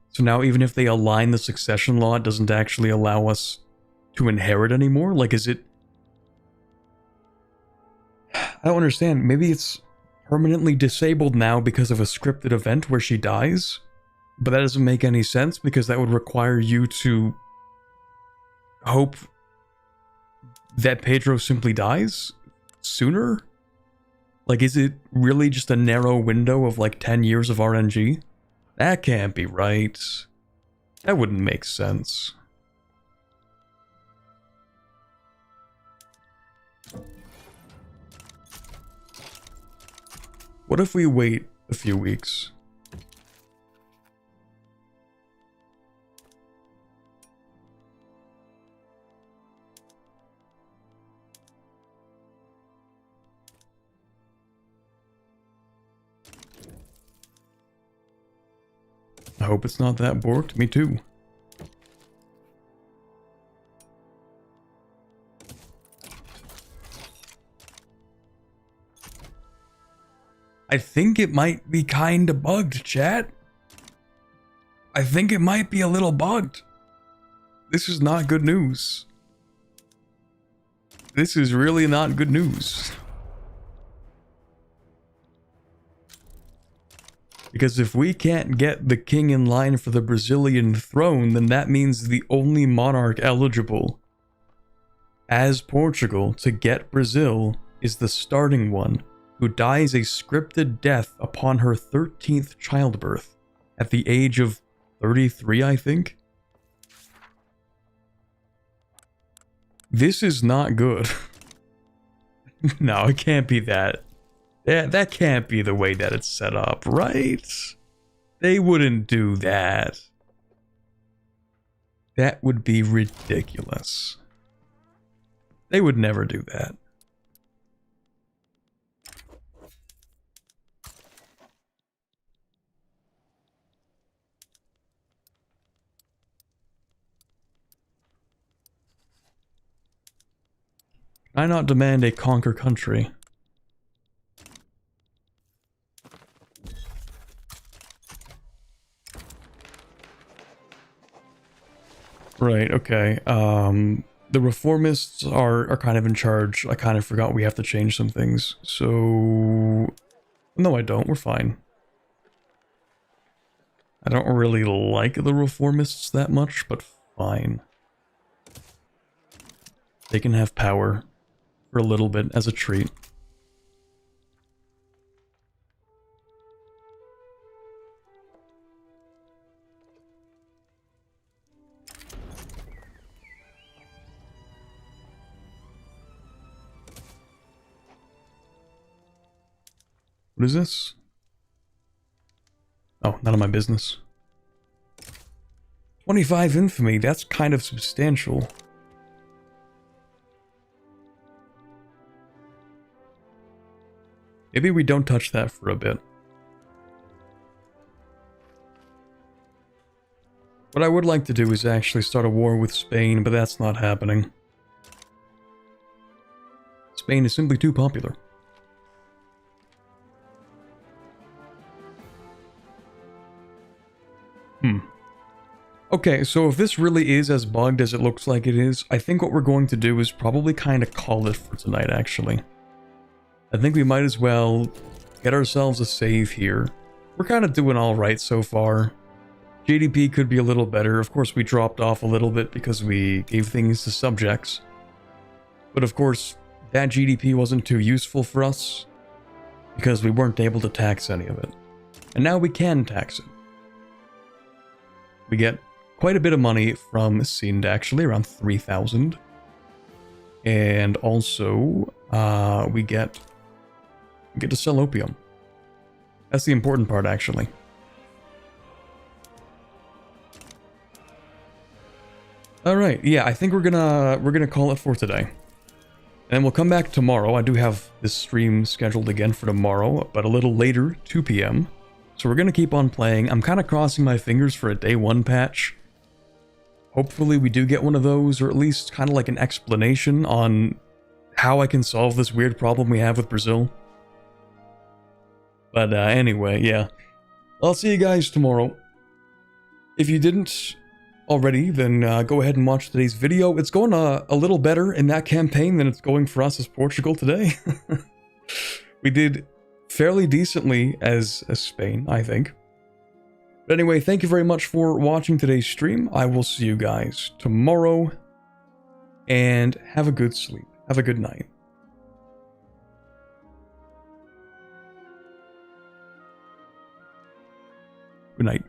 So now even if they align the succession law, it doesn't actually allow us to inherit anymore? Like, is it... I don't understand. Maybe it's permanently disabled now because of a scripted event where she dies? But that doesn't make any sense because that would require you to hope that Pedro simply dies sooner? Like, is it really just a narrow window of like 10 years of RNG? That can't be right. That wouldn't make sense. What if we wait a few weeks? I hope it's not that borked. Me too. I think it might be kinda bugged, chat. I think it might be a little bugged. This is not good news. This is really not good news. Because if we can't get the king in line for the Brazilian throne, then that means the only monarch eligible as Portugal to get Brazil is the starting one, who dies a scripted death upon her 13th childbirth at the age of 33, I think. This is not good. No, it can't be that. That can't be the way that it's set up, right? They wouldn't do that. That would be ridiculous. They would never do that. Can I not demand a conquer country? Right, okay. The reformists are kind of in charge. I kind of forgot we have to change some things. So... No, I don't. We're fine. I don't really like the reformists that much, but fine. They can have power for a little bit as a treat. What is this? Oh, none of my business. 25 infamy, that's kind of substantial. Maybe we don't touch that for a bit. What I would like to do is actually start a war with Spain, but that's not happening. Spain is simply too popular. Okay, so if this really is as bugged as it looks like it is, I think what we're going to do is probably kind of call it for tonight, actually. I think we might as well get ourselves a save here. We're kind of doing all right so far. GDP could be a little better. Of course, we dropped off a little bit because we gave things to subjects. But of course, that GDP wasn't too useful for us because we weren't able to tax any of it. And now we can tax it. We get quite a bit of money from Sind, actually, around 3,000. And also, we get to sell opium. That's the important part, actually. All right, yeah, I think we're gonna call it for today, and we'll come back tomorrow. I do have this stream scheduled again for tomorrow, but a little later, 2 p.m. So we're gonna keep on playing. I'm kind of crossing my fingers for a day 1 patch. Hopefully we do get one of those, or at least kind of like an explanation on how I can solve this weird problem we have with Brazil. But anyway, yeah. I'll see you guys tomorrow. If you didn't already, then go ahead and watch today's video. It's going a little better in that campaign than it's going for us as Portugal today. We did fairly decently as Spain, I think. But anyway, thank you very much for watching today's stream. I will see you guys tomorrow. And have a good sleep. Have a good night. Good night.